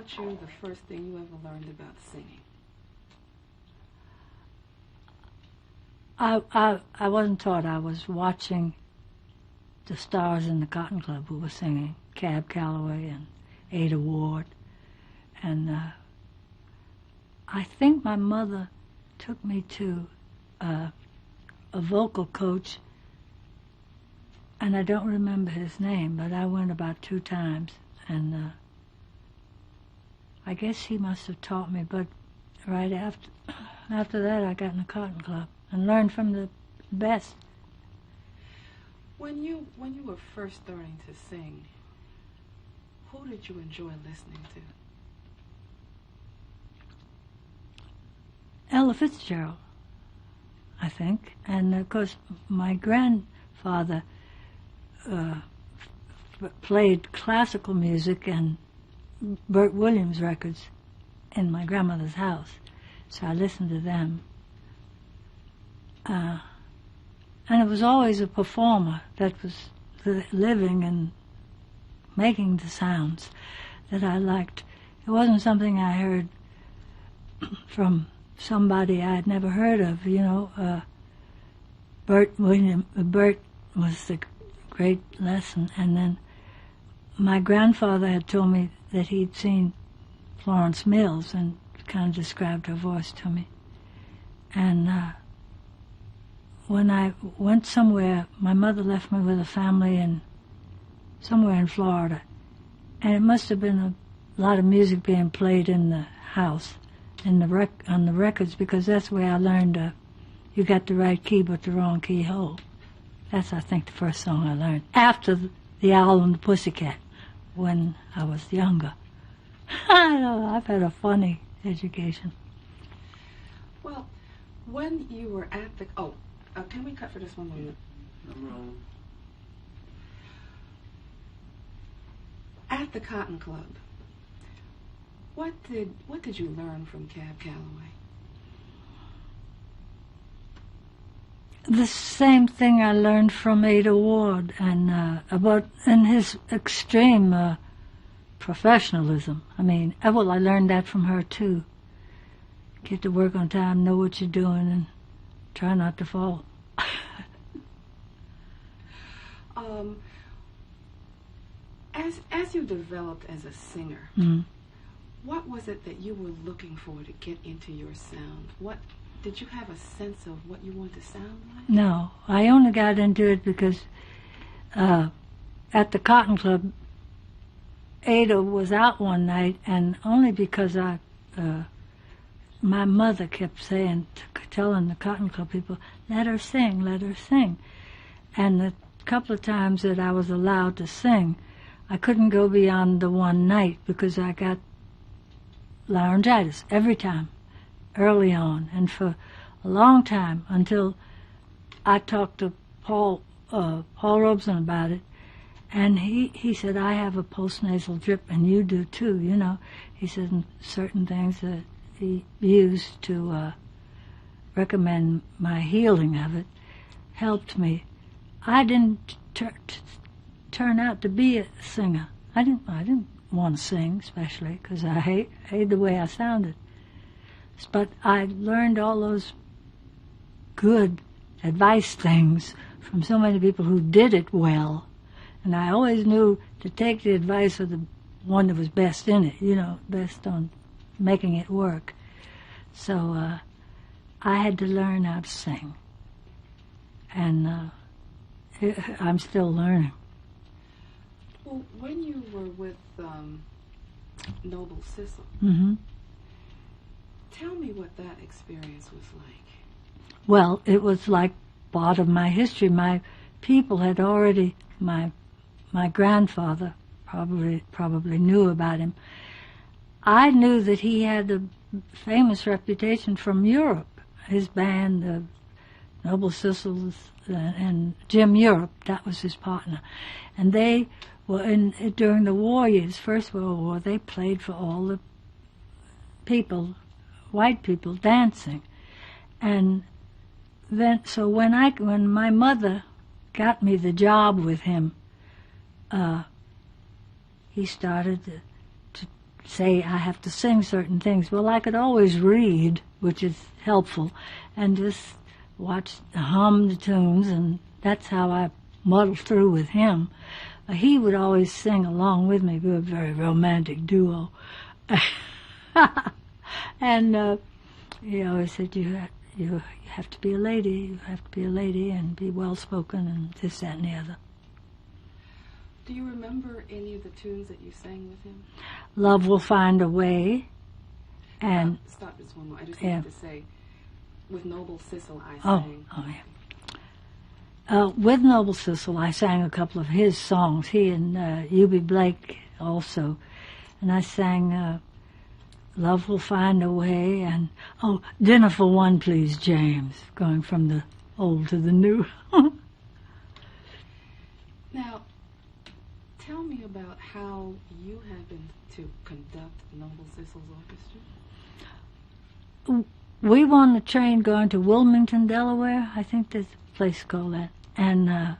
taught you the first thing you ever learned about singing? I wasn't taught. I was watching the stars in the Cotton Club who were singing, Cab Calloway and Ada Ward. And I think my mother took me to a vocal coach, and I don't remember his name, but I went about 2 times, and I guess he must have taught me, but right after that I got in the Cotton Club and learned from the best. When you were first starting to sing, who did you enjoy listening to? Ella Fitzgerald, I think. And of course my grandfather played classical music and Bert Williams records in my grandmother's house, so I listened to them. And it was always a performer that was living and making the sounds that I liked. It wasn't something I heard from somebody I had never heard of, you know. Bert was the great lesson, and then my grandfather had told me that he'd seen Florence Mills and kind of described her voice to me. And when I went somewhere, my mother left me with a family somewhere in Florida, and it must have been a lot of music being played in the house, on the records, because that's where I learned you got the right key but the wrong keyhole. That's, I think, the first song I learned after the Owl and the Pussycat when I was younger. I know, I've had a funny education. Well, when you were at the... can we cut for this one moment? I'm wrong. At the Cotton Club, what did you learn from Cab Calloway? The same thing I learned from Ada Ward, and his extreme professionalism. I mean, I learned that from her too. Get to work on time, know what you're doing, and try not to fall. As you developed as a singer, what was it that you were looking for to get into your sound? Did you have a sense of what you wanted to sound like? No, I only got into it because at the Cotton Club, Ada was out one night, and only because my mother kept telling the Cotton Club people, let her sing, let her sing. And the couple of times that I was allowed to sing, I couldn't go beyond the one night because I got laryngitis every time, early on, and for a long time, until I talked to Paul Robeson about it, and he said, I have a postnasal drip, and you do too, you know. He said certain things that he used to recommend my healing of it helped me. I didn't turn out to be a singer. I didn't want to sing, especially because I hate the way I sounded. But I learned all those good advice things from so many people who did it well, and I always knew to take the advice of the one that was best in it, you know, best on making it work. So I had to learn how to sing, and I'm still learning. Well, when you were with Noble Sissle, tell me what that experience was like. Well, it was like part of my history. My people had already, my grandfather probably knew about him. I knew that he had a famous reputation from Europe. His band, the Noble Sissles, and Jim Europe, that was his partner. And they were during the war years, First World War, they played for all the people, white people, dancing. And then, so when my mother got me the job with him, he started to say I have to sing certain things. Well, I could always read, which is helpful, and just hum the tunes, and that's how I muddled through with him. He would always sing along with me. We were a very romantic duo. And he always said, you have to be a lady, you have to be a lady and be well-spoken and this, that, and the other. Do you remember any of the tunes that you sang with him? Love Will Find a Way. And stop just one more. I just wanted to say, with Noble Sissel, I sang. Oh, yeah. With Noble Sissel, I sang a couple of his songs. He and Eubie Blake also. And I sang Love Will Find a Way and, Dinner for One, Please, James, going from the old to the new. Now, tell me about how you happened to conduct Noble Sissel's orchestra. We were on the train going to Wilmington, Delaware. I think there's a place called that. And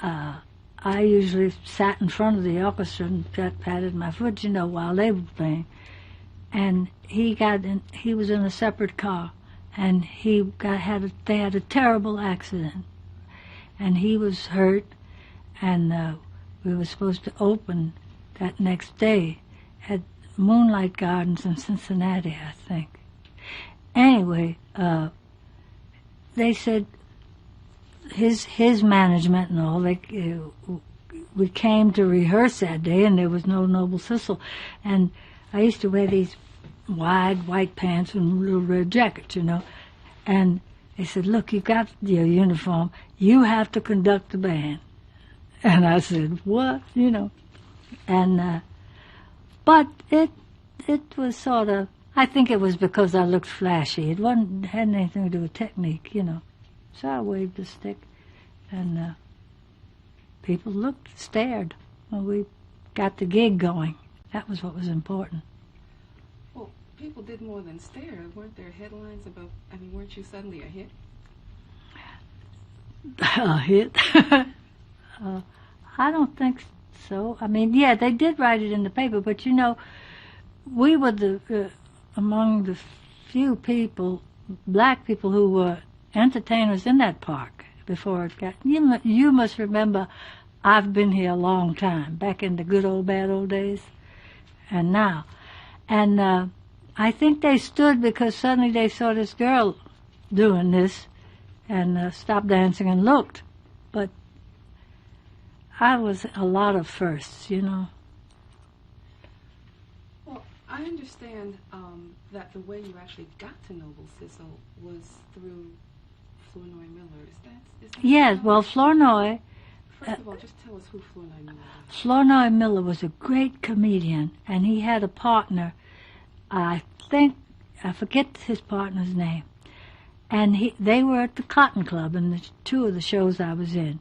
I usually sat in front of the orchestra and patted my foot, while they were playing. And he was in a separate car, and they had a terrible accident. And he was hurt, and we were supposed to open that next day at Moonlight Gardens in Cincinnati, I think. Anyway, they said his management and all, we came to rehearse that day, and there was no Noble Sissel. And I used to wear these wide white pants and a little red jacket, And they said, look, you got your uniform. You have to conduct the band. And I said, what? And but it was sort of, I think it was because I looked flashy. It hadn't anything to do with technique, So I waved the stick, and people stared. Well, we got the gig going. That was what was important. Well, people did more than stare. Weren't there headlines about, weren't you suddenly a hit? A hit? I don't think so. Yeah, they did write it in the paper, but we were among the few people, black people, who were entertainers in that park before it got. You must remember, I've been here a long time, back in the good old bad old days, and now. And I think they stood because suddenly they saw this girl doing this and stopped dancing and looked. But I was a lot of firsts, Well, I understand that the way you actually got to Noble Sissel was through Flournoy Miller. Is that yes, well, Flournoy... First of all, just tell us who Flournoy Miller is. Flournoy Miller was a great comedian, and he had a partner, I forget his partner's name, and they were at the Cotton Club in the two of the shows I was in,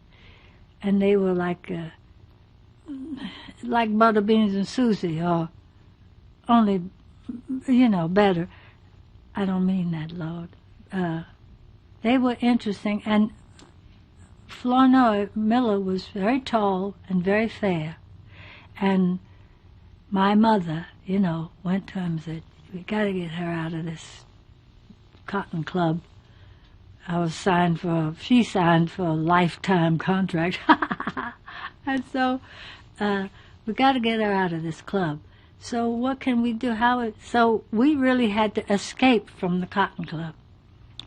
and they were like Butter Beans and Susie, or only, better. I don't mean that, Lord. They were interesting, and Flournoy Miller was very tall and very fair. And my mother, went to him and said, we got to get her out of this Cotton Club. She signed for a lifetime contract. And so we got to get her out of this club. So what can we do? So we really had to escape from the Cotton Club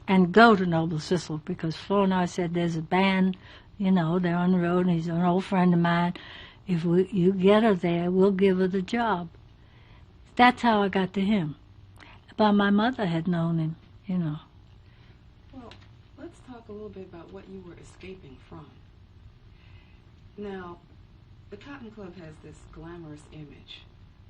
and go to Noble Sissel, because Flournoy said, there's a band, they're on the road, and he's an old friend of mine. If you get her there, we'll give her the job. That's how I got to him. But my mother had known him, Well, let's talk a little bit about what you were escaping from. Now, the Cotton Club has this glamorous image.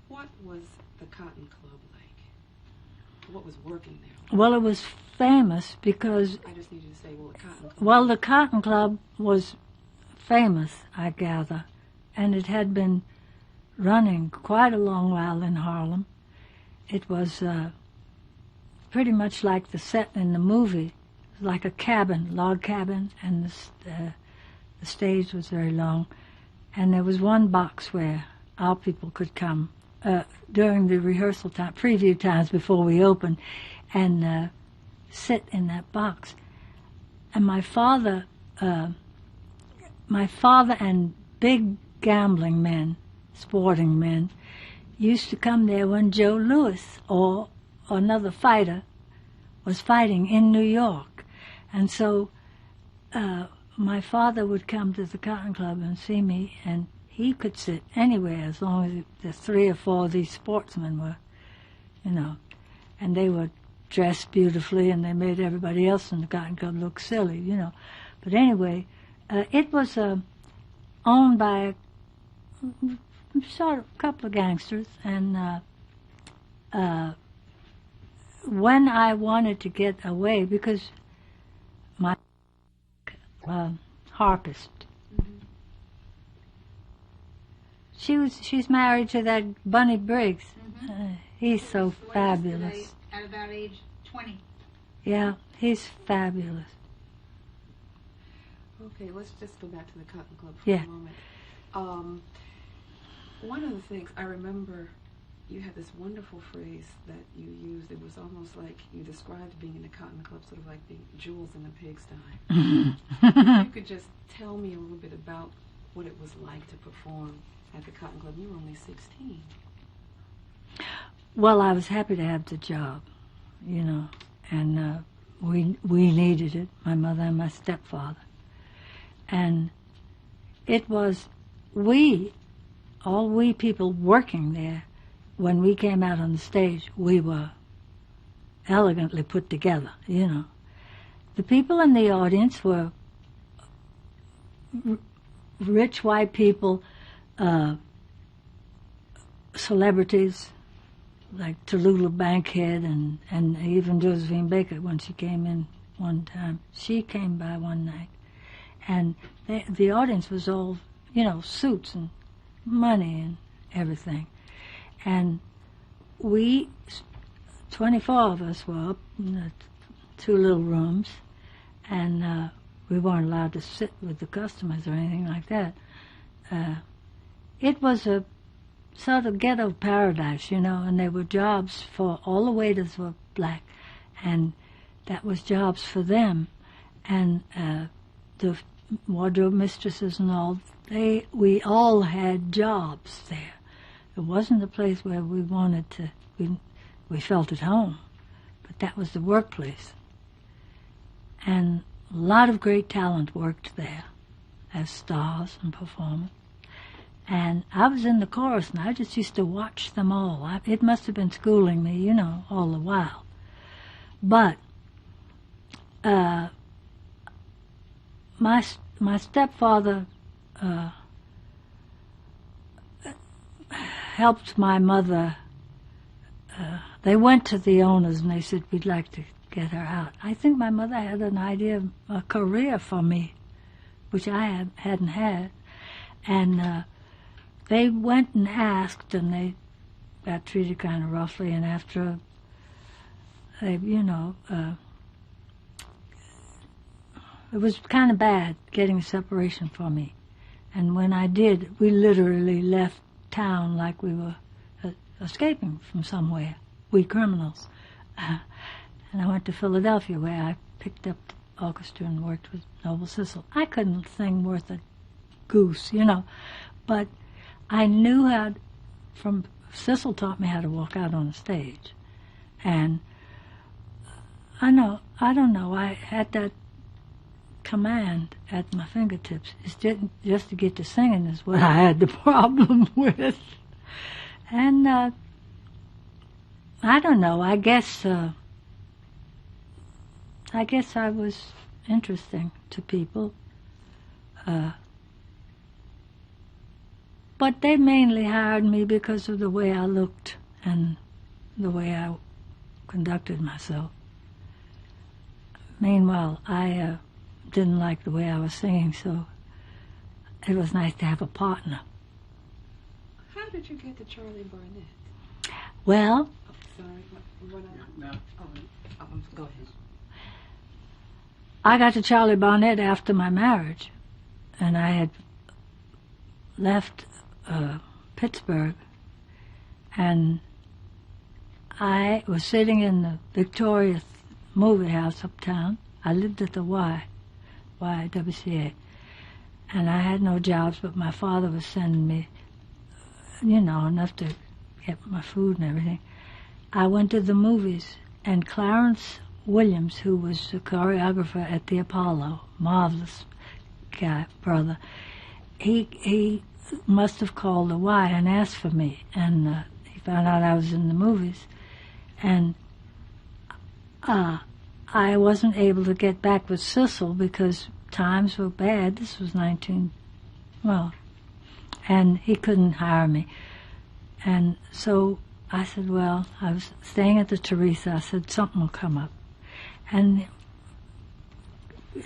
What was the Cotton Club like? What was working there? Well, it was famous because... I just need you to say, the Cotton Club... Well, the Cotton Club was famous, I gather, and it had been running quite a long while in Harlem. It was pretty much like the set in the movie, like a cabin, log cabin, and the stage was very long. And there was one box where our people could come during the rehearsal time, preview times before we opened, and sit in that box. And my father and big gambling men, sporting men, used to come there when Joe Louis or another fighter was fighting in New York. And so my father would come to the Cotton Club and see me, and he could sit anywhere as long as the 3 or 4 of these sportsmen were, and they were dressed beautifully, and they made everybody else in the Cotton Club look silly, But anyway, it was owned by sort of a couple of gangsters, and when I wanted to get away, because my harpist, she's married to that Bunny Briggs. He's so fabulous. At about age 20. Yeah, he's fabulous. Okay, let's just go back to the Cotton Club for Yeah. a moment. One of the things I remember, you had this wonderful phrase that you used. It was almost like you described being in the Cotton Club, sort of like being jewels in a pigsty. If you could just tell me a little bit about what it was like to perform at the Cotton Club. You were only 16. Well, I was happy to have the job, and we needed it, my mother and my stepfather. And it was all we people working there, when we came out on the stage, we were elegantly put together, The people in the audience were rich white people, celebrities, like Tallulah Bankhead and even Josephine Baker when she came in one time. She came by one night. And the audience was all, suits and money and everything. And we, 24 of us were up in the 2 little rooms, and we weren't allowed to sit with the customers or anything like that. It was a sort of ghetto paradise, and there were jobs for all the waiters were black, and that was jobs for them. And the wardrobe mistresses and all, we all had jobs there. It wasn't a place where we wanted to, we felt at home, but that was the workplace. And a lot of great talent worked there as stars and performers. And I was in the chorus, and I just used to watch them all. It must have been schooling me, all the while. But my stepfather helped my mother. They went to the owners, and they said, we'd like to get her out. I think my mother had an idea of a career for me, which I hadn't had. And they went and asked, and they got treated kind of roughly, and after it was kind of bad getting a separation for me. And when I did, we literally left town like we were escaping from somewhere, we criminals. And I went to Philadelphia, where I picked up the orchestra and worked with Noble Sissel. I couldn't sing worth a goose, but I knew Sissel taught me how to walk out on the stage. And I don't know, I had that command at my fingertips. It's just to get to singing is what I had the problem with. And I don't know, I guess I was interesting to people. But they mainly hired me because of the way I looked and the way I conducted myself. Meanwhile, I didn't like the way I was singing, so it was nice to have a partner. How did you get to Charlie Barnett? Well... Oh, sorry. No. Go ahead. I got to Charlie Barnett after my marriage, and I had left Pittsburgh, and I was sitting in the Victoria movie house uptown. I lived at the YWCA, and I had no jobs, but my father was sending me, enough to get my food and everything. I went to the movies, and Clarence Williams, who was the choreographer at the Apollo, marvelous guy, brother, he must have called the Y and asked for me, and he found out I was in the movies, and I wasn't able to get back with Cecil because times were bad. This was and he couldn't hire me. And so I said, well, I was staying at the Teresa. I said, something will come up. And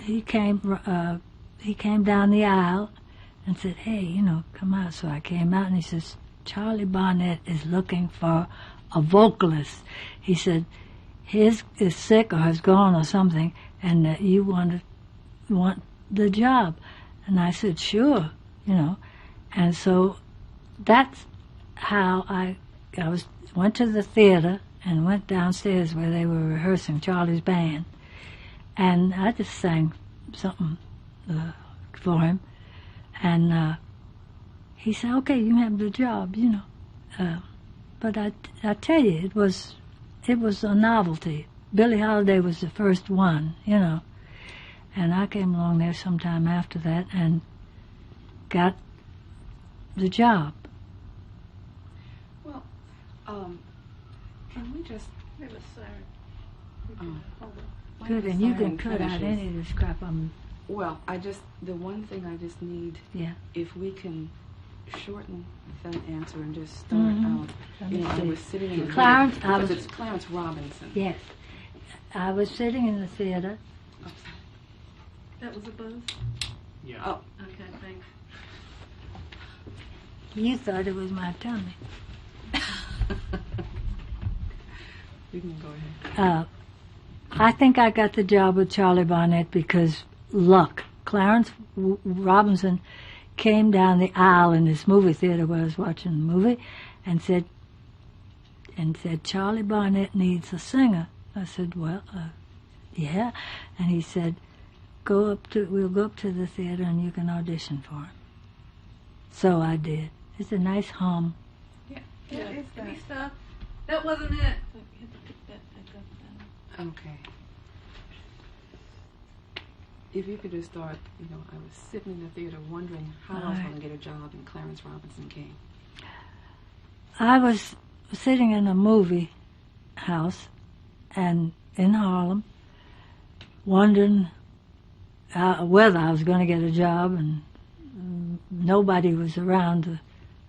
he came down the aisle and said, hey, come out. So I came out, and he says, Charlie Barnett is looking for a vocalist. He said, his is sick or has gone or something, and that you want the job. And I said, sure, And so that's how I went to the theater and went downstairs where they were rehearsing Charlie's band. And I just sang something for him. And he said, okay, you have the job, But I tell you, it was a novelty. Billie Holiday was the first one, And I came along there sometime after that and got the job. Well, can we just... We have a siren. Hold on. Good, and you can cut out any of the scrap on. Well, the one thing I just need, if we can shorten that answer and just start out. I was sitting in the Clarence, because it's Clarence Robinson. Yes. I was sitting in the theater. Oh, That was a buzz? Yeah. oh, Okay, thanks. You thought it was my tummy. you can go ahead. I think I got the job with Charlie Barnett because luck. Clarence Robinson came down the aisle in this movie theater where I was watching the movie and said, Charlie Barnett needs a singer. I said, well, yeah. And he said, we'll go up to the theater and you can audition for him. So I did. It's a nice hum. Yeah. It's Can we that. stop? That wasn't it. You have to pick that back up then. Okay. If you could just start, I was sitting in the theater wondering how I was going to get a job, and Clarence Robinson came. I was sitting in a movie house and in Harlem, wondering whether I was going to get a job, and nobody was around to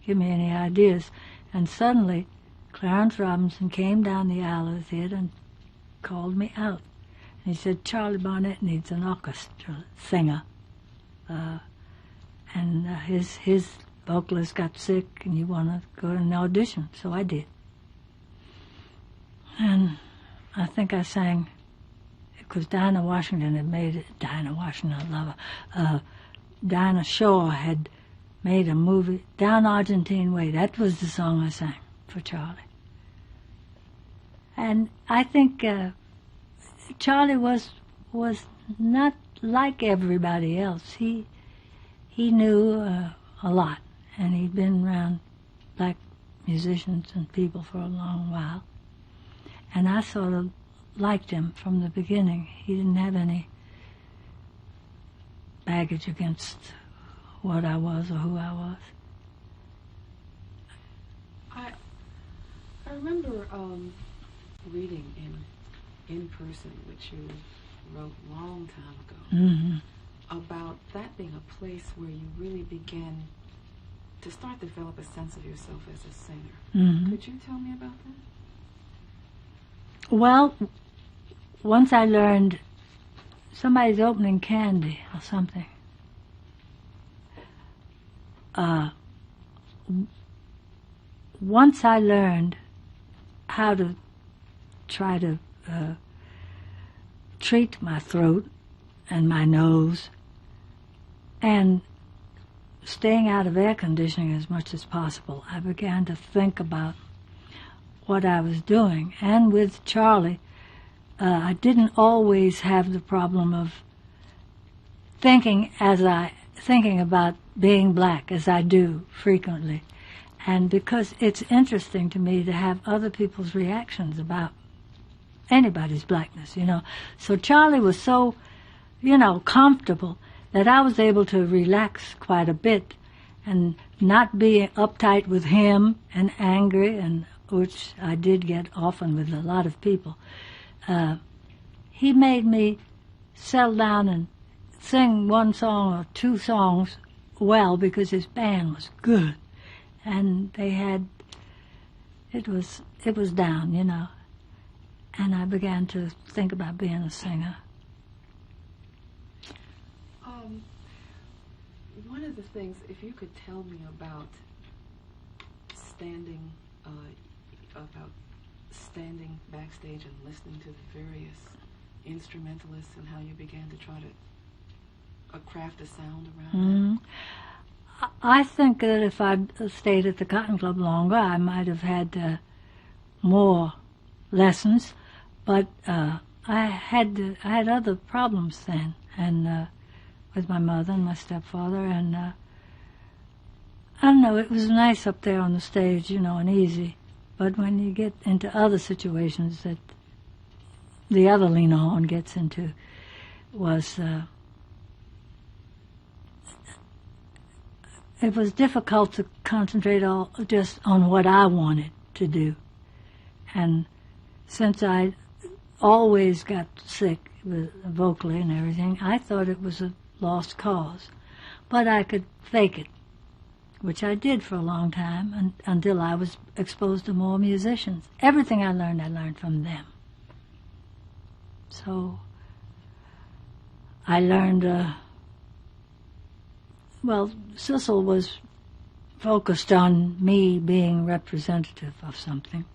give me any ideas. And suddenly, Clarence Robinson came down the aisle of the theater and called me out. And he said, Charlie Barnett needs an orchestra singer. And his vocalist got sick, and you want to go to an audition. So I did. And I think I sang, because Dinah Washington had made it. Dinah Washington, I love her. Dinah Shore had made a movie, Down Argentine Way. That was the song I sang for Charlie. And I think Charlie was not like everybody else. He knew a lot, and he'd been around black musicians and people for a long while. And I sort of liked him from the beginning. He didn't have any baggage against what I was or who I was. I remember reading in person, which you wrote a long time ago, about that being a place where you really began to start to develop a sense of yourself as a singer. Could you tell me about that? Well, once I learned somebody's opening candy or something. Once I learned how to try to treat my throat and my nose and staying out of air conditioning as much as possible, I began to think about what I was doing. And with Charlie, I didn't always have the problem of thinking about being black as I do frequently. And because it's interesting to me to have other people's reactions about anybody's blackness, you know. So Charlie was so, comfortable that I was able to relax quite a bit and not be uptight with him and angry, and which I did get often with a lot of people. He made me settle down and sing one song or two songs well because his band was good. And they had, it was down, And I began to think about being a singer. One of the things, if you could tell me about standing backstage and listening to the various instrumentalists and how you began to try to craft a sound around that. I think that if I'd stayed at the Cotton Club longer, I might have had more lessons, but I had other problems then, and with my mother and my stepfather, and I don't know, it was nice up there on the stage, and easy, but when you get into other situations that the other Lena Horne gets into, was it was difficult to concentrate just on what I wanted to do. And since I always got sick vocally and everything, I thought it was a lost cause. But I could fake it, which I did for a long time until I was exposed to more musicians. Everything I learned from them. So I learned... Cecil was focused on me being representative of something,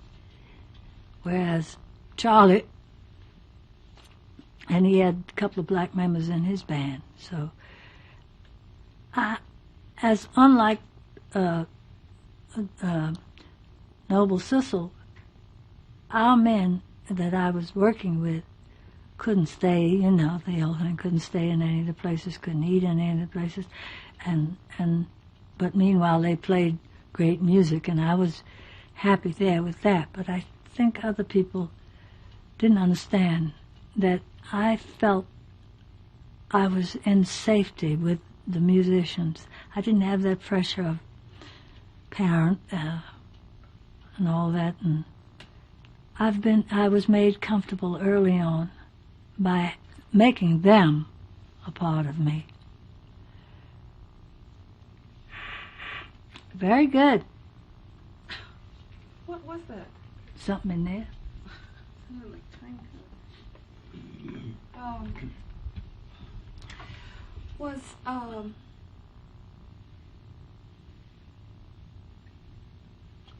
whereas Charlie, and he had a couple of black members in his band, so as unlike Noble Cecil, our men that I was working with couldn't stay, the old thing, couldn't stay in any of the places, couldn't eat in any of the places. But meanwhile they played great music, and I was happy there with that. But I think other people didn't understand that I felt I was in safety with the musicians. I didn't have that pressure of parent and all that, and I was made comfortable early on by making them a part of me. Very good. What was that? Something in there. Sounded like time.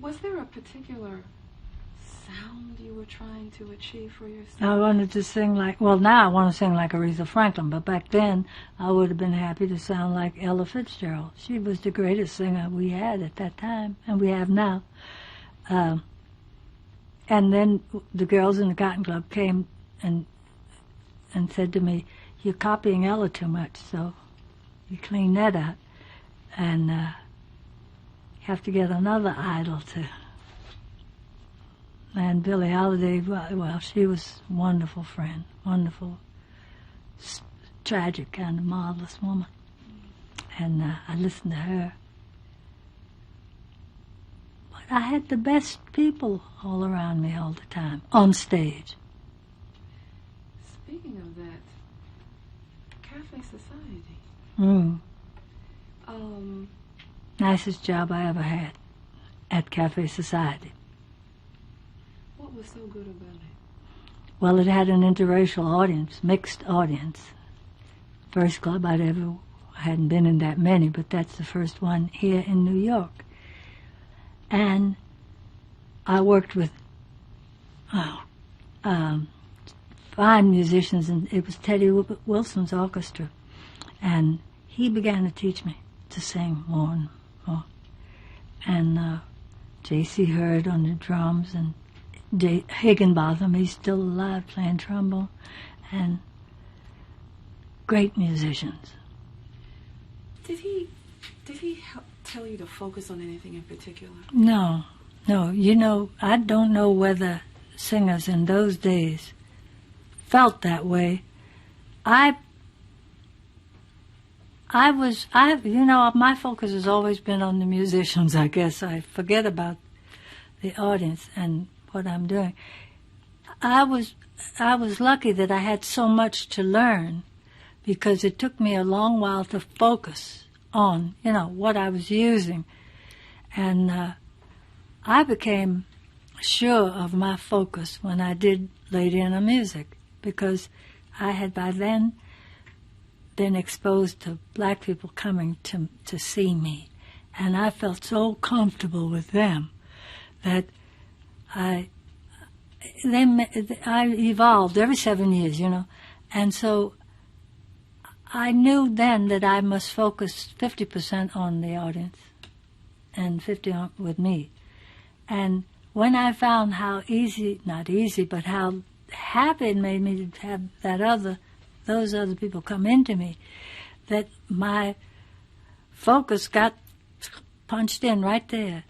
Was there a particular sound you were trying to achieve for yourself? I wanted to sing now I want to sing like Aretha Franklin, but back then I would have been happy to sound like Ella Fitzgerald. She was the greatest singer we had at that time, and we have now. And then the girls in the Cotton Club came and said to me, "You're copying Ella too much, so you clean that out. And you have to get another idol to..." And Billie Holiday, well, she was a wonderful friend, wonderful, tragic kind of marvelous woman. And I listened to her. But I had the best people all around me all the time, on stage. Speaking of that, Cafe Society. Nicest job I ever had at Cafe Society. What was so good about it? Well, it had an interracial audience, mixed audience. First club I hadn't been in that many, but that's the first one here in New York. And I worked with fine musicians, and it was Teddy Wilson's orchestra. And he began to teach me to sing more and more. And J.C. Hurd on the drums, and Higginbotham, he's still alive playing trombone, and great musicians. Did he tell you to focus on anything in particular? No. You know, I don't know whether singers in those days felt that way. My focus has always been on the musicians, I guess. I forget about the audience and what I'm doing. I was lucky that I had so much to learn, because it took me a long while to focus on, what I was using. And I became sure of my focus when I did Lady in the Music, because I had by then been exposed to black people coming to see me. And I felt so comfortable with them that I evolved every 7 years, And so I knew then that I must focus 50% on the audience and 50% with me. And when I found how not easy, but how happy it made me to have those other people come into me, that my focus got punched in right there.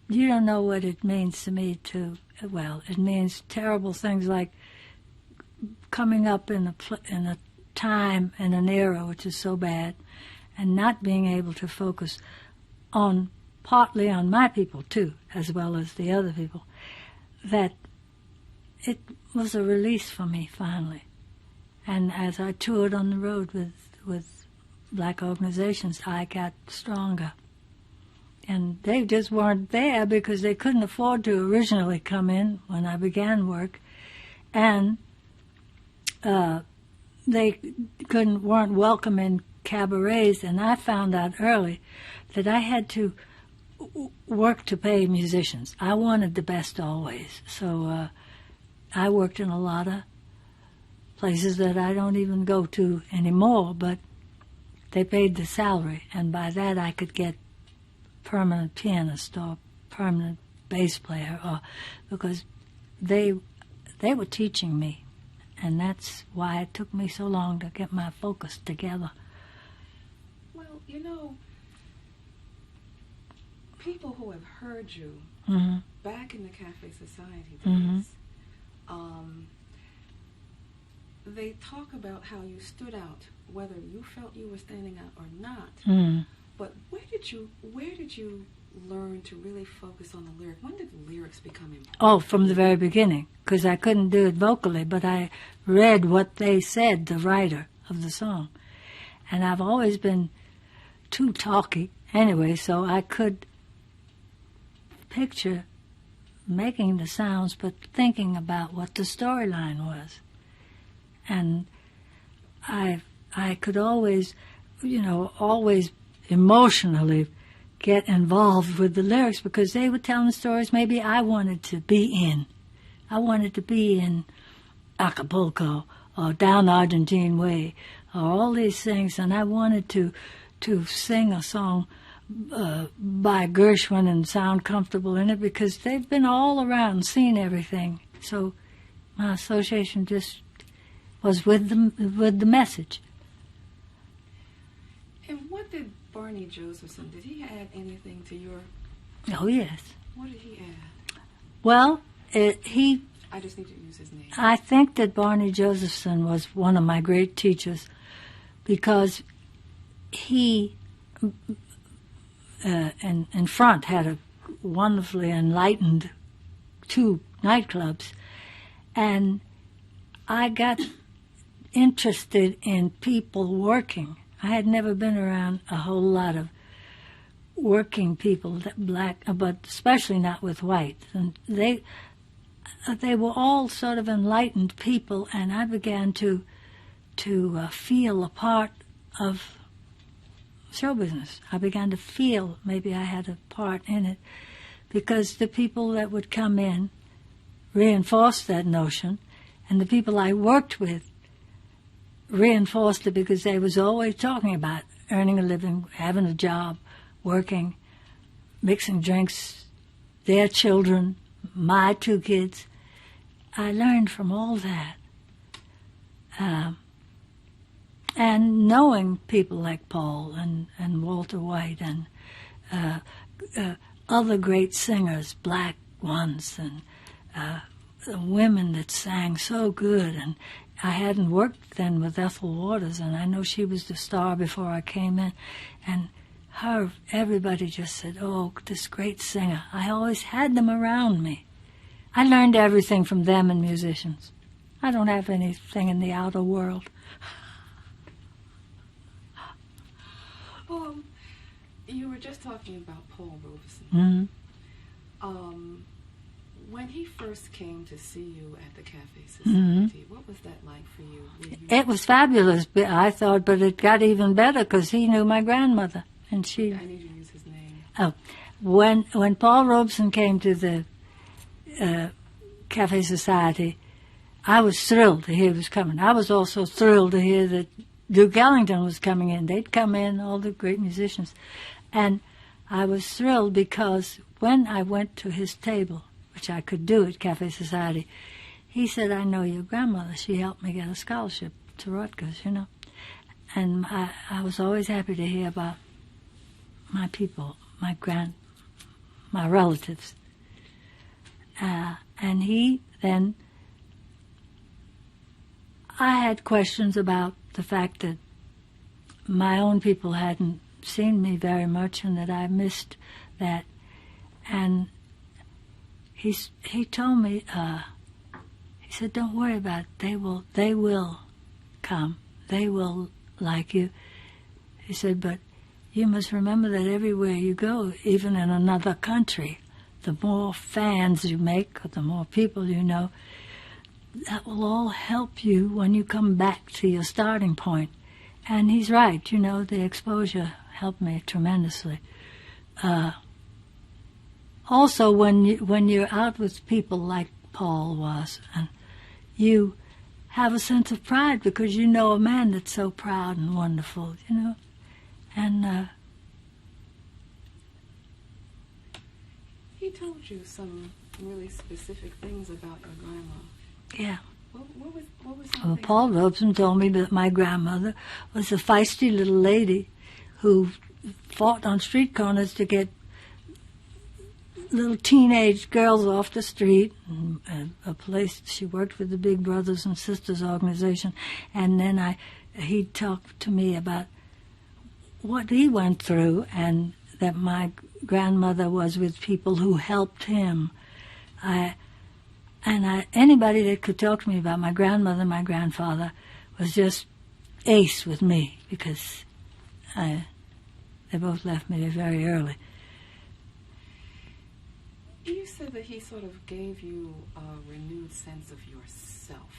You don't know what it means to me it means terrible things like coming up in a time and an era which is so bad, and not being able to focus partly on my people too, as well as the other people, that it was a release for me finally. And as I toured on the road with black organizations, I got stronger. And they just weren't there because they couldn't afford to originally come in when I began work, and they weren't welcome in cabarets. And I found out early that I had to work to pay musicians. I wanted the best always, so I worked in a lot of places that I don't even go to anymore, but they paid the salary, and by that I could get permanent pianist or permanent bass player, because they were teaching me, and that's why it took me so long to get my focus together. Well, people who have heard you back in the Cafe Society days, they talk about how you stood out, whether you felt you were standing out or not. But where did you learn to really focus on the lyric? When did the lyrics become important? Oh, from the very beginning, because I couldn't do it vocally, but I read what they said, the writer of the song. And I've always been too talky anyway, so I could picture making the sounds, but thinking about what the storyline was. And I could always emotionally get involved with the lyrics, because they were telling stories maybe I wanted to be in. I wanted to be in Acapulco or Down Argentine Way or all these things, and I wanted to sing a song by Gershwin and sound comfortable in it, because they've been all around, seen everything. So my association just was with the message. And what did Barney Josephson, did he add anything to your... Oh, yes. What did he add? Well, I just need to use his name. I think that Barney Josephson was one of my great teachers, because he, in front, had a wonderfully enlightened 2 nightclubs, and I got interested in people working. I had never been around a whole lot of working people, black, but especially not with whites. And they were all sort of enlightened people, and I began to feel a part of show business. I began to feel maybe I had a part in it, because the people that would come in reinforced that notion, and the people I worked with reinforced it because they was always talking about earning a living, having a job, working, mixing drinks, their children, my 2 kids. I learned from all that. And knowing people like Paul and Walter White and other great singers, black ones, and the women that sang so good. And I hadn't worked then with Ethel Waters, and I know she was the star before I came in. And everybody just said, oh, this great singer. I always had them around me. I learned everything from them and musicians. I don't have anything in the outer world. You were just talking about Paul Robeson. Mm-hmm. When he first came to see you at the Cafe Society, what was that like for you? It was fabulous, I thought, but it got even better because he knew my grandmother, and she. I need you to use his name. Oh, when Paul Robeson came to the Cafe Society, I was thrilled to hear he was coming. I was also thrilled to hear that Duke Ellington was coming in. They'd come in, all the great musicians. And I was thrilled because when I went to his table, which I could do at Cafe Society, he said, I know your grandmother. She helped me get a scholarship to Rutgers, you know. And I was always happy to hear about my people, my relatives. And he then, I had questions about the fact that my own people hadn't seen me very much and that I missed that. And he told me, he said, don't worry about it. They will come. They will like you. He said, but you must remember that everywhere you go, even in another country, the more fans you make, or the more people you know, that will all help you when you come back to your starting point. And he's right, you know, the exposure helped me tremendously. Also, when you're out with people like Paul was, and you have a sense of pride because you know a man that's so proud and wonderful, you know. And he told you some really specific things about your grandma. yeah. What was Well, something? Paul Robeson told me that my grandmother was a feisty little lady who fought on street corners to get little teenage girls off the street, a place she worked with the Big Brothers and Sisters organization. And then he talked to me about what he went through and that my grandmother was with people who helped him. Anybody that could talk to me about my grandmother and my grandfather was just ace with me because they both left me very early. You said that he sort of gave you a renewed sense of yourself.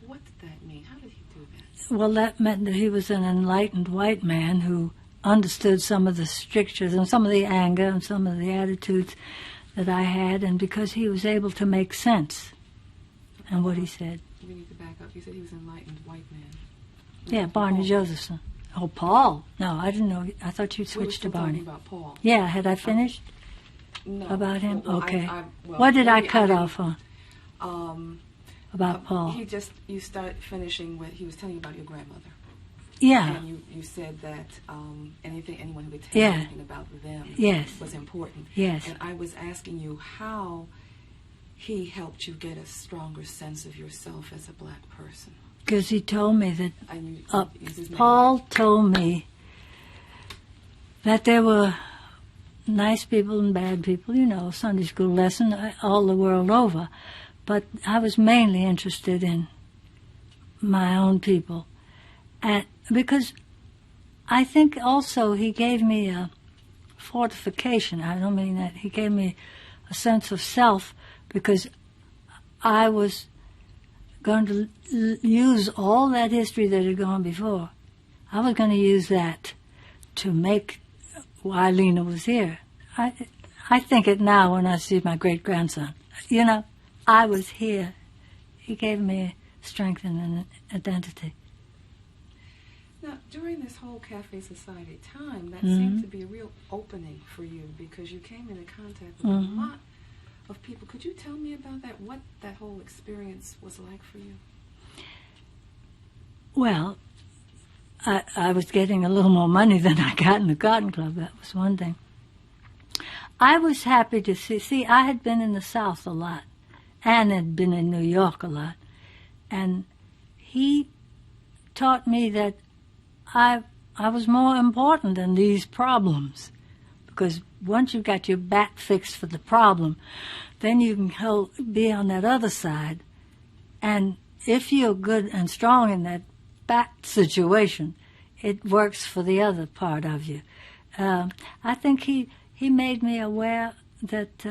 What did that mean? How did he do that? Well, that meant that he was an enlightened white man who understood some of the strictures and some of the anger and some of the attitudes that I had, and because he was able to make sense in what he said. We need to back up. You said he was an enlightened white man. Yeah, Barney Josephson. Oh, Paul. No, I didn't know. I thought you'd switch to Barney. About Paul. Yeah, had I finished No. about him? Well, Okay. well, what did I maybe cut off on about Paul? You start finishing with, he was telling you about your grandmother. Yeah. And you said that anyone who would tell you anything about them was important. Yes. And I was asking you how he helped you get a stronger sense of yourself as a black person. Because he told me that, use his name. Paul told me that there were nice people and bad people, you know, Sunday school lesson all the world over. But I was mainly interested in my own people. And because I think also he gave me a fortification. I don't mean that. He gave me a sense of self because I was going to use all that history that had gone before. I was going to use that to make why Lena was here. I think it now when I see my great-grandson. You know, I was here. He gave me strength and an identity. Now, during this whole Cafe Society time, that seemed to be a real opening for you because you came into contact with a lot of people. Could you tell me about that? What that whole experience was like for you? Well, I was getting a little more money than I got in the Cotton Club. That was one thing. I was happy to see, I had been in the South a lot and had been in New York a lot. And he taught me that I was more important than these problems. Because once you've got your back fixed for the problem, then you can be on that other side. And if you're good and strong in that back situation, it works for the other part of you. I think he made me aware that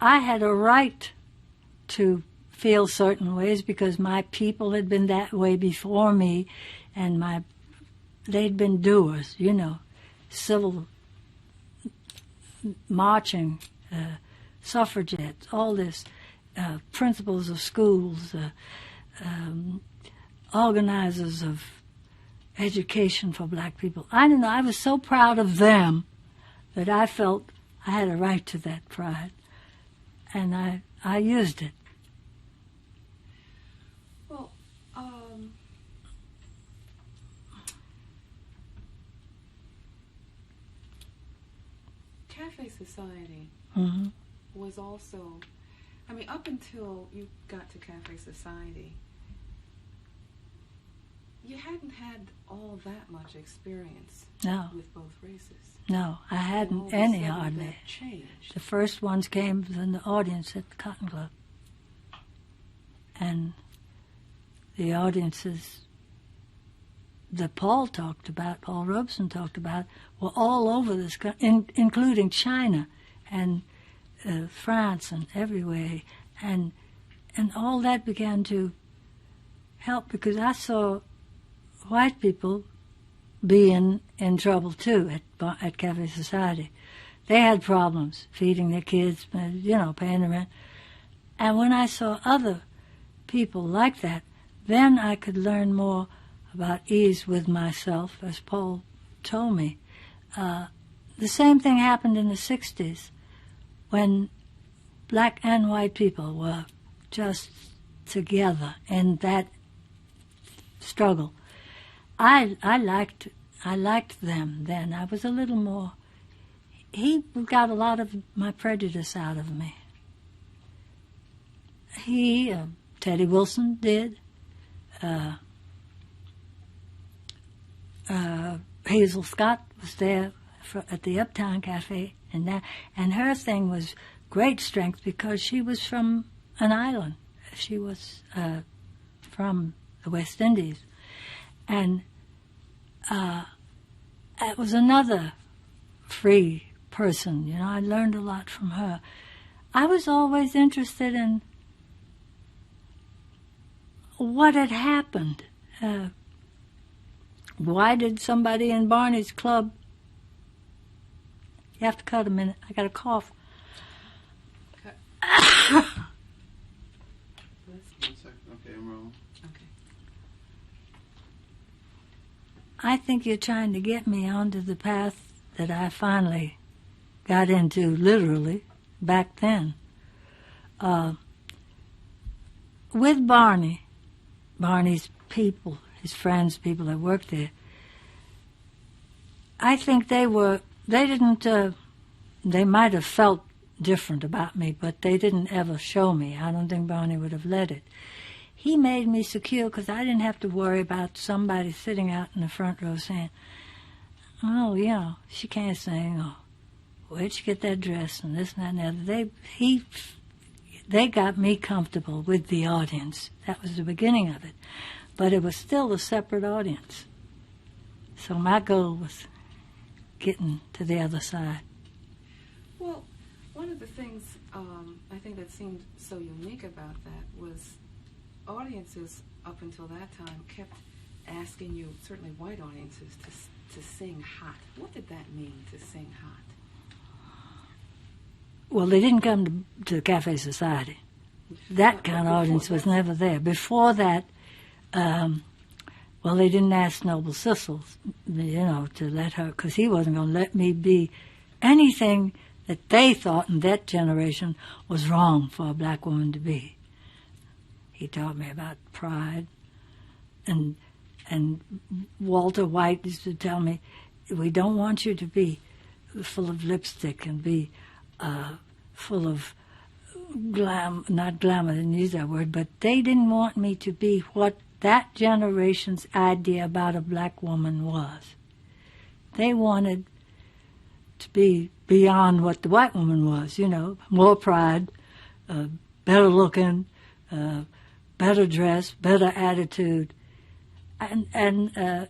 I had a right to feel certain ways because my people had been that way before me, and they'd been doers, civil marching, suffragettes, all this, principals of schools, organizers of education for black people. I don't know, I was so proud of them that I felt I had a right to that pride, and I used it. Well, Cafe Society was also, I mean, up until you got to Cafe Society, you hadn't had all that much experience with both races. No, I hadn't any That hardly. changed. The first ones came from the audience at the Cotton Club. And the audiences that Paul Robeson talked about, were all over this, including China and France and everywhere. And all that began to help because I saw white people being in trouble too at Cafe Society. They had problems feeding their kids, paying the rent. And when I saw other people like that, then I could learn more about ease with myself, as Paul told me. The same thing happened in the 60s when black and white people were just together in that struggle. I liked them then. I was a little more. He got a lot of my prejudice out of me. Teddy Wilson did. Hazel Scott was there at the Uptown Cafe, and her thing was great strength because she was from an island. She was from the West Indies, and it was another free person. I learned a lot from her. I was always interested in what had happened. Why did somebody in Barney's club... You have to cut a minute. I got a cough. Cut. 1 second. Okay, I'm wrong. Okay. I think you're trying to get me onto the path that I finally got into, literally, back then. With Barney's people, his friends, people that worked there, I think they might have felt different about me, but they didn't ever show me. I don't think Barney would have let it. He made me secure because I didn't have to worry about somebody sitting out in the front row saying, oh, she can't sing, or where'd she get that dress, and this and that and the other. They got me comfortable with the audience. That was the beginning of it. But it was still a separate audience. So my goal was getting to the other side. Well, one of the things I think that seemed so unique about that was audiences up until that time kept asking you, certainly white audiences, to sing hot. What did that mean, to sing hot? Well, they didn't come to Cafe Society. That kind of audience was never there. Before that, Well, they didn't ask Noble Sissel, to let her, because he wasn't going to let me be anything that they thought in that generation was wrong for a black woman to be. He taught me about pride, and Walter White used to tell me, we don't want you to be full of lipstick and be full of not glamour, I didn't use that word, but they didn't want me to be what that generation's idea about a black woman was. They wanted to be beyond what the white woman was, more pride, better looking, better dress, better attitude. And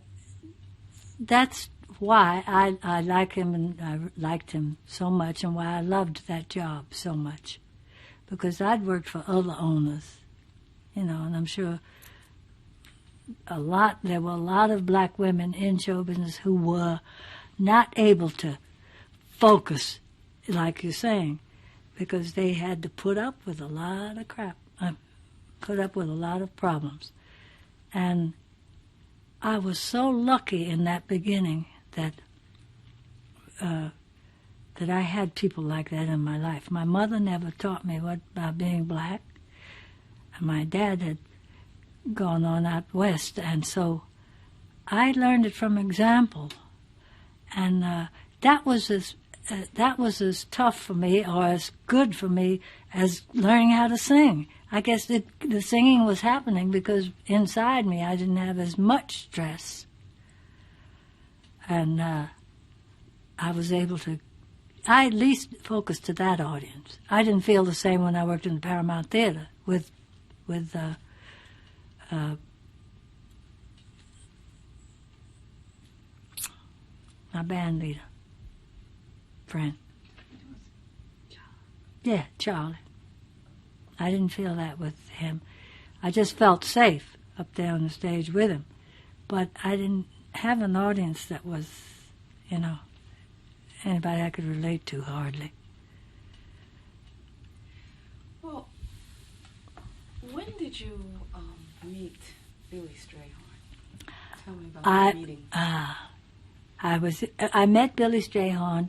that's why I like him, and I liked him so much, and why I loved that job so much. Because I'd worked for other owners, and I'm sure there were a lot of black women in show business who were not able to focus, like you're saying, because they had to put up with a lot of crap, put up with a lot of problems. And I was so lucky in that beginning that I had people like that in my life. My mother never taught me about being black. And my dad had gone on out west, and so I learned it from example. And that was as tough for me, or as good for me, as learning how to sing. I guess the singing was happening because inside me I didn't have as much stress. And I was able to, I at least focused to that audience. I didn't feel the same when I worked in the Paramount Theater with my band leader friend. Yeah, Charlie. I didn't feel that with him. I just felt safe up there on the stage with him. But I didn't have an audience that was, anybody I could relate to, hardly. Well, when did you meet Billy Strayhorn? Tell me about that meeting. I met Billy Strayhorn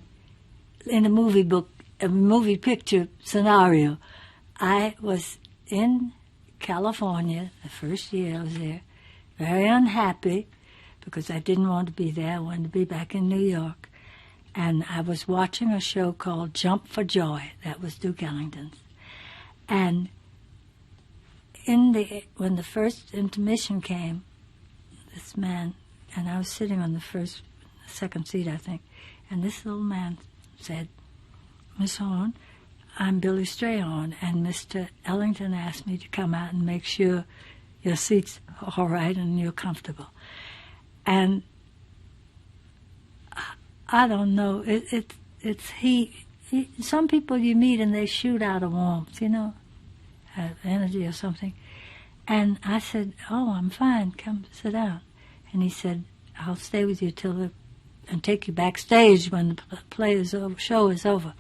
in a movie picture scenario. I was in California the first year I was there, very unhappy because I didn't want to be there. I wanted to be back in New York. And I was watching a show called Jump for Joy. That was Duke Ellington's. And when the first intermission came, this man, and I was sitting on the second seat, I think, and this little man said, "Miss Horne, I'm Billy Strayhorn, and Mr. Ellington asked me to come out and make sure your seat's all right and you're comfortable." And I don't know, some people you meet and they shoot out of warmth, energy or something. And I said, "Oh, I'm fine, come sit down." And he said, "I'll stay with you and take you backstage when the show is over."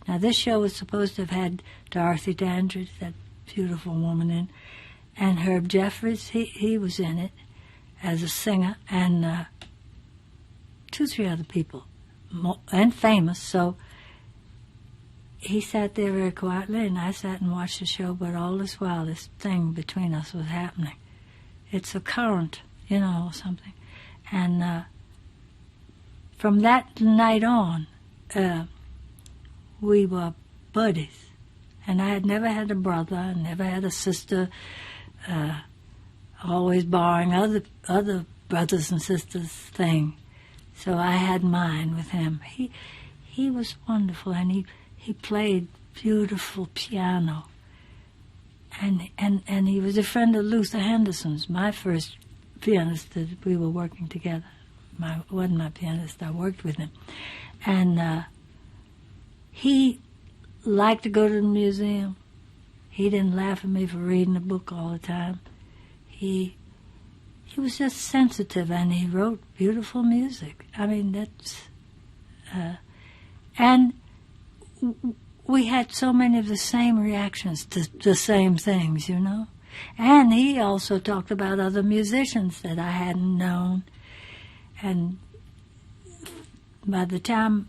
Now, this show was supposed to have had Dorothy Dandridge, that beautiful woman, in, and Herb Jeffries. He was in it as a singer, and 2-3 other people, and famous. So he sat there very quietly, and I sat and watched the show. But all this while, this thing between us was happening. It's a current, or something, and. From that night on, we were buddies. And I had never had a brother, never had a sister, always borrowing other brothers and sisters' thing. So I had mine with him. He was wonderful, and he played beautiful piano. And he was a friend of Luther Henderson's, my first pianist that we were working together. Wasn't my pianist, I worked with him. And he liked to go to the museum. He didn't laugh at me for reading a book all the time. He was just sensitive, and he wrote beautiful music. I mean, that's... and we had so many of the same reactions to the same things, And he also talked about other musicians that I hadn't known. And by the time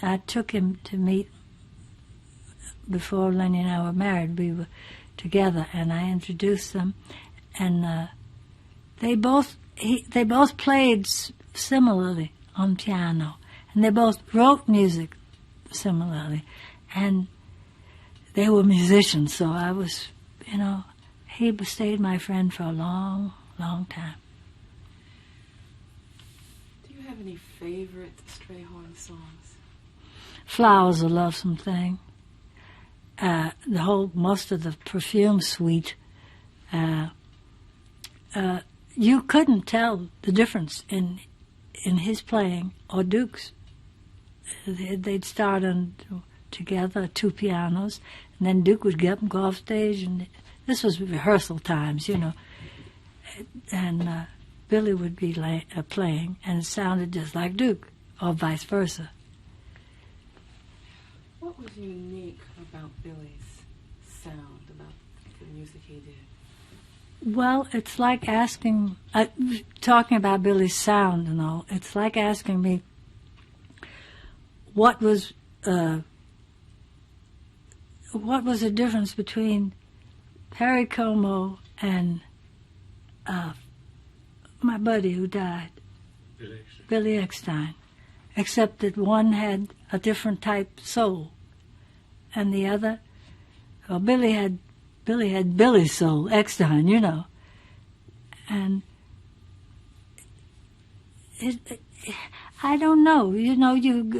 I took him to meet, before Lenny and I were married, we were together, and I introduced them, and they both played similarly on piano, and they both wrote music similarly, and they were musicians. So I was, he stayed my friend for a long, long time. Do you have any favorite Strayhorn songs? Flower's a Lovesome Thing. Most of the Perfume suite, you couldn't tell the difference in his playing or Duke's. They'd start on together, two pianos, and then Duke would get up and go off stage, and this was rehearsal times, and Billy would be playing, and it sounded just like Duke, or vice versa. What was unique about Billy's sound, about the music he did? Well, it's like asking, talking about Billy's sound and all, it's like asking me what was the difference between Perry Como and my buddy who died, Billy Eckstine, except that one had a different type soul, and the other, well, Billy had Billy's soul, Eckstine, and I don't know, you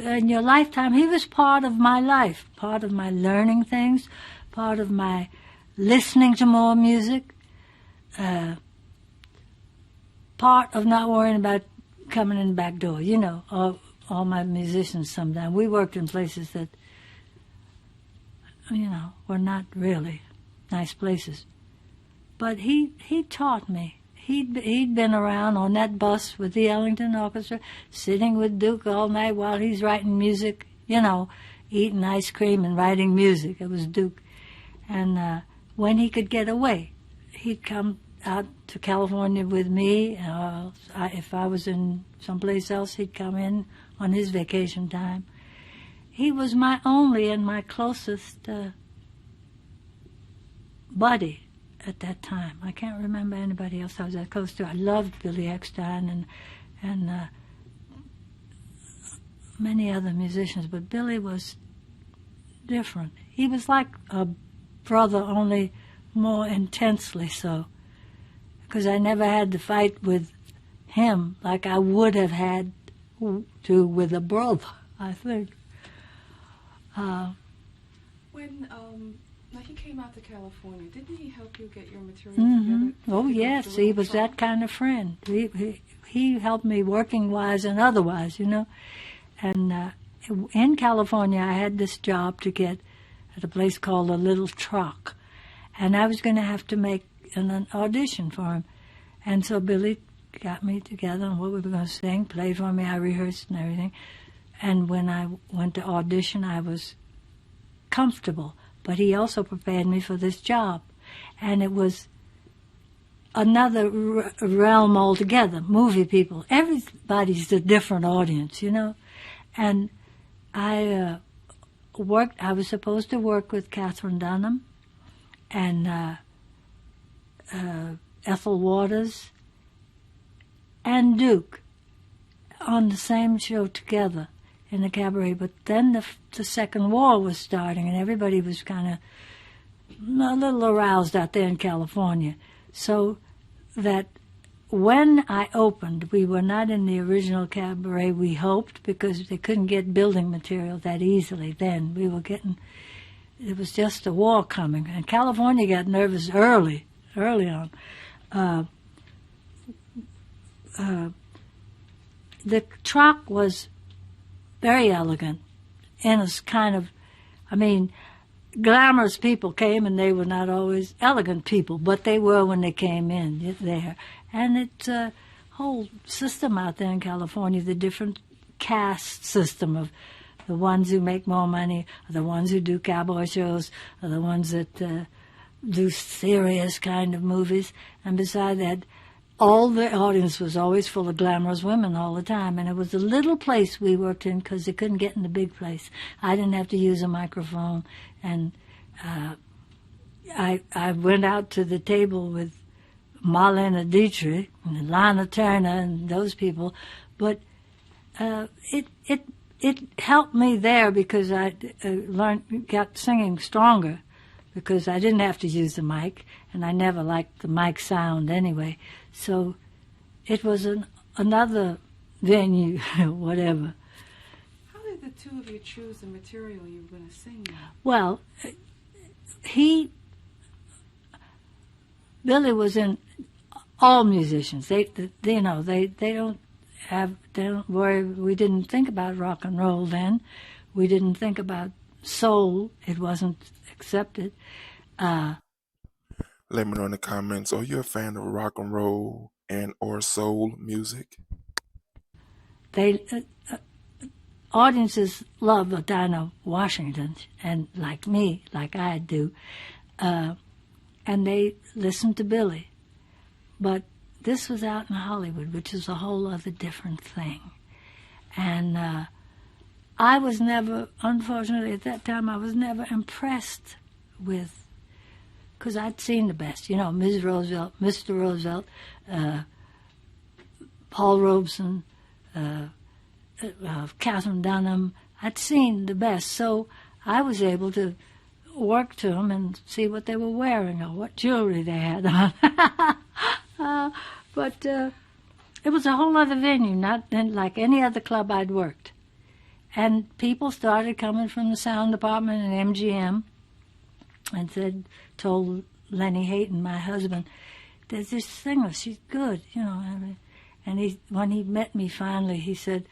in your lifetime, he was part of my life, part of my learning things, part of my listening to more music, part of not worrying about coming in the back door, all my musicians sometimes. We worked in places that, were not really nice places. But he taught me. He'd been around on that bus with the Ellington Orchestra, sitting with Duke all night while he's writing music, eating ice cream and writing music. It was Duke. And when he could get away, he'd come out to California with me. If I was in someplace else, he'd come in on his vacation time. He was my only and my closest buddy at that time. I can't remember anybody else I was that close to. I loved Billy Eckstine and many other musicians, but Billy was different. He was like a brother, only more intensely so, because I never had to fight with him like I would have had to with a brother, I think. When he came out to California, didn't he help you get your material together? Oh, yes, he was that kind of friend. He helped me working-wise and otherwise, And in California, I had this job to get at a place called a Little Truck, and I was going to have to make an audition for him. And so Billy got me together on what we were going to sing, played for me, I rehearsed and everything. And when I went to audition, I was comfortable. But he also prepared me for this job. And it was another realm altogether, movie people. Everybody's a different audience, And I was supposed to work with Catherine Dunham and Ethel Waters and Duke on the same show together in the cabaret. But then the Second War was starting, and everybody was kind of a little aroused out there in California. So that when I opened, we were not in the original cabaret we hoped, because they couldn't get building material that easily then. It was just a war coming, and California got nervous early on. The truck was very elegant, and it's kind of, glamorous people came, and they were not always elegant people, but they were when they came in there. And it's a whole system out there in California, the different caste system of the ones who make more money, are the ones who do cowboy shows, are the ones that do serious kind of movies. And beside that, all the audience was always full of glamorous women all the time. And it was a little place we worked in because they couldn't get in the big place. I didn't have to use a microphone. And I went out to the table with Marlene Dietrich and Lana Turner and those people. But it helped me there because I got singing stronger because I didn't have to use the mic, and I never liked the mic sound anyway. So it was another venue, whatever. How did the two of you choose the material you were going to sing now? Well, Billy was in all musicians. They don't worry. We didn't think about rock and roll then. We didn't think about soul. It wasn't accepted. Let me know in the comments, are you a fan of rock and roll and or soul music? Audiences love Dinah Washington, and like me, like I do, and they listen to Billy. But this was out in Hollywood, which is a whole other different thing. And I was never, unfortunately at that time, I was never impressed with, because I'd seen the best, Ms. Roosevelt, Mr. Roosevelt, Paul Robeson, Catherine Dunham. I'd seen the best, so I was able to work to them and see what they were wearing or what jewelry they had on. But it was a whole other venue, not like any other club I'd worked. And people started coming from the sound department and MGM and told Lenny Hayton, my husband, there's this singer, she's good, And when he met me finally, he said,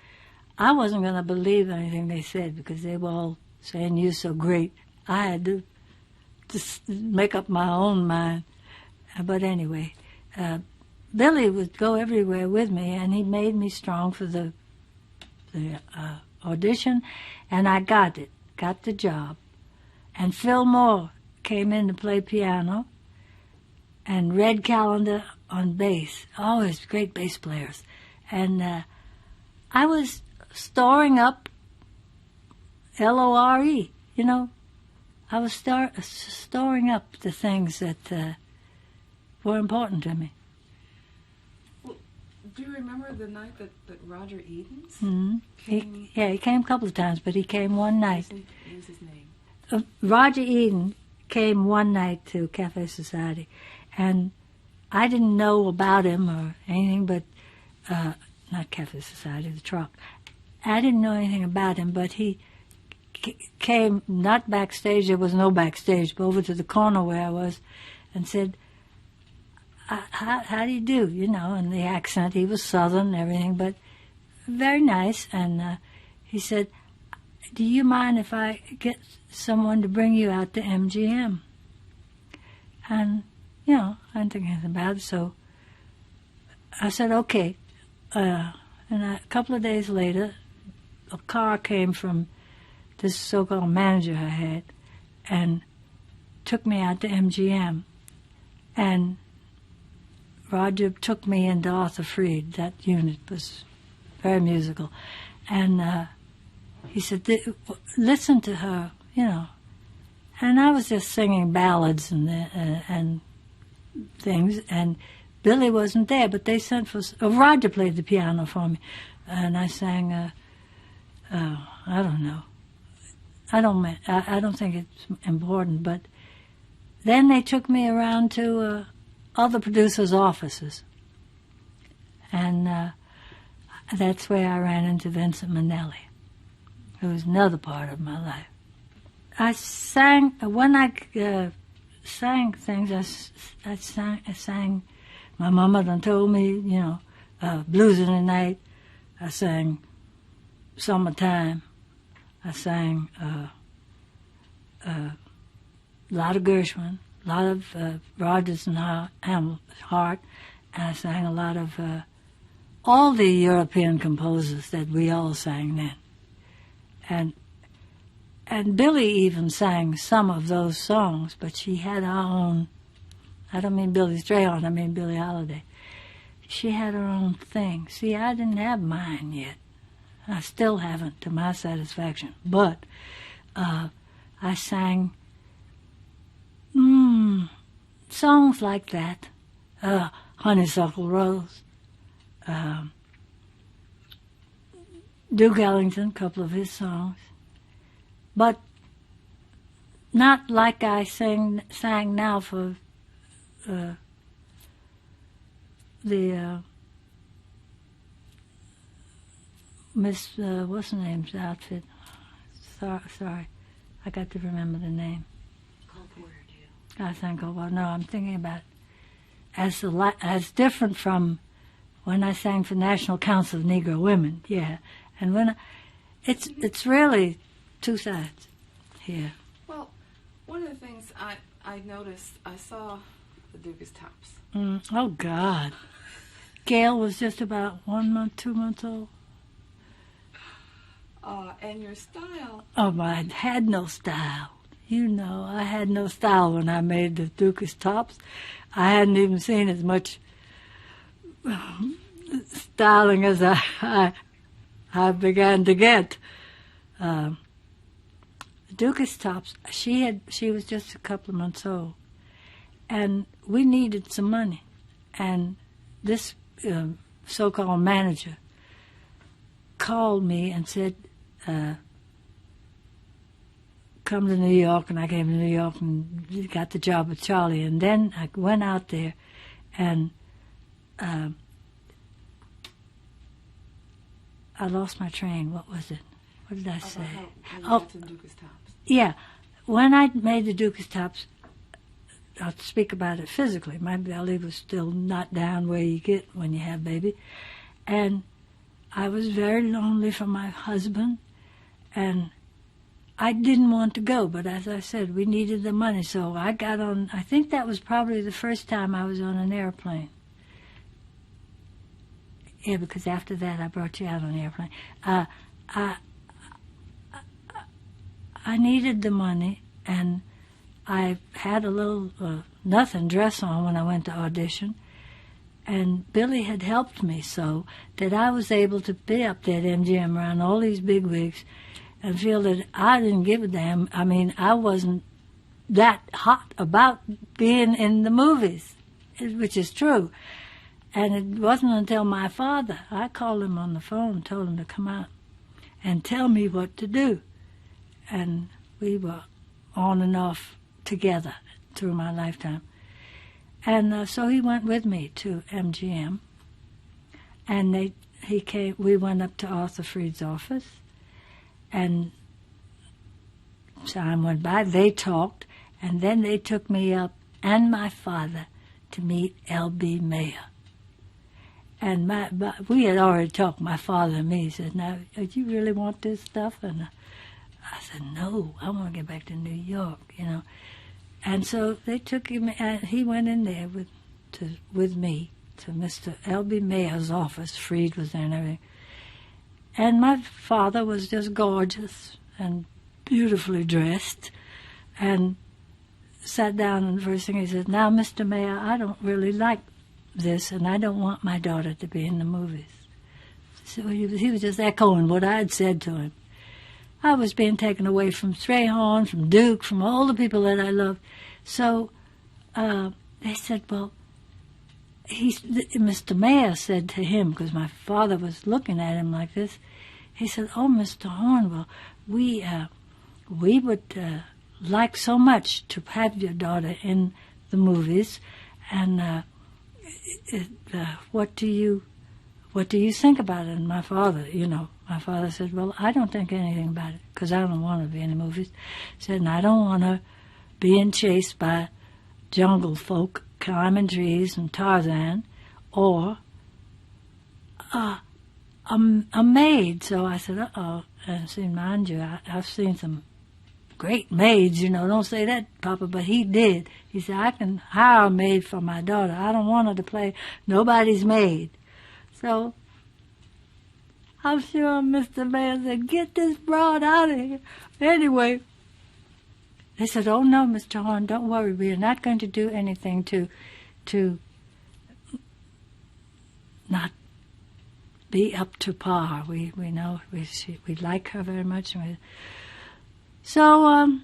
I wasn't going to believe anything they said because they were all saying you're so great. I had to just make up my own mind. But anyway, Billy would go everywhere with me, and he made me strong for the audition, and I got the job. And Phil Moore came in to play piano, and Red Callender on bass, always great bass players. And I was storing up LORE, I was storing up the things that were important to me. Well, do you remember the night that Roger Edens Mm-hmm. came? He came a couple of times, but he came one night. What was his name? Roger Eden came one night to Cafe Society, and I didn't know about him or anything, but not Cafe Society, the Truck. I didn't know anything about him, but he came not backstage. There was no backstage, but over to the corner where I was, and said, "How do you do?" And the accent. He was Southern and everything, but very nice. And he said, "Do you mind if I get someone to bring you out to MGM?" And, I didn't think anything about it, so I said, okay. And a couple of days later, a car came from this so-called manager I had and took me out to MGM. And Roger took me into Arthur Freed. That unit was very musical. And he said, listen to her, And I was just singing ballads and things, and Billy wasn't there, but they sent for... Roger played the piano for me, and I sang, I don't know. I don't think it's important, but then they took me around to other producers' offices, and that's where I ran into Vincent Minnelli, who was another part of my life. I sang, when I sang things, I sang, my mama done told me, Blues in the Night. I sang Summertime. I sang a lot of Gershwin, a lot of Rodgers and Hart, and I sang a lot of all the European composers that we all sang then. And And Billy even sang some of those songs, but she had her own. I don't mean Billy Strayhorn, I mean Billie Holiday. She had her own thing. See, I didn't have mine yet. I still haven't, to my satisfaction. But I sang songs like that. Honeysuckle Rose. Duke Ellington, a couple of his songs. But not like I sang now for the Miss, what's her name's outfit? Sorry, I got to remember the name. Cole Porter, too. I think, well, no, I'm thinking about as different from when I sang for National Council of Negro Women, yeah. And when it's really two sides here. Well, one of the things I noticed, I saw the Duke's Tops. Oh, God. Gail was just about 1 month, 2 months old. And your style. Oh, I had no style. You know, I had no style when I made the Duke's Tops. I hadn't even seen as much styling as I began to get. The Duke's Tops, she was just a couple of months old. And we needed some money. And this so-called manager called me and said, come to New York. And I came to New York and got the job with Charlie. And then I went out there and I lost my train. What was it? What did I say? How you got to the Duke's Tops. Yeah. When I made the Duke's Tops, I'll speak about it physically. My belly was still not down where you get when you have baby. And I was very lonely for my husband. And I didn't want to go, but as I said, we needed the money. So I got on, I think that was probably the first time I was on an airplane. Yeah, because after that I brought you out on the airplane. I needed the money, and I had a little nothing dress on when I went to audition, and Billy had helped me so that I was able to be up there at MGM around all these big wigs and feel that I didn't give a damn. I mean, I wasn't that hot about being in the movies, which is true. And it wasn't until my father, I called him on the phone and told him to come out and tell me what to do. And we were on and off together through my lifetime. And so he went with me to MGM. And he came. We went up to Arthur Freed's office. And time went by. They talked. And then they took me up and my father to meet L.B. Mayer. And we had already talked, my father and me. He said, now, do you really want this stuff? And I said, no, I want to get back to New York, you know. And so they took him, and he went in there with me to Mr. L.B. Mayer's office. Freed was there and everything. And my father was just gorgeous and beautifully dressed and sat down, and the first thing he said, now, Mr. Mayer, I don't really like this, and I don't want my daughter to be in the movies. So he was just echoing what I had said to him. I was being taken away from Strayhorn, from Duke, from all the people that I loved. So they said, well, Mr. Mayer said to him, because my father was looking at him like this, he said, oh, Mr. Horne, well, we would like so much to have your daughter in the movies, and what do you think about it? And my father said, well, I don't think anything about it, because I don't want to be in the movies. He said, and I don't want her being chased by jungle folk, climbing trees and Tarzan, or a maid. So I said, uh-oh. And see, mind you, I've seen some great maids, you know, don't say that, Papa, but he did. He said, I can hire a maid for my daughter. I don't want her to play nobody's maid. So I'm sure Mr. Mayor said, get this broad out of here. Anyway, they said, oh no, Mr. Horne, don't worry. We are not going to do anything to not be up to par. We know we like her very much. So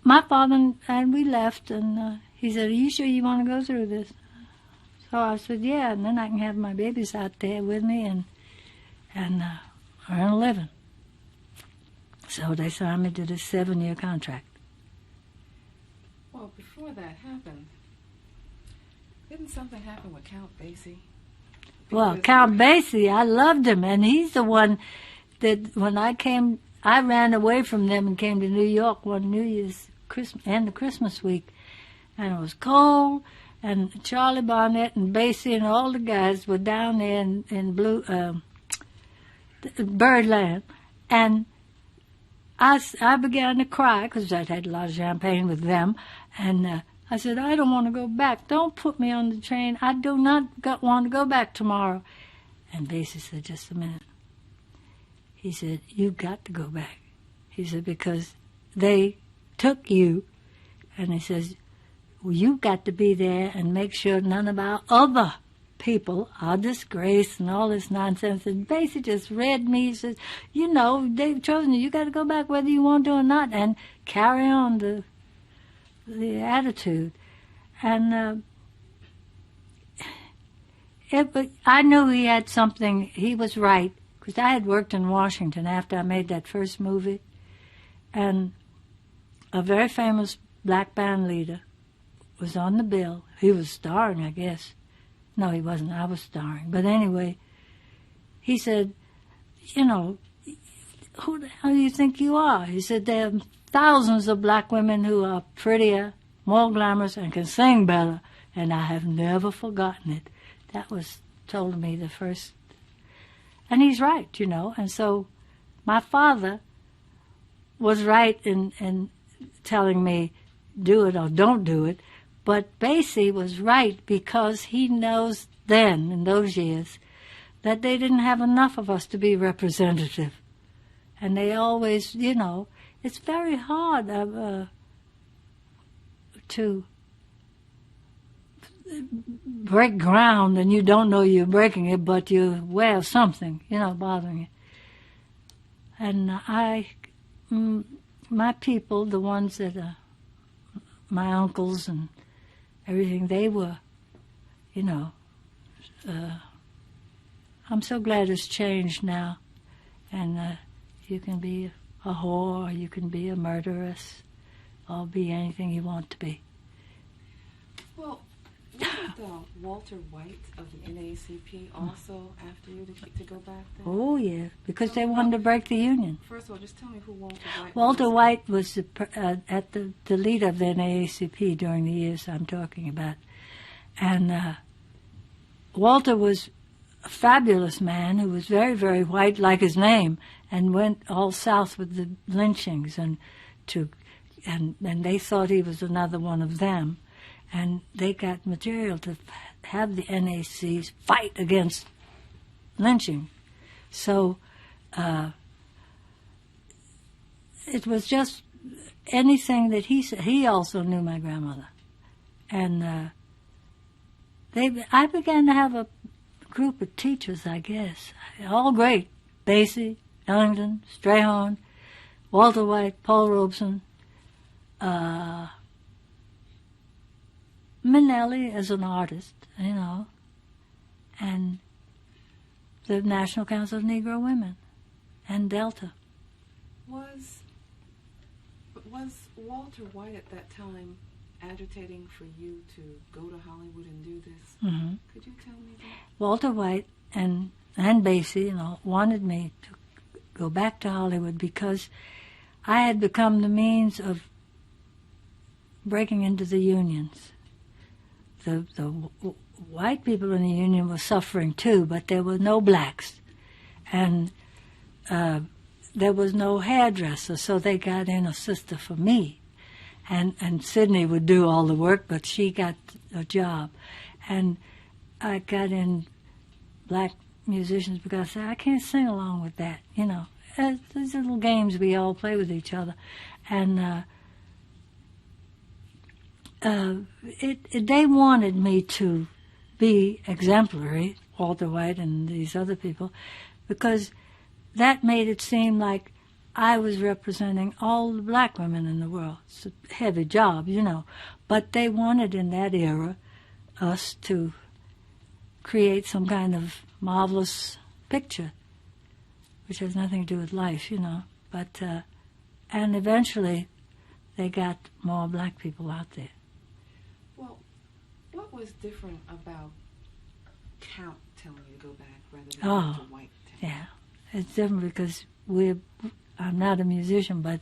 my father and we left, and he said, are you sure you want to go through this? So I said, yeah, and then I can have my babies out there with me and earn a living. So they signed me to this 7-year contract. Well, before that happened, didn't something happen with Count Basie? Well, Count Basie, I loved him, and he's the one that when I ran away from them and came to New York one New Year's and the Christmas week, and it was cold, and Charlie Barnett and Basie and all the guys were down there in Birdland, and I began to cry because I'd had a lot of champagne with them, and I said, I don't want to go back. Don't put me on the train. I do not want to go back tomorrow. And Basie said, just a minute. He said, you've got to go back. He said, because they took you, and he says, well, you've got to be there and make sure none of our other people are disgraced and all this nonsense. And Basie just read me. He says, you know, they've chosen you. You got to go back whether you want to or not, and carry on the attitude. And I knew he had something. He was right, because I had worked in Washington after I made that first movie, and a very famous black band leader was on the bill. He was starring, I guess. No, he wasn't. I was starring. But anyway, he said, you know, who the hell do you think you are? He said, there are thousands of black women who are prettier, more glamorous, and can sing better, and I have never forgotten it. That was told to me the first. And he's right, you know. And so my father was right in telling me, do it or don't do it. But Basie was right, because he knows then, in those years, that they didn't have enough of us to be representative. And they always, you know, it's very hard to break ground and you don't know you're breaking it, but you're aware of something, you know, bothering you. And my people, the ones that are my uncles and everything, they were, you know, I'm so glad it's changed now. And you can be a whore, or you can be a murderess, or be anything you want to be. Well, wasn't Walter White of the NAACP also after you to go back there? Oh, yeah, because they wanted to break the union. First of all, just tell me who Walter White was. Walter White was the leader of the NAACP during the years I'm talking about. And Walter was a fabulous man who was very, very white, like his name, and went all south with the lynchings, and they thought he was another one of them. And they got material to have the NACs fight against lynching. So it was just anything that he said. He also knew my grandmother. And I began to have a group of teachers, I guess, all great. Basie, Ellington, Strayhorn, Walter White, Paul Robeson, Minnelli as an artist, you know, and the National Council of Negro Women, and Delta. Was Walter White at that time agitating for you to go to Hollywood and do this? Mm-hmm. Could you tell me that? Walter White and Basie, you know, wanted me to go back to Hollywood because I had become the means of breaking into the unions. The white people in the union were suffering too, but there were no blacks. And there was no hairdresser, so they got in a sister for me. And Sydney would do all the work, but she got a job. And I got in black musicians because I say, I can't sing along with that, you know. These little games we all play with each other. And they wanted me to be exemplary, Walter White and these other people, because that made it seem like I was representing all the black women in the world. It's a heavy job, you know. But they wanted in that era us to create some kind of marvelous picture, which has nothing to do with life, you know. But and eventually they got more black people out there. Well, what was different about Count telling you to go back rather than Oh, Walter White telling you? Yeah, it's different because I'm not a musician, but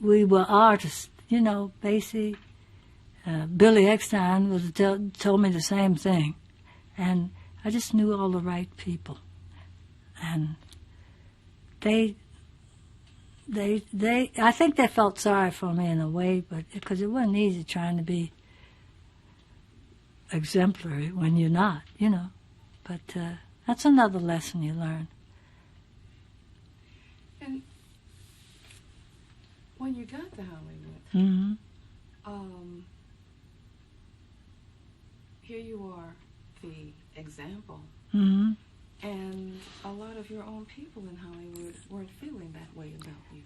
we were artists, you know. Basie, Billy Eckstein told me the same thing, and I just knew all the right people, and I think they felt sorry for me in a way, but because it wasn't easy trying to be exemplary when you're not, you know. But that's another lesson you learn. And when you got to Hollywood, Mm-hmm. Here you are, the example, Mm-hmm. and a lot of your own people in Hollywood weren't feeling that way about you.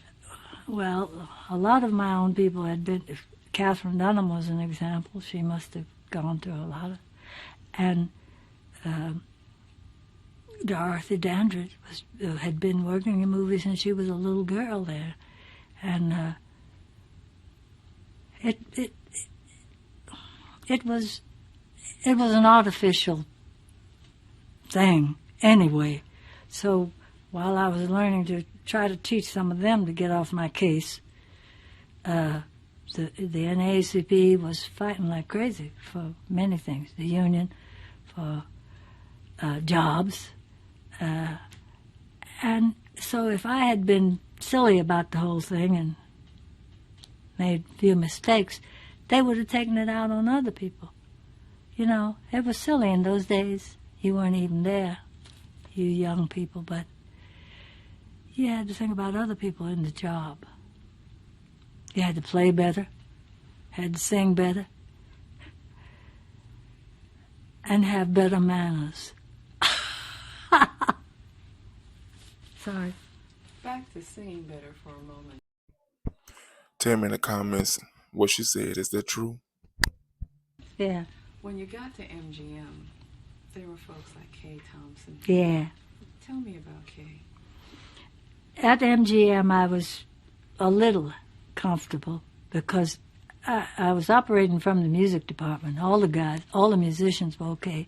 Well, a lot of my own people had been. If Catherine Dunham was an example. She must have gone through a lot of, and Dorothy Dandridge had been working in movies since she was a little girl there, and it was an artificial thing anyway. So while I was learning to try to teach some of them to get off my case, the NAACP was fighting like crazy for many things. The union, for jobs. And so if I had been silly about the whole thing and made a few mistakes, they would have taken it out on other people. You know, it was silly in those days. You weren't even there, you young people, but you had to think about other people in the job. You had to play better, had to sing better, and have better manners. Sorry. Back to singing better for a moment. Tell me in the comments what she said. Is that true? Yeah. When you got to MGM, there were folks like Kay Thompson. Yeah. Tell me about Kay. At MGM, I was a little comfortable because I was operating from the music department. All the guys, all the musicians were okay.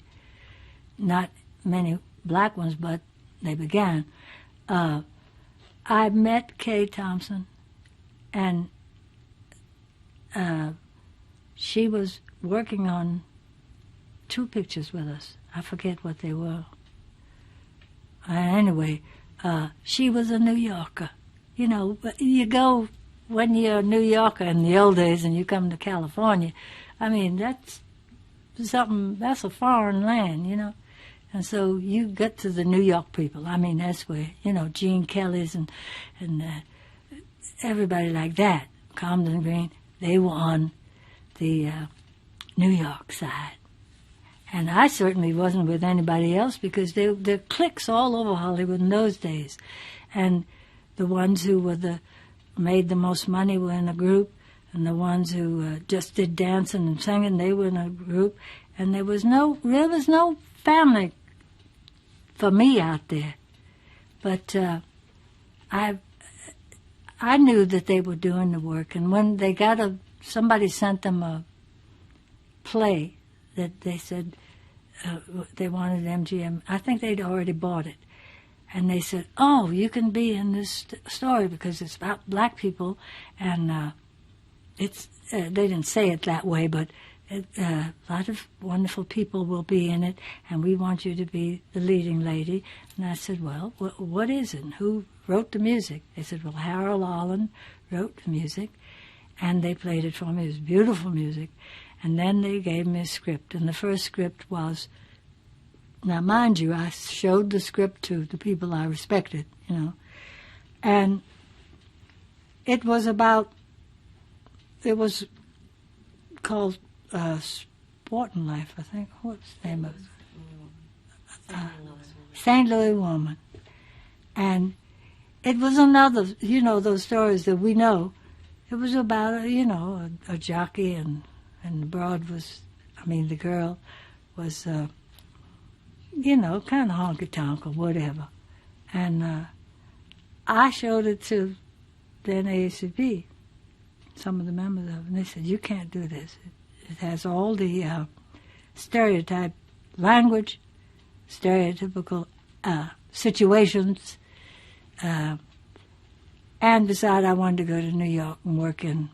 Not many black ones, but they began. I met Kay Thompson, and she was working on 2 pictures with us. I forget what they were. Anyway, she was a New Yorker. You know, you go when you're a New Yorker in the old days and you come to California, I mean, that's a foreign land, you know. And so you get to the New York people. I mean, that's where, you know, Gene Kelly's and everybody like that, Comden Green, they were on the New York side. And I certainly wasn't with anybody else because there were cliques all over Hollywood in those days. And the ones who made the most money were in a group, and the ones who just did dancing and singing, they were in a group. And there was no family for me out there. But I knew that they were doing the work. And when they somebody sent them a play that they said they wanted MGM. I think they'd already bought it. And they said, oh, you can be in this story because it's about black people. And they didn't say it that way, but a lot of wonderful people will be in it, and we want you to be the leading lady. And I said, well, what is it? And who wrote the music? They said, well, Harold Arlen wrote the music, and they played it for me. It was beautiful music. And then they gave me a script, and the first script was Now, mind you, I showed the script to the people I respected, and it was called Sport and Life, I think. What's the name of it? St. Louis Woman. And it was another, those stories that we know. It was about, a jockey, and the the girl was, kind of honky-tonk or whatever. And I showed it to the NAACP, some of the members of it, and they said, you can't do this. It has all the stereotype language, stereotypical situations, and besides, I wanted to go to New York and work in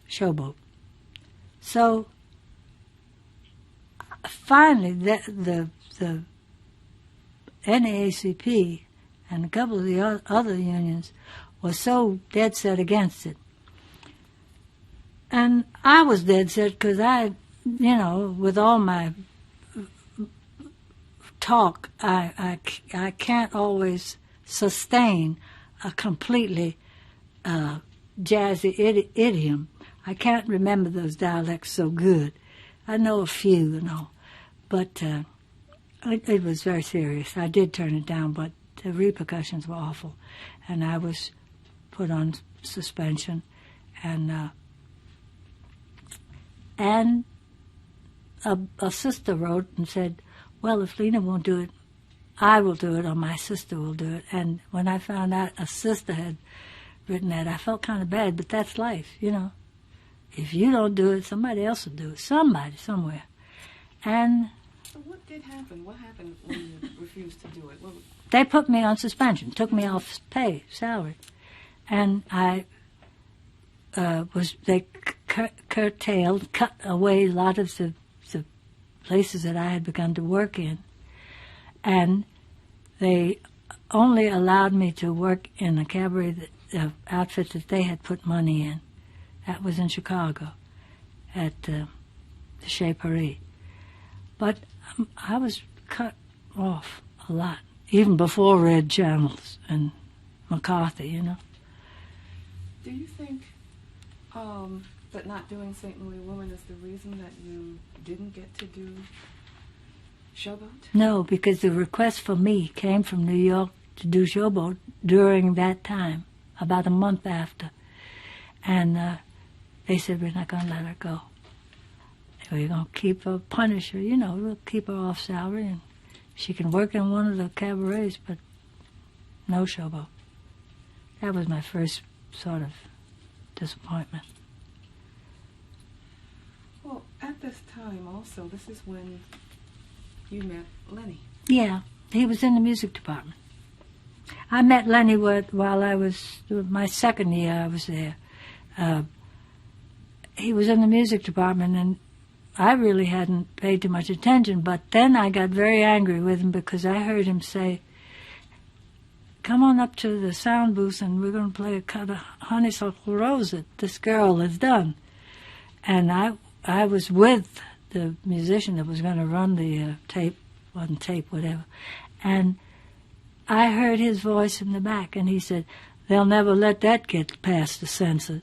Showboat. So finally, the NAACP and a couple of the other unions were so dead set against it. And I was dead set because I, with all my talk, I can't always sustain a completely jazzy idiom. I can't remember those dialects so good. I know a few, but it was very serious. I did turn it down, but the repercussions were awful, and I was put on suspension, and a sister wrote and said, well, if Lena won't do it, I will do it, or my sister will do it. And when I found out a sister had written that, I felt kind of bad, but that's life, If you don't do it, somebody else will do it. Somebody, somewhere. And so what did happen? What happened when you refused to do it? They put me on suspension, took me off pay, salary. And they curtailed, cut away a lot of the places that I had begun to work in. And they only allowed me to work in a cabaret outfit that they had put money in. That was in Chicago, at the Chez Paris. But I was cut off a lot, even before Red Channels and McCarthy, Do you think that not doing St. Louis Woman is the reason that you didn't get to do Showboat? No, because the request for me came from New York to do Showboat during that time, about a month after. And they said, we're not going to let her go. We're going to keep her, punish her, we'll keep her off salary, and she can work in one of the cabarets, but no Showboat. That was my first sort of disappointment. Well, at this time also, this is when you met Lenny. Yeah, he was in the music department. I met Lenny while I was, my second year I was there. He was in the music department, and I really hadn't paid too much attention, but then I got very angry with him because I heard him say, come on up to the sound booth and we're going to play a cut of Honeysuckle Rose that this girl has done. And I was with the musician that was going to run the tape, whatever. And I heard his voice in the back, and he said, they'll never let that get past the censor.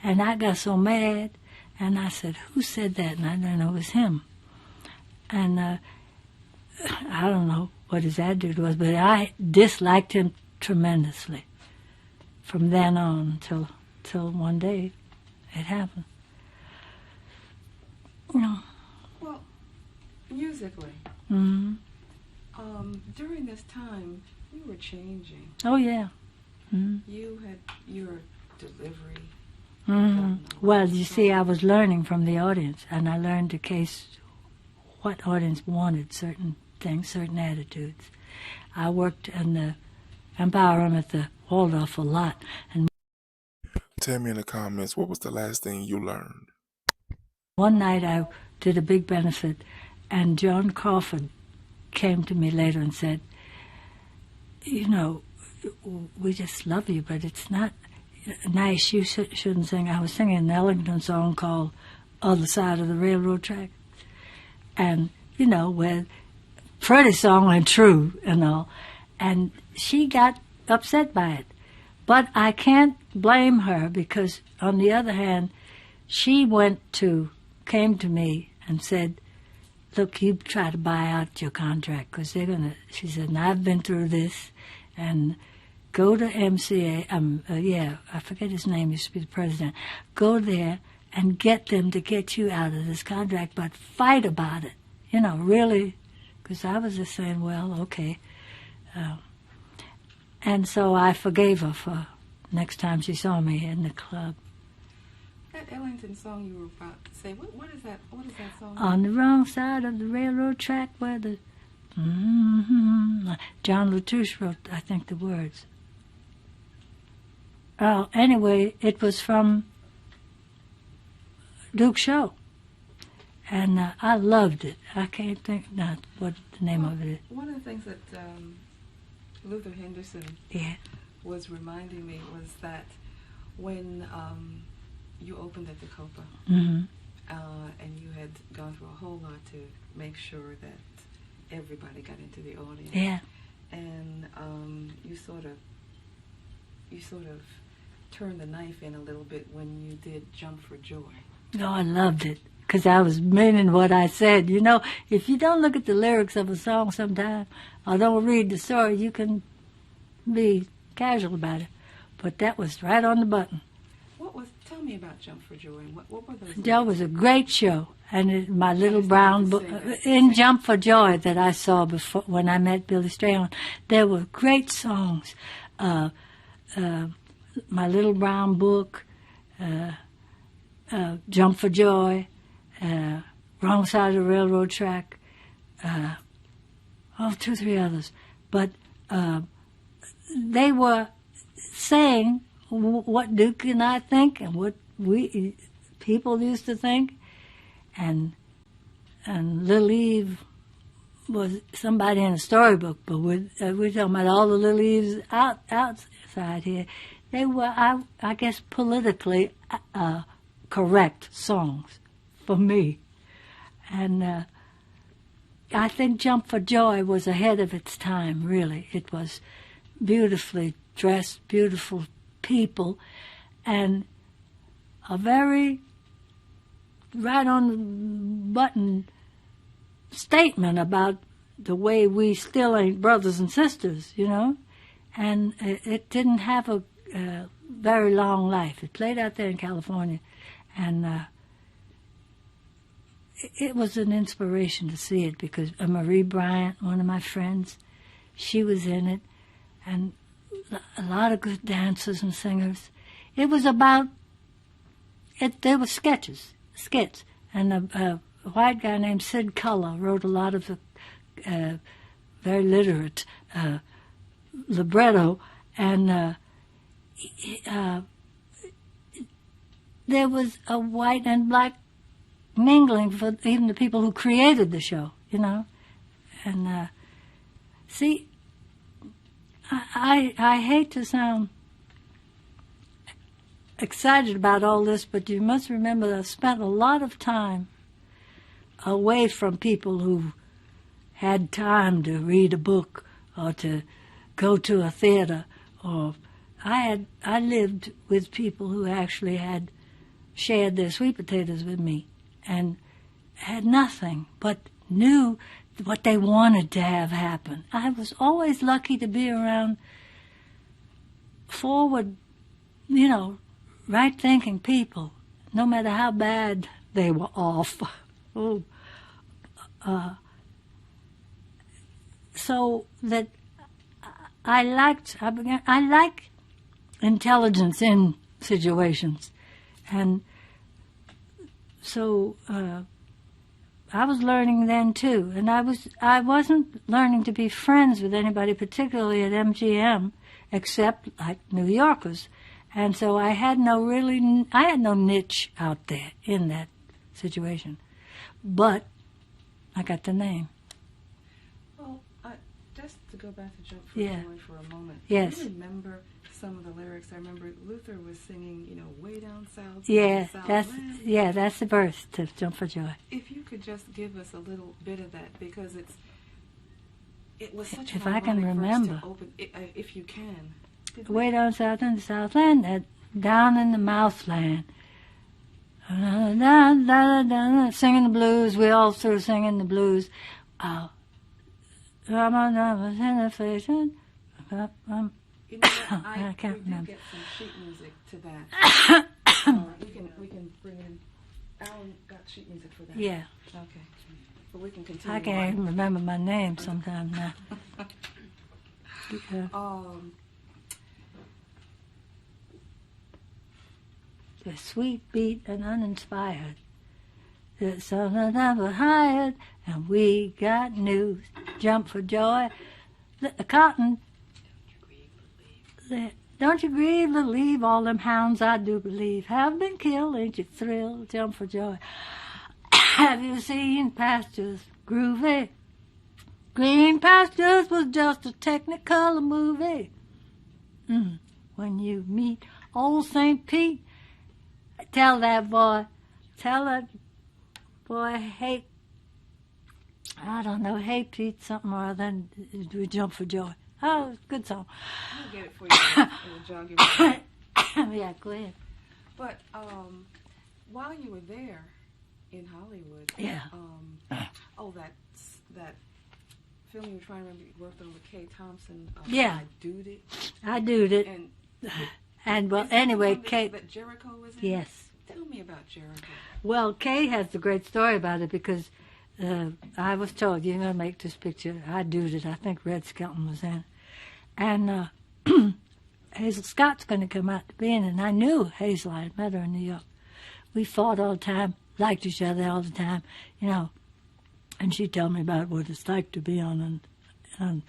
And I got so mad, and I said, who said that? And I didn't know it was him. And I don't know what his attitude was, but I disliked him tremendously from then on till one day it happened. Well, musically, during this time, you were changing. Oh, yeah. You had your delivery. Well, you see, I was learning from the audience, and I learned the case, what audience wanted certain things, certain attitudes. I worked in the Empire Room at the Waldorf a lot. And Tell me in the comments, what was the last thing you learned? one night I did a big benefit, and Joan Crawford came to me later and said, we just love you, but it's not nice. You shouldn't sing. I was singing an Ellington song called Other Side of the Railroad Track. And, where pretty song and true and all. And she got upset by it. But I can't blame her because, on the other hand, she came to me and said, look, you try to buy out your contract because they're going to, she said, and I've been through this, and go to MCA, I forget his name, he used to be the president, go there and get them to get you out of this contract, but fight about it, really, because I was just saying, well, okay. And so I forgave her for next time she saw me in the club. That Ellington song you were about to say, what is that song? On the wrong side of the railroad track where the... John Latouche wrote, I think, the words. Oh, anyway, it was from Duke's show. And I loved it. I can't think not what the name of it is. One of the things that Luther Henderson was reminding me was that when you opened at the Copa, and you had gone through a whole lot to make sure that everybody got into the audience. Yeah. And you sort of turned the knife in a little bit when you did Jump for Joy. Oh, I loved it. Because I was meaning what I said. If you don't look at the lyrics of a song sometime, or don't read the story, you can be casual about it. But that was right on the button. Tell me about Jump for Joy. What were those? That was a great show. And my little brown book, in Jump for Joy that I saw before when I met Billy Strayhorn, there were great songs. My Little Brown Book, Jump for Joy, Wrong Side of the Railroad Track, 2, 3 others. But they were saying what Duke and I think and what people used to think. And Little Eve was somebody in a storybook, but we're talking about all the Little Eves outside here. They were, I guess, politically correct songs for me. And I think Jump for Joy was ahead of its time, really. It was beautifully dressed, beautiful people, and a very right on the button statement about the way we still ain't brothers and sisters, And it didn't have a very long life. It played out there in California, and it was an inspiration to see it because Marie Bryant, one of my friends, she was in it, and a lot of good dancers and singers. It was about it. There were skits, and a white guy named Sid Culler wrote a lot of the very literate libretto, and there was a white and black mingling for even the people who created the show, And see, I hate to sound excited about all this, but you must remember that I spent a lot of time away from people who had time to read a book or to go to a theater, or I lived with people who actually had shared their sweet potatoes with me and had nothing but knew what they wanted to have happen. I was always lucky to be around forward, right-thinking people, no matter how bad they were off. So that I like intelligence in situations, and so I was learning then too, and I wasn't learning to be friends with anybody, particularly at MGM, except like New Yorkers, and so I had no niche out there in that situation, but I got the name. Well, just to go back to Jump for Joy for a moment. Yes. Do you remember some of the lyrics? I remember Luther was singing, way down south. Yeah, that's the verse to Jump for Joy. If you could just give us a little bit of that, because It was such If an I can ironic verse remember. to open, if you can. Way down south in the Southland, down in the Mouthland. Singing the blues, we all through singing the blues. I'm in the face. You know what? I can't we remember. do get some sheet music to that. We can bring in. Alan got sheet music for that. Yeah, Okay. But we can continue. I can't even remember my name sometimes now. The sweet beat and uninspired. The sun is never hired, and we got news. Jump for joy. The cotton. Don't you grieve, believe all them hounds I do believe have been killed. Ain't you thrilled? Jump for joy. Have you seen pastures groovy? Green Pastures was just a technicolor movie. When you meet old St. Pete, tell that boy, hey Pete something or other, and we jump for joy. Oh, good song. I'll get it for you. It'll jog your memory. Yeah, go ahead. But while you were there in Hollywood, Yeah. That film you were trying to remember you worked on with Kay Thompson. Yeah. I Doed It. And well, is that anyway, the one Kay. that Jericho was in? Yes. Tell me about Jericho. Well, Kay has a great story about it because I was told, you're going to make this picture. I Doed It. I think Red Skelton was in it. And Hazel Scott's going to come out to be in it. And I knew Hazel. I had met her in New York. We fought all the time, liked each other all the time, you know. And she told me about what it's like to be on a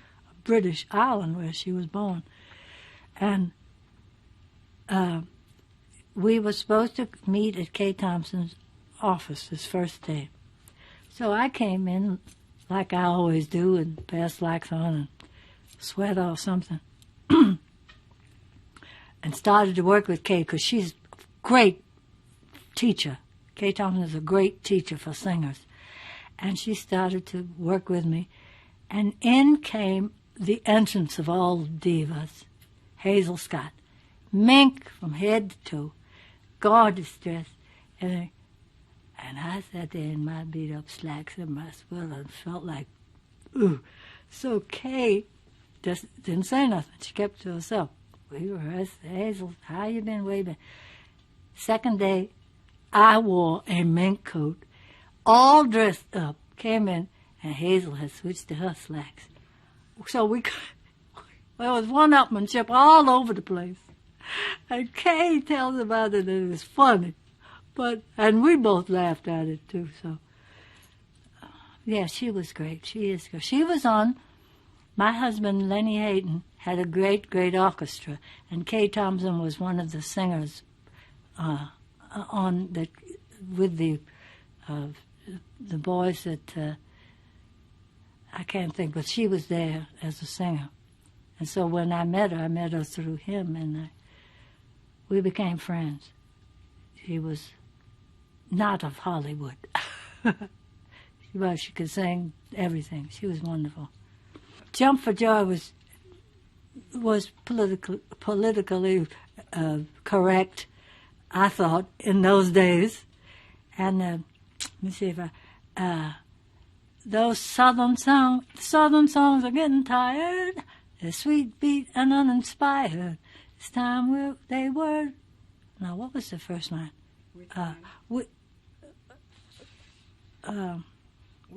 British island where she was born. And we were supposed to meet at Kay Thompson's office his first day. So I came in like I always do and pass slacks on and sweat or something and started to work with Kay because she's a great teacher. Kay Thompson is a great teacher for singers. And she started to work with me. And in came the entrance of all divas, Hazel Scott. Mink from head to toe, gorgeous dress. And I sat there in my beat-up slacks and my sweater and felt like, ooh. So Kay just didn't say nothing. She kept to herself. We rehearsed. Hazel, how you been? Where you been? Second day, I wore a mink coat, all dressed up, came in, and Hazel had switched to her slacks. So there was one-upmanship all over the place. And Kay tells about it, and it was funny. And we both laughed at it, too. So, yeah, she was great. She is good. She was on, my husband, Lenny Hayden, had a great, great orchestra. And Kay Thompson was one of the singers on that with the boys that I can't think, but she was there as a singer. And so when I met her through him, and we became friends. She was not of Hollywood. She could sing everything. She was wonderful. Jump for Joy was politically correct, I thought, in those days. And let me see if those southern songs are getting tired. They're sweet beat and uninspired. It's time they were. Now, what was the first line? We're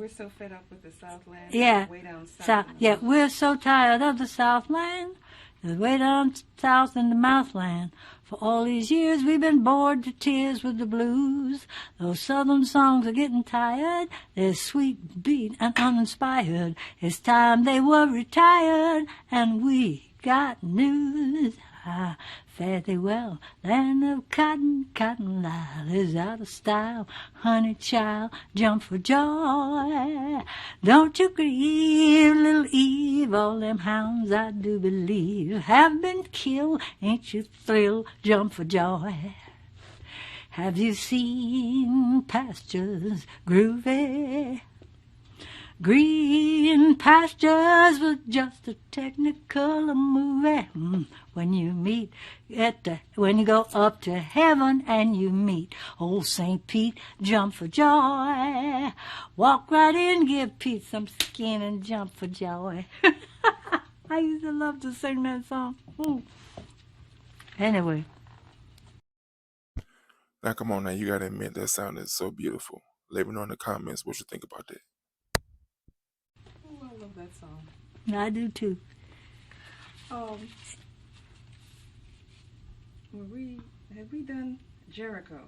so fed up with the Southland. Yeah. Way down south. Yeah, we're so tired of the Southland. The way down south in the Mouthland. For all these years we've been bored to tears with the blues. Those southern songs are getting tired. They're sweet beat and uninspired. It's time they were retired, and we got news. Fare thee well, land of cotton, cotton lile is out of style. Honey child, jump for joy. Don't you grieve, little Eve, all them hounds I do believe have been killed. Ain't you thrilled, jump for joy. Have you seen pastures groovy? Green pastures was just a technicolor movie. When you meet when you go up to heaven and you meet old St. Pete, jump for joy. Walk right in, give Pete some skin and jump for joy. I used to love to sing that song. Ooh. Anyway. Now, come on now, you gotta admit that sounded so beautiful. Let me know in the comments what you think about that. Oh, I love that song. I do too. Have we done Jericho?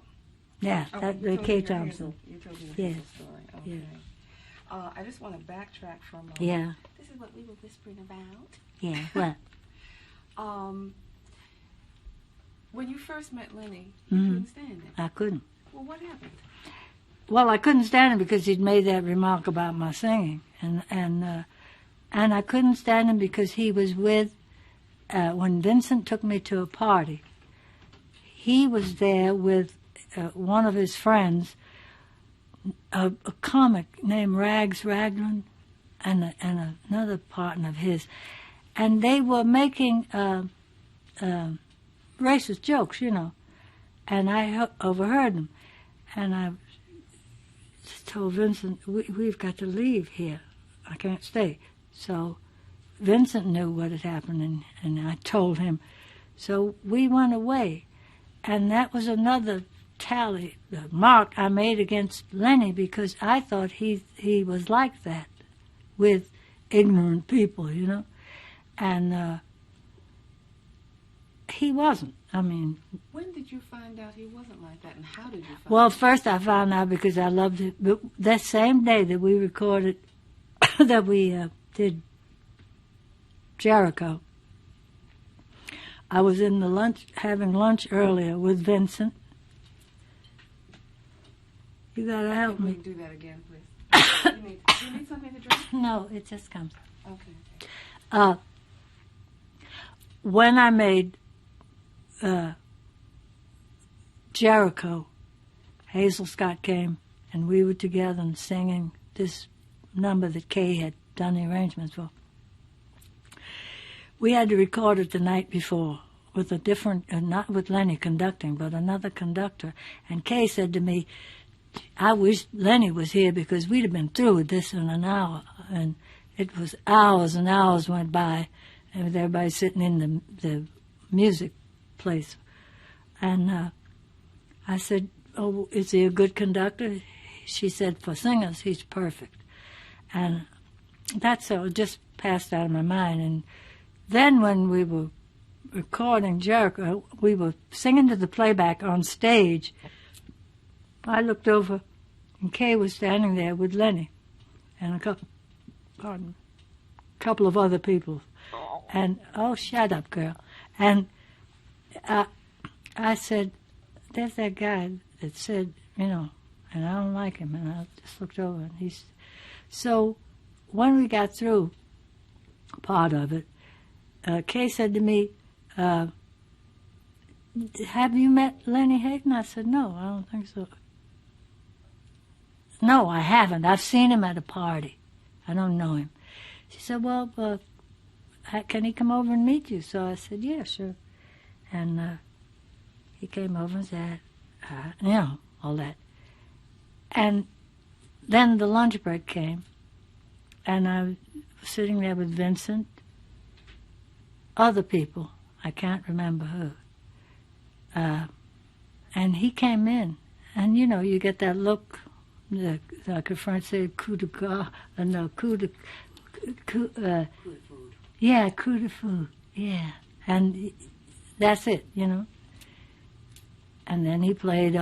Yeah, Oh, that you the told Kay me your Thompson. You told me the Yeah. Hazel story. Okay. Yeah. I just want to backtrack from. Yeah. This is what we were whispering about. Yeah. What? When you first met Lenny, Mhm. you couldn't stand him. I couldn't. Well, what happened? Well, I couldn't stand him because he'd made that remark about my singing, and I couldn't stand him because he was with when Vincent took me to a party. He was there with one of his friends, a comic named Rags Raglan, and another partner of his, and they were making racist jokes, you know, and I overheard them, and I told Vincent, we've got to leave here. I can't stay. So Vincent knew what had happened, and I told him. So we went away, and that was another tally, the mark I made against Lenny, because I thought he was like that with ignorant people, you know, and he wasn't. I mean, when did you find out he wasn't like that, and how did you find well, out? first I found out because I loved it. But that same day that we recorded, that we did Jericho, I was in the having lunch earlier with Vincent. You gotta help Can we me. do that again, please? Do you need something to drink? No, it just comes. Okay. When I made Jericho, Hazel Scott came, and we were together and singing this number that Kay had done the arrangements for. We had to record it the night before with a different, not with Lenny conducting, but another conductor. And Kay said to me, I wish Lenny was here because we'd have been through with this in an hour. And it was hours and hours went by, and with everybody sitting in the music place. And I said, oh, is he a good conductor? She said, for singers, he's perfect. And that's so it just passed out of my mind. And then when we were recording Jericho, we were singing to the playback on stage. I looked over, and Kay was standing there with Lenny and a couple of other people. And, oh, shut up, girl. And I said, there's that guy that said, you know, and I don't like him. And I just looked over, and so when we got through part of it, Kay said to me, have you met Lenny Hayden? I said, no, I don't think so. No, I haven't. I've seen him at a party. I don't know him. She said, well, can he come over and meet you? So I said, yeah, sure. And he came over and said, you know, all that. And then the lunch break came, and I was sitting there with Vincent, other people, I can't remember who. And he came in, and, you know, you get that look, like a French say, coup de grace, no, coup de yeah, coup de fou, yeah. And that's it, you know. And then he played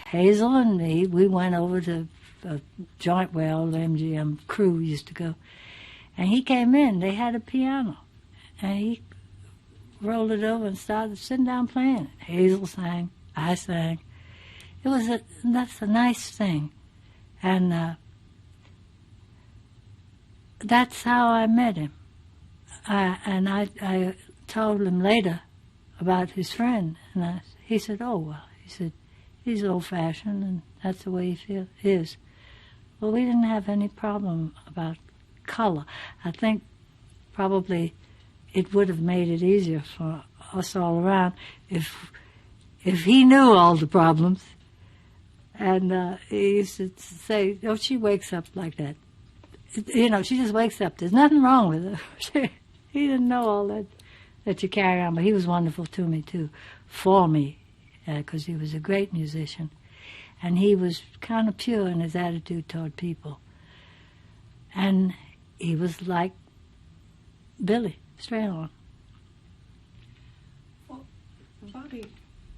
Hazel and me. We went over to a joint where all the MGM crew used to go. And he came in. They had a piano. And he rolled it over and started sitting down playing. Hazel sang. I sang. That's a nice thing. And that's how I met him. And I told him later about his friend. And he said, oh, well, he said, he's old-fashioned, and that's the way he is. Well, we didn't have any problem about color. I think probably it would have made it easier for us all around if he knew all the problems. And he used to say, "Oh, she wakes up like that. You know, she just wakes up. There's nothing wrong with her." He didn't know all that you carry on, but he was wonderful to me too, for me, because he was a great musician, and he was kind of pure in his attitude toward people. And he was like Billy, straight on. Well, Bobby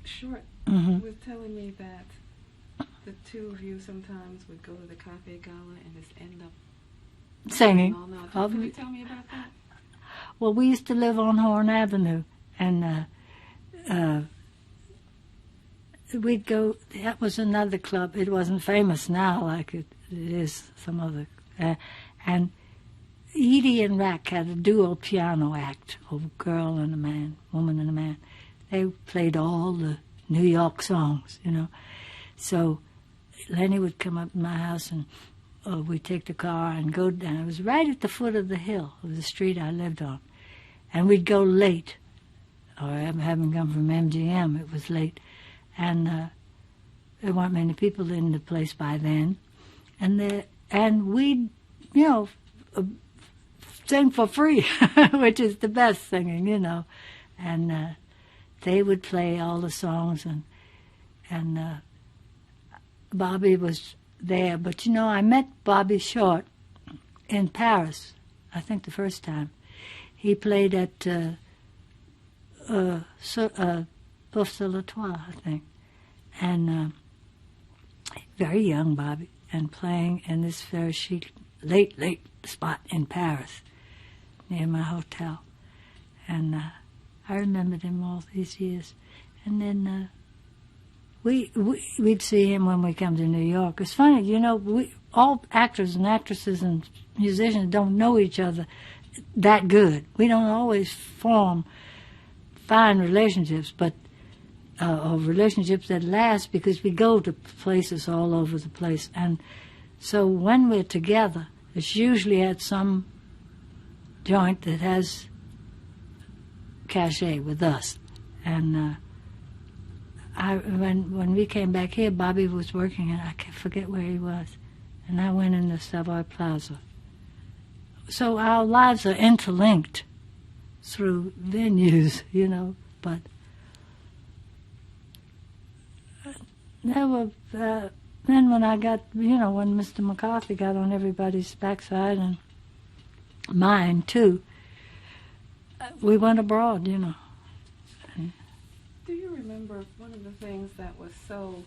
Short was telling me that the two of you sometimes would go to the Cafe Gala and just end up Singing. all night. Can you tell me about that? Well, we used to live on Horne Avenue, and we'd go. That was another club. It wasn't famous now like it is some other. And Edie and Rack had a duo piano act, a girl and a man, woman and a man. They played all the New York songs, you know. So Lenny would come up to my house, and we'd take the car and go down. It was right at the foot of the hill of the street I lived on. And we'd go late, or having come from MGM, it was late. And there weren't many people in the place by then. And we'd, you know, sing for free, which is the best singing, you know. And they would play all the songs, and Bobby was there. But, you know, I met Bobby Short in Paris, I think the first time. He played at Bourse de l'Etoile, I think. And very young Bobby, and playing in this very chic, late spot in Paris, near my hotel. And I remembered him all these years. And then we'd see him when we come to New York. It's funny, you know, all actors and actresses and musicians don't know each other that good. We don't always form fine relationships, but or relationships that last, because we go to places all over the place. And so when we're together, it's usually at some joint that has cachet with us. And when we came back here, Bobby was working, and I forget where he was, and I went in the Savoy Plaza. So our lives are interlinked through venues, you know, but there were, then when I got, you know, when Mr. McCarthy got on everybody's backside, and mine too, we went abroad, you know. Do you remember one of the things that was so,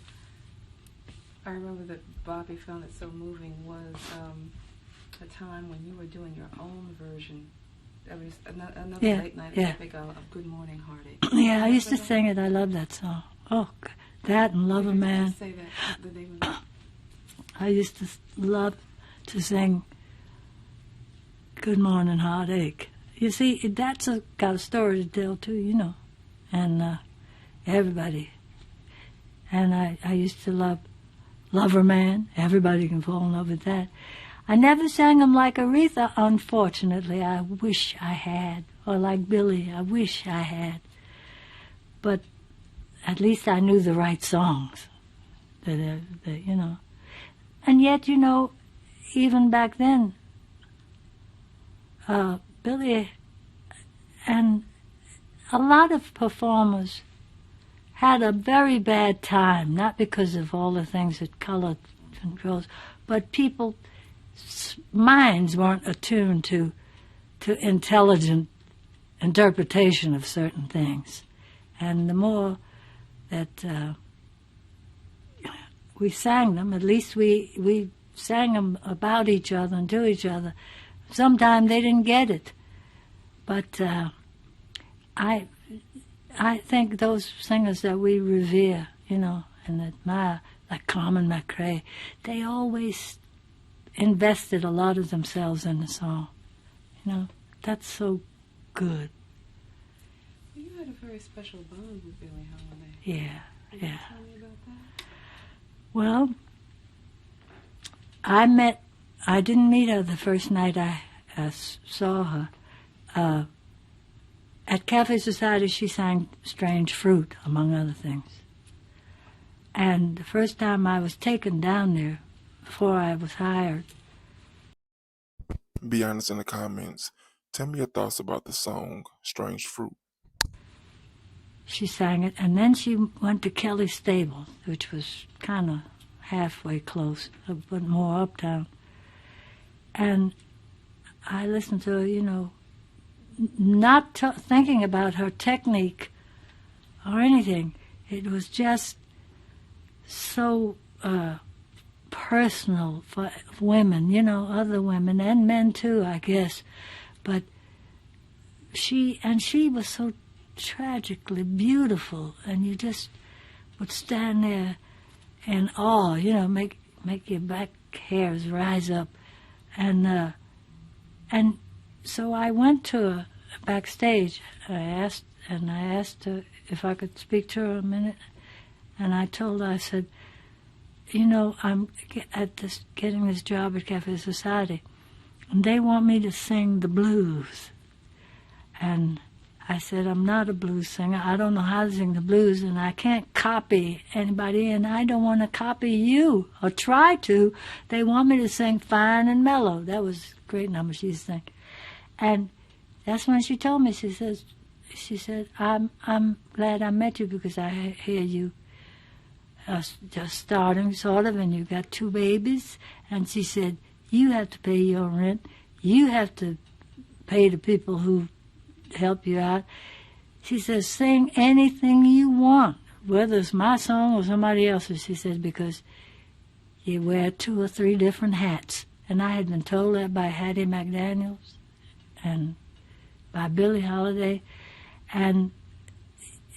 I remember that Bobby found it so moving, was a time when you were doing your own version. That was another late night epic of Good Morning Heartache. Yeah, I used to sing it. I love that song. Oh, that and Love a Man. Say that, the name of it. I used to love to sing Good Morning Heartache. You see, that's got a story to tell too, you know. And everybody. And I used to love Lover Man. Everybody can fall in love with that. I never sang them like Aretha, unfortunately. I wish I had. Or like Billy, I wish I had. But at least I knew the right songs, that you know. And yet, you know, even back then, Billy and a lot of performers had a very bad time, not because of all the things that color controls, but people's minds weren't attuned to intelligent interpretation of certain things. And the more that we sang them, at least we sang them about each other and to each other. Sometimes they didn't get it. But I think those singers that we revere, you know, and admire, like Carmen McRae, they always invested a lot of themselves in the song. You know, that's so good. Well, you had a very special bond with Billie Holiday. Yeah, Can you yeah. tell me about that? Well, I didn't meet her the first night I saw her. At Cafe Society, she sang Strange Fruit, among other things. And the first time I was taken down there, before I was hired. Be honest in the comments. Tell me your thoughts about the song Strange Fruit. She sang it, and then she went to Kelly Stables, which was kind of halfway close, but more uptown. And I listened to her, not thinking about her technique or anything. It was just so personal for women, other women and men too, I guess. But she was so tragically beautiful, and you just would stand there in awe, make your back hairs rise up. And so I went to her backstage. I asked her if I could speak to her a minute, and I told her, I said, I'm getting this job at Cafe Society, and they want me to sing the blues. And I said, I'm not a blues singer. I don't know how to sing the blues, and I can't copy anybody, and I don't want to copy you or try to. They want me to sing Fine and Mellow. That was a great number she used to sing. And that's when she told me, she said, I'm glad I met you because I hear you just starting, sort of, and you got 2 babies. And she said, you have to pay your rent. You have to pay the people who help you out. She says, sing anything you want, whether it's my song or somebody else's, she says, because you wear 2 or 3 different hats. And I had been told that by Hattie McDaniels and by Billie Holiday. And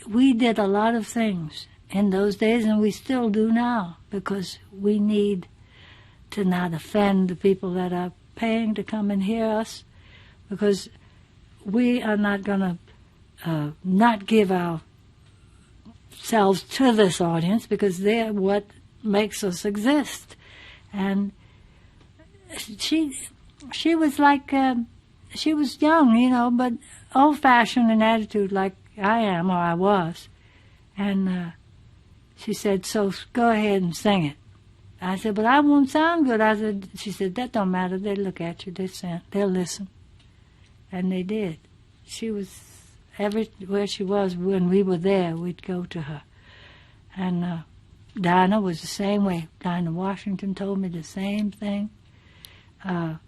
we did a lot of things in those days, and we still do now, because we need to not offend the people that are paying to come and hear us, because we are not going to not give ourselves to this audience, because they're what makes us exist. And she was like, she was young, but old-fashioned in attitude like I am, or I was. And she said, so go ahead and sing it. I said, but I won't sound good. She said, that don't matter. They look at you. They'll listen. And they did. She was, everywhere she was when we were there, we'd go to her. And Dinah was the same way. Dinah Washington told me the same thing. Hattie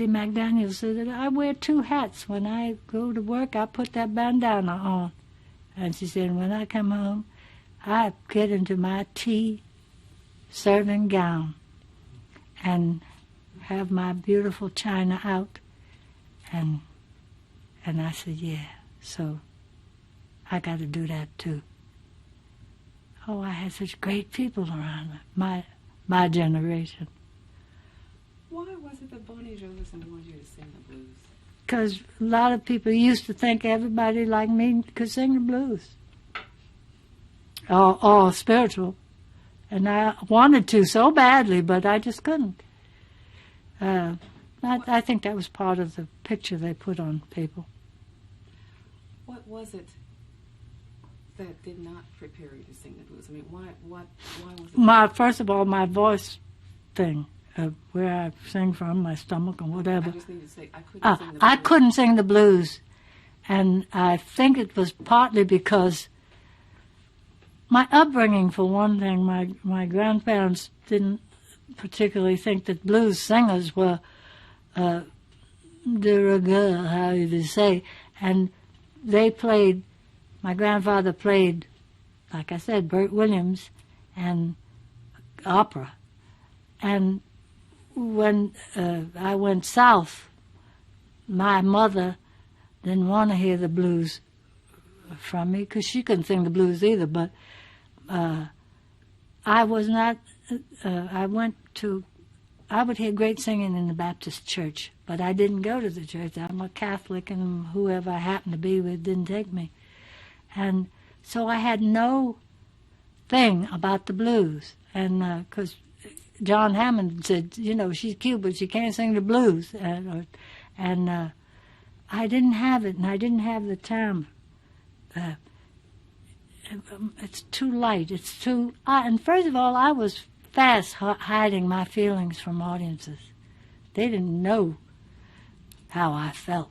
McDaniel said that I wear 2 hats. When I go to work, I put that bandana on. And she said, when I come home, I get into my tea serving gown and have my beautiful china out. And I said, yeah, so I got to do that too. Oh, I had such great people around me, my generation. Why was it that Bonnie Jolison wanted you to sing the blues? Because a lot of people used to think everybody like me could sing the blues. Or spiritual. And I wanted to so badly, but I just couldn't. I think that was part of the picture they put on people. What was it that did not prepare you to sing the blues? I mean, why was it? First of all, my voice thing, where I sing from, my stomach and whatever. I just need to say, I couldn't sing the blues. I couldn't sing the blues. And I think it was partly because my upbringing, for one thing, my grandparents didn't particularly think that blues singers were de rigueur, how you say, and they played, my grandfather played, like I said, Bert Williams and opera. And when I went south, my mother didn't want to hear the blues from me, because she couldn't sing the blues either, but I was not, I would hear great singing in the Baptist church, but I didn't go to the church. I'm a Catholic, and whoever I happened to be with didn't take me. And so I had no thing about the blues, and because John Hammond said, she's cute, but she can't sing the blues. And I didn't have it, and I didn't have the time. It's too light. It's too... and first of all, I was fast hiding my feelings from audiences. They didn't know how I felt.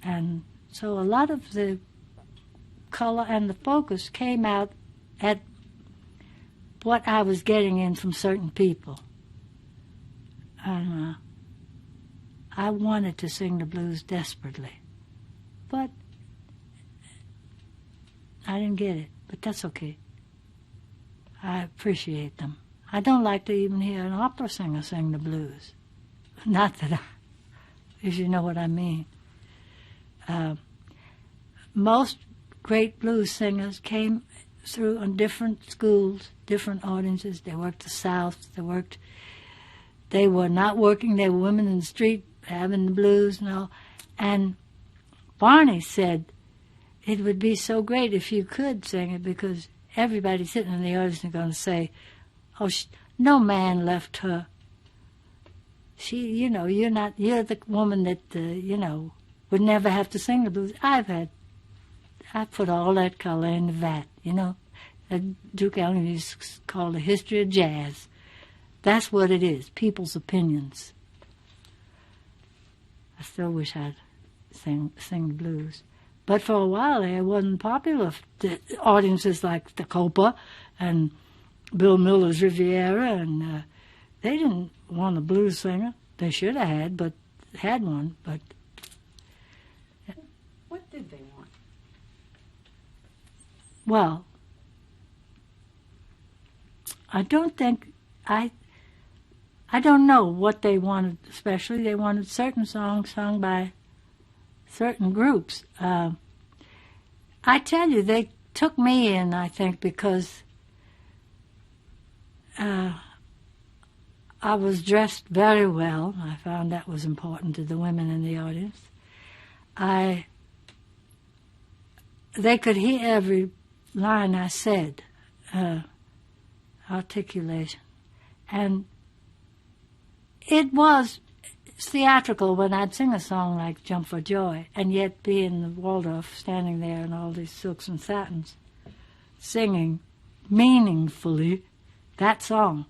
And so a lot of the color and the focus came out at what I was getting in from certain people. And I wanted to sing the blues desperately, but I didn't get it. But that's okay. I appreciate them. I don't like to even hear an opera singer sing the blues. Not that if you know what I mean. Most great blues singers came through on different schools, different audiences. They worked the South. They were not working. They were women in the street having the blues and all. And Barney said it would be so great if you could sing it, because everybody sitting in the audience is going to say, "Oh, no man left her. She, you're the woman that would never have to sing the blues." I put all that color in the vat, that Duke Ellington used to call the history of jazz. That's what it is, people's opinions. I still wish I'd sing the blues. But for a while there, it wasn't popular. The audiences like the Copa and Bill Miller's Riviera, and they didn't want a blues singer. They should have had one, but... What did they want? Well, I don't know what they wanted especially. They wanted certain songs sung by certain groups. I tell you, they took me in, I think, because I was dressed very well. I found that was important to the women in the audience. They could hear every line I said, articulation. And it was theatrical when I'd sing a song like Jump for Joy, and yet be in the Waldorf standing there in all these silks and satins, singing meaningfully that song.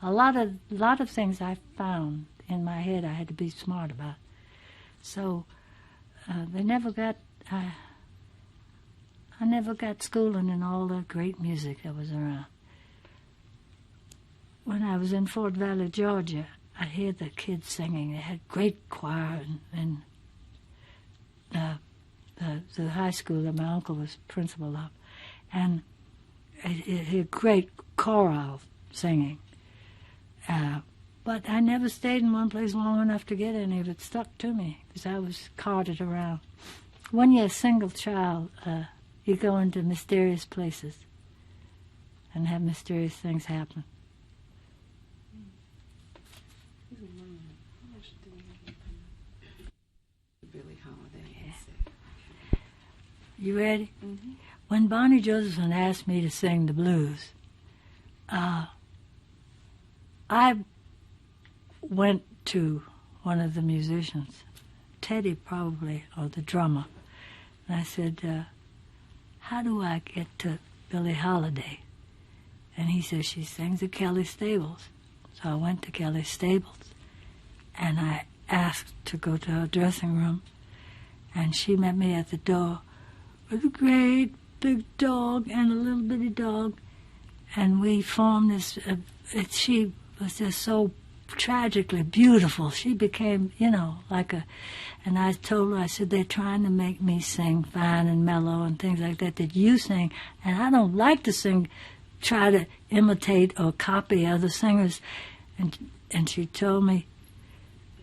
A lot of things I found in my head I had to be smart about. So they never got... I never got schooling in all the great music that was around. When I was in Fort Valley, Georgia, I'd hear the kids singing. They had great choir, and the high school that my uncle was principal of, and it had great choral singing. But I never stayed in one place long enough to get any of it stuck to me, because I was carted around. When you're a single child, you go into mysterious places and have mysterious things happen. Billie Holiday. You ready? Mm-hmm. When Bonnie Josephson asked me to sing the blues, I went to one of the musicians, Teddy probably, or the drummer, and I said, how do I get to Billie Holiday? And he said, she sings at Kelly Stables. So I went to Kelly Stables, and I asked to go to her dressing room, and she met me at the door with a great big dog and a little bitty dog, and we formed this, she was just so tragically beautiful. She became, like a, and I told her, I said, they're trying to make me sing fine and mellow and things like that you sing, and I don't like to sing, try to imitate or copy other singers. And she told me,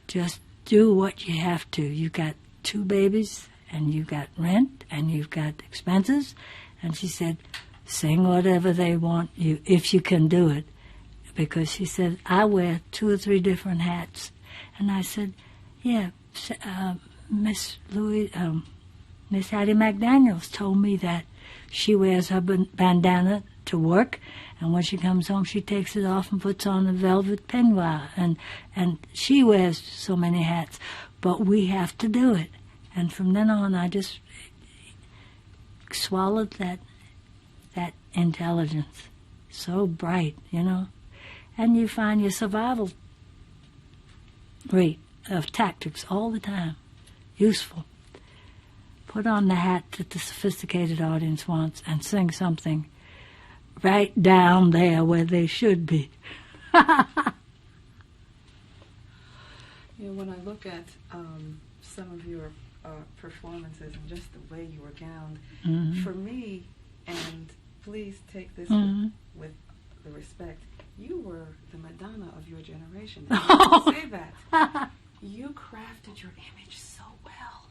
just do what you have to. You got 2 babies, and you've got rent, and you've got expenses, and she said, sing whatever they want you, if you can do it. Because she said, I wear 2 or 3 different hats. And I said, yeah, Miss Hattie McDaniels told me that she wears her bandana to work, and when she comes home, she takes it off and puts on a velvet peignoir, and she wears so many hats, but we have to do it. And from then on, I just swallowed that intelligence, so bright, you know. And you find your survival rate of tactics all the time useful. Put on the hat that the sophisticated audience wants and sing something right down there where they should be. When I look at some of your performances and just the way you were gowned, for me, and please take this with the respect, you were the Madonna of your generation. And I say that. You crafted your image so well.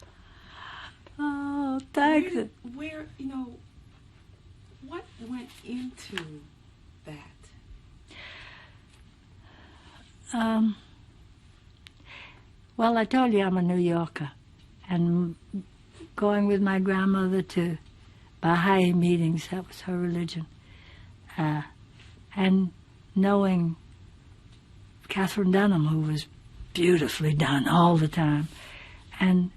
Oh, thanks. Where, what went into that? Well, I told you I'm a New Yorker, and going with my grandmother to Baha'i meetings, that was her religion, and knowing Catherine Dunham, who was beautifully done all the time, and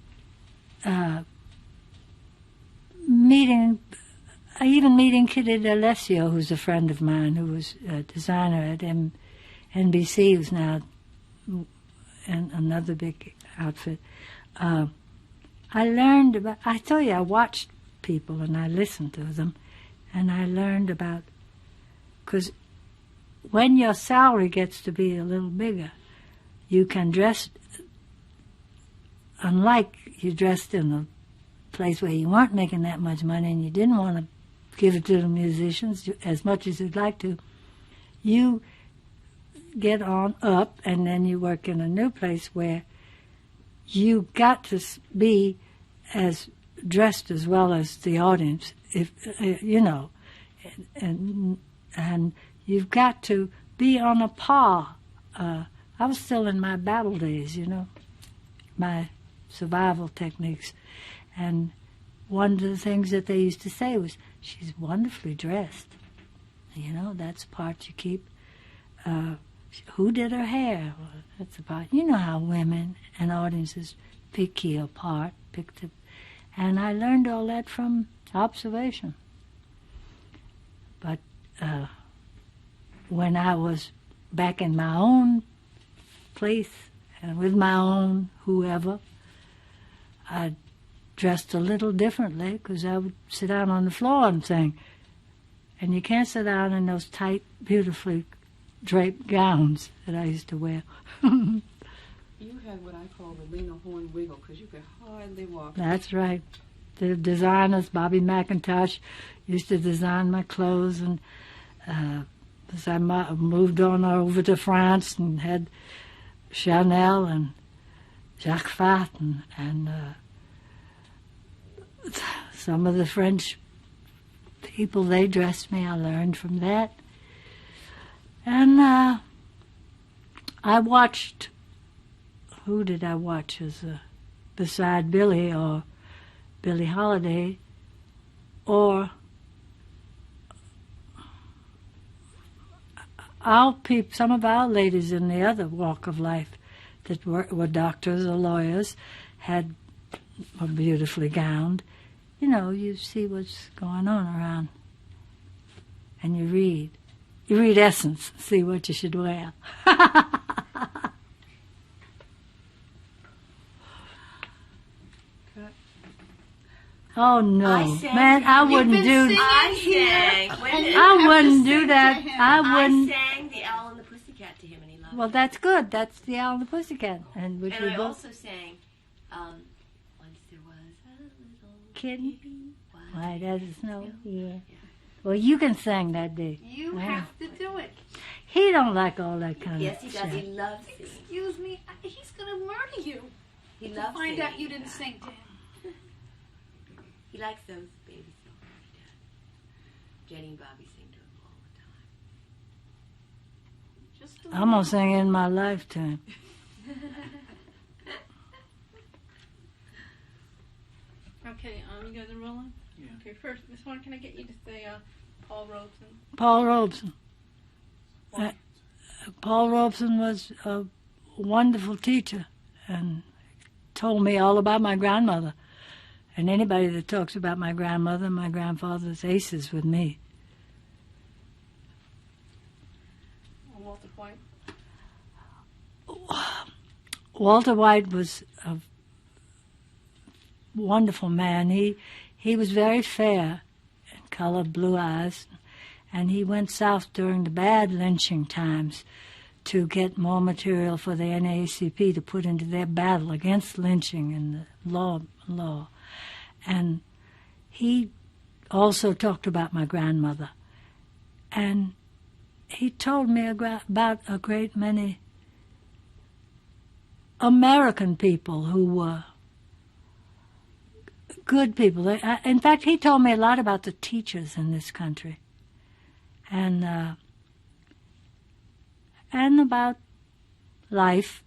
even meeting Kitty D'Alessio, who's a friend of mine, who was a designer at NBC, who's now in another big outfit. I learned about, I tell you, I watched people and I listened to them, and I learned about, because when your salary gets to be a little bigger, you can dress, unlike you dressed in a place where you weren't making that much money and you didn't want to give it to the musicians as much as you'd like to, you get on up and then you work in a new place where you got to be as dressed as well as the audience, if and you've got to be on a par. I was still in my battle days, my survival techniques, and one of the things that they used to say was, "She's wonderfully dressed." That's the part you keep. Who did her hair? Well, that's the part. You know how women and audiences pick you apart, and I learned all that from observation. But when I was back in my own place and with my own whoever, I dressed a little differently, because I would sit down on the floor and sing. And you can't sit down in those tight, beautifully draped gowns that I used to wear. You had what I call the Lena Horne wiggle, because you could hardly walk. That's right. The designers, Bobby McIntosh, used to design my clothes, and as I moved on over to France and had Chanel and Jacques Fat and some of the French people, they dressed me. I learned from that. And I watched, who did I watch as beside Billie or Billie Holiday, or some of our ladies in the other walk of life that were doctors or lawyers, were beautifully gowned. You see what's going on around, and you read. You read Essence, see what you should wear. Oh no, man! I wouldn't do. I wouldn't do that. I sang the Owl and the Pussycat to him, and he loved it. Well, that's good. That's the Owl and the Pussycat, and I also sang "Once There Was a Little Kitten, White as Snow." Yeah. Well, you can sing that, day. You have to do it. He don't like all that kind Yes, of he does. shit. He loves singing. Excuse me, he's going to murder you. He to loves find singing. out you didn't sing to him. He likes those baby songs. He does. Jenny and Bobby sing to him all the time. Just I'm gonna sing in my lifetime. Okay, you guys are rolling? Yeah. Okay, first, Miss Horne, can I get you to say Paul Robeson. Paul Robeson. Paul Robeson was a wonderful teacher and told me all about my grandmother. And anybody that talks about my grandmother and my grandfather's aces with me. Walter White. Walter White was a wonderful man. He was very fair in color, blue eyes, and he went south during the bad lynching times to get more material for the NAACP to put into their battle against lynching and the law. And he also talked about my grandmother. And he told me about a great many American people who were good people. In fact, he told me a lot about the teachers in this country. And about life.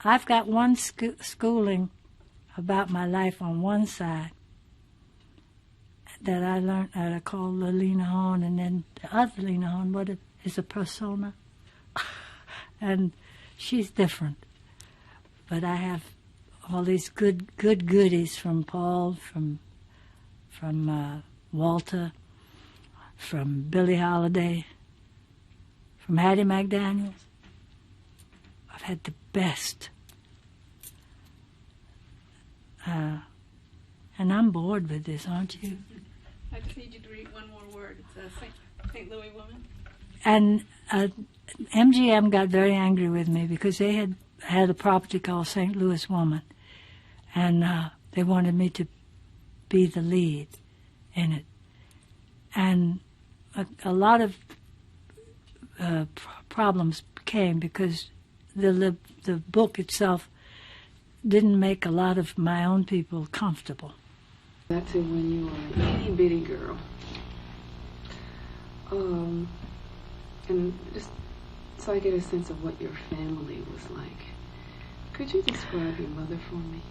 I've got one schooling about my life on one side that I learned that I call the Lena Horne, and then the other Lena Horne, is a persona. And she's different. But I have all these good goodies from Paul, from Walter, from Billie Holiday, from Hattie McDaniels. I've had the best. And I'm bored with this, aren't you? I just need you to read one more word. It's a St. Louis woman. And MGM got very angry with me because they had a property called St. Louis Woman. And they wanted me to be the lead in it. And a lot of problems came because the book itself didn't make a lot of my own people comfortable. Back to when you were an itty bitty girl. And just so I get a sense of what your family was like, could you describe your mother for me?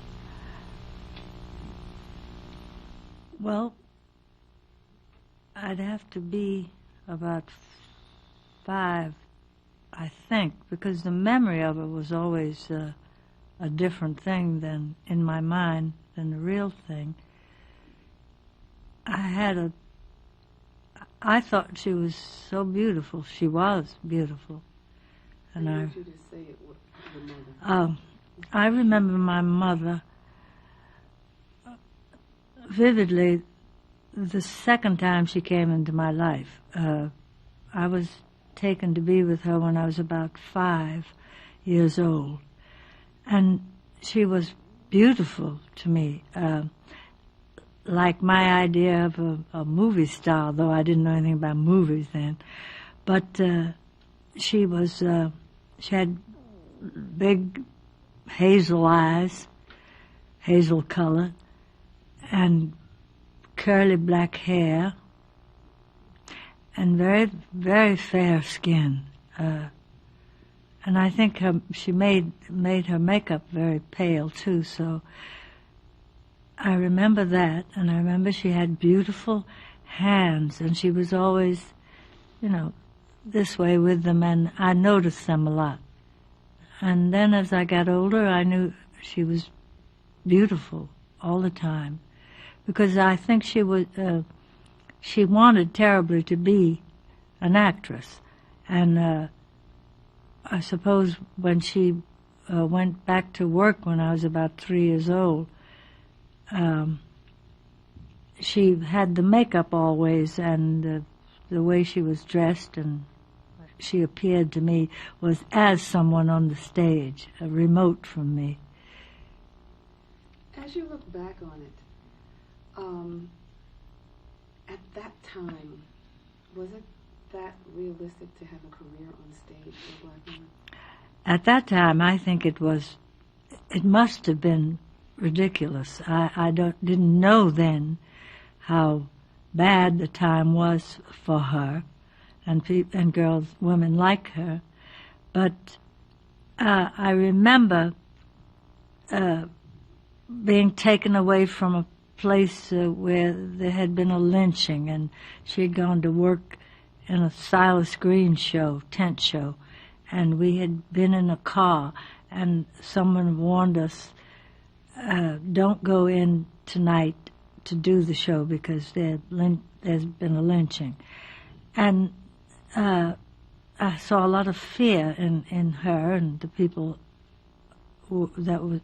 Well, I'd have to be about 5, I think, because the memory of it was always a different thing than in my mind than the real thing. I thought she was so beautiful. She was beautiful. And I want you to say it with your mother. I remember my mother vividly the second time she came into my life. I was taken to be with her when I was about 5 years old. And she was beautiful to me, like my idea of a movie star, though I didn't know anything about movies then. But she had big hazel eyes, hazel color, and curly black hair, and very, very fair skin. And I think she made her makeup very pale too, so I remember that, and I remember she had beautiful hands, and she was always, this way with them, and I noticed them a lot. And then as I got older, I knew she was beautiful all the time, because I think she wanted terribly to be an actress, and I suppose when she went back to work when I was about 3 years old, she had the makeup always, and the way she was dressed and she appeared to me was as someone on the stage, remote from me. As you look back on it, at that time, was it that realistic to have a career on stage for a black woman? At that time, I think it must have been ridiculous. I didn't know then how bad the time was for her and girls, women like her. But I remember being taken away from a place where there had been a lynching, and she had gone to work in a Silas Green show, tent show, and we had been in a car, and someone warned us, don't go in tonight to do the show because there's been a lynching. And I saw a lot of fear in her and the people that were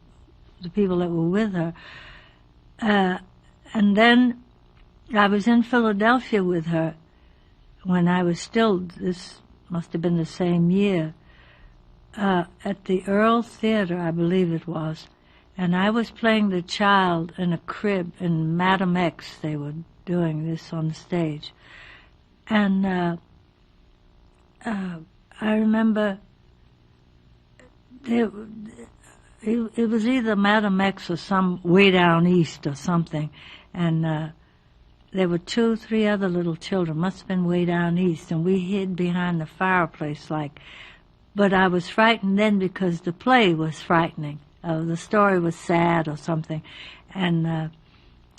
with her. And then I was in Philadelphia with her when I was still, this must have been the same year, at the Earl Theater, I believe it was. And I was playing the child in a crib in Madam X. They were doing this on the stage. And I remember it was either Madam X or some way down east or something. And there were 2, 3 other little children, must have been way down east, and we hid behind the fireplace but I was frightened then because the play was frightening. The story was sad or something, and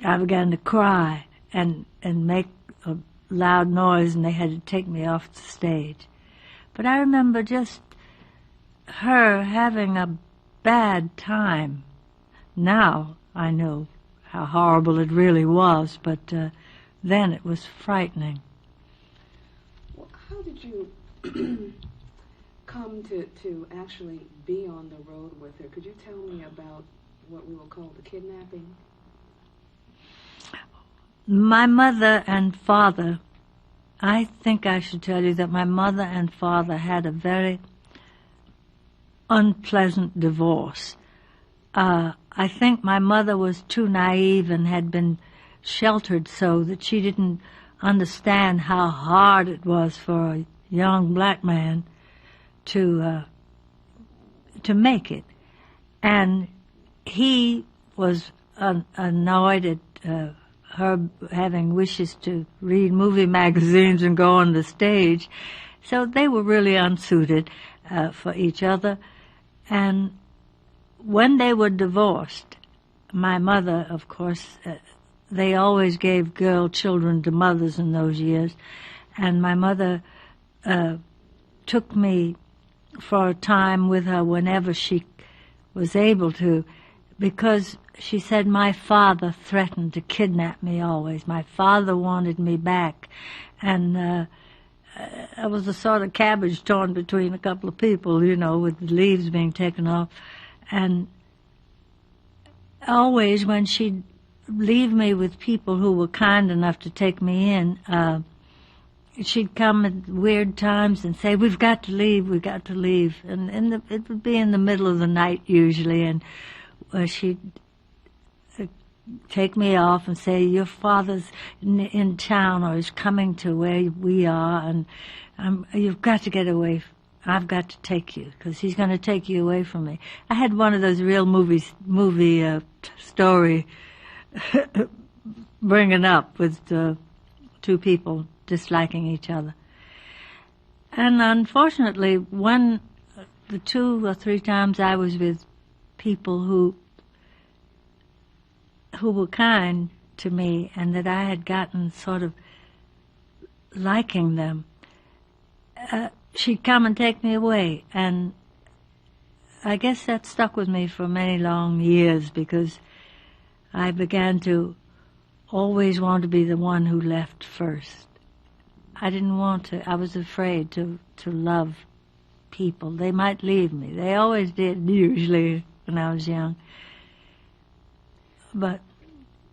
I began to cry and make a loud noise, and they had to take me off the stage. But I remember just her having a bad time. Now I know how horrible it really was, but then it was frightening. Well, how did you come to actually be on the road with her? Could you tell me about what we will call the kidnapping? My mother and father, I think I should tell you that my mother and father had a very unpleasant divorce. I think my mother was too naive and had been sheltered so that she didn't understand how hard it was for a young black man to make it. And he was annoyed at her having wishes to read movie magazines and go on the stage. So they were really unsuited for each other. And when they were divorced, my mother, of course, they always gave girl children to mothers in those years, and my mother took me for a time with her whenever she was able to, because she said my father threatened to kidnap me always. My father wanted me back, and I was a sort of cabbage torn between a couple of people, with the leaves being taken off. And always when she'd leave me with people who were kind enough to take me in, she'd come at weird times and say, we've got to leave. And it would be in the middle of the night usually, and she'd take me off and say, your father's in town or is coming to where we are, and you've got to get away. I've got to take you, because he's going to take you away from me. I had one of those real movie story bringing up with two people disliking each other. And unfortunately, the 2 or 3 times I was with people who were kind to me and that I had gotten sort of liking them, she'd come and take me away. And I guess that stuck with me for many long years, because I began to always want to be the one who left first. I didn't want to. I was afraid to love people. They might leave me. They always did, usually, when I was young. But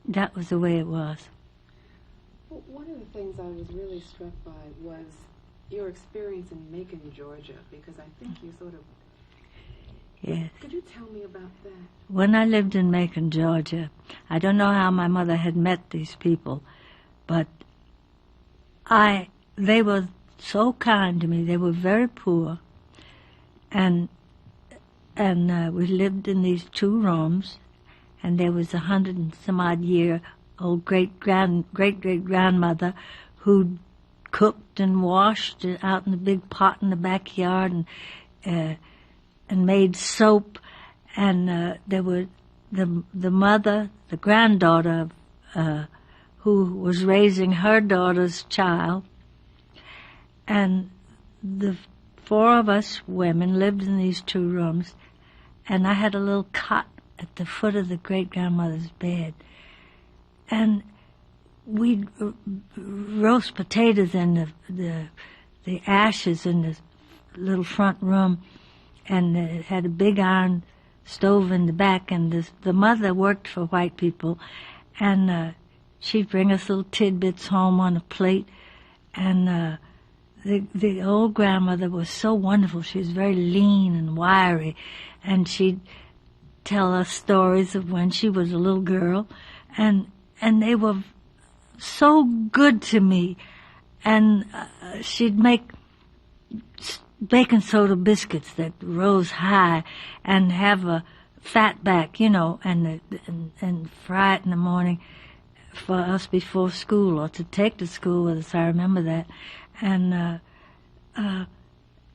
that was the way it was. Well, one of the things I was really struck by was your experience in Macon, Georgia, because I think you sort of... Yes. Could you tell me about that? When I lived in Macon, Georgia, I don't know how my mother had met these people, but they were so kind to me. They were very poor, and we lived in these 2 rooms, and there was 100 and some odd year old great grandmother who cooked and washed it out in the big pot in the backyard, and made soap, and there were the mother, the granddaughter who was raising her daughter's child. And the 4 of us women lived in these 2 rooms, and I had a little cot at the foot of the great-grandmother's bed. And we'd roast potatoes in the ashes in the little front room, and it had a big iron stove in the back, and the mother worked for white people, and she'd bring us little tidbits home on a plate, and the old grandmother was so wonderful. She was very lean and wiry, and she'd tell us stories of when she was a little girl, and they were so good to me. And she'd make baking soda biscuits that rose high and have a fat back, and fry it in the morning for us before school, or to take to school with us. I remember that. And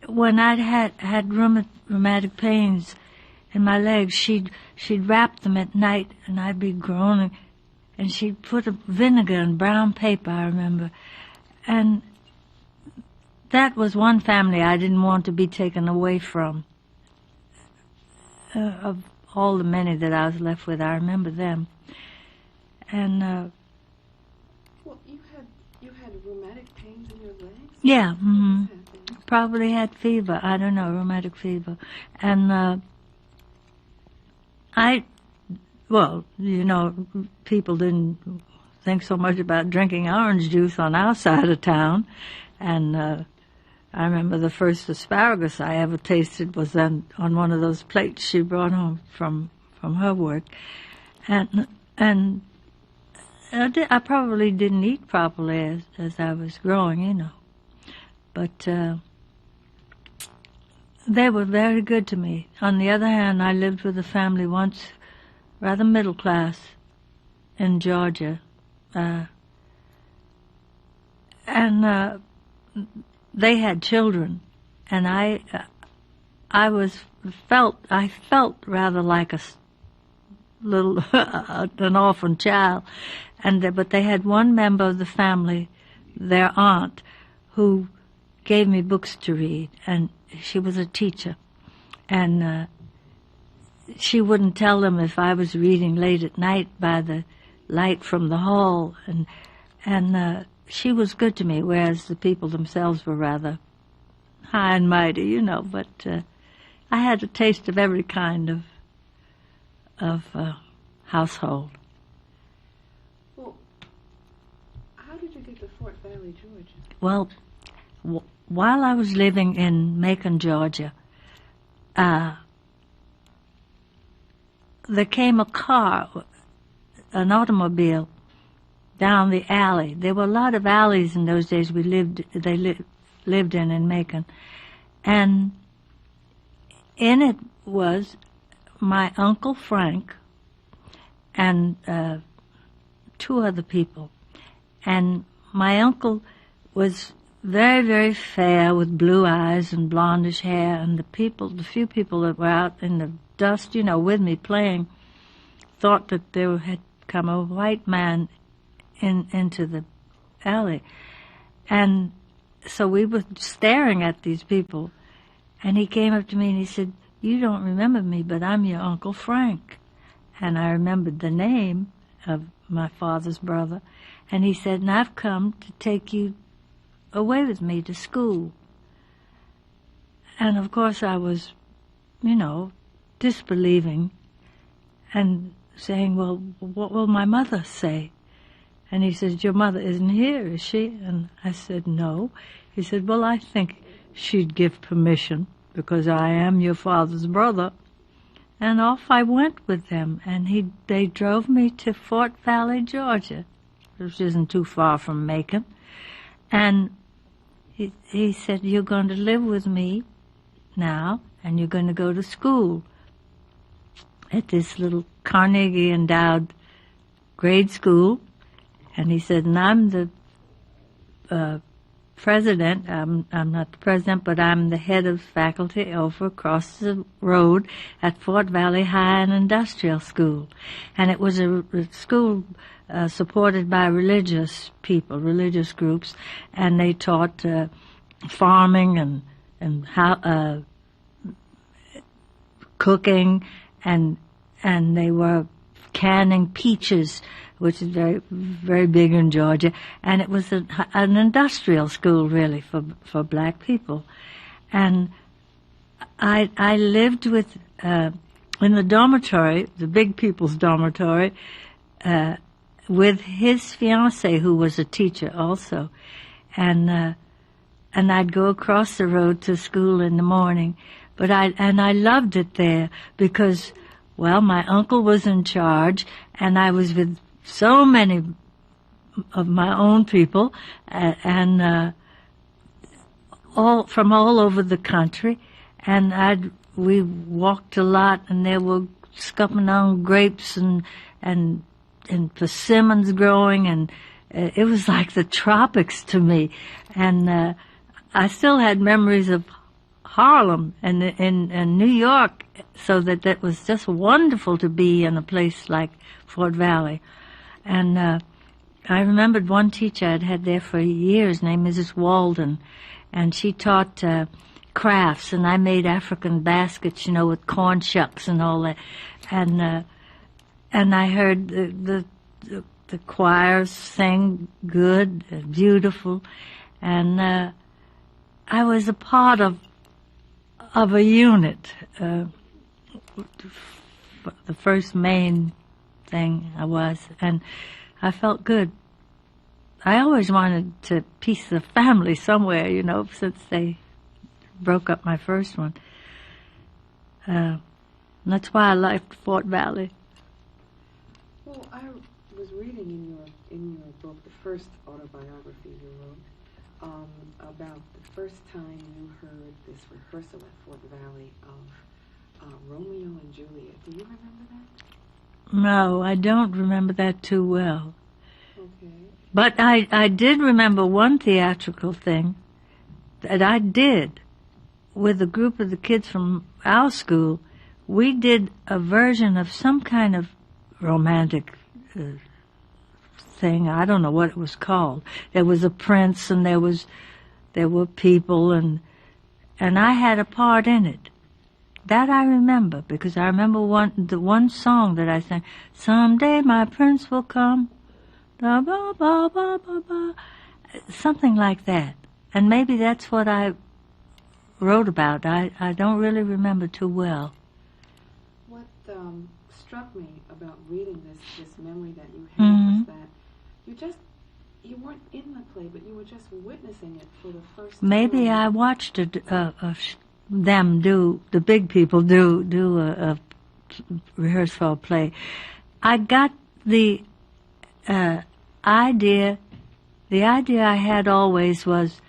when I'd had rheumatic pains in my legs, she'd wrap them at night, and I'd be groaning, and she'd put a vinegar in brown paper, I remember. And that was one family I didn't want to be taken away from. Of all the many that I was left with, I remember them. And well, you had rheumatic pains in your legs? yeah, What was that? probably had fever. I don't know, rheumatic fever. And people didn't think so much about drinking orange juice on our side of town. And I remember the first asparagus I ever tasted was then on one of those plates she brought home from her work. And I probably didn't eat properly as I was growing, But they were very good to me. On the other hand, I lived with a family once, rather middle class, in Georgia. And they had children, and I felt rather like a little an orphan child, but they had one member of the family, their aunt, who gave me books to read, and she was a teacher, and she wouldn't tell them if I was reading late at night by the light from the hall, and she was good to me, whereas the people themselves were rather high and mighty, but I had a taste of every kind of household. Well, how did you get to Fort Valley, Georgia? Well, while I was living in Macon, Georgia, there came a car, an automobile, down the alley. There were a lot of alleys in those days lived in Macon. And in it was my Uncle Frank and 2 other people. And my uncle was very, very fair with blue eyes and blondish hair, and the few people that were out in the dust, with me playing, thought that there had come a white man into the alley. And so we were staring at these people, and he came up to me and he said, "You don't remember me, but I'm your Uncle Frank." And I remembered the name of my father's brother, and he said, "And I've come to take you away with me to school." And of course I was, disbelieving and saying, "Well, what will my mother say?" And he said, "Your mother isn't here, is she?" And I said, "No." He said, "Well, I think she'd give permission because I am your father's brother." And off I went with them, and they drove me to Fort Valley, Georgia, which isn't too far from Macon. And he said, "You're going to live with me now, and you're going to go to school at this little Carnegie-endowed grade school." And he said, "And I'm the president. I'm not the president, but I'm the head of faculty over across the road at Fort Valley High and Industrial School. And it was a school supported by religious people, religious groups, and they taught farming and how cooking, and they were canning peaches, which is very, very big in Georgia. And it was an industrial school, really, for black people. And I lived with in the dormitory, the big people's dormitory, with his fiancée, who was a teacher also. And I'd go across the road to school in the morning. But I loved it there because, well, my uncle was in charge, and I was with so many of my own people, and all from all over the country. And we walked a lot, and there were scuppernong grapes and persimmons growing, and it was like the tropics to me. And I still had memories of Harlem and in New York, so that was just wonderful to be in a place like Fort Valley. And I remembered one teacher I'd had there for years named Mrs. Walden, and she taught crafts, and I made African baskets, with corn shucks and all that. And I heard the choirs sing good, beautiful, and I was a part of a unit. The first main thing I was, and I felt good. I always wanted to piece the family somewhere, since they broke up my first one. That's why I liked Fort Valley. Well, I was reading in your book, the first autobiography you wrote, about the first time you heard this rehearsal at Fort Valley of Romeo and Juliet. Do you remember that? No, I don't remember that too well. Okay. But I did remember one theatrical thing that I did with a group of the kids from our school. We did a version of some kind of romantic thing. I don't know what it was called. There was a prince, and there were people, and I had a part in it. That I remember, because I remember the one song that I sang. Someday my prince will come, ba ba ba ba ba ba, something like that. And maybe that's what I wrote about. I don't really remember too well. What struck me about reading this memory that you had was that you weren't in the play, but you were just witnessing it for the first time. Maybe I watched them do, the big people do a rehearsal play. I got the idea I had always was,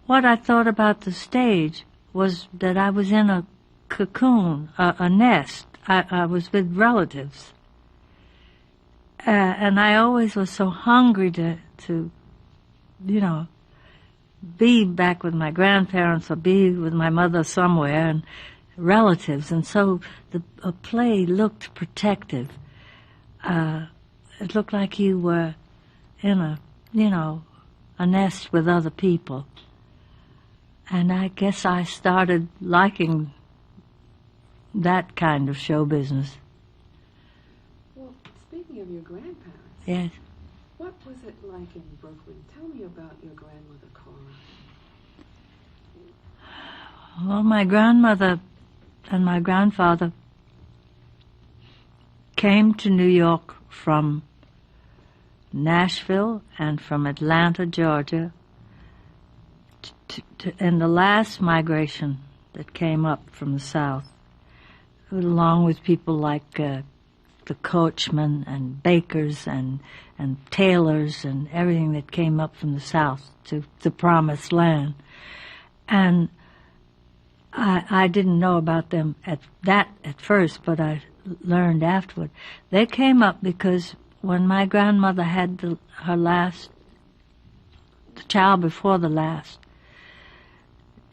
what I thought about the stage was that I was in a cocoon, a nest. I was with relatives. And I always was so hungry to be back with my grandparents or be with my mother somewhere and relatives. And so a play looked protective. It looked like you were in a nest with other people. And I guess I started liking that kind of show business. Well, speaking of your grandparents, Yes. what was it like in Brooklyn? Tell me about your grandmother, Cora. Well, my grandmother and my grandfather came to New York from Nashville and from Atlanta, Georgia, in the last migration that came up from the South, along with people like the coachmen and bakers and tailors and everything that came up from the South to the Promised Land. And I didn't know about them at first, but I learned afterward. They came up because when my grandmother had her last the child before the last,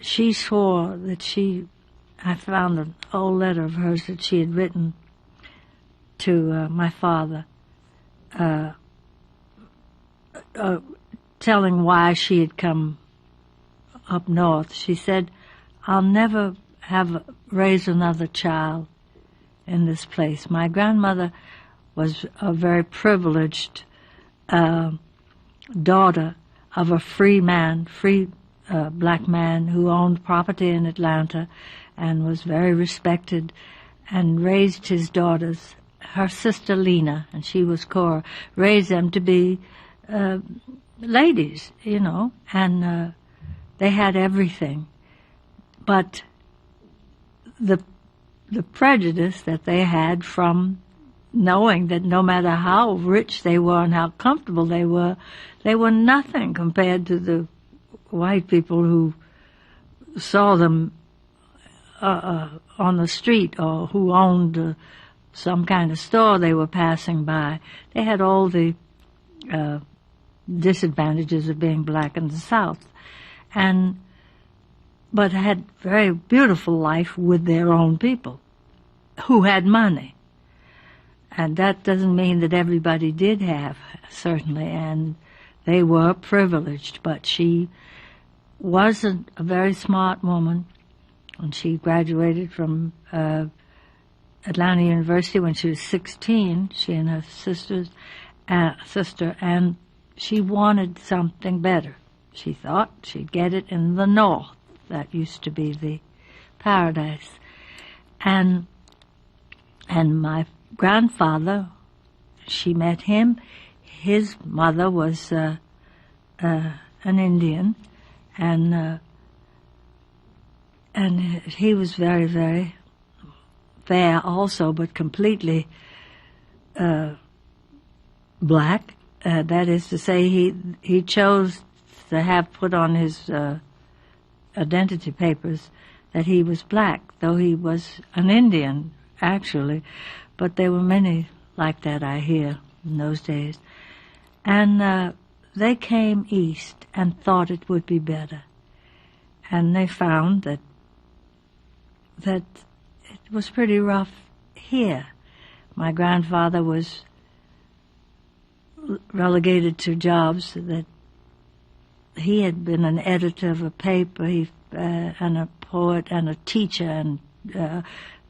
she swore that I found an old letter of hers that she had written to my father, telling why she had come up north. She said, "I'll never raise another child in this place." My grandmother was a very privileged daughter of a free black man who owned property in Atlanta and was very respected, and raised his daughters. Her sister Lena, and she was Cora, raised them to be ladies, and they had everything. But the prejudice that they had from knowing that no matter how rich they were and how comfortable they were nothing compared to the white people who saw them on the street, or who owned some kind of store they were passing by. They had all the disadvantages of being black in the South, but had very beautiful life with their own people who had money. And that doesn't mean that everybody did have, certainly, and they were privileged, but she was a very smart woman, and she graduated from Atlanta University when she was 16, she and her sister, and she wanted something better. She thought she'd get it in the North. That used to be the paradise. And my grandfather, she met him. His mother was an Indian, and he was very, very fair also, but completely black. That is to say, he chose to have put on his identity papers that he was black, though he was an Indian, actually. But there were many like that, I hear, in those days. And they came east and thought it would be better. And they found that it was pretty rough here. My grandfather was relegated to jobs that he had been an editor of a paper, and a poet and a teacher and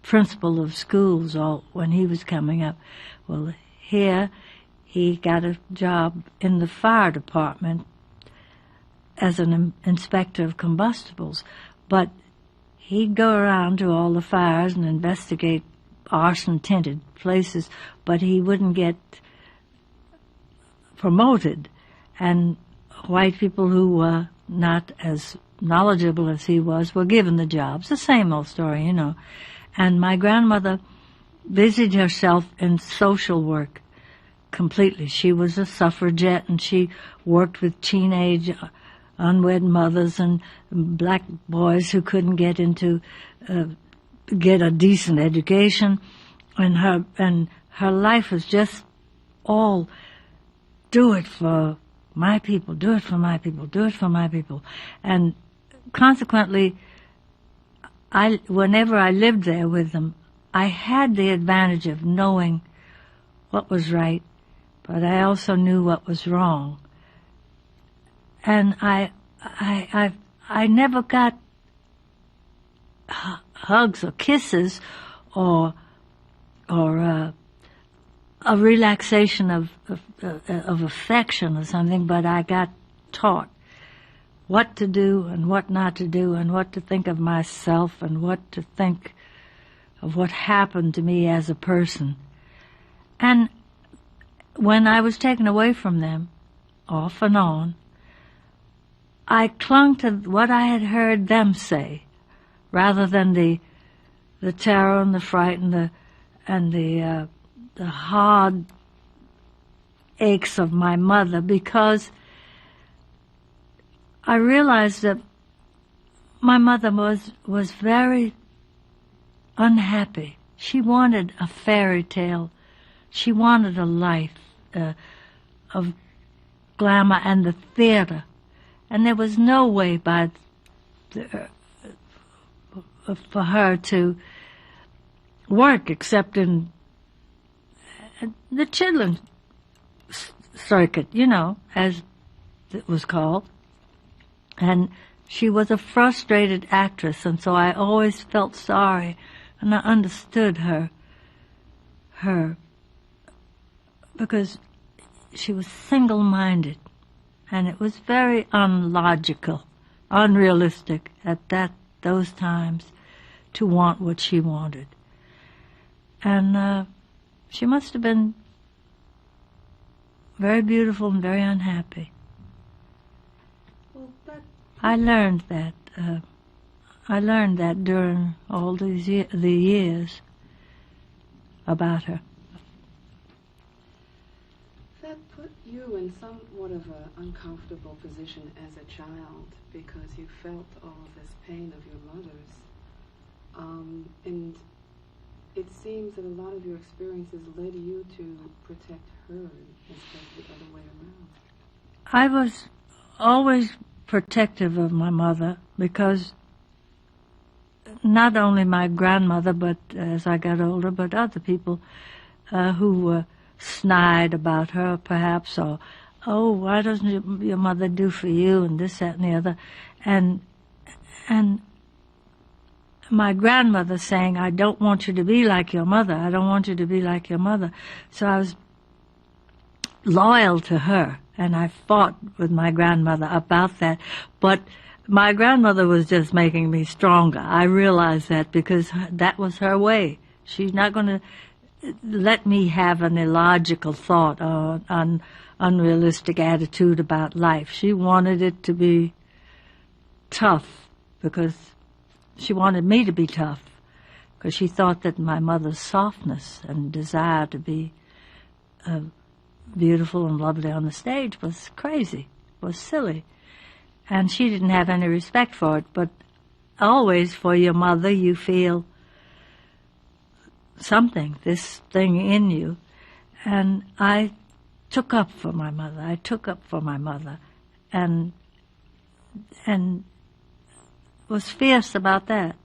principal of schools all when he was coming up. Well, here he got a job in the fire department as an inspector of combustibles, but he'd go around to all the fires and investigate arson-tinted places, but he wouldn't get promoted. And white people who were not as knowledgeable as he was were given the jobs. The same old story, And my grandmother busied herself in social work completely. She was a suffragette, and she worked with teenage unwed mothers and black boys who couldn't get a decent education. And her life was just all do it for my people, do it for my people, do it for my people. And consequently, whenever I lived there with them, I had the advantage of knowing what was right, but I also knew what was wrong. And I never got hugs or kisses or a relaxation of affection or something, but I got taught what to do and what not to do, and what to think of myself and what to think of what happened to me as a person. And when I was taken away from them, off and on, I clung to what I had heard them say, rather than the terror and the fright and the hard aches of my mother, because I realized that my mother was very unhappy. She wanted a fairy tale. She wanted a life of glamour and the theater. And there was no way for her to work except in the children's circuit, as it was called. And she was a frustrated actress, and so I always felt sorry, and I understood her, because she was single-minded, and it was very unlogical, unrealistic at those times to want what she wanted. And she must have been very beautiful and very unhappy. Well, I learned that. During all the years about her. that put you in somewhat of an uncomfortable position as a child because you felt all of this pain of your mother's. And it seems that a lot of your experiences led you to protect her instead of the other way around. I was always protective of my mother because not only my grandmother, but as I got older, but other people who snide about her, perhaps, or, oh, why doesn't your mother do for you, and this, that, and the other. And my grandmother saying, I don't want you to be like your mother. I don't want you to be like your mother. So I was loyal to her, and I fought with my grandmother about that. But my grandmother was just making me stronger. I realized that because that was her way. She's not going to let me have an illogical thought or an unrealistic attitude about life. She wanted it to be tough because she wanted me to be tough because she thought that my mother's softness and desire to be beautiful and lovely on the stage was crazy, was silly. And she didn't have any respect for it. But always for your mother you feel something, this thing in you. And I took up for my mother. I took up for my mother and was fierce about that.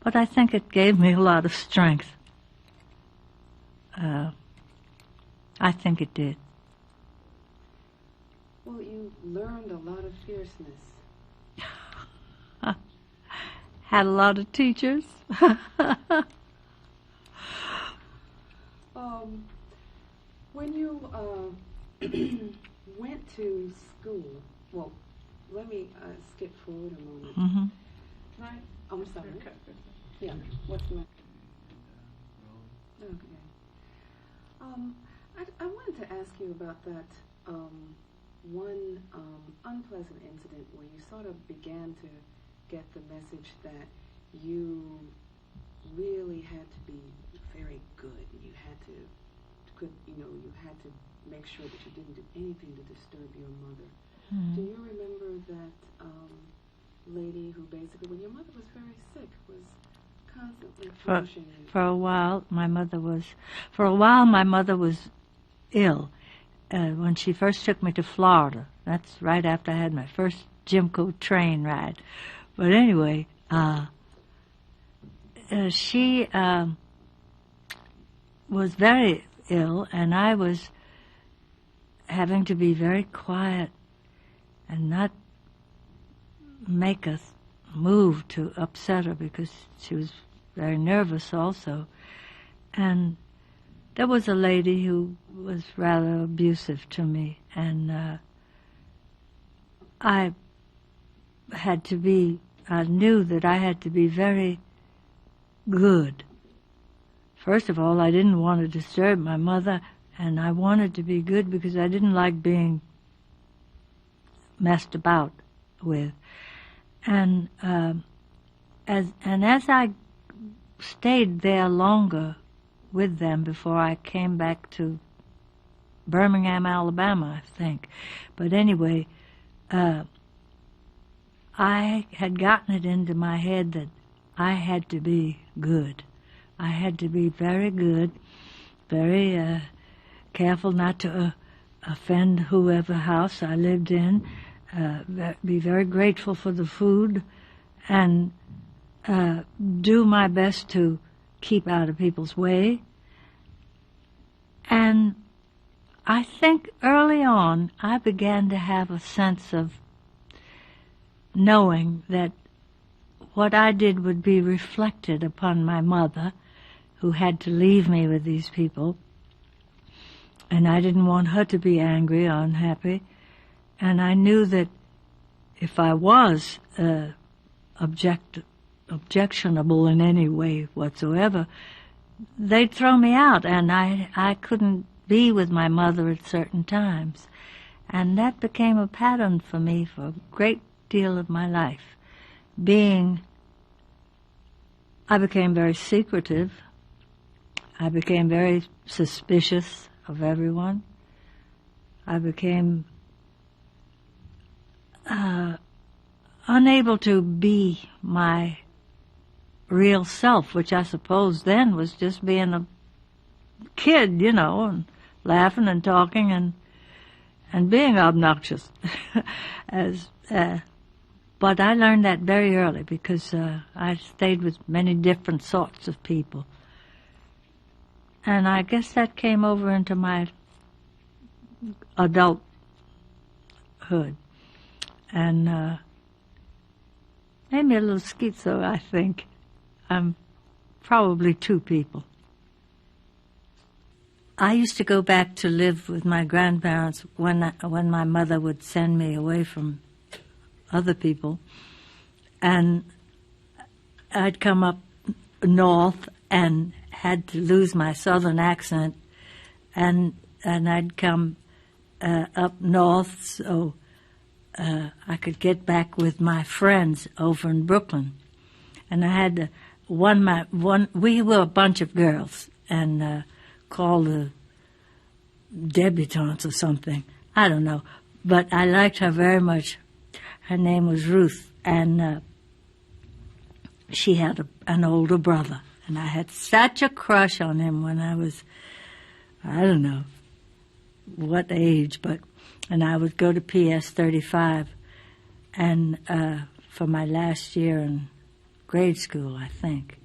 But I think it gave me a lot of strength. I think it did. Well, you learned a lot of fierceness. Had a lot of teachers. When you went to school, well, let me skip forward a moment. Mm-hmm. Right? I'm sorry. Yeah. What's the matter? Okay. I wanted to ask you about that one unpleasant incident where you sort of began to get the message that you really had to be very good. You had to make sure that you didn't do anything to disturb your mother. Mm-hmm. Do you remember that lady who basically, when your mother was very sick, was constantly punishing you? For a while, my mother was ill. When she first took me to Florida, that's right after I had my first Jimco train ride. But anyway, she was very ill, and I was having to be very quiet and not make a move to upset her because she was very nervous also. And there was a lady who was rather abusive to me, and I knew that I had to be very good. First of all, I didn't want to disturb my mother, and I wanted to be good because I didn't like being messed about with. And as I stayed there longer with them before I came back to Birmingham, Alabama, I think. But anyway, I had gotten it into my head that I had to be good. I had to be very good, very careful not to offend whoever house I lived in, be very grateful for the food, and do my best to keep out of people's way. And I think early on I began to have a sense of knowing that what I did would be reflected upon my mother, who had to leave me with these people, and I didn't want her to be angry or unhappy. And I knew that if I was objectionable in any way whatsoever, they'd throw me out, and I couldn't be with my mother at certain times. And that became a pattern for me for a great deal of my life. I became very secretive. I became very suspicious of everyone. I became unable to be my real self, which I suppose then was just being a kid, and laughing and talking and being obnoxious. But I learned that very early because I stayed with many different sorts of people. And I guess that came over into my adulthood. And made me a little schizo, I think. I'm probably two people. I used to go back to live with my grandparents when my mother would send me away from other people, and I'd come up north and had to lose my southern accent, and I'd come up north so I could get back with my friends over in Brooklyn. And I had we were a bunch of girls, and called the debutantes or something. I don't know. But I liked her very much. Her name was Ruth, and she had an older brother. And I had such a crush on him when I was, I don't know what age, and I would go to PS 35 and for my last year in grade school, I think,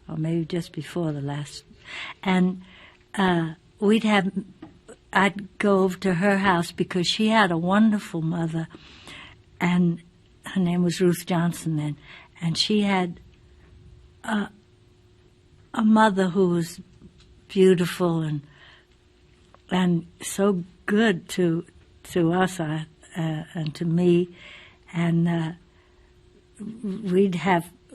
or maybe just before the last. And I'd go over to her house because she had a wonderful mother, and her name was Ruth Johnson then, and she had a mother who was beautiful and so good to us and to me, and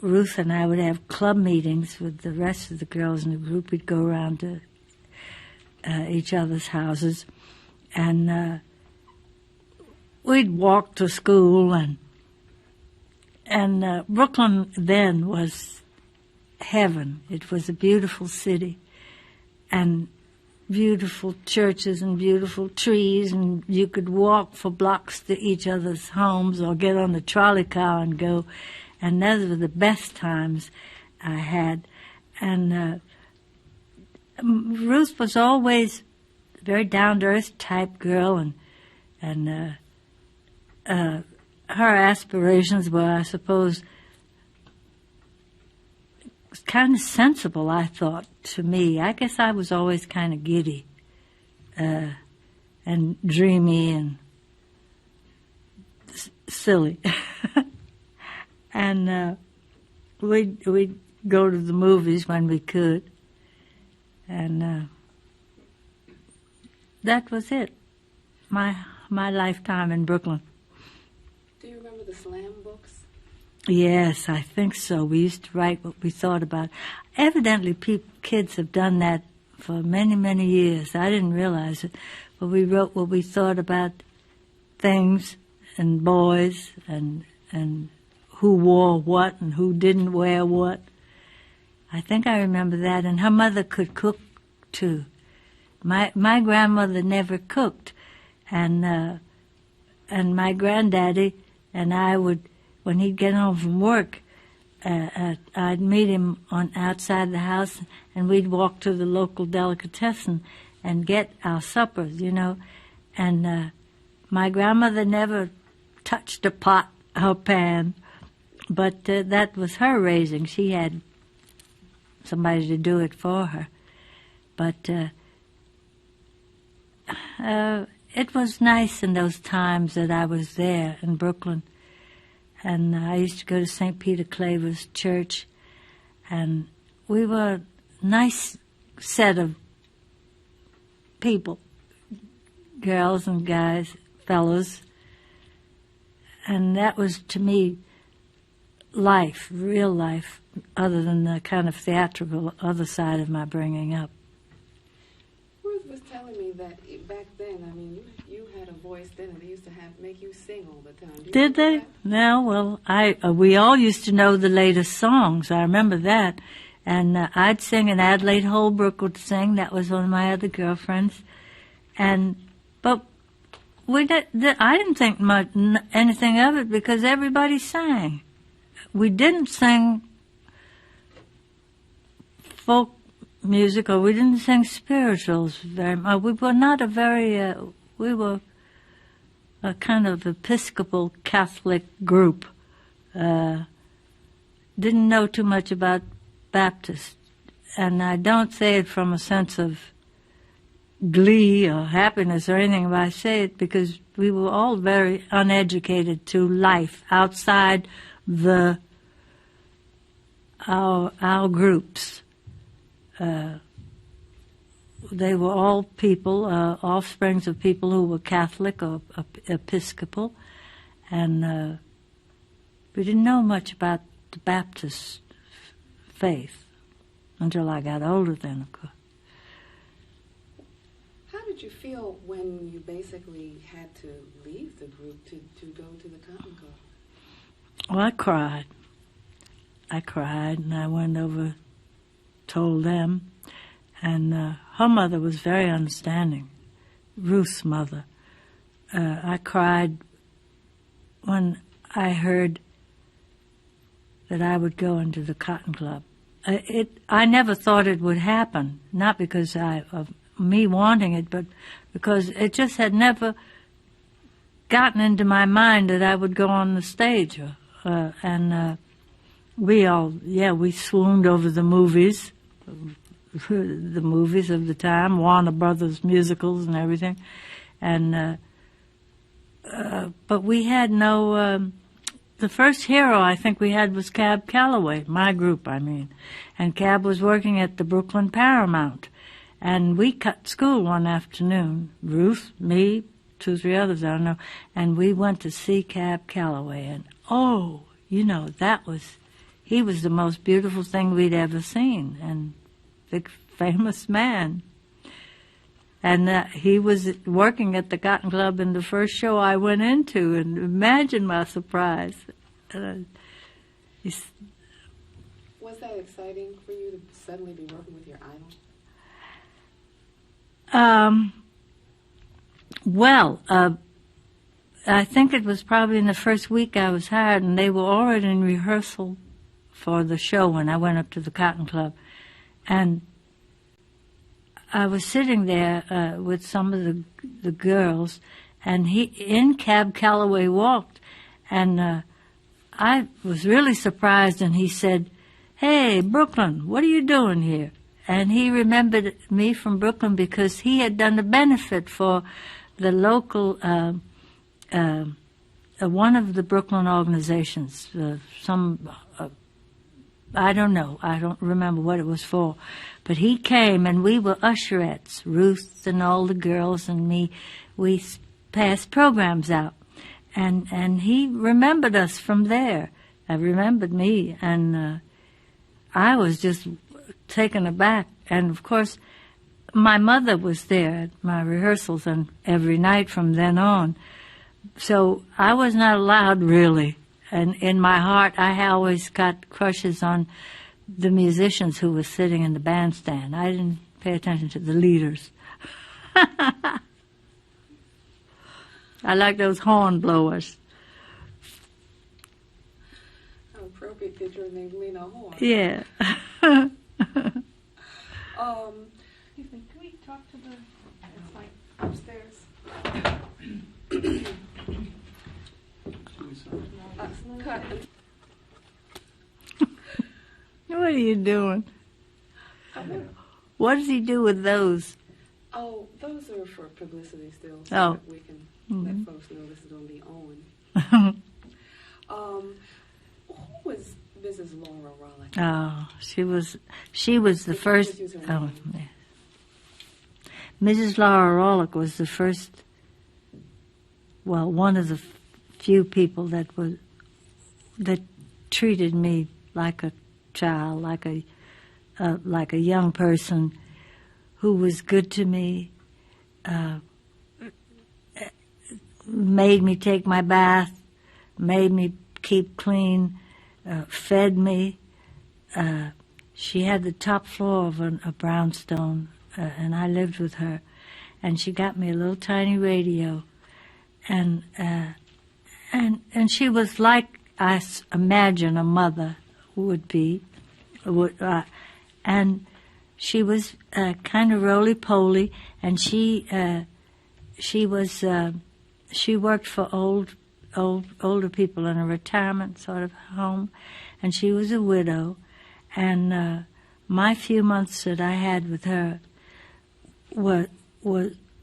Ruth and I would have club meetings with the rest of the girls in the group. We'd go around to each other's houses, and we'd walk to school, and Brooklyn then was heaven. It was a beautiful city, and beautiful churches and beautiful trees, and you could walk for blocks to each other's homes or get on the trolley car and go, and those were the best times I had. And Ruth was always a very down-to-earth type girl, and her aspirations were, I suppose, kind of sensible, I thought, to me. I guess I was always kind of giddy and dreamy and silly. And we'd go to the movies when we could. And that was it, my lifetime in Brooklyn. Do you remember the slam books? Yes, I think so. We used to write what we thought about. Evidently, kids have done that for many, many years. I didn't realize it. But we wrote what we thought about things and boys and who wore what and who didn't wear what. I think I remember that. And her mother could cook, too. My grandmother never cooked. And my granddaddy and I would, when he'd get home from work, I'd meet him outside the house, and we'd walk to the local delicatessen and get our suppers, And my grandmother never touched a pot or pan. But that was her raising. She had somebody to do it for her. But it was nice in those times that I was there in Brooklyn. And I used to go to St. Peter Claver's church. And we were a nice set of people, girls and guys, fellows. And that was, to me, life, real life, other than the kind of theatrical other side of my bringing up. Ruth was telling me that back then, I mean, you had a voice then, and they used to make you sing all the time. Do you Did they? remember that? No, well, we all used to know the latest songs. I remember that. And I'd sing, and Adelaide Holbrook would sing. That was one of my other girlfriends. But I didn't think anything of it because everybody sang. We didn't sing folk music, or we didn't sing spirituals very much. We were not we were a kind of Episcopal Catholic group. Didn't know too much about Baptist. And I don't say it from a sense of glee or happiness or anything, but I say it because we were all very uneducated to life outside our groups. They were all people, offsprings of people who were Catholic or Episcopal, and we didn't know much about the Baptist faith until I got older then, of course. How did you feel when you basically had to leave the group to go to the Cotton Club? Well, I cried, and I went over, told them, and her mother was very understanding, Ruth's mother. I cried when I heard that I would go into the Cotton Club. I never thought it would happen, not because of me wanting it, but because it just had never gotten into my mind that I would go on the stage. We swooned over the movies of the time, Warner Brothers musicals and everything. But we had no, the first hero I think we had was Cab Calloway, my group, I mean. And Cab was working at the Brooklyn Paramount. And we cut school one afternoon, Ruth, me, 2 or 3 others, I don't know, and we went to see Cab Calloway. And he was the most beautiful thing we'd ever seen, and big famous man. And he was working at the Cotton Club in the first show I went into, and imagine my surprise. Was that exciting for you to suddenly be working with your idol? I think it was probably in the first week I was hired, and they were already in rehearsal for the show when I went up to the Cotton Club. And I was sitting there with some of the girls, and in Cab Calloway walked, and I was really surprised, and he said, "Hey, Brooklyn, what are you doing here?" And he remembered me from Brooklyn because he had done a benefit for the local, one of the Brooklyn organizations, I don't know, I don't remember what it was for. But he came, and we were usherettes, Ruth and all the girls and me. We passed programs out. And he remembered us from there. I remembered me, and I was just taken aback. And of course, my mother was there at my rehearsals and every night from then on. So I was not allowed, really. And in my heart, I always got crushes on the musicians who were sitting in the bandstand. I didn't pay attention to the leaders. I like those horn blowers. How appropriate that your name Lena Horne. Yeah. Excuse me, can we talk to the... It's like upstairs. What are you doing? would- What does he do with those? Oh, those are for publicity still. So Oh. that we can let folks know this is going to be on. Who was Mrs. Laura Rollick? Oh, she was the If you first. just use her Oh, name. yeah. Mrs. Laura Rollick was the first. Well, one of the few people that treated me like a child, like a young person, who was good to me. Made me take my bath, made me keep clean, fed me. She had the top floor of a brownstone, and I lived with her. And she got me a little tiny radio, and she was like I imagine a mother would be, and she was kind of roly-poly, and she worked for older people in a retirement sort of home, and she was a widow. And my few months that I had with her were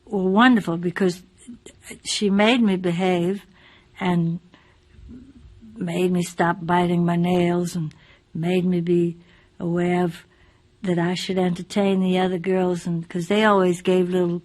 wonderful, because she made me behave and made me stop biting my nails and made me be aware of that I should entertain the other girls, and because they always gave little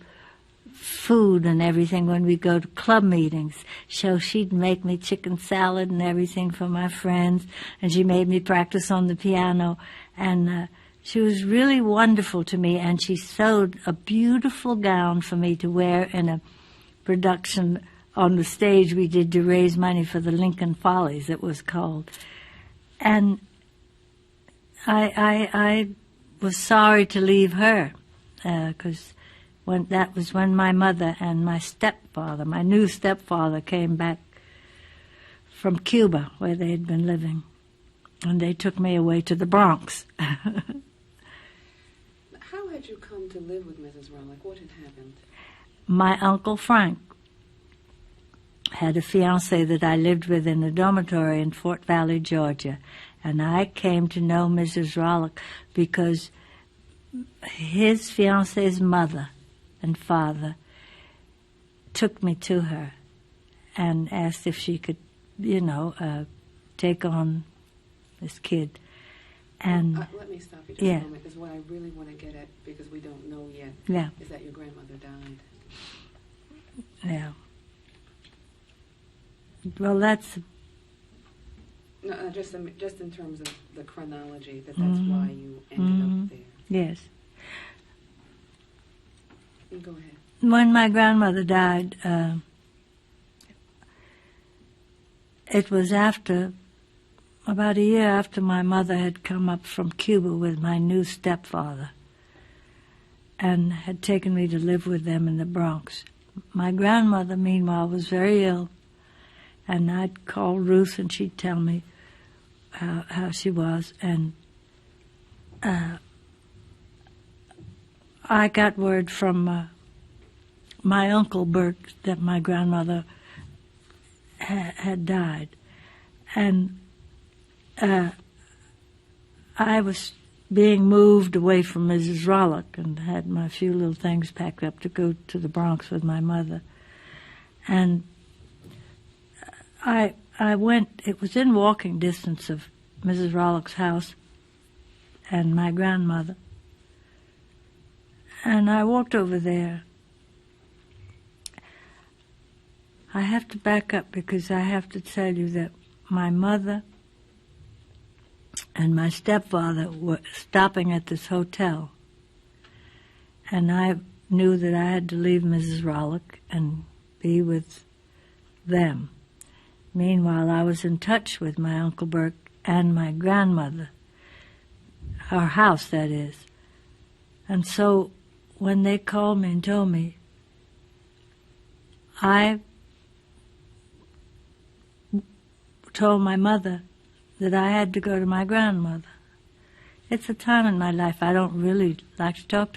food and everything when we go to club meetings. So she'd make me chicken salad and everything for my friends, and she made me practice on the piano, and she was really wonderful to me, and she sewed a beautiful gown for me to wear in a production on the stage we did to raise money for the Lincoln Follies, it was called. And I was sorry to leave her, because that was when my mother and my stepfather, my new stepfather, came back from Cuba, where they had been living, and they took me away to the Bronx. How had you come to live with Mrs. Rollick? What had happened? My Uncle Frank had a fiancée that I lived with in a dormitory in Fort Valley, Georgia, and I came to know Mrs. Rollick because his fiancée's mother and father took me to her and asked if she could, take on this kid. And Let me stop you just Yeah. a moment, because what I really want to get at, because we don't know yet, yeah, is that your grandmother died. yeah. Well, that's No, just in terms of the chronology, that's why you ended up there. yes. Go ahead. When my grandmother died, it was about a year after my mother had come up from Cuba with my new stepfather and had taken me to live with them in the Bronx. My grandmother, meanwhile, was very ill, and I'd call Ruth and she'd tell me how she was, and I got word from my Uncle Bert that my grandmother had died. And I was being moved away from Mrs. Rollick and had my few little things packed up to go to the Bronx with my mother. And I went, it was in walking distance of Mrs. Rollick's house and my grandmother. And I walked over there. I have to back up because I have to tell you that my mother and my stepfather were stopping at this hotel. And I knew that I had to leave Mrs. Rollick and be with them. Meanwhile, I was in touch with my Uncle Burke and my grandmother, our house, that is. And so when they called me and told me, I told my mother that I had to go to my grandmother. It's a time in my life I don't really like to talk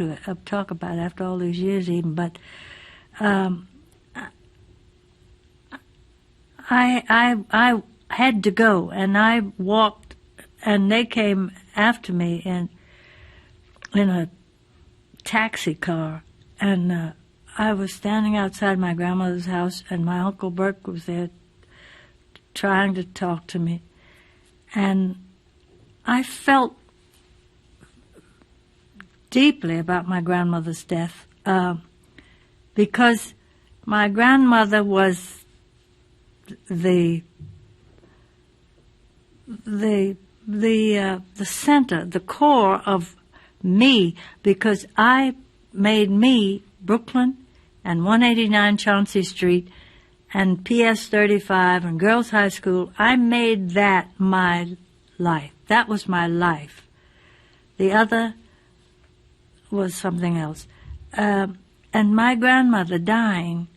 about after all these years even, but I had to go, and I walked, and they came after me in a taxi car, and I was standing outside my grandmother's house, and my Uncle Burke was there trying to talk to me, and I felt deeply about my grandmother's death, because my grandmother was the center, the core of me, because I made me Brooklyn and 189 Chauncey Street and PS 35 and Girls High School. I made that my life. That was my life. The other was something else. And my grandmother dying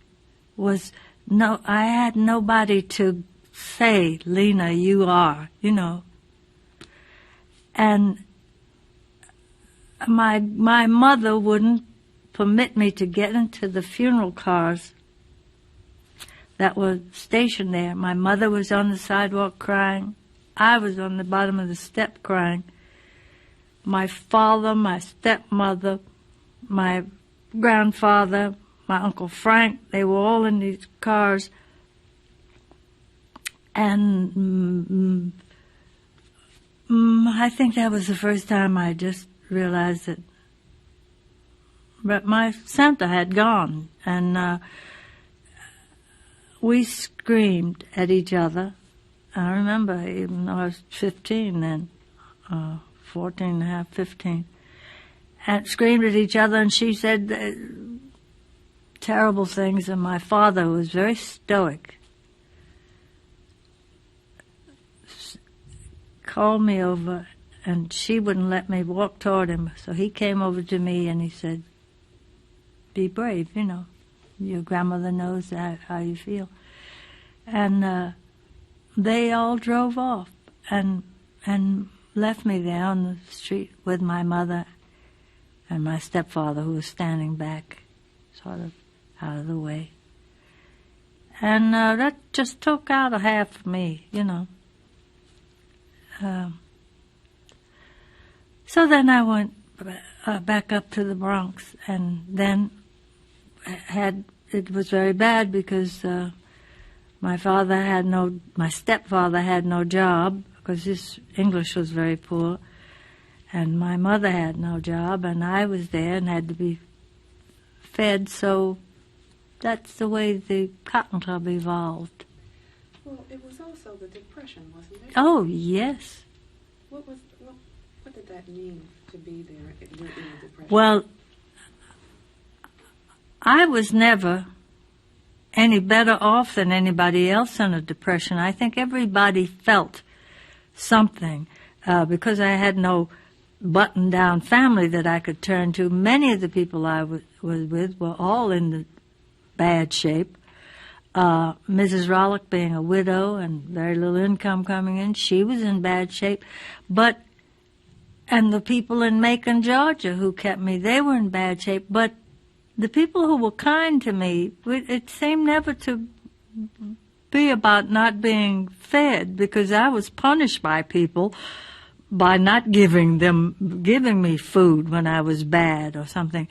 was I had nobody to say, Lena, you are, And my mother wouldn't permit me to get into the funeral cars that were stationed there. My mother was on the sidewalk crying. I was on the bottom of the step crying. My father, my stepmother, my grandfather, my Uncle Frank, they were all in these cars. And I think that was the first time I just realized that my Santa had gone. And we screamed at each other. I remember, even though I was 15 then, 14 and a half, 15, and screamed at each other, and she said terrible things, and my father was very stoic. Called me over, and she wouldn't let me walk toward him, so he came over to me and he said, be brave, your grandmother knows how you feel. And they all drove off and left me there on the street with my mother and my stepfather, who was standing back, sort of out of the way. And that just took out a half of me, So then I went back up to the Bronx, and then it was very bad because my stepfather had no job because his English was very poor, and my mother had no job, and I was there and had to be fed, so that's the way the Cotton Club evolved. Well, it was also the Depression, wasn't it? Oh, yes. What did that mean to be there in the Depression? Well, I was never any better off than anybody else in a depression. I think everybody felt something because I had no button-down family that I could turn to. Many of the people I was with were all in the bad shape. Mrs. Rollick being a widow and very little income coming in, she was in bad shape. And the people in Macon, Georgia, who kept me, they were in bad shape. But the people who were kind to me, it seemed never to be about not being fed, because I was punished by people by not giving me food when I was bad or something.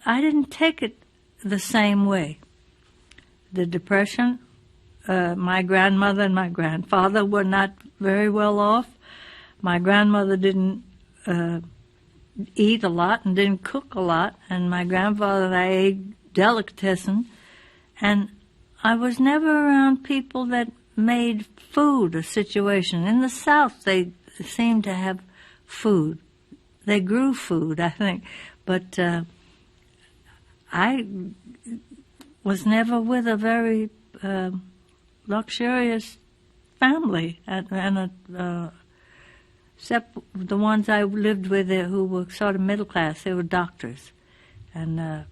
I didn't take it the same way. The Depression, my grandmother and my grandfather were not very well off. My grandmother didn't eat a lot and didn't cook a lot, and my grandfather and I ate delicatessen, and I was never around people that made food a situation. In the South, they seemed to have food. They grew food, I think, but I was never with a very luxurious family, except the ones I lived with who were sort of middle class. They were doctors and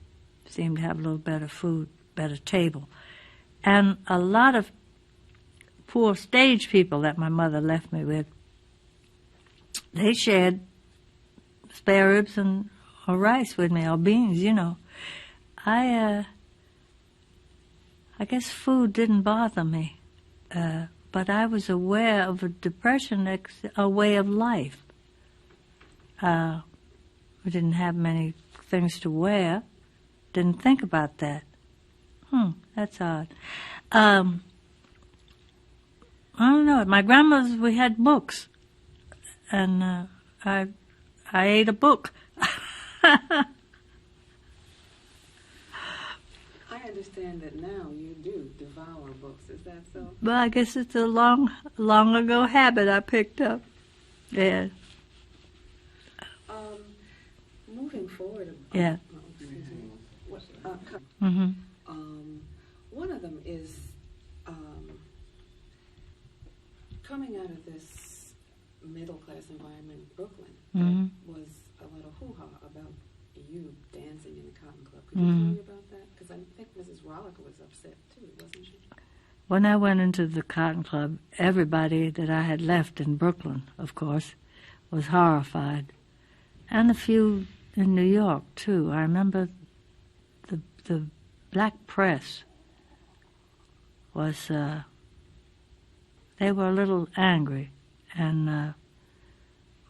seemed to have a little better food, better table. And a lot of poor stage people that my mother left me with, they shared spare ribs or rice with me, or beans, I guess food didn't bother me but I was aware of a depression, a way of life. We didn't have many things to wear. Didn't think about that. That's odd. I don't know. At my grandmother's, we had books, and I ate a book. I understand that now you do devour books. Is that so? Well, I guess it's a long ago habit I picked up. Yeah. Moving forward. Yeah. One of them is coming out of this middle-class environment in Brooklyn. There was a little hoo-ha about you dancing in the Cotton Club. Could you tell me about that? Because I think Mrs. Rollicker was upset too, wasn't she? When I went into the Cotton Club, everybody that I had left in Brooklyn, of course, was horrified. And a few in New York, too. I remember the black press was, they were a little angry. And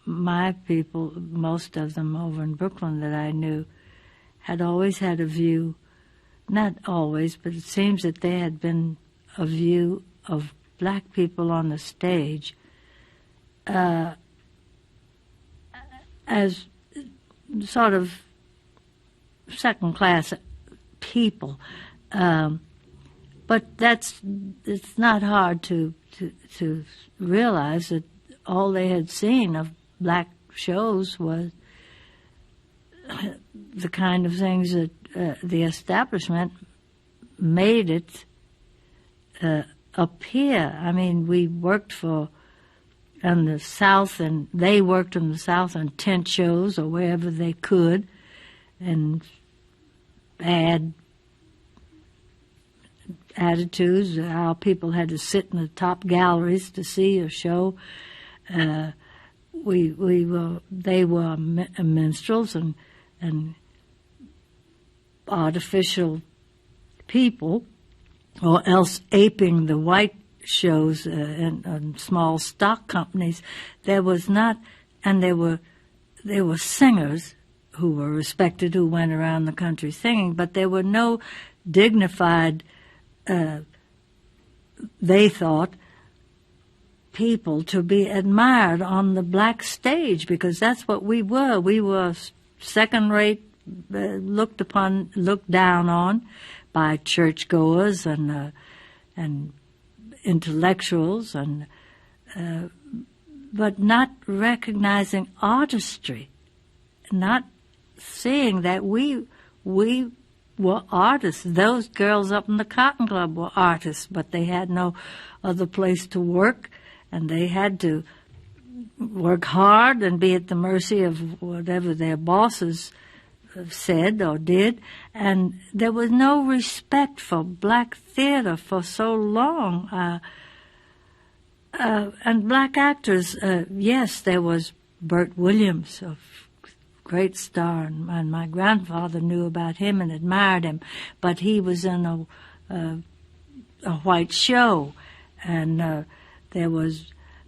my people, most of them over in Brooklyn that I knew, had always had a view, not always, but it seems that they had been a view of black people on the stage as sort of second-class people. But it's not hard to realize that all they had seen of black shows was the kind of things that the establishment made it appear. I mean, we worked in the South, and they worked in the South on tent shows or wherever they could, and had attitudes, how people had to sit in the top galleries to see a show. They were minstrels and artificial people, or else aping the white shows and small stock companies. There was not, and there were singers who were respected, who went around the country singing, but there were no dignified, they thought, people to be admired on the black stage, because that's what we were. We were second-rate, looked down on by churchgoers and intellectuals, but not recognizing artistry, not seeing that we were artists. Those girls up in the Cotton Club were artists, but they had no other place to work, and they had to work hard and be at the mercy of whatever their bosses said or did. And there was no respect for black theater for so long. And black actors, yes, there was Burt Williams, a great star, and my grandfather knew about him and admired him, but he was in a white show, and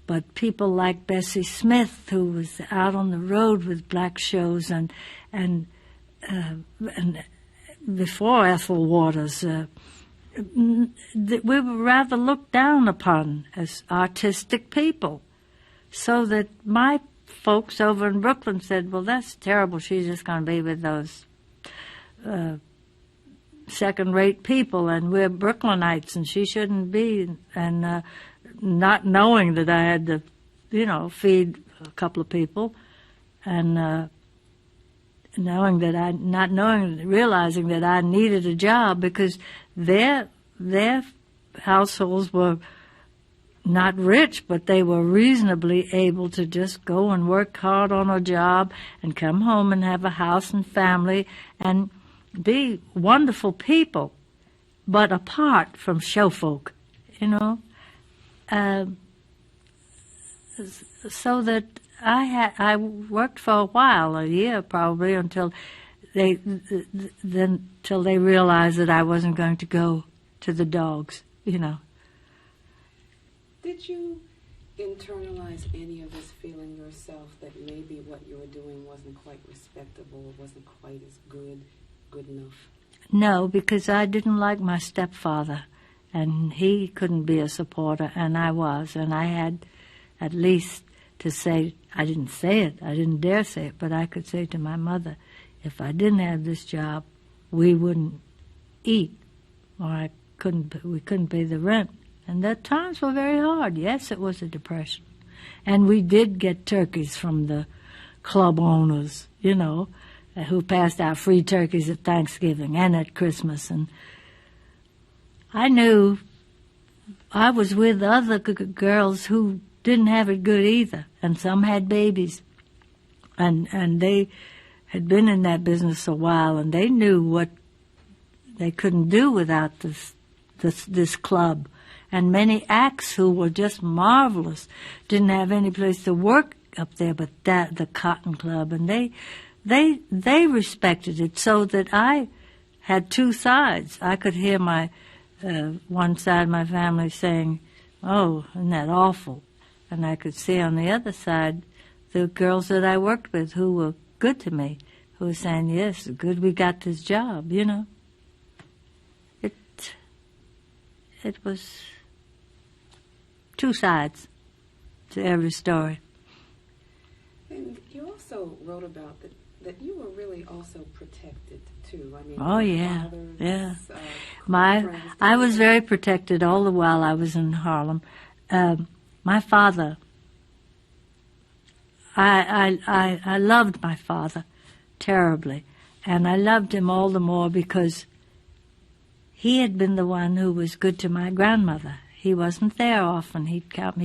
but people like Bessie Smith, who was out on the road with black shows, and before Ethel Waters, we were rather looked down upon as artistic people, so that my folks over in Brooklyn said, well, that's terrible, she's just going to be with those second-rate people, and we're Brooklynites, and she shouldn't be, and not knowing that I had to, feed a couple of people, and realizing that I needed a job, because their households were not rich, but they were reasonably able to just go and work hard on a job and come home and have a house and family and be wonderful people, but apart from show folk, so that I worked for a while, a year probably, until they realized that I wasn't going to go to the dogs, Did you internalize any of this feeling yourself that maybe what you were doing wasn't quite respectable, or wasn't quite as good enough? No, because I didn't like my stepfather, and he couldn't be a supporter, and I was, and I had at least to say, I didn't say it, I didn't dare say it, but I could say to my mother, if I didn't have this job, we wouldn't eat, or we couldn't pay the rent. And the times were very hard. Yes, it was a depression. And we did get turkeys from the club owners, you know, who passed out free turkeys at Thanksgiving and at Christmas. And I knew I was with other girls who didn't have it good either, and some had babies. And they had been in that business a while, and they knew what they couldn't do without this club. And many acts who were just marvelous didn't have any place to work up there but the Cotton Club, and they respected it, so that I had two sides. I could hear my one side of my family saying, "Oh, isn't that awful?" And I could see on the other side the girls that I worked with who were good to me, who were saying, "Yes, good we got this job," you know. It was two sides to every story. And you also wrote about that you were really also protected too. I mean, Oh your yeah, father's, yeah. friends, I was very protected all the while I was in Harlem. My father, I loved my father terribly, and I loved him all the more because he had been the one who was good to my grandmother. He wasn't there often. He'd come,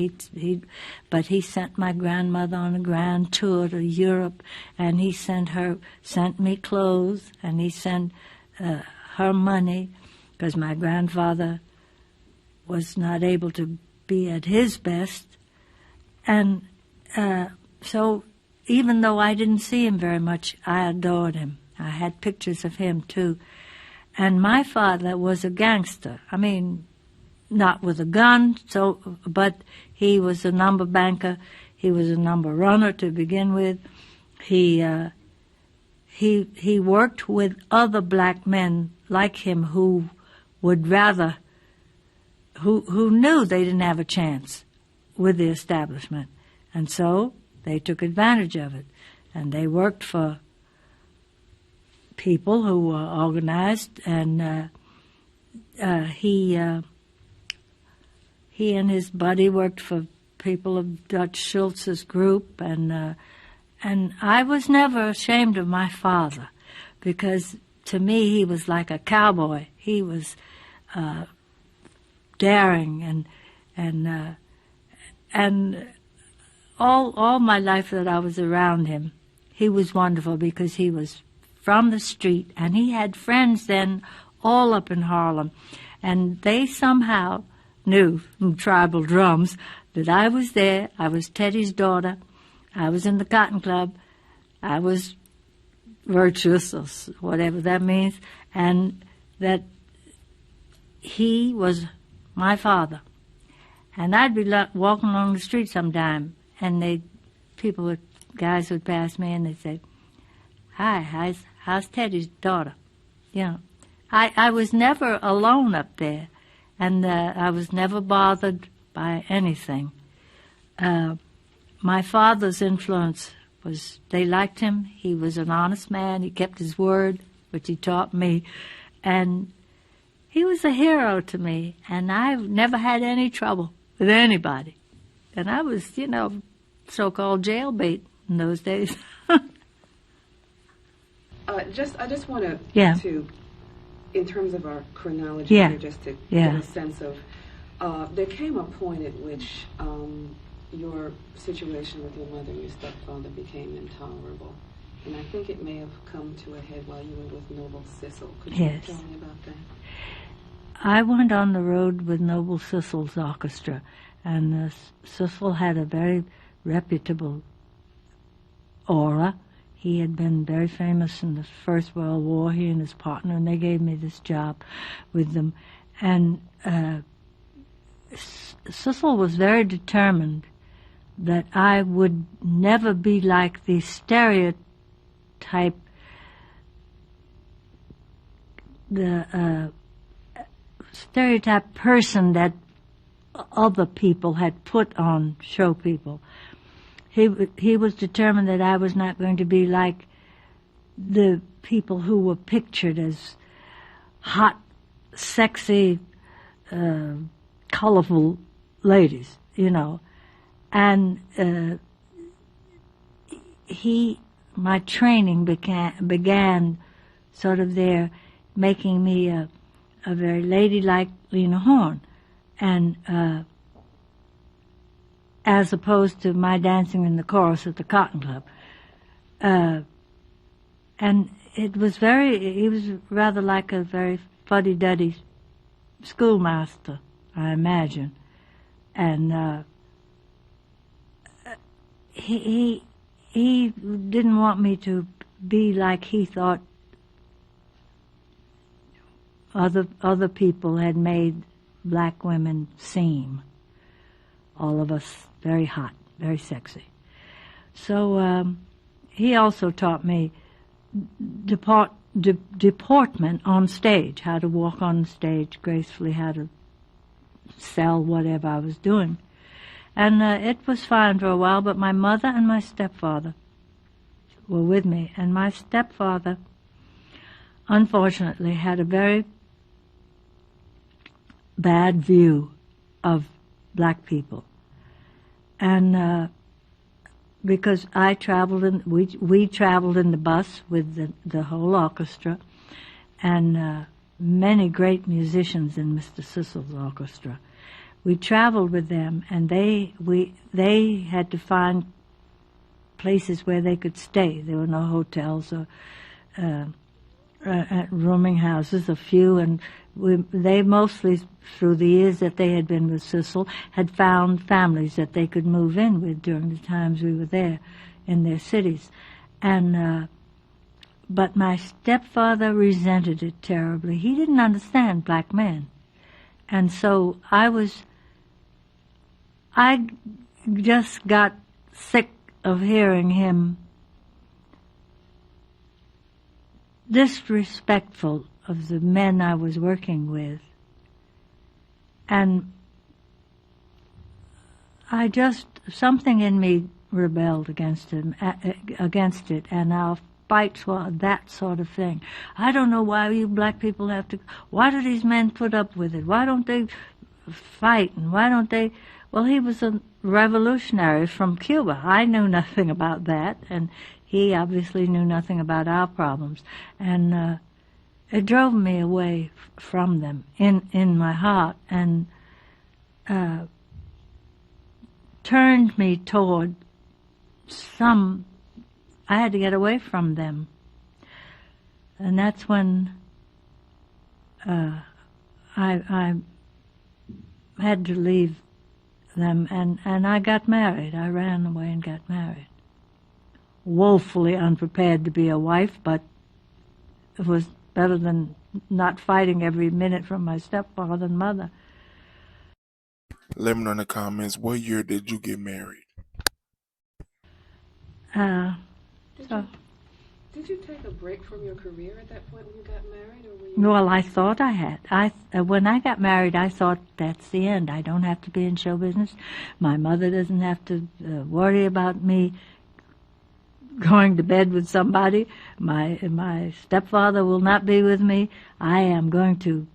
but he sent my grandmother on a grand tour to Europe, and he sent me clothes, and he sent her money, because my grandfather was not able to be at his best. And so even though I didn't see him very much, I adored him. I had pictures of him, too. And my father was a gangster. I mean, not with a gun, but he was a number banker. He was a number runner to begin with. He worked with other black men like him who would rather, who knew they didn't have a chance with the establishment. And so they took advantage of it. And they worked for people who were organized, and he and his buddy worked for people of Dutch Schultz's group, and I was never ashamed of my father, because to me he was like a cowboy. He was daring, and all my life that I was around him, he was wonderful because he was from the street, and he had friends then all up in Harlem, and they somehow knew from Tribal Drums that I was there. I was Teddy's daughter. I was in the Cotton Club. I was virtuous, or whatever that means, and that he was my father. And I'd be walking along the street sometime, and guys would pass me, and they'd say, "Hi, how's Teddy's daughter?" You know, I was never alone up there, and I was never bothered by anything. My father's influence was, they liked him. He was an honest man. He kept his word, which he taught me, and he was a hero to me, and I've never had any trouble with anybody. And I was, so-called jailbait in those days. I just want to, in terms of our chronology here, just to get a sense of, there came a point at which your situation with your mother and your stepfather became intolerable. And I think it may have come to a head while you were with Noble Sissel. Could you tell me about that? I went on the road with Noble Sissel's orchestra, and Sissel had a very reputable aura. He had been very famous in the First World War, he and his partner, and they gave me this job with them. And Cecil was very determined that I would never be like the stereotype, stereotype person that other people had put on show people. He was determined that I was not going to be like the people who were pictured as hot, sexy, colorful ladies, you know. And my training began sort of there, making me a very ladylike Lena Horne, and as opposed to my dancing in the chorus at the Cotton Club. And he was rather like a very fuddy-duddy schoolmaster, I imagine. And he didn't want me to be like he thought other people had made black women seem. All of us very hot, very sexy. So he also taught me deportment on stage, how to walk on stage gracefully, how to sell whatever I was doing. And it was fine for a while, but my mother and my stepfather were with me. And my stepfather, unfortunately, had a very bad view of black people. And because I traveled we traveled in the bus with the whole orchestra, and many great musicians in Mr. Cecil's orchestra. We traveled with them, and they had to find places where they could stay. There were no hotels or rooming houses, a few, and they mostly, through the years that they had been with Cecil, had found families that they could move in with during the times we were there in their cities. And but my stepfather resented it terribly. He didn't understand black men. And so I just got sick of hearing him disrespectful of the men I was working with. And something in me rebelled against it, and our fights were that sort of thing. I don't know why you black people why do these men put up with it? Why don't they fight? And why don't they? Well, he was a revolutionary from Cuba. I knew nothing about that, and he obviously knew nothing about our problems. And it drove me away from them in my heart, and turned me toward I had to get away from them. And that's when I had to leave them, and I got married. I ran away and got married. Woefully unprepared to be a wife, but it was better than not fighting every minute from my stepfather and mother. Let me know in the comments, what year did you get married? Did you take a break from your career at that point when you got married, or were you? Well, I thought I had. When I got married, I thought that's the end. I don't have to be in show business. My mother doesn't have to worry about me going to bed with somebody. My stepfather will not be with me. I am going to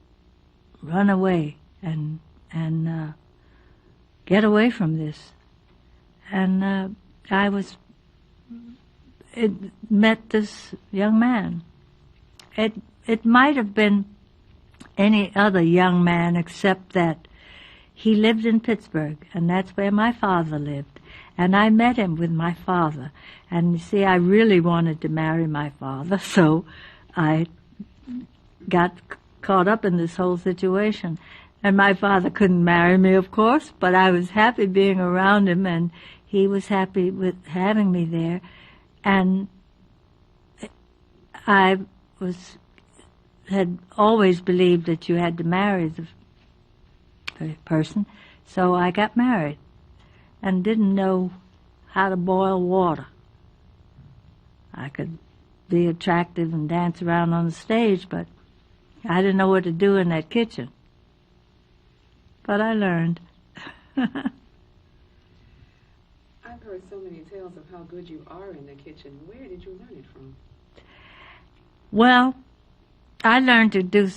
run away and get away from this. And met this young man. It might have been any other young man, except that he lived in Pittsburgh, and that's where my father lived. And I met him with my father. And you see, I really wanted to marry my father, so I got caught up in this whole situation. And my father couldn't marry me, of course, but I was happy being around him, and he was happy with having me there. And I had always believed that you had to marry the person, So I got married and didn't know how to boil water. I could be attractive and dance around on the stage, but I didn't know what to do in that kitchen. But I learned. I've heard so many tales of how good you are in the kitchen. Where did you learn it from? Well, I learned to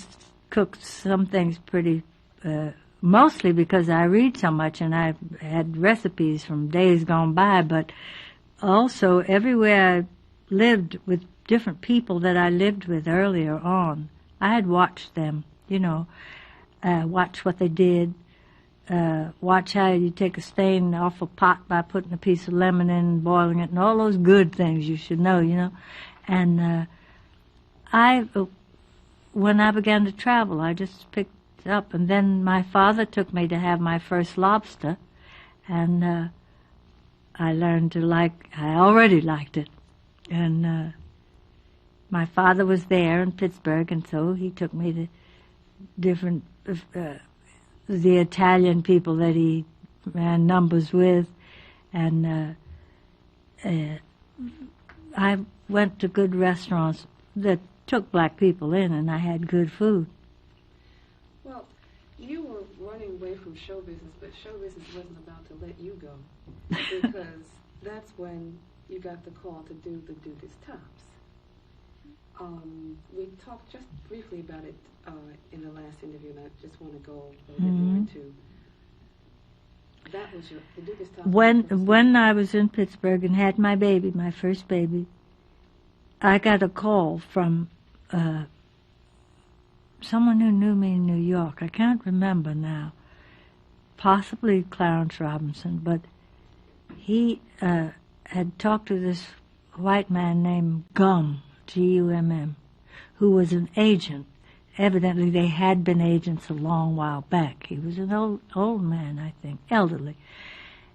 cook some things pretty, mostly because I read so much and I've had recipes from days gone by, but also everywhere I lived with different people that I lived with earlier on, I had watched them, watch what they did, watch how you take a stain off a pot by putting a piece of lemon in and boiling it, and all those good things you should know, And when I began to travel, I just picked it up. And then my father took me to have my first lobster, and I learned to I already liked it. And my father was there in Pittsburgh, and so he took me to different, the Italian people that he ran numbers with, and I went to good restaurants that took black people in, and I had good food. Well, you were running away from show business, but show business wasn't about to let you go, because that's when you got the call to do the Duke's Tops. We talked just briefly about it in the last interview, and I just want to go a little bit more into that. Was the Duke's Tops? When I was in Pittsburgh and had my baby, my first baby, I got a call from someone who knew me in New York. I can't remember now. Possibly Clarence Robinson, but he had talked to this white man named Gumm, Gumm, who was an agent. Evidently they had been agents a long while back. He was an old man, I think, elderly.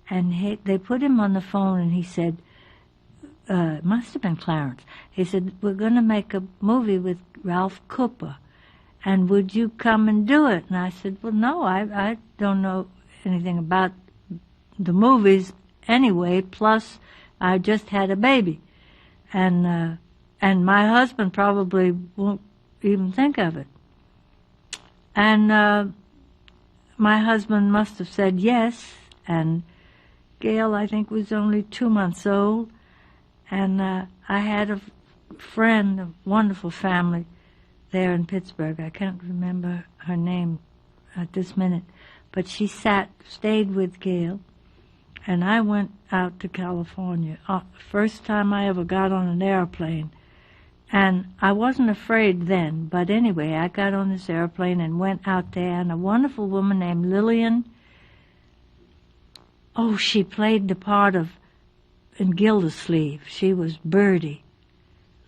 And they put him on the phone, and he said, it must have been Clarence. He said, we're going to make a movie with Ralph Cooper, and would you come and do it? And I said, well, no, I don't know anything about the movies anyway, plus I just had a baby. And my husband probably won't even think of it. And my husband must have said yes, and Gail, I think, was only 2 months old. And I had a friend, a wonderful family there in Pittsburgh. I can't remember her name at this minute, but she stayed with Gail, and I went out to California. First time I ever got on an airplane, and I wasn't afraid then, but anyway, I got on this airplane and went out there, and a wonderful woman named Lillian, she played the part of in Gildersleeve. She was Birdie.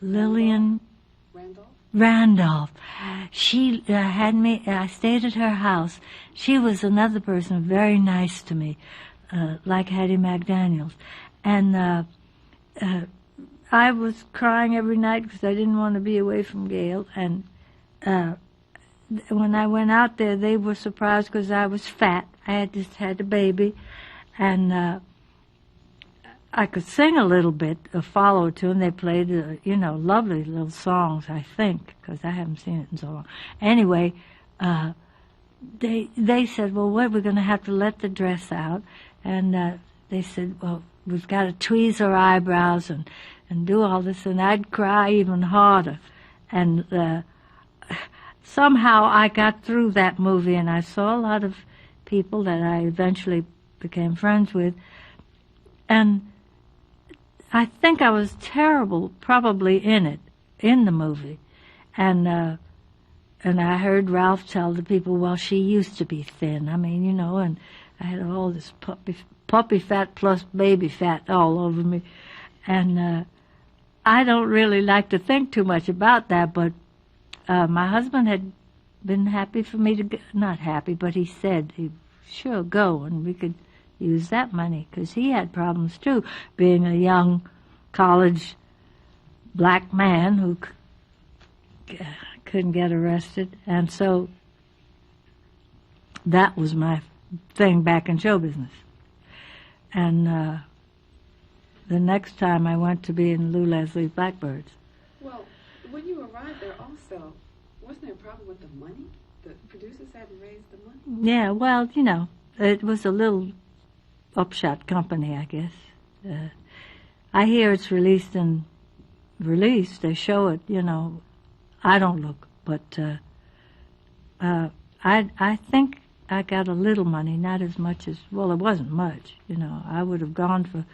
Lillian Randolph. She had me, I stayed at her house. She was another person very nice to me, like Hattie McDaniels. And I was crying every night because I didn't want to be away from Gail. And when I went out there, they were surprised because I was fat. I had just had a baby. And I could sing a little bit, a follow tune. They played, lovely little songs, I think, because I haven't seen it in so long. Anyway, they said, well, we're going to have to let the dress out. And they said, well, we've got to tweeze our eyebrows and do all this. And I'd cry even harder. And somehow I got through that movie, and I saw a lot of people that I eventually became friends with. And I think I was terrible, probably in the movie. And I heard Ralph tell the people, well, she used to be thin. I mean, and I had all this puppy fat plus baby fat all over me. And I don't really like to think too much about that, but my husband had been happy for me to go, not happy, but he said he'd sure go, and we could use that money, because he had problems too, being a young college black man who couldn't get arrested. And so that was my thing back in show business. And the next time I went to be in Lou Leslie's Blackbirds. Well, when you arrived there also, wasn't there a problem with the money? The producers hadn't raised the money? Yeah, well, you know, it was a little upshot company, I guess. I hear it's released. They show it, you know. I don't look, but I think I got a little money, not as much as, well, it wasn't much, you know. I would have gone for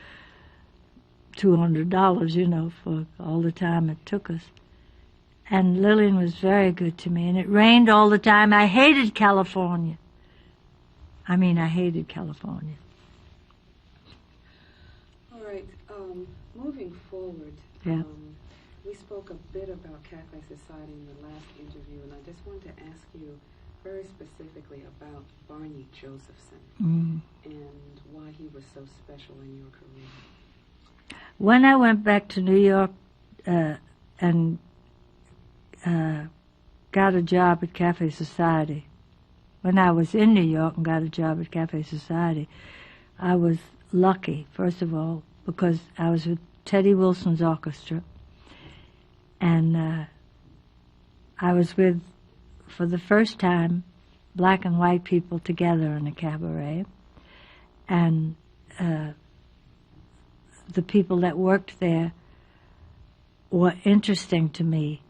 $200, you know, for all the time it took us. And Lillian was very good to me, and it rained all the time. I hated California. I hated California. All right, moving forward, Yeah. we spoke a bit about Cafe Society in the last interview, and I just wanted to ask you very specifically about Barney Josephson and why he was so special in your career. When I went back to New York and got a job at Cafe Society, when I was in New York and got a job at Cafe Society, I was lucky, first of all, because I was with Teddy Wilson's orchestra, and I was with, for the first time, black and white people together in a cabaret, and the people that worked there were interesting to me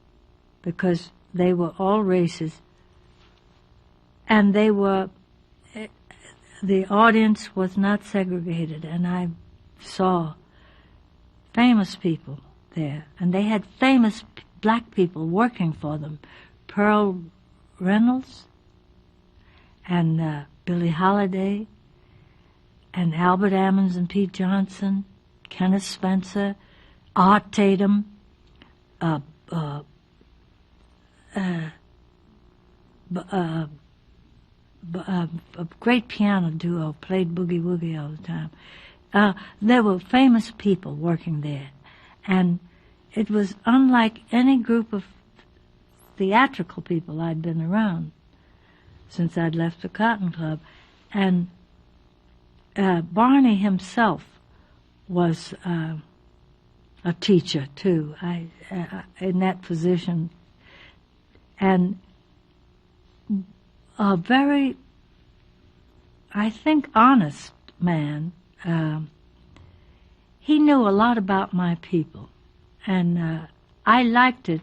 because they were all races, and they were, the audience was not segregated, and I saw famous people there, and they had famous black people working for them. Pearl Reynolds and Billie Holiday and Albert Ammons and Pete Johnson, Kenneth Spencer, Art Tatum, a great piano duo, played boogie woogie all the time. There were famous people working there, and it was unlike any group of theatrical people I'd been around since I'd left the Cotton Club. And Barney himself was a teacher, too, in that position, and a very, I think, honest man. He knew a lot about my people, and I liked it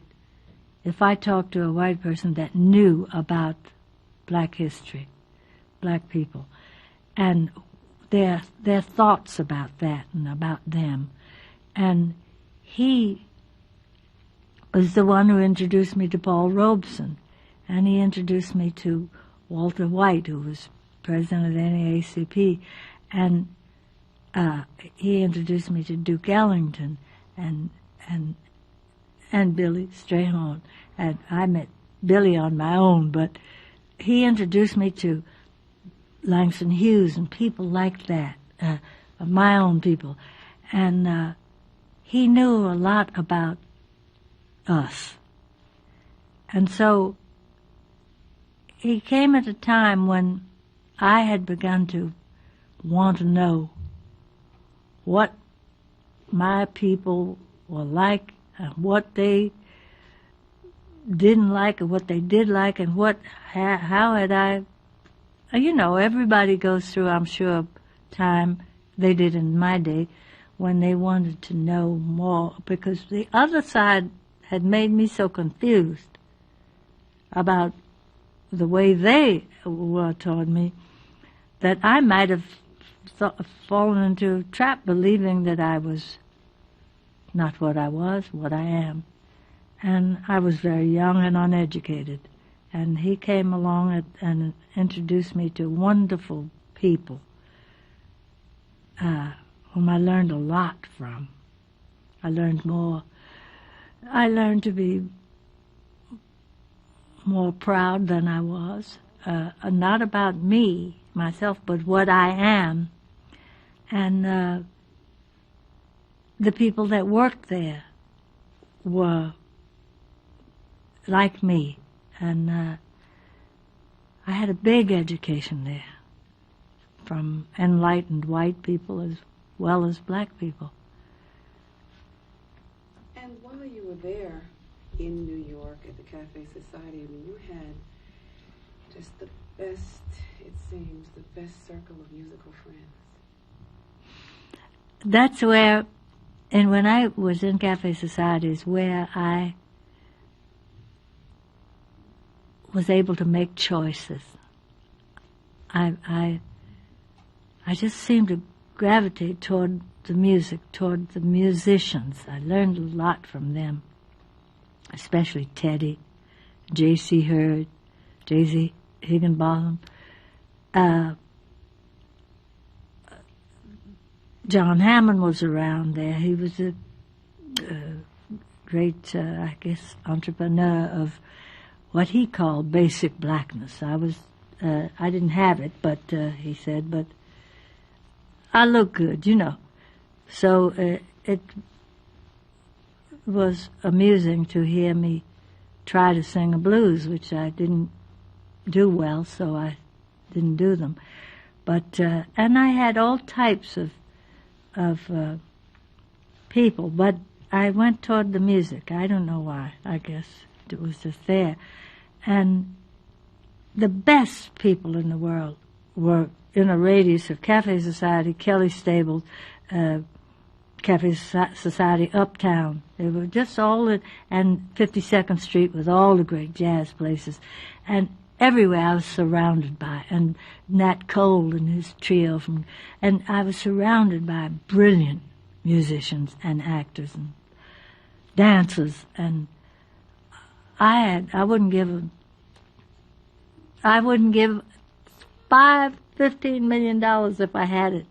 if I talked to a white person that knew about black history, black people, and their thoughts about that and about them. And he was the one who introduced me to Paul Robeson, and he introduced me to Walter White, who was president of the NAACP, and he introduced me to Duke Ellington and Billy Strayhorn. And I met Billy on my own, but he introduced me to Langston Hughes and people like that, my own people. And he knew a lot about us. And so he came at a time when I had begun to want to know what my people were like, and what they didn't like, and what they did like, and how had I, everybody goes through, I'm sure, time, they did in my day, when they wanted to know more, because the other side had made me so confused about the way they were toward me that I might have fallen into a trap believing that I was not what I was, what I am. And I was very young and uneducated. And he came along and introduced me to wonderful people whom I learned a lot from. I learned more. I learned to be more proud than I was. Not about me, myself, but what I am. And the people that worked there were like me. And I had a big education there. from enlightened white people as well as black people. And while you were there in New York at the Cafe Society, I mean, you had just the best, it seems, the best circle of musical friends. That's where, and when I was in Cafe Society, is where I was able to make choices. I just seemed to gravitate toward the music, toward the musicians. I learned a lot from them, especially Teddy, J.C. Hurd, J.Z. Higginbotham, John Hammond was around there. He was a great, I guess, entrepreneur of what he called basic blackness. I didn't have it, but he said, but I look good, you know. So it was amusing to hear me try to sing a blues, which I didn't do well, so I didn't do them. But and I had all types of people, but I went toward the music. I don't know why. I guess it was just there. And the best people in the world were in a radius of Cafe Society, Kelly Stables, Cafe Society Uptown. They were just all in, and 52nd Street with all the great jazz places. And everywhere I was surrounded by, and Nat Cole and his trio and I was surrounded by brilliant musicians and actors and dancers, and I wouldn't give $15 million if I had it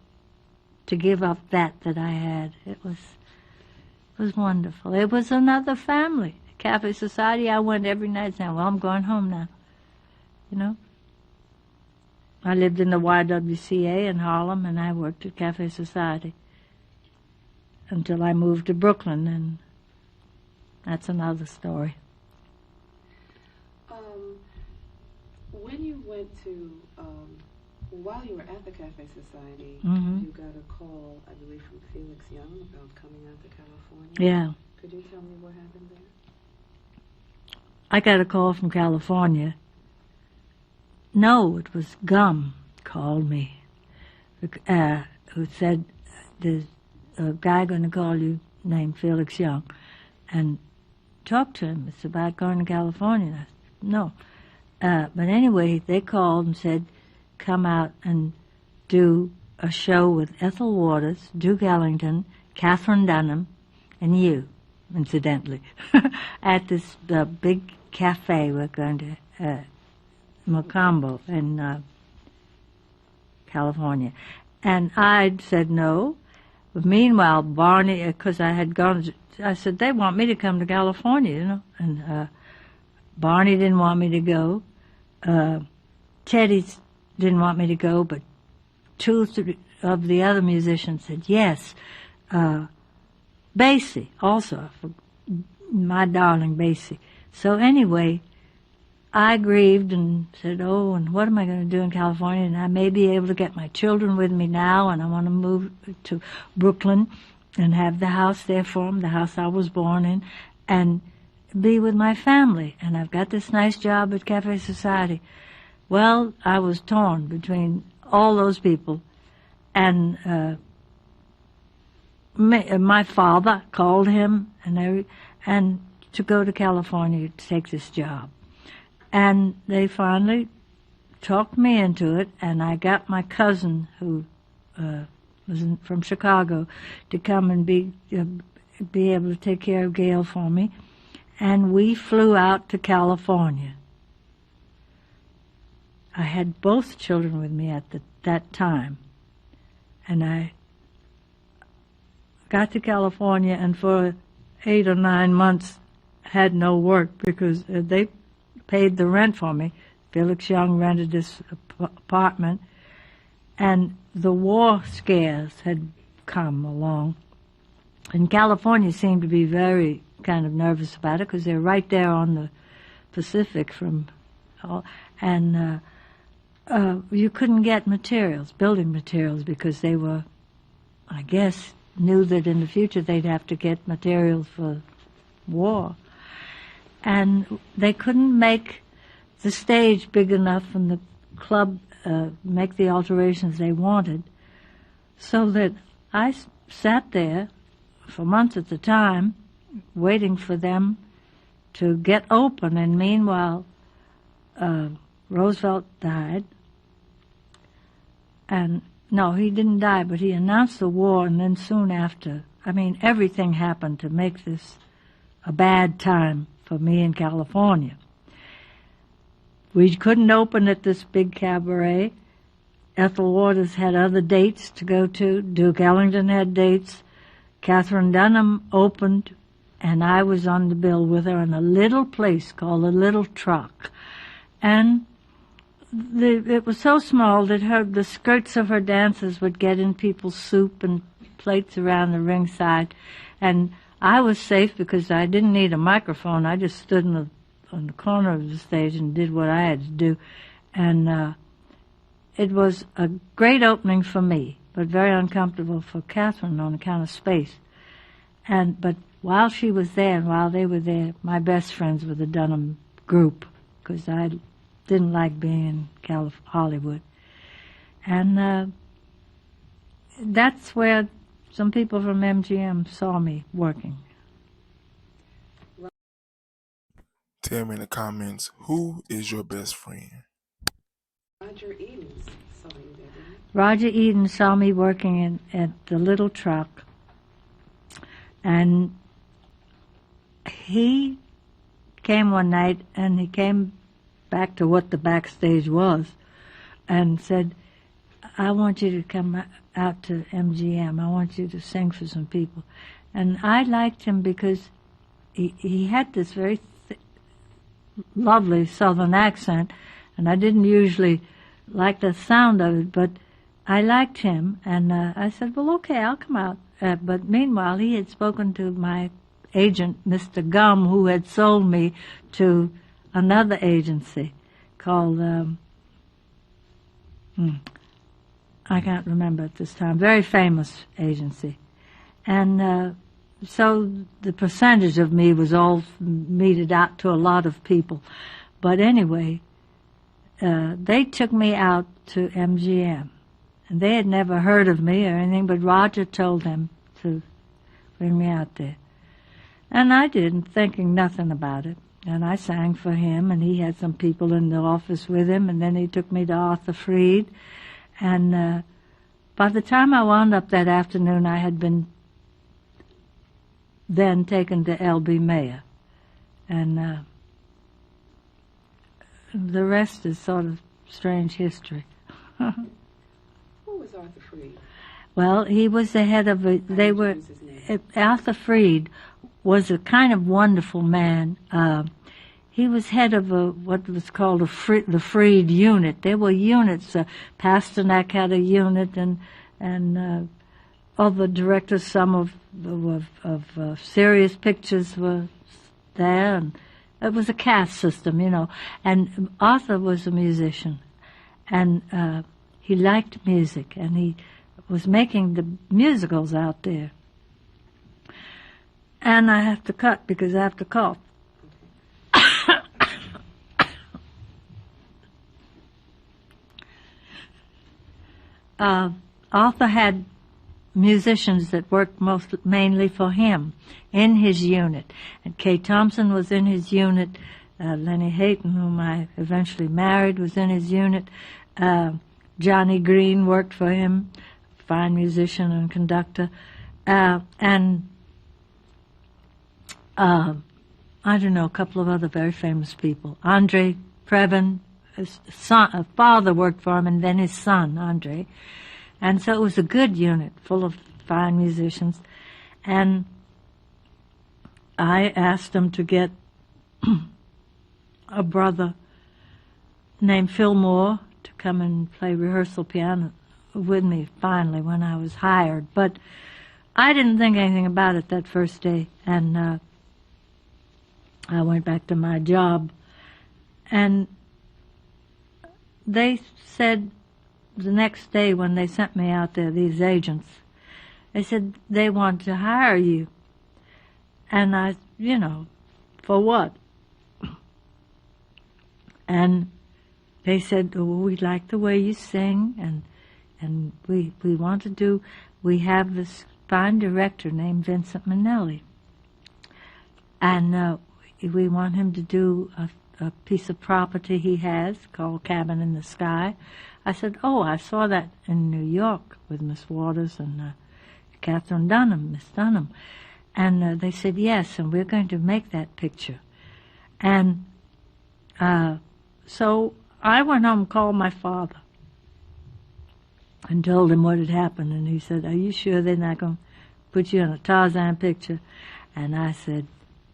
to give up that I had. It was wonderful. It was another family. Cafe Society, I went every night saying, well, I'm going home now. You know? I lived in the YWCA in Harlem, and I worked at Cafe Society until I moved to Brooklyn, and that's another story. When you went to, while you were at the Cafe Society, Mm-hmm. you got a call, I believe, from Felix Young about coming out to California. Yeah. Could you tell me what happened there? I got a call from California. No, it was Gum called me, who said, there's a guy going to call you named Felix Young, and talk to him. It's about going to California. I said, no. But anyway, they called and said, come out and do a show with Ethel Waters, Duke Ellington, Katherine Dunham, and you, incidentally, at this big cafe we're going to, Mocambo in California. And I said no. But meanwhile, Barney, because I had gone, I said, they want me to come to California, you know. And Barney didn't want me to go. Teddy didn't want me to go, but two of the other musicians said yes. Basie also, my darling Basie. So anyway, I grieved and said, oh, and what am I going to do in California? And I may be able to get my children with me now, and I want to move to Brooklyn and have the house there for them, the house I was born in, and be with my family. And I've got this nice job at Cafe Society. Well, I was torn between all those people, and my father called him and to go to California to take this job. And they finally talked me into it, and I got my cousin, who was from Chicago, to come and be able to take care of Gail for me. And we flew out to California. I had both children with me at that time. And I got to California, and for 8 or 9 months had no work because they paid the rent for me. Felix Young rented this apartment, and the war scares had come along. And California seemed to be very kind of nervous about it because they're right there on the Pacific and you couldn't get materials, building materials, because they were, I guess, knew that in the future they'd have to get materials for war. And they couldn't make the stage big enough and the club make the alterations they wanted, so that I sat there for months at a time waiting for them to get open. And meanwhile, Roosevelt died. And no, he didn't die, but he announced the war, and then soon after, I mean, everything happened to make this a bad time for me in California. We couldn't open at this big cabaret. Ethel Waters had other dates to go to. Duke Ellington had dates. Catherine Dunham opened, and I was on the bill with her in a little place called the Little Truck. And it was so small that the skirts of her dancers would get in people's soup and plates around the ringside. And I was safe because I didn't need a microphone. I just stood on the corner of the stage and did what I had to do. And it was a great opening for me, but very uncomfortable for Catherine on account of space. But while she was there and while they were there, my best friends were the Dunham group, because I didn't like being in Hollywood. And that's where some people from MGM saw me working. Tell me in the comments, who is your best friend? Roger Eden saw you there, didn't he? Roger Eden saw me working at the Little Truck, and he came one night, and he came back to what the backstage was and said, I want you to come out to MGM. I want you to sing for some people. And I liked him because he had this very lovely Southern accent, and I didn't usually like the sound of it, but I liked him, and I said, well, okay, I'll come out. But meanwhile, he had spoken to my agent, Mr. Gum, who had sold me to another agency called, I can't remember at this time, very famous agency. And so the percentage of me was all meted out to a lot of people. But anyway, they took me out to MGM. And they had never heard of me or anything, but Roger told them to bring me out there. And I did, thinking nothing about it. And I sang for him, and he had some people in the office with him, and then he took me to Arthur Freed. And by the time I wound up that afternoon, I had been then taken to L.B. Mayer. And the rest is sort of strange history. Who was Arthur Freed? Well, he was the head of Arthur Freed was a kind of wonderful man. He was head of what was called the Freed unit. There were units. Pasternak had a unit, and other directors, some of serious pictures were there. And it was a caste system, you know. And Arthur was a musician, and he liked music, and he was making the musicals out there. And I have to cut because I have to cough. Arthur had musicians that worked mainly for him in his unit. And Kay Thompson was in his unit. Lenny Hayton, whom I eventually married, was in his unit. Johnny Green worked for him, fine musician and conductor. And I don't know, a couple of other very famous people. Andre Previn, his father worked for him, and then his son, Andre. And so it was a good unit, full of fine musicians. And I asked them to get a brother named Phil Moore to come and play rehearsal piano with me finally when I was hired. But I didn't think anything about it that first day, and I went back to my job. And they said the next day when they sent me out there, these agents, they said they want to hire you. And I, for what? And they said, oh, we like the way you sing, and we want to do, we have this fine director named Vincent Minnelli, and we want him to do a piece of property he has called Cabin in the Sky. I said, oh, I saw that in New York with Miss Waters and Catherine Dunham, Miss Dunham. And they said, yes, and we're going to make that picture. And so I went home and called my father and told him what had happened. And he said, are you sure they're not going to put you in a Tarzan picture? And I said,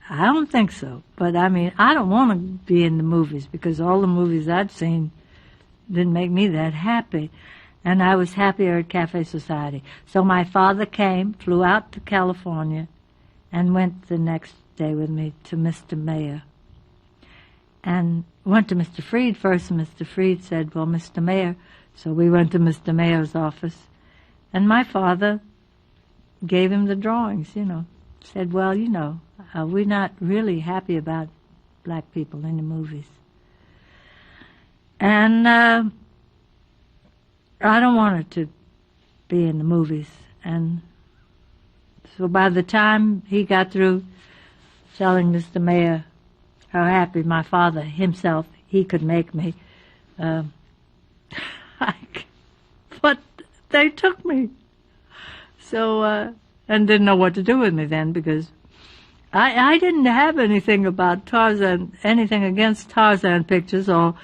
I don't think so. But, I mean, I don't want to be in the movies because all the movies I'd seen didn't make me that happy. And I was happier at Cafe Society. So my father came, flew out to California, and went the next day with me to Mr. Mayer. And went to Mr. Freed first, and Mr. Freed said, well, Mr. Mayer. So we went to Mr. Mayer's office. And my father gave him the drawings, Said, well, we're not really happy about black people in the movies. And I don't want it to be in the movies. And so by the time he got through telling Mr. Mayer how happy my father himself, he could make me, but they took me. So, and didn't know what to do with me then because I didn't have anything about Tarzan, anything against Tarzan pictures or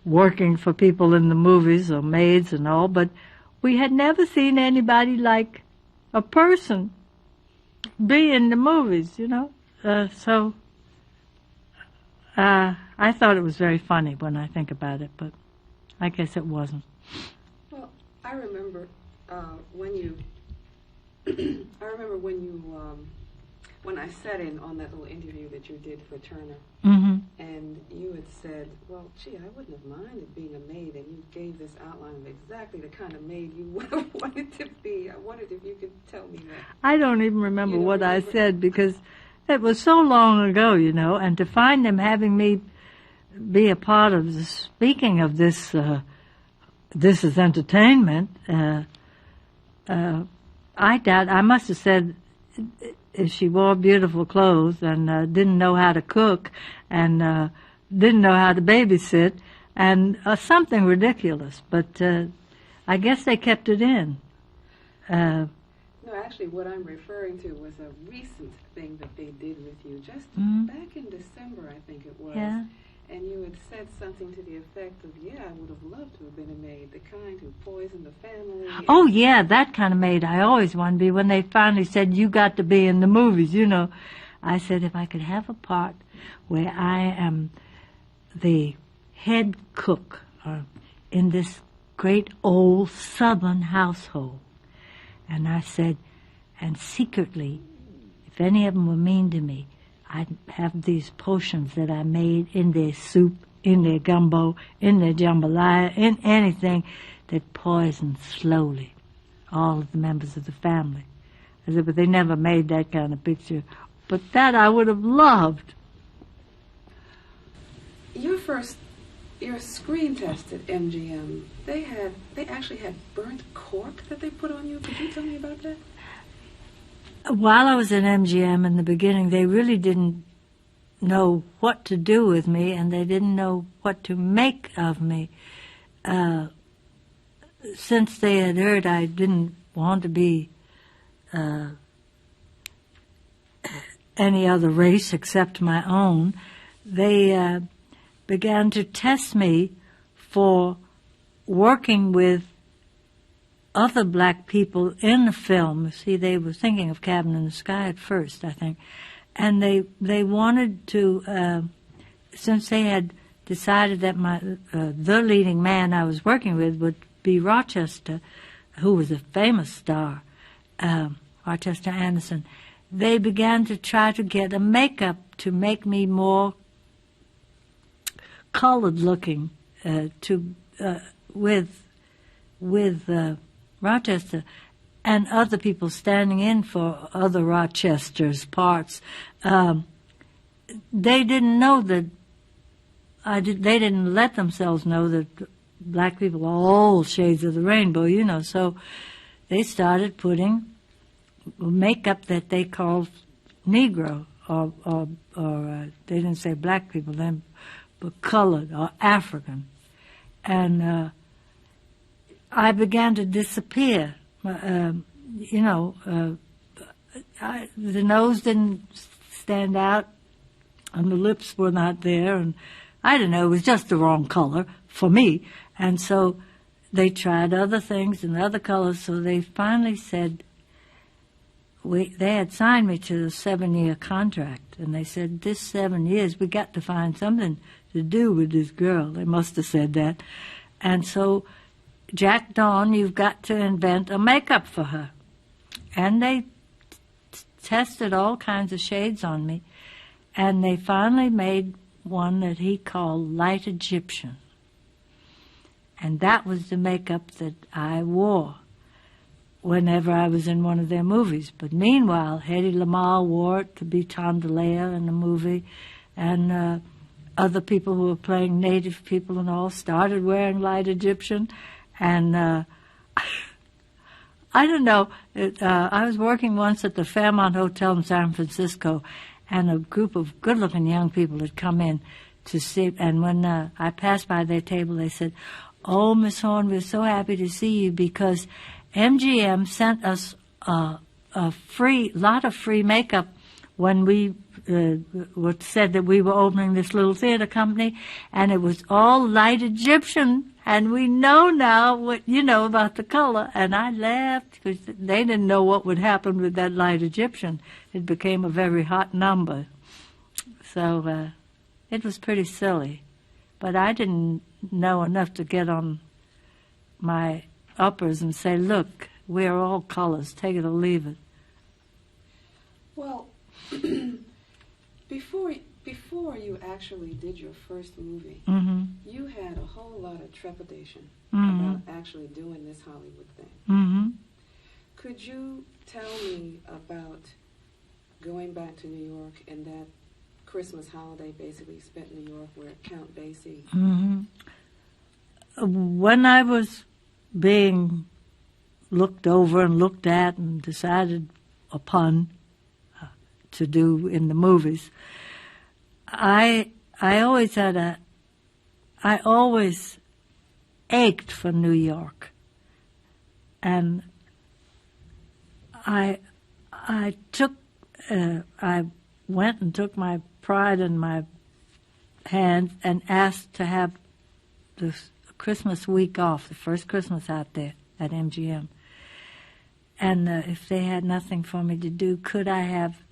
working for people in the movies or maids and all, but we had never seen anybody like a person be in the movies, So I thought it was very funny when I think about it, but I guess it wasn't. Well, I remember when I sat in on that little interview that you did for Turner, and you had said, well, gee, I wouldn't have minded being a maid, and you gave this outline of exactly the kind of maid you would have wanted to be. I wondered if you could tell me that. I don't even remember what I said because it was so long ago, and to find them having me be a part of the speaking of this, this is entertainment, I doubt, I must have said she wore beautiful clothes and didn't know how to cook and didn't know how to babysit and something ridiculous, but I guess they kept it in. No, actually, what I'm referring to was a recent thing that they did with you, just back in December, I think it was. Yeah. And you had said something to the effect of, yeah, I would have loved to have been a maid, the kind who poisoned the family. Oh, yeah, that kind of maid I always wanted to be. When they finally said, you got to be in the movies, I said, if I could have a part where I am the head cook in this great old Southern household. And I said, and secretly, if any of them were mean to me, I'd have these potions that I made in their soup, in their gumbo, in their jambalaya, in anything that poisoned slowly all of the members of the family. I said, but they never made that kind of picture. But that I would have loved. Your screen test at MGM, they actually had burnt cork that they put on you. Could you tell me about that? While I was at MGM in the beginning, they really didn't know what to do with me, and they didn't know what to make of me. Since they had heard I didn't want to be any other race except my own, they began to test me for working with other black people in the film. See, they were thinking of Cabin in the Sky at first, I think. And they wanted to, since they had decided that the leading man I was working with would be Rochester, who was a famous star, Rochester Anderson, they began to try to get a makeup to make me more colored looking with Rochester, and other people standing in for other Rochester's parts. They didn't know that they didn't let themselves know that black people are all shades of the rainbow, you know. So they started putting makeup that they called Negro, or they didn't say black people then, but colored or African. And I began to disappear. The nose didn't stand out, and the lips were not there, and I don't know, it was just the wrong color for me. And so they tried other things and other colors, so they finally said, they had signed me to a 7-year contract, and they said, this 7 years, we got to find something to do with this girl. They must have said that. And so, Jack Dawn, you've got to invent a makeup for her. And they tested all kinds of shades on me, and they finally made one that he called Light Egyptian. And that was the makeup that I wore whenever I was in one of their movies. But meanwhile, Hedy Lamarr wore it to be Tondalea in the movie, and other people who were playing native people and all started wearing Light Egyptian. And I don't know, I was working once at the Fairmont Hotel in San Francisco, and a group of good-looking young people had come in to see, and when I passed by their table, they said, "Oh, Miss Horne, we're so happy to see you because MGM sent us a lot of free makeup when we said that we were opening this little theater company, and it was all Light Egyptian, and we know now what about the color." And I laughed because they didn't know what would happen with that Light Egyptian. It became a very hot number, so it was pretty silly. But I didn't know enough to get on my uppers and say, "Look, we're all colors. Take it or leave it." Well, before you actually did your first movie, Mm-hmm. you had a whole lot of trepidation Mm-hmm. about actually doing this Hollywood thing. Mm-hmm. Could you tell me about going back to New York and that Christmas holiday basically spent in New York where Count Basie... Mm-hmm. When I was being looked over and looked at and decided upon to do in the movies, I always ached for New York, and I went and took my pride in my hands and asked to have the Christmas week off, the first Christmas out there at MGM. And if they had nothing for me to do, could I have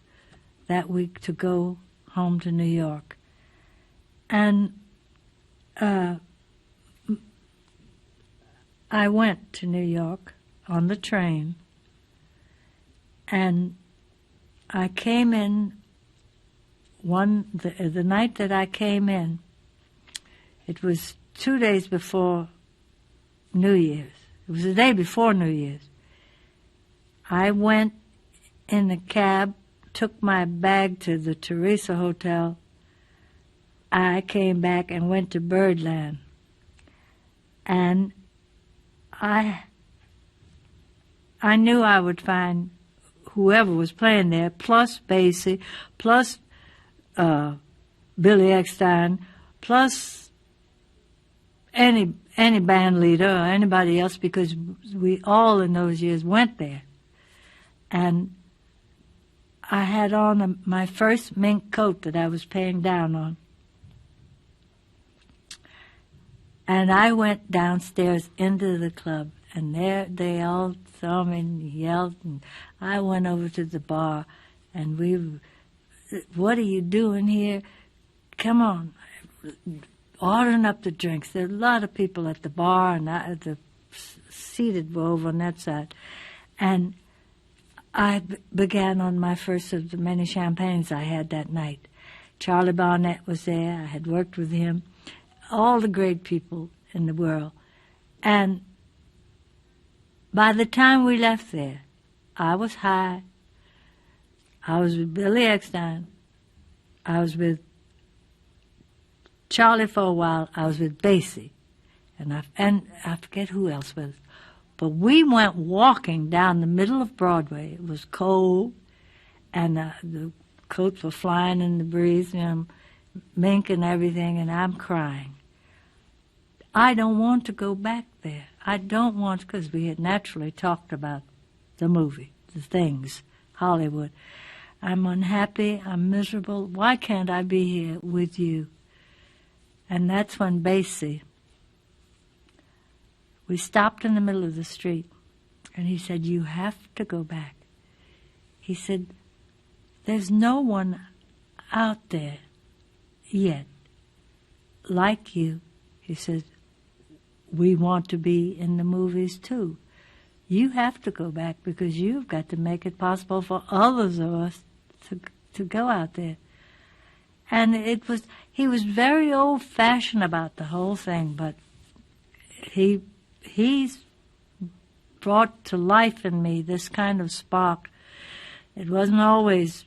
that week to go home to New York? And I went to New York on the train, and I came in the night that I came in. It was 2 days before New Year's. It was the day before New Year's. I went in a cab, took my bag to the Teresa Hotel. I came back and went to Birdland. And I knew I would find whoever was playing there, plus Basie, plus Billy Eckstein, plus any band leader or anybody else, because we all in those years went there. And I had on my first mink coat that I was paying down on. And I went downstairs into the club, and there they all saw me and yelled, and I went over to the bar, and "What are you doing here? Come on." Ordering up the drinks. There were a lot of people at the bar, and the seated were over on that side. And I began on my first of the many champagnes I had that night. Charlie Barnett was there. I had worked with him. all the great people in the world. And by the time we left there, I was high. I was with Billy Eckstein. I was with Charlie for a while. I was with Basie. And I forget who else was. But we went walking down the middle of Broadway. It was cold, and the coats were flying in the breeze, mink and everything, and I'm crying. I don't want to go back there. I don't want, because we had naturally talked about the movie, the things, Hollywood. I'm unhappy, I'm miserable. Why can't I be here with you? And that's when Basie, we stopped in the middle of the street, and he said, you have to go back. He said, there's no one out there yet like you. He said, we want to be in the movies too. You have to go back because you've got to make it possible for others of us to go out there. And he was very old-fashioned about the whole thing, but he's brought to life in me this kind of spark. It wasn't always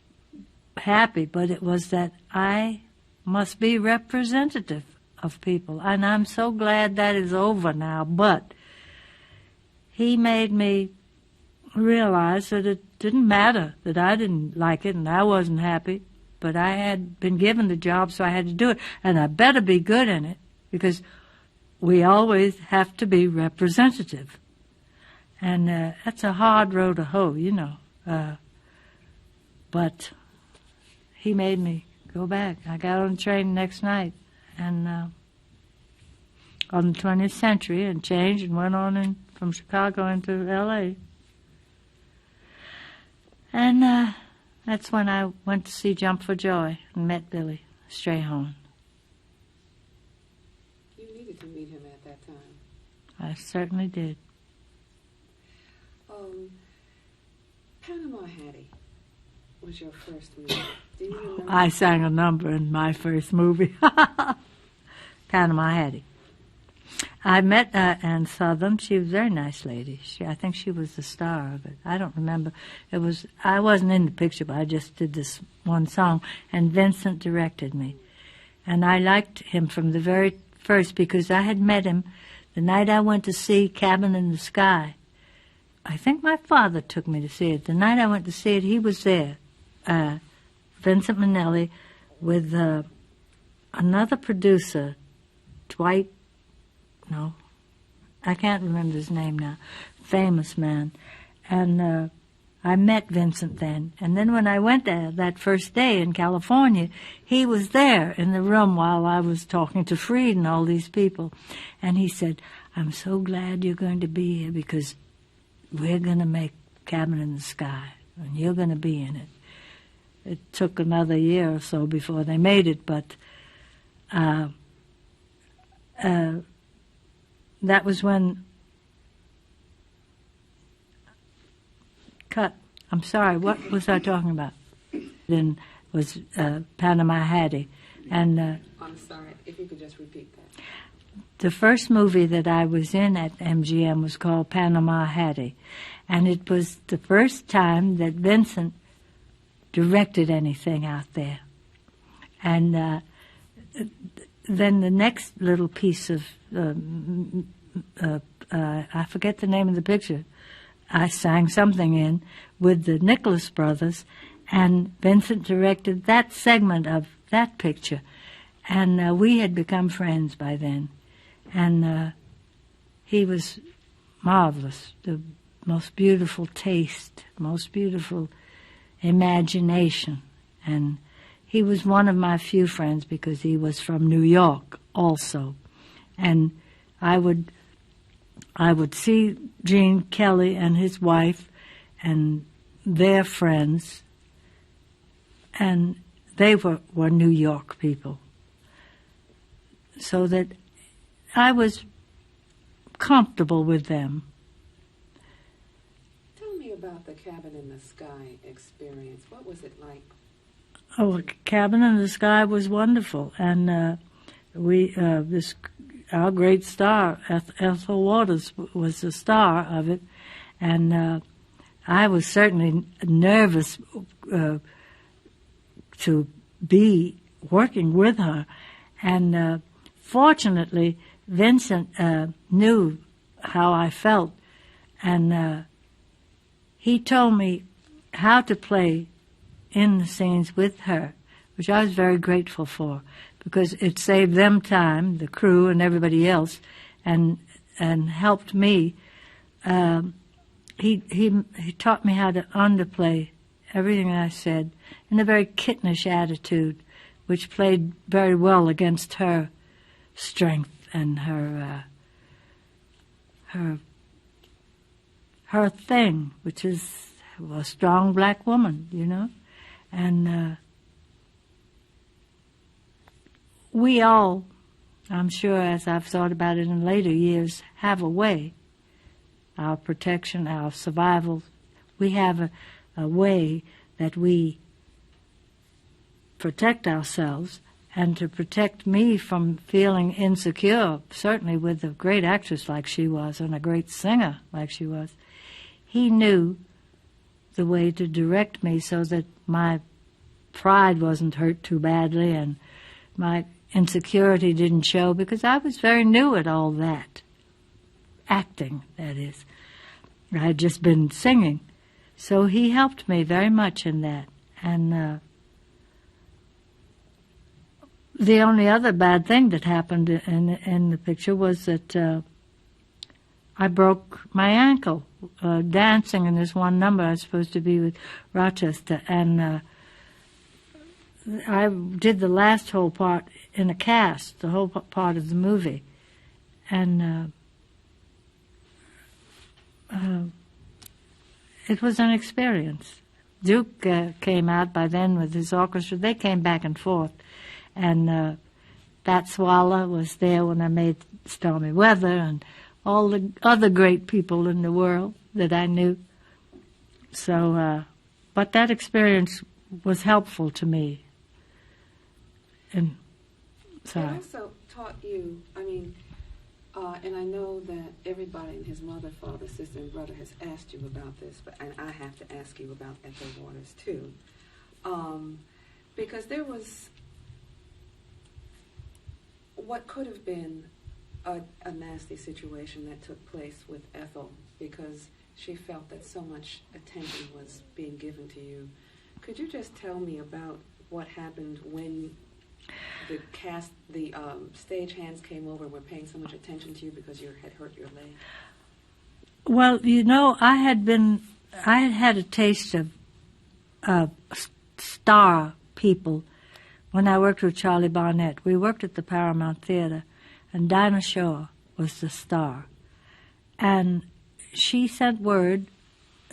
happy, but it was that I must be representative of people. And I'm so glad that is over now. But he made me realize that it didn't matter that I didn't like it and I wasn't happy, but I had been given the job, so I had to do it. And I better be good in it, because we always have to be representative. And that's a hard road to hoe, but he made me go back. I got on the train the next night and on the 20th century and changed and went on from Chicago into L.A. And that's when I went to see Jump for Joy and met Billy Strayhorn. You needed to meet him at that time. I certainly did. Panama Hattie was your first movie. Do you remember? I sang a number in my first movie, Panama Hattie. I met Ann Southern. She was a very nice lady. I think she was the star of it. I don't remember. I wasn't in the picture, but I just did this one song, and Vincent directed me. And I liked him from the very first because I had met him the night I went to see Cabin in the Sky. I think my father took me to see it. The night I went to see it, he was there, Vincent Minnelli, with another producer, Dwight, no, I can't remember his name now, famous man. And I met Vincent then. And then when I went there that first day in California, he was there in the room while I was talking to Freed and all these people. And he said, I'm so glad you're going to be here because we're going to make Cabin in the Sky, and you're going to be in it. It took another year or so before they made it, but that was when... I'm sorry, what was I talking about? Then was Panama Hattie. And I'm sorry, if you could just repeat that. The first movie that I was in at MGM was called Panama Hattie. And it was the first time that Vincent directed anything out there. And then the next little piece of, I forget the name of the picture, I sang something in with the Nicholas brothers, and Vincent directed that segment of that picture. And we had become friends by then. And he was marvelous, the most beautiful taste, most beautiful imagination. And he was one of my few friends because he was from New York also. And I would see Gene Kelly and his wife and their friends, and they were New York people. So that I was comfortable with them. Tell me about the Cabin in the Sky experience. What was it like? Oh, Cabin in the Sky was wonderful. And our great star, Ethel Waters, was the star of it, and I was certainly nervous to be working with her, and fortunately, Vincent knew how I felt, and he told me how to play in the scenes with her, which I was very grateful for, because it saved them time, the crew and everybody else, and helped me. He taught me how to underplay everything I said in a very kittenish attitude, which played very well against her strength and her thing, which is a strong black woman, you know. And we all, I'm sure, as I've thought about it in later years, have a way. Our protection, our survival, we have a way that we protect ourselves, and to protect me from feeling insecure, certainly with a great actress like she was and a great singer like she was. He knew the way to direct me so that my pride wasn't hurt too badly and my insecurity didn't show, because I was very new at all that. Acting, that is. I had just been singing. So he helped me very much in that. And the only other bad thing that happened in the picture was that I broke my ankle dancing in this one number. I was supposed to be with Rochester, and I did the last whole part in a cast, the whole part of the movie, and it was an experience. Duke came out by then with his orchestra. They came back and forth, and Bat Swallow was there when I made Stormy Weather, and all the other great people in the world that I knew. So, but that experience was helpful to me. And It also taught you, I mean, and I know that everybody and his mother, father, sister, and brother has asked you about this, and I have to ask you about Ethel Waters too, because there was what could have been a nasty situation that took place with Ethel, because she felt that so much attention was being given to you. Could you just tell me about what happened when the stage hands came over and were paying so much attention to you because you had hurt your leg? Well, you know, I had had a taste of star people when I worked with Charlie Barnett. We worked at the Paramount Theater, and Dinah Shore was the star. And she sent word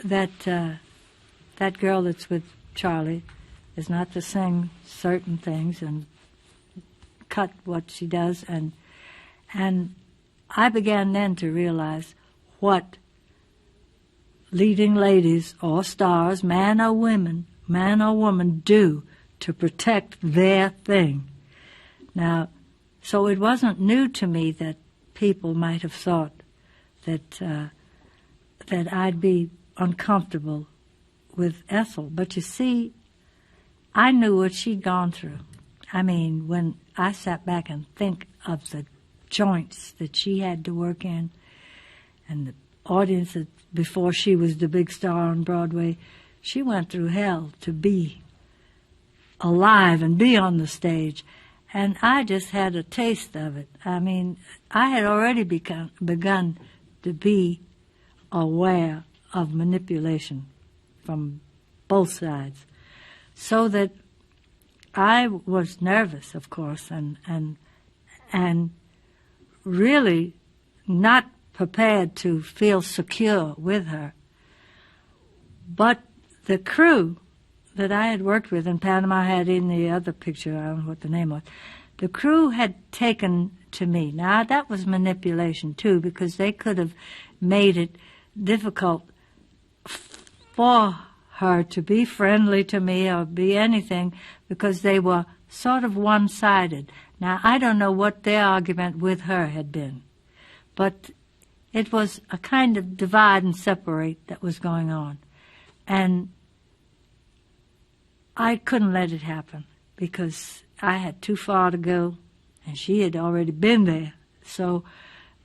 that that girl that's with Charlie is not to sing certain things and cut what she does. And I began then to realize what leading ladies or stars, man or woman, do to protect their thing. Now, so it wasn't new to me that people might have thought that that I'd be uncomfortable with Ethel. But you see, I knew what she'd gone through. I mean, when I sat back and think of the joints that she had to work in, and the audience that before she was the big star on Broadway, she went through hell to be alive and be on the stage. And I just had a taste of it. I mean, I had already begun to be aware of manipulation from both sides, so that I was nervous, of course, and really not prepared to feel secure with her. But the crew that I had worked with in Panama, had in the other picture, I don't know what the name was, the crew had taken to me. Now, that was manipulation, too, because they could have made it difficult for her to be friendly to me or be anything, because they were sort of one-sided. Now, I don't know what their argument with her had been, but it was a kind of divide and separate that was going on. And I couldn't let it happen because I had too far to go, and she had already been there. So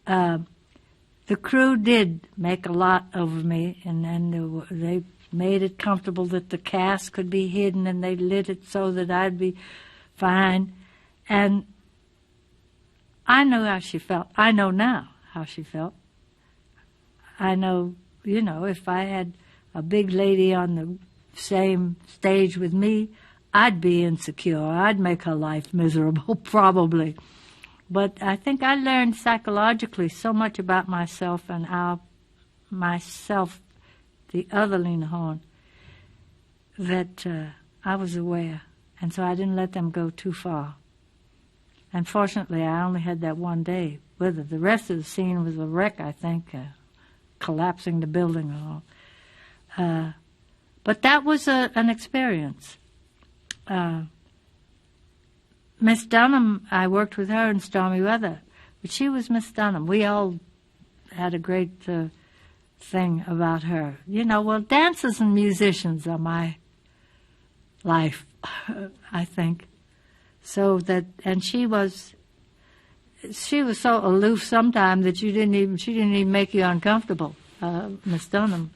the crew did make a lot over me, and then they made it comfortable that the cast could be hidden, and they lit it so that I'd be fine. And I knew how she felt. I know now how she felt. I know, if I had a big lady on the same stage with me, I'd be insecure. I'd make her life miserable, probably. But I think I learned psychologically so much about myself and myself, the other Lena Horne, that I was aware. And so I didn't let them go too far. And fortunately, I only had that one day with her. The rest of the scene was a wreck, I think, collapsing the building and all. But that was an experience. Miss Dunham, I worked with her in Stormy Weather, but she was Miss Dunham. We all had a great thing about her. Well, dancers and musicians are my life, I think. And she was so aloof sometimes that she didn't even make you uncomfortable, Miss Dunham.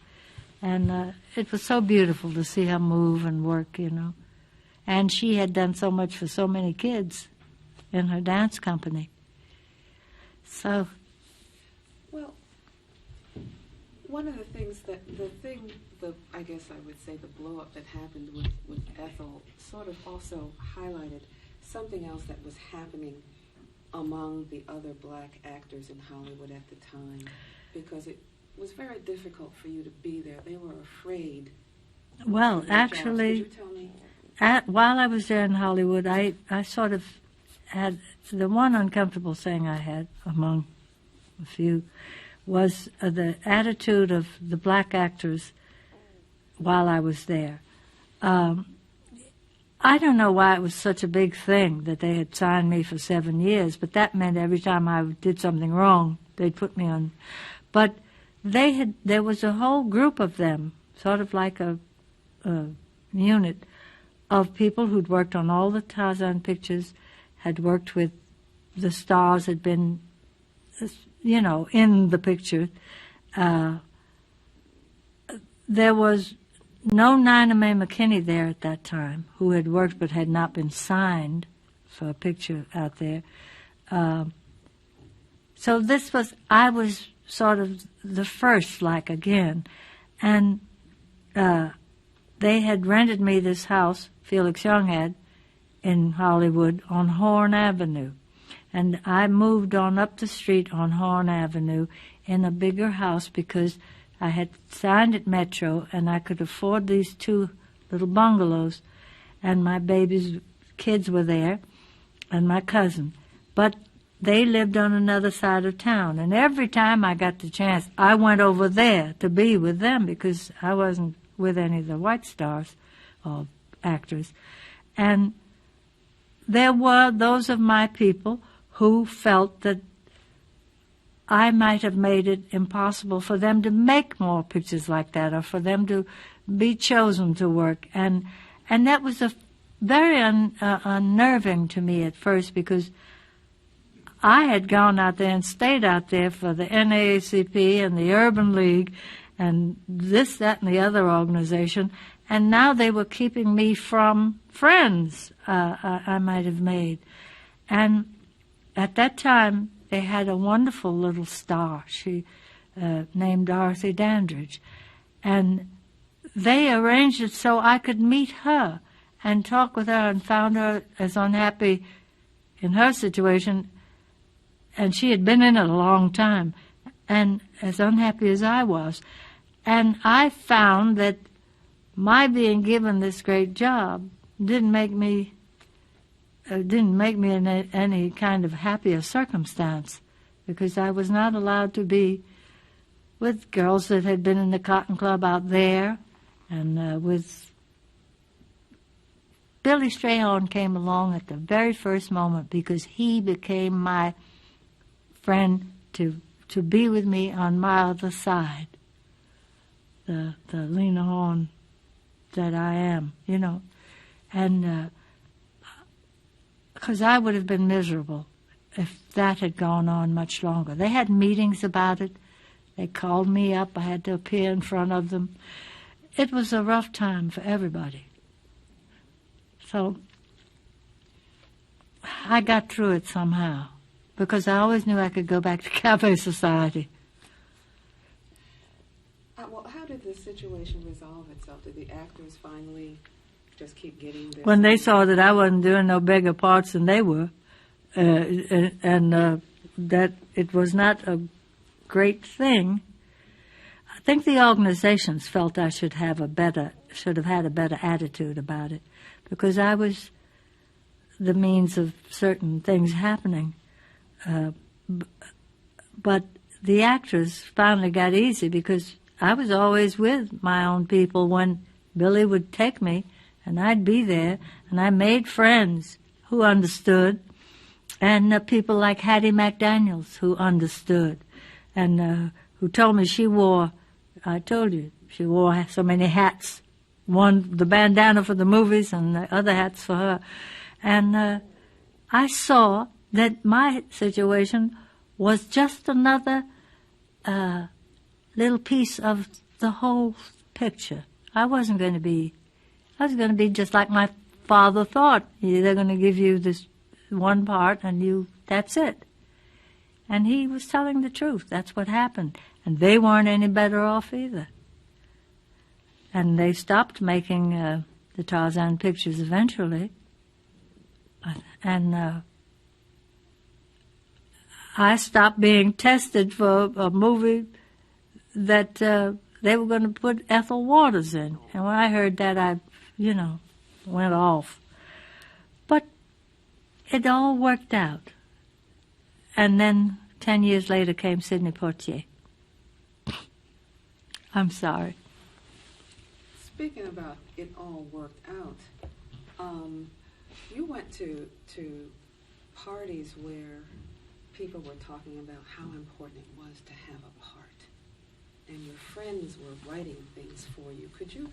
And it was so beautiful to see her move and work, And she had done so much for so many kids in her dance company. So. Well, one of the things I guess I would say the blow up that happened with Ethel sort of also highlighted something else that was happening among the other black actors in Hollywood at the time, because it was very difficult for you to be there. They were afraid. Well, actually, Could you tell me? While I was there in Hollywood, I sort of had the one uncomfortable thing I had among a few was the attitude of the black actors while I was there. I don't know why it was such a big thing that they had signed me for 7 years, but that meant every time I did something wrong, they'd put me on. But there was a whole group of them, sort of like a unit of people who'd worked on all the Tarzan pictures, had worked with the stars, had been, in the picture. There was no Nina Mae McKinney there at that time, who had worked but had not been signed for a picture out there. So I was sort of the first, again. And they had rented me this house, Felix Young had, in Hollywood on Horne Avenue. And I moved on up the street on Horne Avenue in a bigger house because I had signed at Metro and I could afford these 2 little bungalows, and my baby's kids were there and my cousin. But they lived on another side of town, and every time I got the chance, I went over there to be with them because I wasn't with any of the white stars or actors. And there were those of my people who felt that I might have made it impossible for them to make more pictures like that, or for them to be chosen to work. And that was very unnerving to me at first, because I had gone out there and stayed out there for the NAACP and the Urban League and this, that, and the other organization, and now they were keeping me from friends I might have made. And at that time, they had a wonderful little star, she named Dorothy Dandridge, and they arranged it so I could meet her and talk with her, and found her as unhappy in her situation, and she had been in it a long time, and as unhappy as I was. And I found that my being given this great job didn't make me in any kind of happier circumstance, because I was not allowed to be with girls that had been in the Cotton Club out there, and with Billy Strayhorn came along at the very first moment because he became my friend to be with me on my other side, the Lena Horne that I am, you know. And because I would have been miserable if that had gone on much longer. They had meetings about it. They called me up. I had to appear in front of them. It was a rough time for everybody. So I got through it somehow because I always knew I could go back to Cafe Society. Well, how did the situation resolve itself? Did the actors finally just keep getting this? When they saw that I wasn't doing no bigger parts than they were, and that it was not a great thing, I think the organizations felt I should have had a better attitude about it, because I was the means of certain things happening. But the actors finally got easy because I was always with my own people when Billy would take me, and I'd be there, and I made friends who understood, and people like Hattie McDaniels who understood, and who told me she wore, I told you, she wore so many hats, one the bandana for the movies and the other hats for her. And I saw that my situation was just another little piece of the whole picture. I was going to be just like my father thought. They're going to give you this one part and that's it. And he was telling the truth. That's what happened. And they weren't any better off either. And they stopped making the Tarzan pictures eventually. And I stopped being tested for a movie that they were going to put Ethel Waters in. And when I heard that, I, went off. But it all worked out. And then 10 years later came Sidney Poitier. I'm sorry. Speaking about it all worked out, you went to parties where people were talking about how important it was to have a part, and your friends were writing things for you. Could you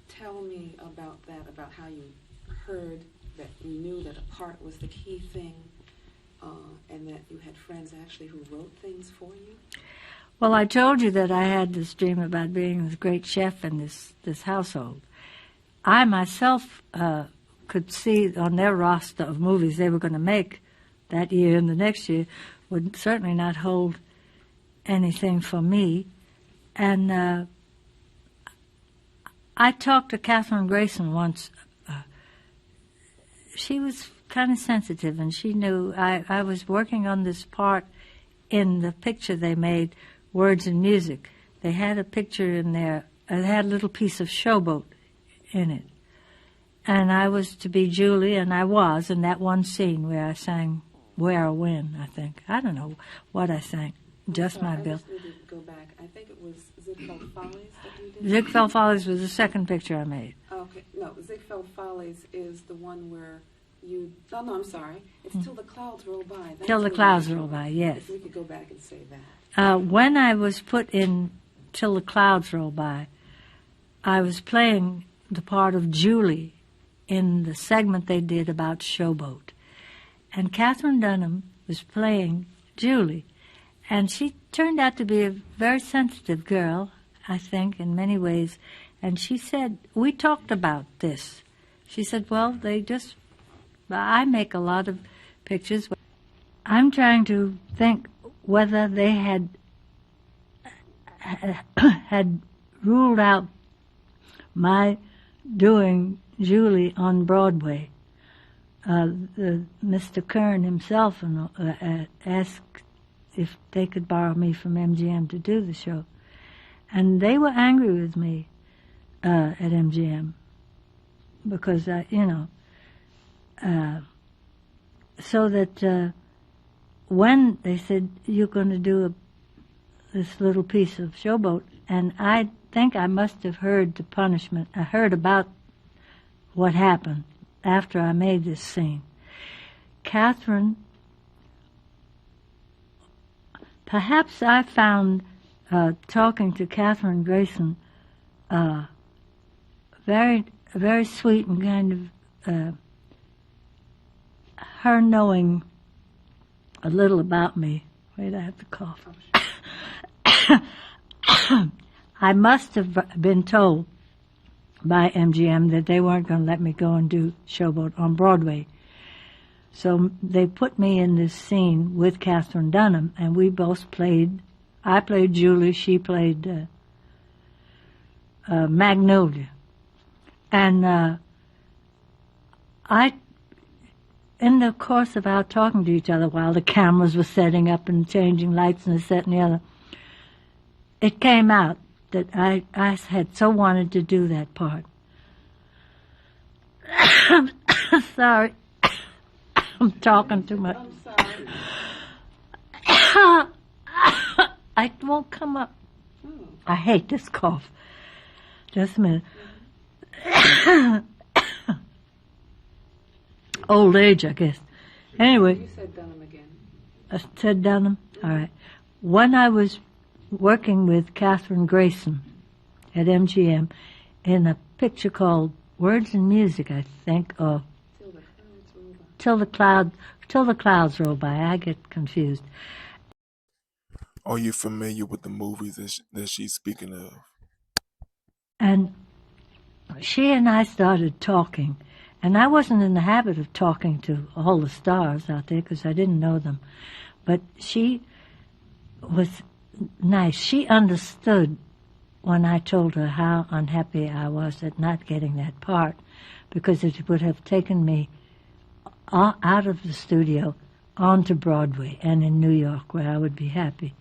tell me about that, about how you heard that you knew that a part was the key thing, and that you had friends actually who wrote things for you? Well, I told you that I had this dream about being this great chef in this household. I myself could see on their roster of movies they were going to make that year and the next year would certainly not hold anything for me. And I talked to Catherine Grayson once. She was kind of sensitive, and she knew I was working on this part in the picture they made, Words and Music. They had a picture in there, it had a little piece of Showboat in it. And I was to be Julie, and I was in that one scene where I sang Where or When, I think. I don't know what I sang, just my bill. I just need to go back. I think it was Ziegfeld Follies that you did? Ziegfeld Follies was the second picture I made. Okay, no, Ziegfeld Follies is the one where you, no, I'm sorry. It's Till the Clouds Roll By. That's Till the Clouds Roll By, yes. If we could go back and say that. When I was put in Till the Clouds Roll By, I was playing the part of Julie in the segment they did about Showboat. And Catherine Dunham was playing Julie. And she turned out to be a very sensitive girl, I think, in many ways. And she said, we talked about this. She said, well, I make a lot of pictures. I'm trying to think whether they had ruled out my doing Julie on Broadway. Mr. Kern himself asked if they could borrow me from MGM to do the show. And they were angry with me at MGM because, so that when they said, you're going to do this little piece of Showboat, and I think I must have heard the punishment. I heard about what happened after I made this scene. Catherine, perhaps I found talking to Catherine Grayson very, very sweet and kind of her knowing a little about me. Wait, I have to cough. I must have been told by MGM that they weren't going to let me go and do Showboat on Broadway. So they put me in this scene with Catherine Dunham, and we both played. I played Julie, she played Magnolia. And in the course of our talking to each other while the cameras were setting up and changing lights and this, that, and the other, it came out that I had so wanted to do that part. I'm sorry. I'm talking too much. I'm sorry. I won't come up. Oh. I hate this cough. Just a minute. Old age, I guess. Anyway. You said Dunham again. I said Dunham? All right. When I was working with Catherine Grayson at MGM in a picture called Words and Music, I think, or Till the Clouds Roll By. I get confused. Are you familiar with the movies that she's speaking of? And she and I started talking, and I wasn't in the habit of talking to all the stars out there because I didn't know them. But she was nice. She understood when I told her how unhappy I was at not getting that part, because it would have taken me out of the studio onto Broadway and in New York, where I would be happy.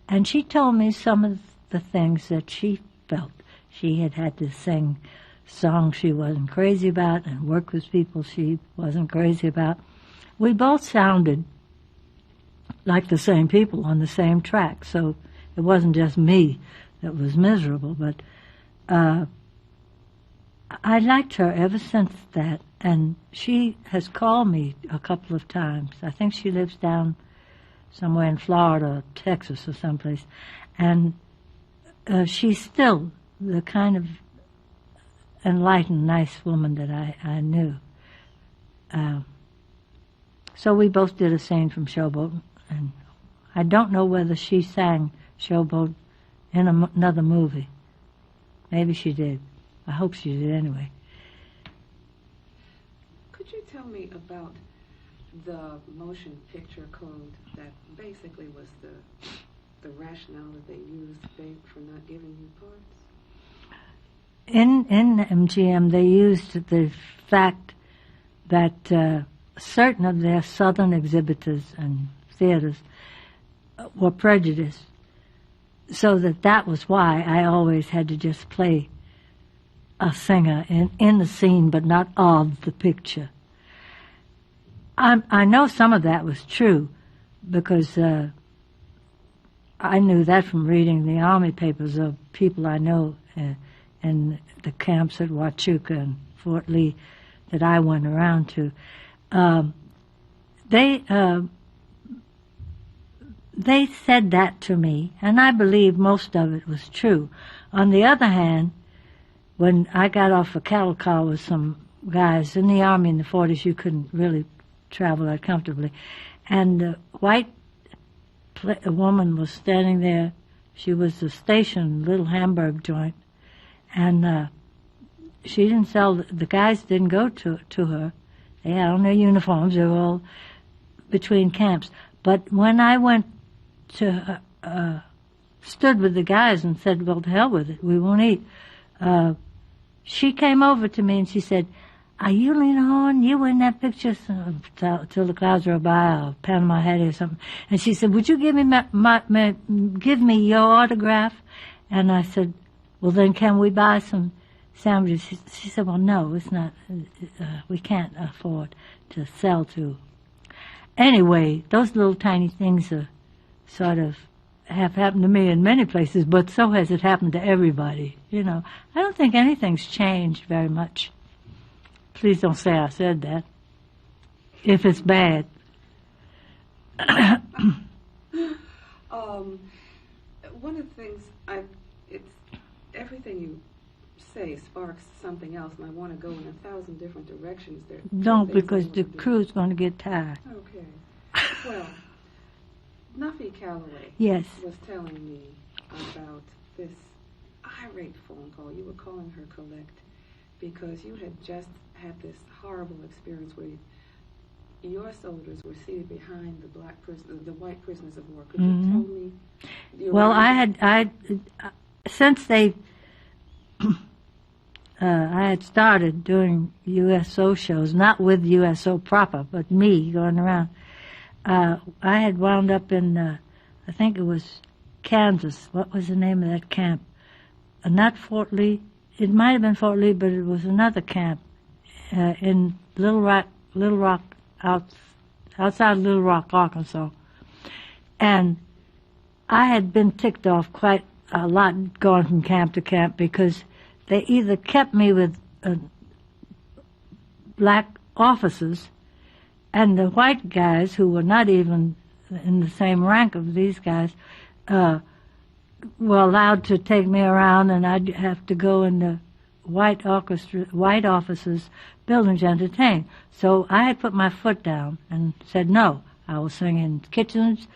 And she told me some of the things that she felt. She had to sing songs she wasn't crazy about and work with people she wasn't crazy about. We both sounded like the same people on the same track, so it wasn't just me that was miserable, but I liked her ever since that, and she has called me a couple of times. I think she lives down somewhere in Florida or Texas or someplace, and she's still the kind of enlightened, nice woman that I knew. So we both did a scene from Showboat, and I don't know whether she sang Showboat in another movie. Maybe she did. I hope she did anyway. Could you tell me about the motion picture code that basically was the rationale that they used for not giving you parts? In MGM, they used the fact that certain of their southern exhibitors and theaters were prejudiced, so that was why I always had to just play a singer in the scene, but not of the picture. I know some of that was true, because I knew that from reading the Army papers of people I know in the camps at Huachuca and Fort Lee that I went around to. They said that to me, and I believe most of it was true. On the other hand, when I got off a cattle car with some guys in the Army in the 40s, you couldn't really travel that comfortably, and a white woman was standing there. She was the station, little Hamburg joint, and she didn't sell. The guys didn't go to her. They had on their uniforms. They were all between camps. But when I went to stood with the guys and said, "Well, to hell with it, we won't eat," she came over to me and she said, "Are you Lena Horne? You were in that picture, Till the Clouds Roll By, or Panama Hattie or something." And she said, "Would you give me your autograph?" And I said, "Well, then can we buy some sandwiches?" She said, "Well, no, it's not. We can't afford to sell to." Anyway, those little tiny things are sort of have happened to me in many places, but so has it happened to everybody. I don't think anything's changed very much. Please don't say I said that. If it's bad. One of the things it's everything you say sparks something else, and I want to go in 1,000 different directions. There. Don't, because the crew's going to get tired. Okay. Well, Nuffy Calloway Yes. was telling me about this irate phone call. You were calling her Collect because you had just had this horrible experience where your soldiers were seated behind the white prisoners of war. Could you tell me? Well, since they, I had started doing USO shows, not with USO proper, but me going around. I had wound up in, I think it was Kansas. What was the name of that camp? Not Fort Lee. It might have been Fort Lee, but it was another camp in Little Rock, outside Little Rock, Arkansas. And I had been ticked off quite a lot going from camp to camp because they either kept me with black officers, and the white guys, who were not even in the same rank of these guys, were allowed to take me around, and I'd have to go in the white officers' building to entertain. So I had put my foot down and said, no, I will sing in kitchens,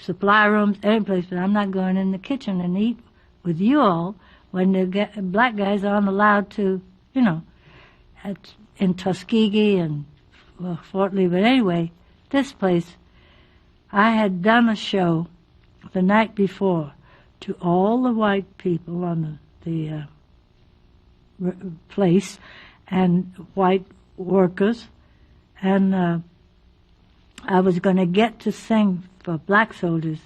supply rooms, any place, but I'm not going in the kitchen and eat with you all when the black guys aren't allowed to, in Tuskegee and Fort Lee. But anyway, this place, I had done a show the night before to all the white people on the place and white workers, and I was going to get to sing for black soldiers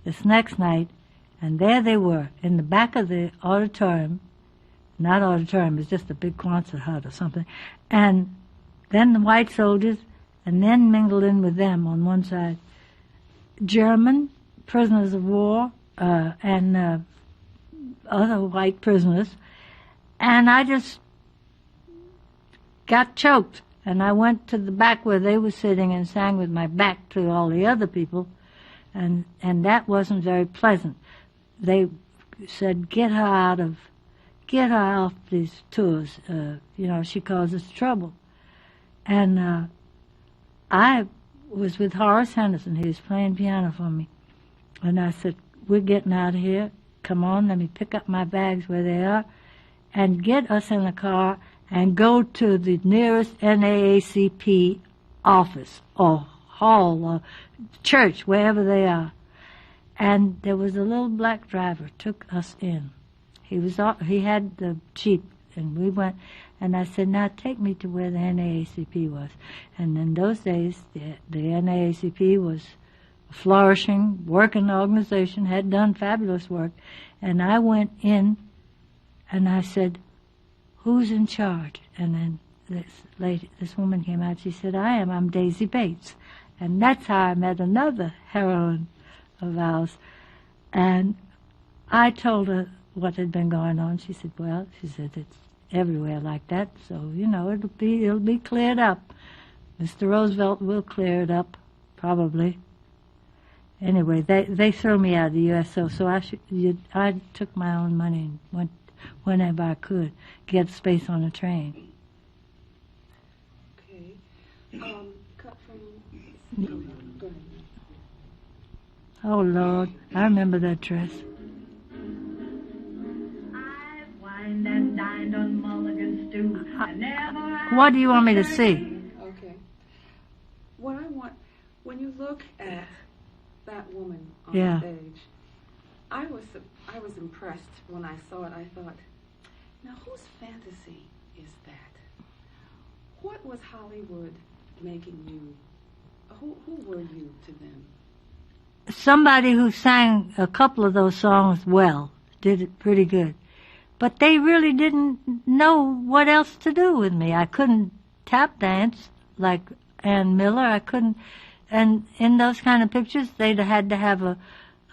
this next night, and there they were in the back of the auditorium, not auditorium, it's just a big concert hut or something, and then the white soldiers, and then mingled in with them on one side, German prisoners of war and other white prisoners, and I just got choked. And I went to the back where they were sitting and sang with my back to all the other people, and that wasn't very pleasant. They said, get her off these tours. She causes trouble. And I was with Horace Henderson. He was playing piano for me. And I said, we're getting out of here. Come on, let me pick up my bags where they are and get us in a car and go to the nearest NAACP office or hall or church, wherever they are. And there was a little black driver took us in. He had the Jeep, and we went, and I said, now take me to where the NAACP was. And in those days, the NAACP was a flourishing, working organization, had done fabulous work. And I went in, and I said, who's in charge? And then this woman came out. She said, I'm Daisy Bates. And that's how I met another heroine of ours. And I told her what had been going on. She said, it's everywhere like that. So, it'll be cleared up. Mr. Roosevelt will clear it up, probably. Anyway, they threw me out of the USO, so I took my own money and went whenever I could, get space on a train. Okay. Cut from... Go ahead. Oh, Lord, I remember that dress. I've wined and dined on mulligan stew. What do you want me to see? Okay. What I want, when you look at that woman on Yeah. stage, I was impressed when I saw it. I thought, now whose fantasy is that? What was Hollywood making you? Who were you to them? Somebody who sang a couple of those songs well, did it pretty good. But they really didn't know what else to do with me. I couldn't tap dance like Ann Miller. I couldn't, and in those kind of pictures, they'd had to have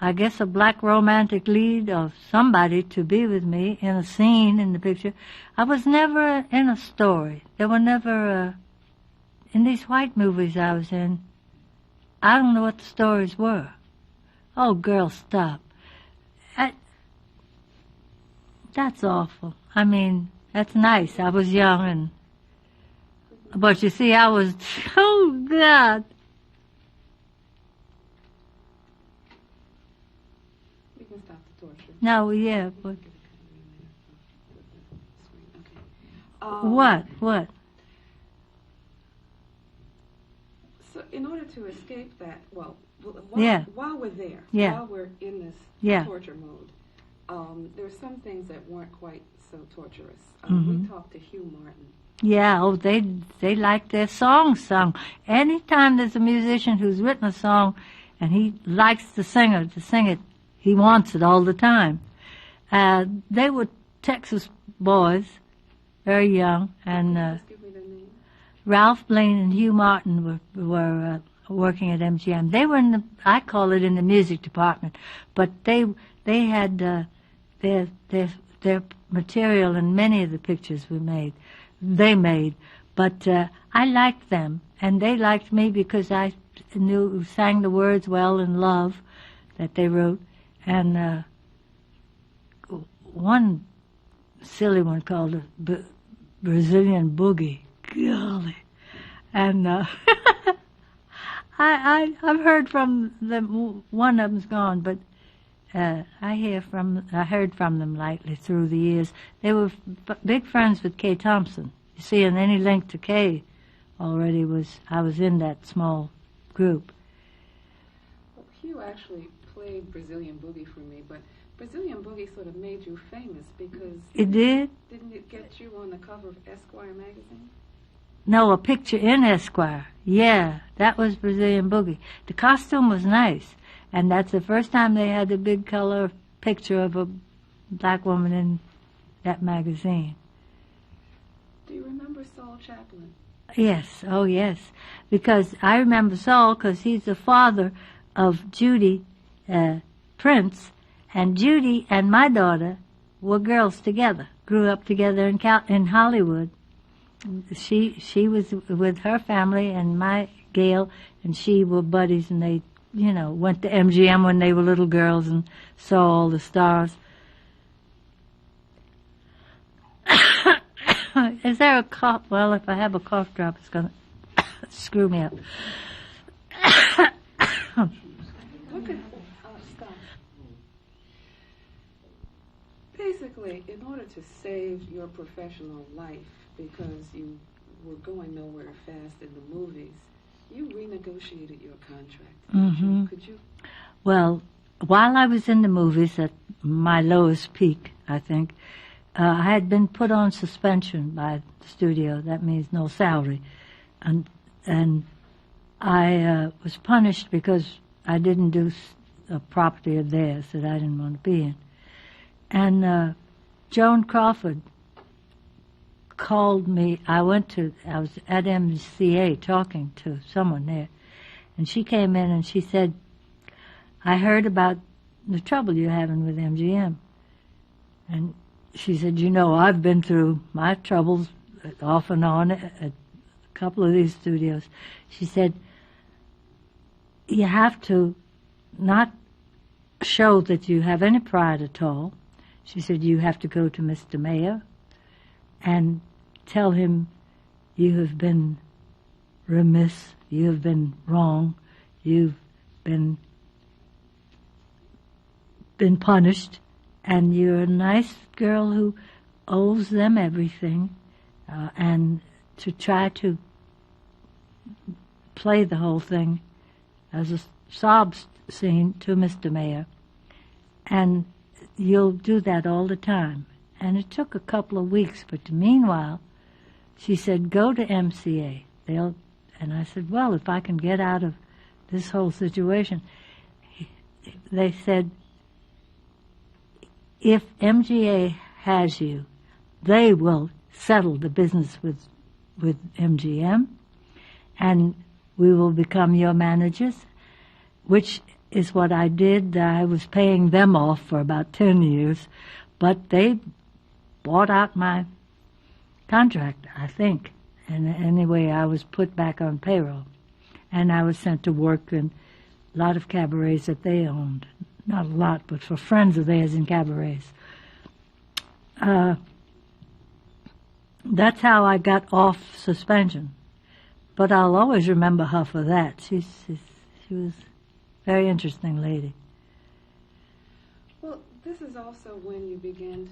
I guess, a black romantic lead or somebody to be with me in a scene in the picture. I was never in a story. There were never, in these white movies I was in, I don't know what the stories were. Oh, girl, stop. That's awful. I mean, that's nice. I was young but you see, I was, oh God. We can stop the torture. No, yeah, but Okay. what? So in order to escape that, while we're there, while we're in this torture mode, there's some things that weren't quite so torturous. We talked to Hugh Martin. Yeah, oh, they like their songs sung. Anytime there's a musician who's written a song and he likes the singer to sing it, he wants it all the time. They were Texas boys, very young, and Just give me their name. Ralph Blaine and Hugh Martin were working at MGM. They were I call it in the music department, but they had their material in many of the pictures they made. But I liked them, and they liked me because I sang the words well in Love that they wrote, and one silly one called Brazilian Boogie. Golly. And I've heard from them. One of them's gone, but I heard from them lightly through the years. They were big friends with Kay Thompson. You see, and any link to Kay already I was in that small group. Well, Hugh actually played Brazilian Boogie for me, but Brazilian Boogie sort of made you famous because... It did? Didn't it get you on the cover of Esquire magazine? No, a picture in Esquire. Yeah, that was Brazilian Boogie. The costume was nice, and that's the first time they had a big color picture of a black woman in that magazine. Do you remember Saul Chaplin? Yes, oh yes, because I remember Saul because he's the father of Judy Prince, and Judy and my daughter were girls together, grew up together in Hollywood. She was with her family and my Gail and she were buddies, and they, went to MGM when they were little girls and saw all the stars. Is there a cough? Well, if I have a cough drop, it's going to screw me up. Stop. Basically, in order to save your professional life, because you were going nowhere fast in the movies, you renegotiated your contract. Mm-hmm. Could you? Well, while I was in the movies at my lowest peak, I think, I had been put on suspension by the studio. That means no salary. And I was punished because I didn't do a property of theirs that I didn't want to be in. And Joan Crawford called me. I was at MCA talking to someone there, and she came in and she said, I heard about the trouble you're having with MGM. And she said, I've been through my troubles off and on at a couple of these studios. She said, you have to not show that you have any pride at all. She said, you have to go to Mr. Mayor and tell him you have been remiss, you have been wrong, you've been punished, and you're a nice girl who owes them everything, and to try to play the whole thing as a sob scene to Mr. Mayor. And you'll do that all the time. And it took a couple of weeks, but meanwhile, she said, go to MCA. And I said, well, if I can get out of this whole situation. They said, if MGA has you, they will settle the business with MGM, and we will become your managers, which is what I did. I was paying them off for about 10 years, but they bought out my contract, I think. And anyway, I was put back on payroll. And I was sent to work in a lot of cabarets that they owned. Not a lot, but for friends of theirs in cabarets. That's how I got off suspension. But I'll always remember her for that. She was a very interesting lady. Well, this is also when you began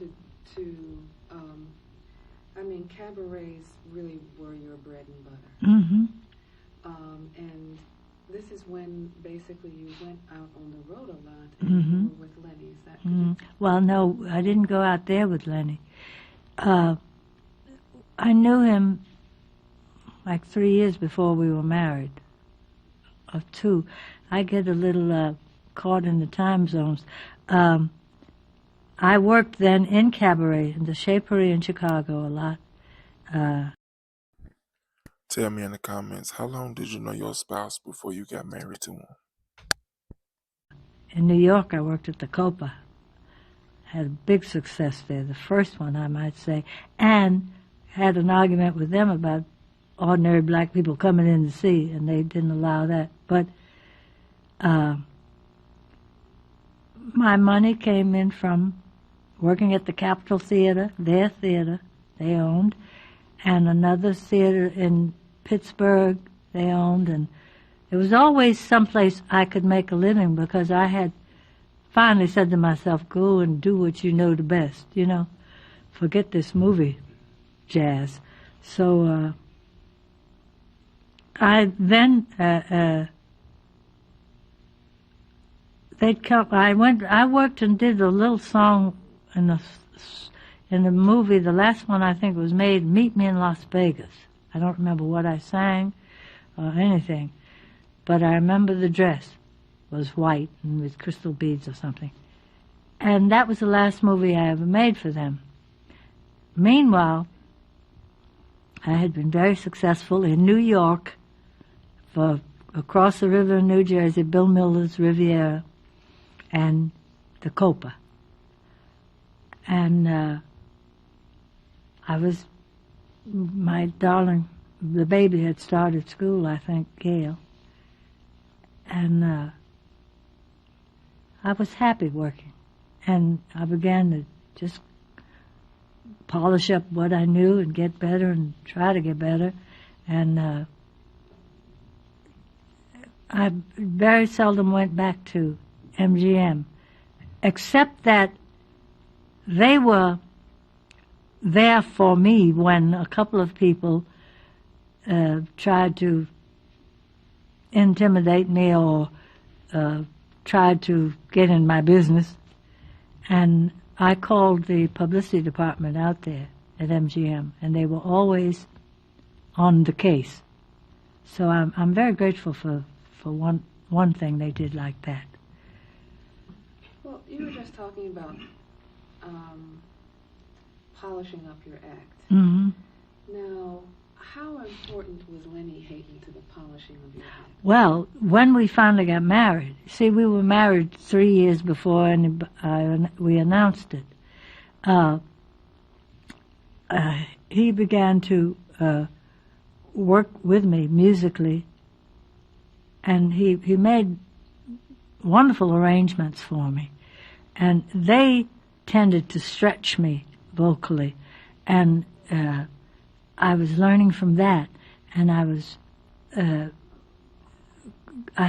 cabarets really were your bread and butter. Mm-hmm. And this is when basically you went out on the road a lot and Mm-hmm. you were with Lenny. Is that Mm-hmm. Well, no, I didn't go out there with Lenny. I knew him like 3 years before we were married, or 2. I get a little caught in the time zones. I worked then in cabaret, in the Shapery in Chicago a lot. Tell me in the comments, how long did you know your spouse before you got married to him? In New York, I worked at the Copa. Had a big success there, the first one, I might say, and had an argument with them about ordinary black people coming in to see, and they didn't allow that. But my money came in from working at the Capitol Theater, their theater they owned, and another theater in Pittsburgh they owned, and it was always someplace I could make a living because I had finally said to myself, go and do what you know the best, forget this movie jazz. So I then they'd come. I worked and did a little song in the movie. The last one I think was made, "Meet Me in Las Vegas." I don't remember what I sang or anything, but I remember the dress was white and with crystal beads or something. And that was the last movie I ever made for them. Meanwhile, I had been very successful in New York, for across the river in New Jersey, Bill Miller's Riviera, and the Copa. And my darling, the baby had started school, I think, Gail. And I was happy working. And I began to just polish up what I knew and get better and try to get better. And I very seldom went back to MGM, except that they were there for me when a couple of people tried to intimidate me or tried to get in my business. And I called the publicity department out there at MGM, and they were always on the case. So I'm very grateful for one thing they did like that. Well, you were just talking about polishing up your act. Mm-hmm. Now, how important was Lenny Hayden to the polishing of your act? Well, when we finally got married, see, we were married 3 years before we announced it. He began to work with me musically, and he made wonderful arrangements for me. And they tended to stretch me vocally, and I was learning from that, and I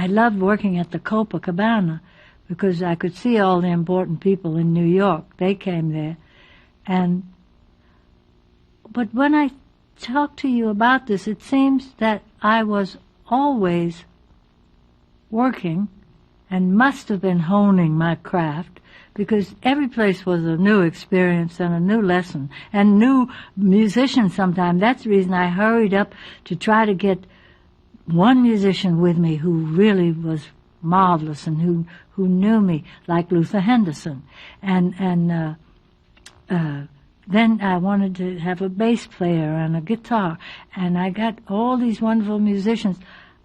loved working at the Copacabana because I could see all the important people in New York. They came there, but when I talk to you about this, it seems that I was always working and must have been honing my craft, because every place was a new experience and a new lesson and new musicians sometimes. That's the reason I hurried up to try to get one musician with me who really was marvelous and who knew me, like Luther Henderson. And then I wanted to have a bass player and a guitar, and I got all these wonderful musicians.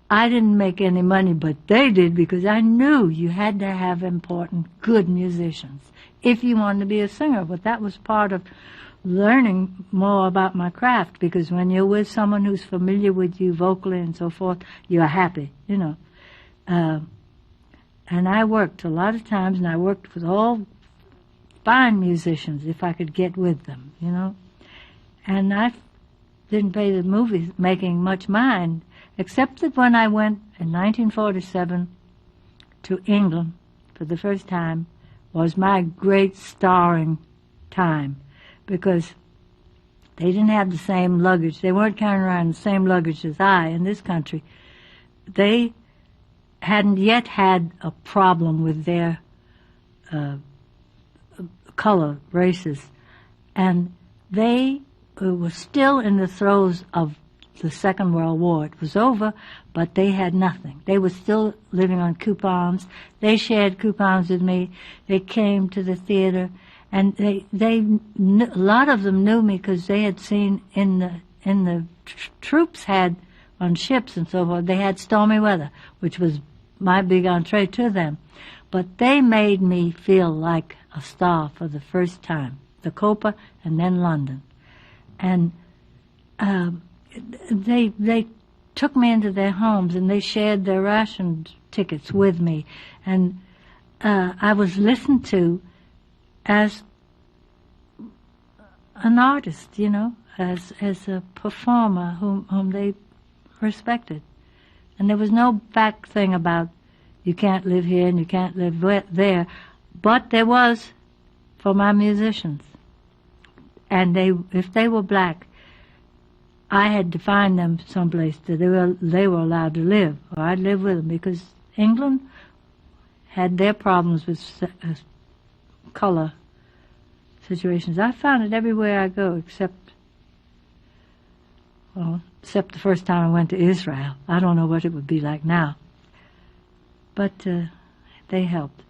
I didn't make any money, but they did, because I knew you had to have important, good musicians if you wanted to be a singer. But that was part of learning more about my craft, because when you're with someone who's familiar with you vocally and so forth, you're happy, you know. And I worked a lot of times, and I worked with all fine musicians if I could get with them, you know. And I didn't pay the movie making much mind, except that when I went in 1947 to England for the first time was my great starring time, because they didn't have the same luggage. They weren't carrying around the same luggage as I in this country. They hadn't yet had a problem with their color races, and they were still in the throes of the Second World War. It was over, but they had nothing. They were still living on coupons. They shared coupons with me. They came to the theater, and a lot of them knew me because they had seen in the troops had on ships and so forth. They had Stormy Weather, which was my big entree to them. But they made me feel like a star for the first time. The Copa and then London. And they took me into their homes, and they shared their ration tickets with me. And I was listened to as an artist, you know, as a performer whom they respected. And there was no back thing about you can't live here and you can't live there. But there was for my musicians. And if they were black, I had to find them someplace that they were allowed to live, or I'd live with them, because England had their problems with color situations. I found it everywhere I go, except the first time I went to Israel. I don't know what it would be like now. But they helped.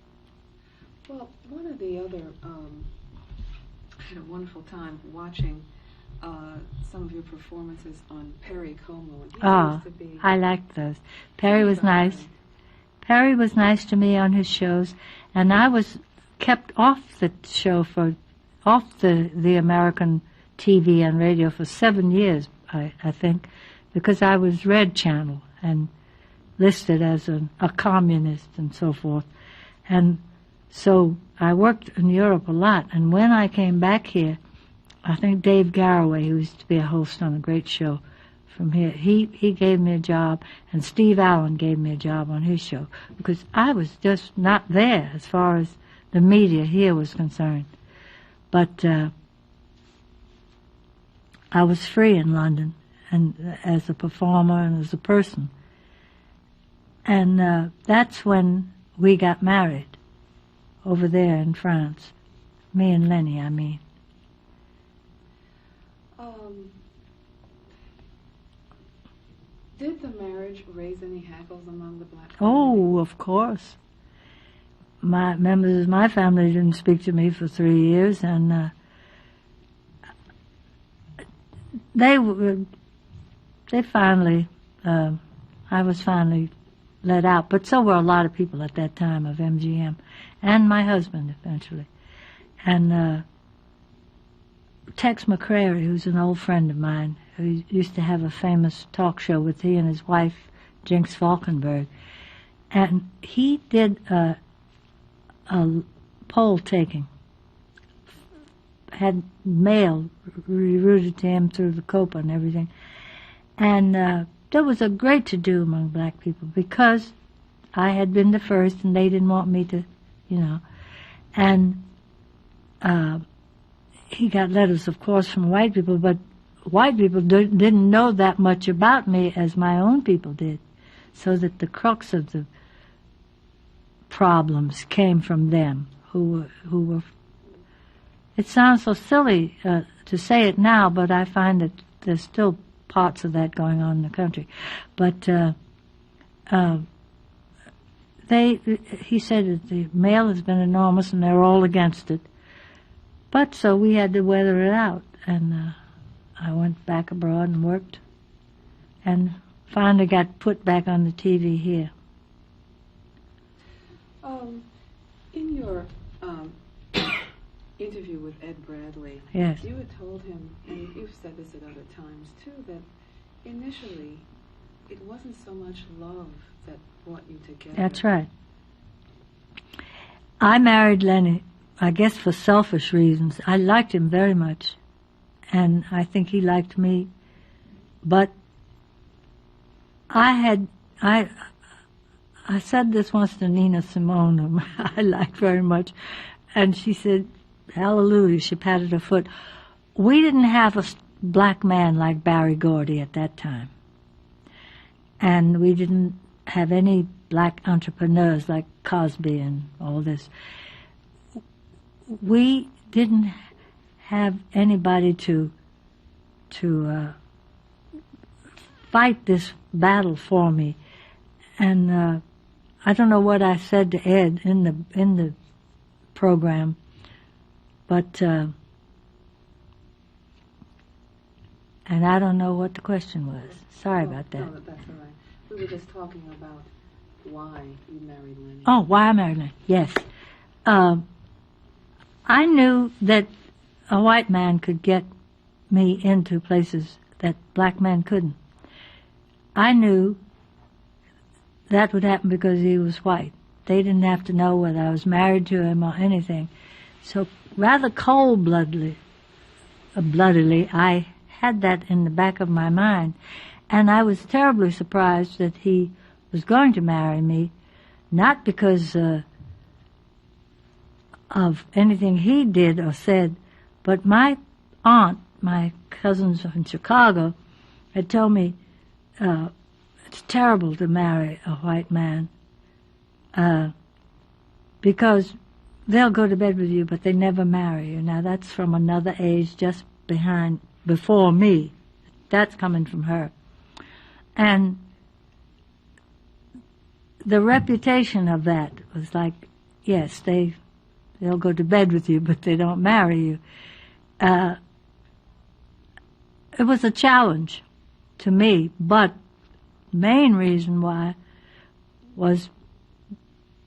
Well, one of the other, I had a wonderful time watching some of your performances on Perry Como. Oh, I liked those. Perry was nice. Perry was nice to me on his shows, and I was kept off the show off the American TV and radio for 7 years, I think, because I was Red Channel and listed as a communist and so forth. And so I worked in Europe a lot, and when I came back here, I think Dave Garraway, who used to be a host on a great show from here, he gave me a job, and Steve Allen gave me a job on his show, because I was just not there as far as the media here was concerned. But I was free in London, and as a performer and as a person. And that's when we got married, over there in France. Me and Lenny, I mean. Did the marriage raise any hackles among the black community? Oh, of course. Members of my family didn't speak to me for 3 years, and they finally, I was finally let out. But so were a lot of people at that time of MGM, and my husband eventually. And Tex McCrary, who's an old friend of mine, who used to have a famous talk show with he and his wife, Jinx Falkenberg, and he did a poll taking, had mail rerouted to him through the Copa and everything, and there was a great to-do among black people, because I had been the first and they didn't want me to, you know, and he got letters, of course, from white people, but white people didn't know that much about me as my own people did, so that the crux of the problems came from them, who were. It sounds so silly to say it now, but I find that there's still parts of that going on in the country. But he said that the mail has been enormous and they're all against it. But so we had to weather it out, and I went back abroad and worked, and finally got put back on the TV here. In your interview with Ed Bradley, Yes. you had told him, and you've said this at other times too, that initially it wasn't so much love that brought you together. That's right. I married Lenny, I guess for selfish reasons. I liked him very much, and I think he liked me. But I said this once to Nina Simone, whom I liked very much, and she said, hallelujah, she patted her foot. We didn't have a black man like Barry Gordy at that time. And we didn't have any black entrepreneurs like Cosby and all this. We didn't have anybody to fight this battle for me. And I don't know what I said to Ed in the program, but and I don't know what the question was. Sorry about that. No, that's all right. We were just talking about why you married Lenny. Oh, why I married Lenny? Yes. I knew that a white man could get me into places that black men couldn't. I knew that would happen because he was white. They didn't have to know whether I was married to him or anything. So rather cold-bloodedly, I had that in the back of my mind. And I was terribly surprised that he was going to marry me, not because of anything he did or said, but my aunt, my cousins in Chicago, had told me, it's terrible to marry a white man because they'll go to bed with you, but they never marry you. Now, that's from another age just before me. That's coming from her. And the reputation of that was like, yes, they'll go to bed with you, but they don't marry you. It was a challenge to me, but the main reason why was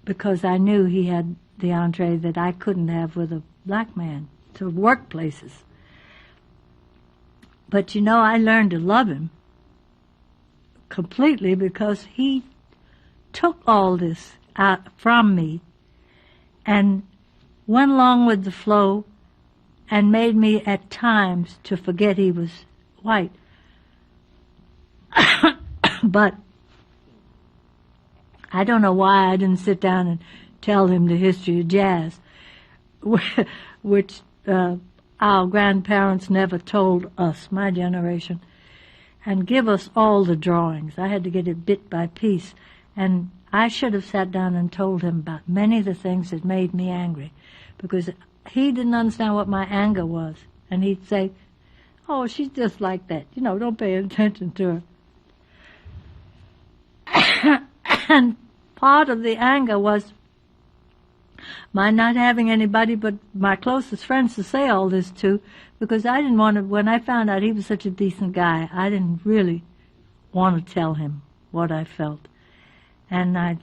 because I knew he had the entree that I couldn't have with a black man to workplaces. But I learned to love him completely because he took all this out from me and went along with the flow and made me at times to forget he was white. But I don't know why I didn't sit down and tell him the history of jazz, which our grandparents never told us, my generation, and give us all the drawings. I had to get it bit by piece, and I should have sat down and told him about many of the things that made me angry, because he didn't understand what my anger was, and he'd say, oh, she's just like that, don't pay attention to her. And part of the anger was my not having anybody but my closest friends to say all this to, because I didn't want to, when I found out he was such a decent guy, I didn't really want to tell him what I felt. And I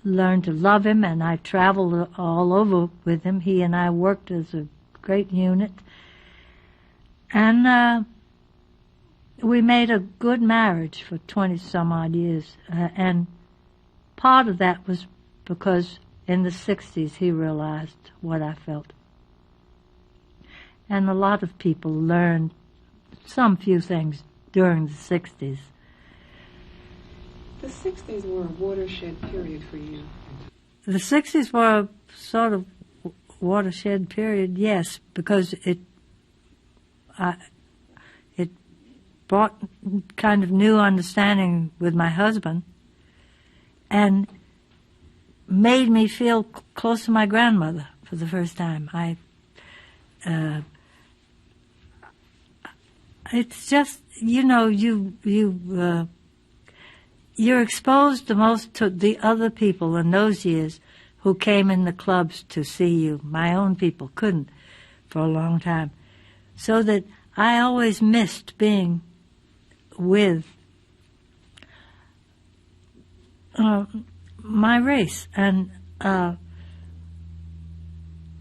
learned to love him, and I traveled all over with him. He and I worked as a great unit. And we made a good marriage for 20-some-odd years. And part of that was because in the 60s he realized what I felt. And a lot of people learned some few things during the 60s. The 60s were a watershed period for you. The 60s were a sort of watershed period, yes, because it brought kind of new understanding with my husband and made me feel close to my grandmother for the first time. It's just, you're exposed the most to the other people in those years who came in the clubs to see you. My own people couldn't for a long time. So that I always missed being with my race. And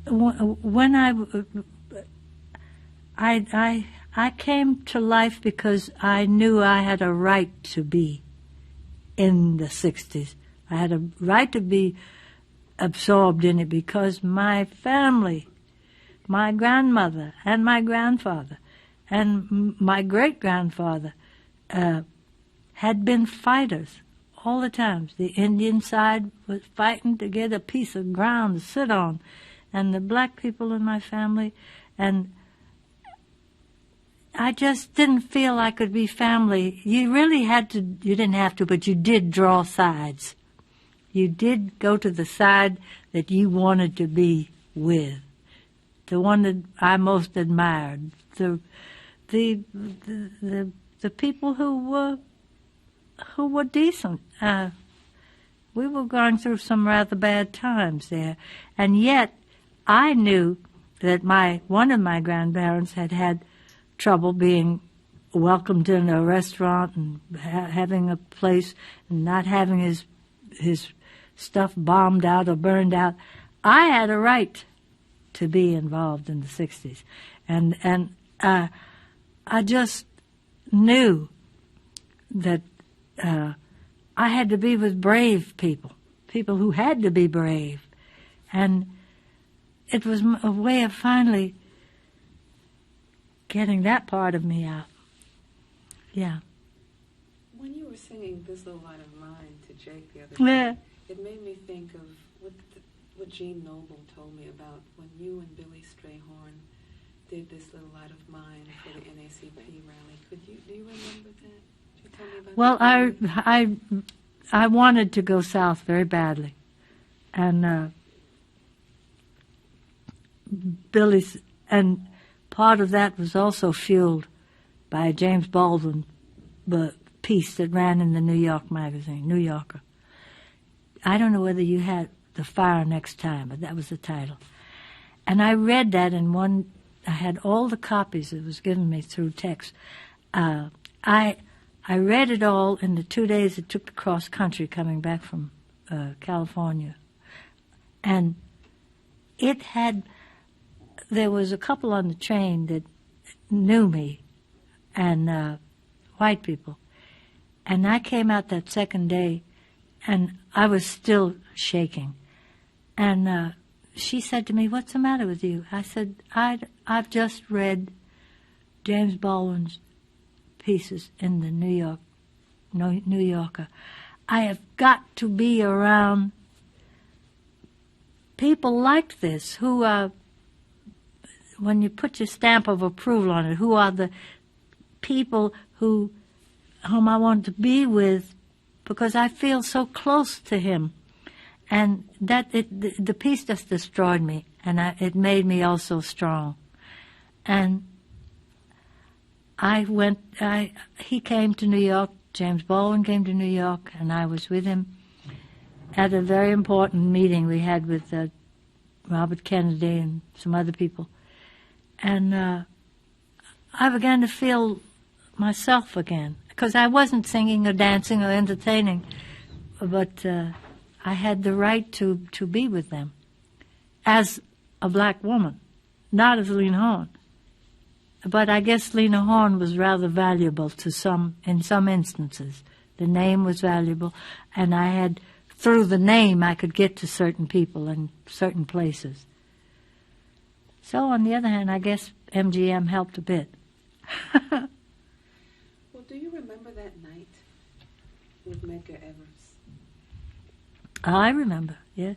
when I came to life because I knew I had a right to be in the 60s. I had a right to be absorbed in it because my family, my grandmother and my grandfather and my great-grandfather had been fighters all the time. The Indian side was fighting to get a piece of ground to sit on, and the black people in my family, and I just didn't feel I could be family. You really had to, you didn't have to, but you did draw sides. You did go to the side that you wanted to be with, the one that I most admired, the people who were decent. We were going through some rather bad times there, and yet I knew that one of my grandparents had trouble being welcomed in a restaurant and having a place and not having his stuff bombed out or burned out. I had a right to be involved in the 60s. And I just knew that I had to be with brave people who had to be brave. And it was a way of finally getting that part of me out. Yeah. When you were singing This Little Light of Mine to Jake the other Yeah. day, it made me think of what Gene Noble told me about when you and Billy Strayhorn did This Little Light of Mine for the NACP rally. Do you remember that? Could you tell me about Well, that? I wanted to go south very badly. And Billy's, and part of that was also fueled by a James Baldwin piece that ran in the New York magazine, New Yorker. I don't know whether you had The Fire Next Time, but that was the title. And I read that I had all the copies that was given me through text. I read it all in the 2 days it took to cross country coming back from California. And there was a couple on the train that knew me, and white people. And I came out that second day, and I was still shaking. And she said to me, "What's the matter with you?" I said, I've just read James Baldwin's pieces in the New Yorker. I have got to be around people like this who are, when you put your stamp of approval on it, who are the people whom I want to be with, because I feel so close to him. And the piece just destroyed me, and it made me also strong. And he came to New York, James Baldwin came to New York, and I was with him at a very important meeting we had with Robert Kennedy and some other people. And I began to feel myself again, because I wasn't singing or dancing or entertaining, but I had the right to be with them as a black woman, not as Lena Horne. But I guess Lena Horne was rather valuable in some instances. The name was valuable, and through the name I could get to certain people and certain places. So on the other hand, I guess MGM helped a bit. Well, do you remember that night with Medgar Evers? I remember, yes.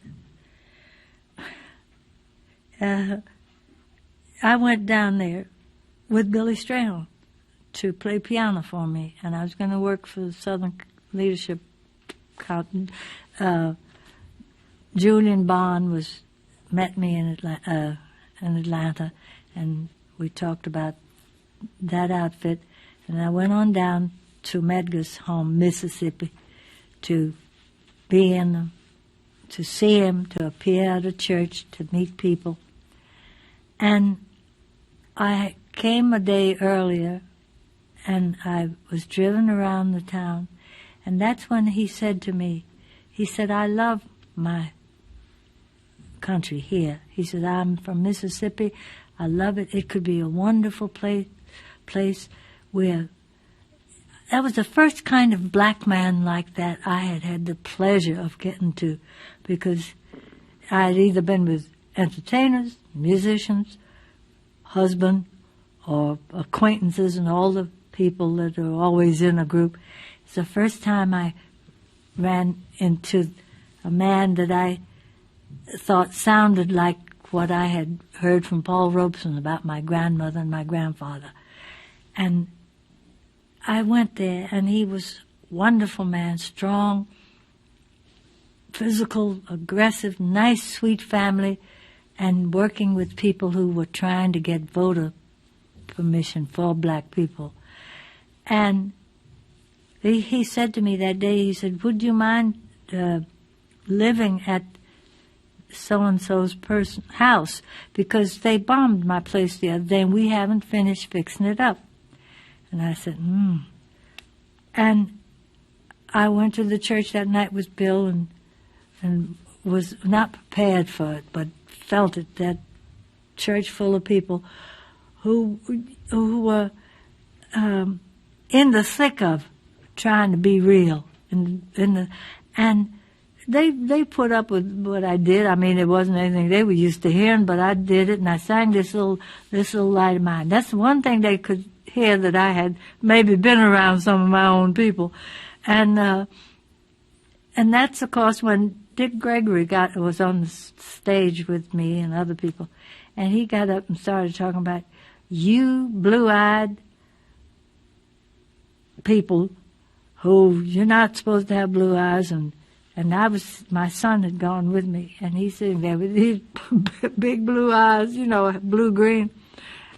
I went down there with Billy Strayhorn to play piano for me, and I was going to work for the Southern Leadership. Julian Bond met me in Atlanta, and we talked about that outfit, and I went on down to Medgar's home, Mississippi, to be in them, to see him, to appear at a church, to meet people. And I came a day earlier, and I was driven around the town, and that's when he said to me, he said, I love my country here. He said, I'm from Mississippi. I love it. It could be a wonderful place where... That was the first kind of black man like that I had had the pleasure of getting to, because I had either been with entertainers, musicians, husband, or acquaintances, and all the people that are always in a group. It's the first time I ran into a man that I thought sounded like what I had heard from Paul Robeson about my grandmother and my grandfather. And I went there, and he was a wonderful man, strong, physical, aggressive, nice, sweet family, and working with people who were trying to get voter permission for black people. And he said to me that day, he said, would you mind living at so-and-so's house? Because they bombed my place the other day, and we haven't finished fixing it up. And I said, And I went to the church that night with Bill and was not prepared for it, but felt it, that church full of people who were in the thick of trying to be real. And they put up with what I did. I mean, it wasn't anything they were used to hearing, but I did it, and I sang this little light of mine. That's one thing they could hear, that I had maybe been around some of my own people. And that's, of course, when Dick Gregory was on the stage with me and other people, and he got up and started talking about, you blue-eyed people who, you're not supposed to have blue eyes, and my son had gone with me, and he's sitting there with these big blue eyes, blue-green.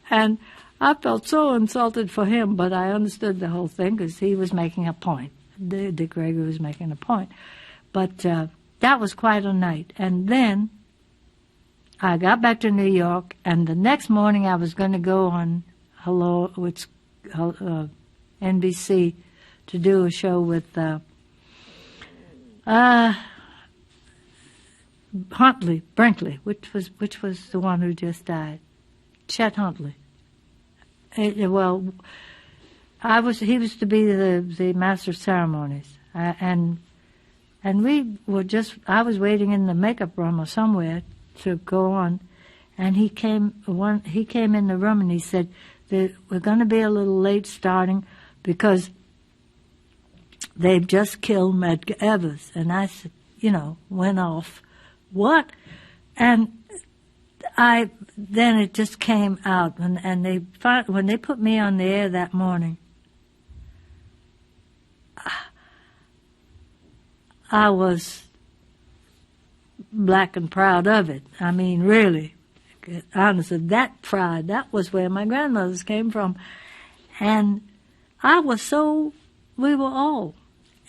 And I felt so insulted for him, but I understood the whole thing because he was making a point. Dick Gregory was making a point. But that was quite a night. And then I got back to New York, and the next morning I was going to go on NBC to do a show with Brinkley, which was the one who just died, Chet Huntley. He was to be the master of ceremonies, and we were I was waiting in the makeup room or somewhere to go on, and he came in the room and he said that we're going to be a little late starting because they've just killed Medgar Evers. And I said, went off, what? And then it just came out, and when they put me on the air that morning, I was black and proud of it. I mean, really, honestly, that pride, that was where my grandmothers came from. And we were all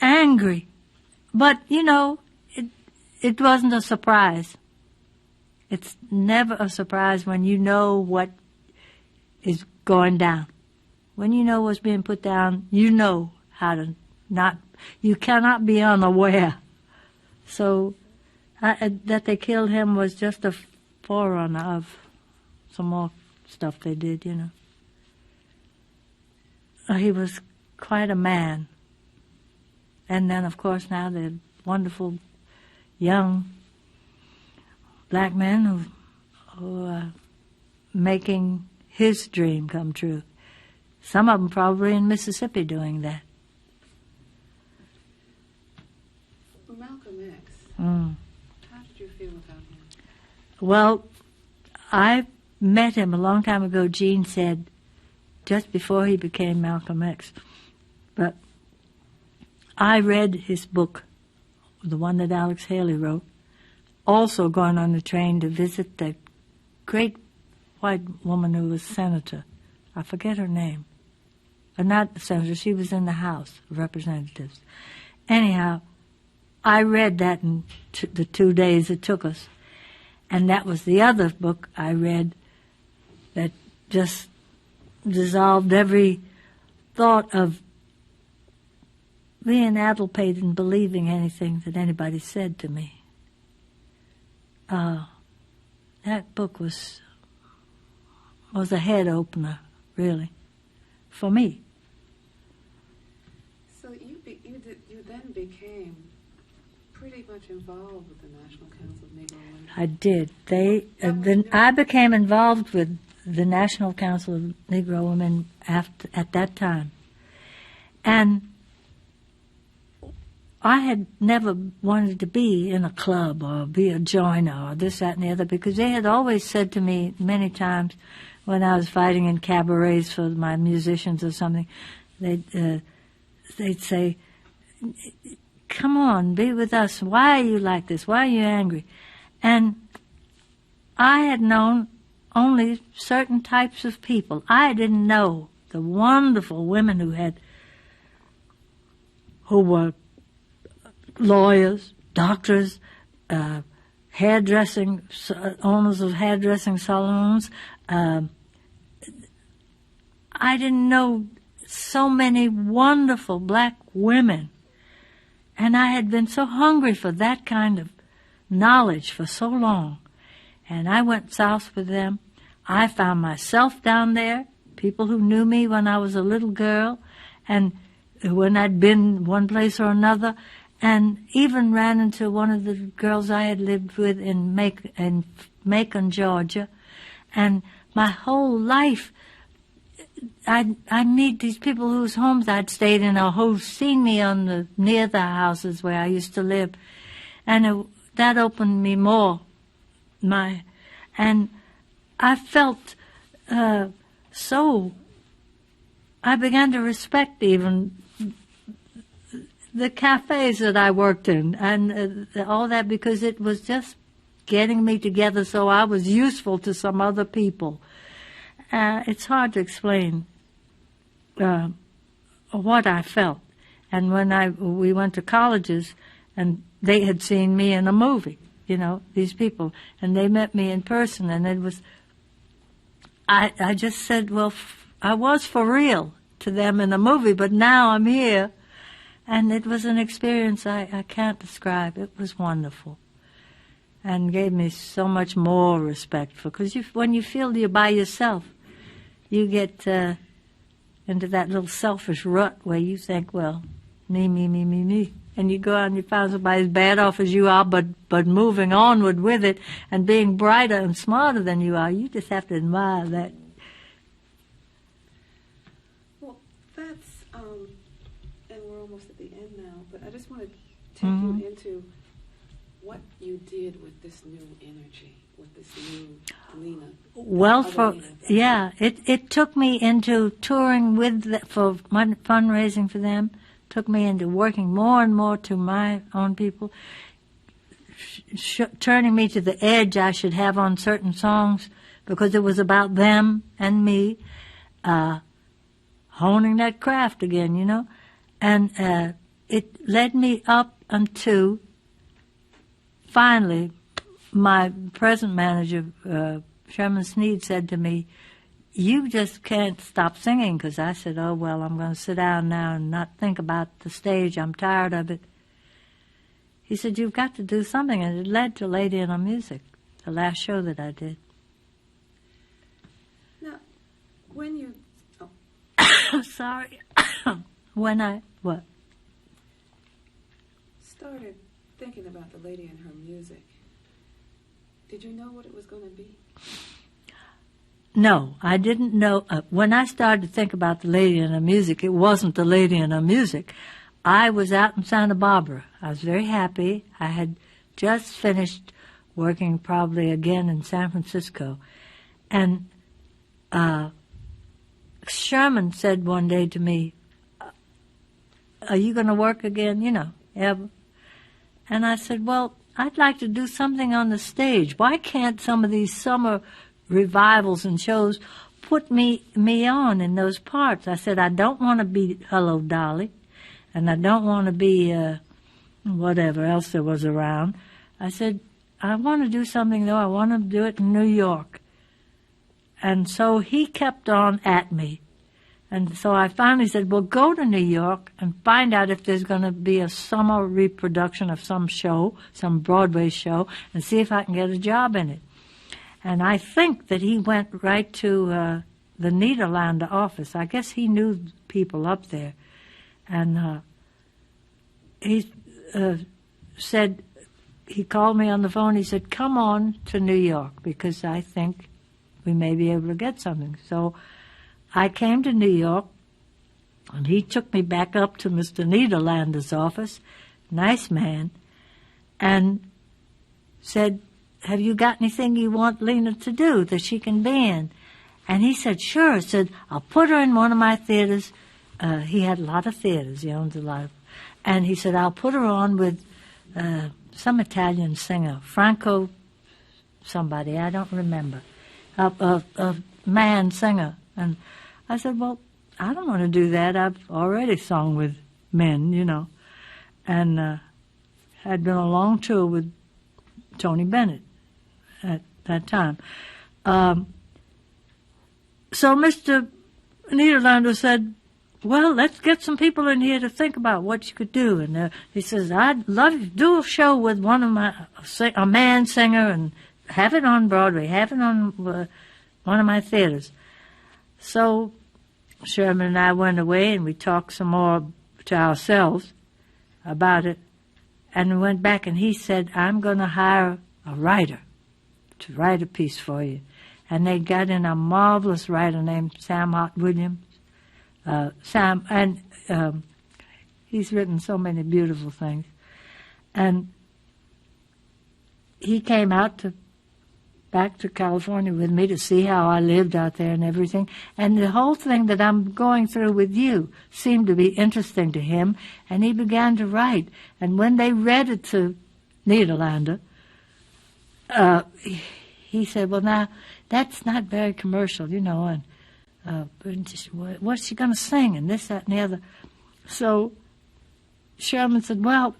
angry. But, it wasn't a surprise. It's never a surprise when you know what is going down. When you know what's being put down, you know how to you cannot be unaware. So that they killed him was just a forerunner of some more stuff they did, He was quite a man. And then, of course, now the wonderful young black men who are making his dream come true. Some of them probably in Mississippi doing that. Malcolm X. How did you feel about him? Well, I met him a long time ago, Gene said, just before he became Malcolm X. But I read his book, the one that Alex Haley wrote, also going on the train to visit the great white woman who was senator. I forget her name. Not the senator, she was in the House of Representatives. Anyhow, I read that in the 2 days it took us. And that was the other book I read that just dissolved every thought of being addlepated and believing anything that anybody said to me. That book was a head opener, really, for me. So you then became pretty much involved with the National Council of Negro Women. I did. I became involved with the National Council of Negro Women at that time. And I had never wanted to be in a club or be a joiner or this, that, and the other, because they had always said to me many times when I was fighting in cabarets for my musicians or something, they'd say, come on, be with us. Why are you like this? Why are you angry? And I had known only certain types of people. I didn't know the wonderful women who were lawyers, doctors, hairdressing, owners of hairdressing salons. I didn't know so many wonderful black women. And I had been so hungry for that kind of knowledge for so long. And I went south with them. I found myself down there, people who knew me when I was a little girl, and when I'd been one place or another, and even ran into one of the girls I had lived with in Macon, Georgia. And my whole life, I'd meet these people whose homes I'd stayed in or who'd seen me near the houses where I used to live. And that opened me more. And I felt I began to respect even the cafes that I worked in and all that, because it was just getting me together so I was useful to some other people. It's hard to explain what I felt. And when we went to colleges, and they had seen me in a movie, these people, and they met me in person, and it was, I just said, well, I was for real to them in a movie, but now I'm here. And it was an experience I can't describe. It was wonderful. And gave me so much more respect because when you feel you're by yourself, you get into that little selfish rut where you think, well, me. And you go out and you find somebody as bad off as you are, but moving onward with it and being brighter and smarter than you are. You just have to admire that. Well, that's, and we're almost at the end now, but I just want to take you into what you did with this new energy, with this new Lena. Well, it took me into touring for fundraising for them, took me into working more and more to my own people, turning me to the edge I should have on certain songs because it was about them and me, honing that craft again, and it led me up until finally my present manager, Sherman Sneed, said to me, you just can't stop singing, because I said, oh, well, I'm going to sit down now and not think about the stage. I'm tired of it. He said, you've got to do something, and it led to Lady in Our Music, the last show that I did. Now, when you... Sorry. When I, what? Started thinking about the Lady and her music, did you know what it was going to be? No, I didn't know. When I started to think about the Lady and her music, it wasn't the Lady and her music. I was out in Santa Barbara. I was very happy. I had just finished working probably again in San Francisco. And Sherman said one day to me, are you going to work again, ever? And I said, well, I'd like to do something on the stage. Why can't some of these summer revivals and shows put me on in those parts? I said, I don't want to be Hello, Dolly, and I don't want to be whatever else there was around. I said, I want to do something, though. I want to do it in New York. And so he kept on at me. And so I finally said, well, go to New York and find out if there's going to be a summer reproduction of some show, some Broadway show, and see if I can get a job in it. And I think that he went right to the Nederlander office. I guess he knew people up there. And he said, he called me on the phone. He said, come on to New York because I think we may be able to get something. So I came to New York, and he took me back up to Mr. Nederlander's office, nice man, and said, have you got anything you want Lena to do that she can be in? And he said, sure. Said, I'll put her in one of my theaters. He had a lot of theaters. He owns a lot of. And he said, I'll put her on with some Italian singer, Franco somebody, I don't remember, a man singer. And I said, well, I don't want to do that. I've already sung with men, you know. And had been a long tour with Tony Bennett at that time. So Mr. Nederlander said, well, let's get some people in here to think about what you could do. And he says, I'd love to do a show with a man singer and have it on Broadway, have it on one of my theaters. So Sherman and I went away and we talked some more to ourselves about it. And we went back and he said, I'm going to hire a writer to write a piece for you. And they got in a marvelous writer named Sam Hott Williams. Sam, and he's written so many beautiful things. And he came out back to California with me to see how I lived out there and everything. And the whole thing that I'm going through with you seemed to be interesting to him, and he began to write. And when they read it to Nederlander, he said, well, now, that's not very commercial, you know, and what's she going to sing, and this, that, and the other. So Sherman said, well,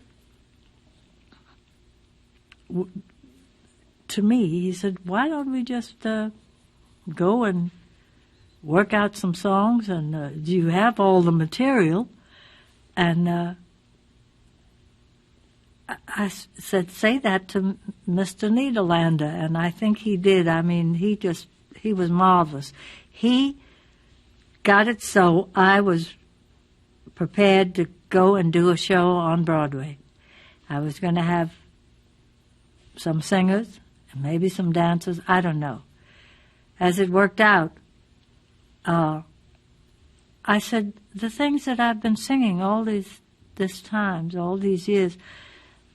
to me, he said, why don't we just go and work out some songs, and you have all the material? And I said, say that to Mr. Nederlander, and I think he did. I mean, he was marvelous. He got it so I was prepared to go and do a show on Broadway. I was going to have some singers and maybe some dancers, I don't know. As it worked out, I said, the things that I've been singing all these years,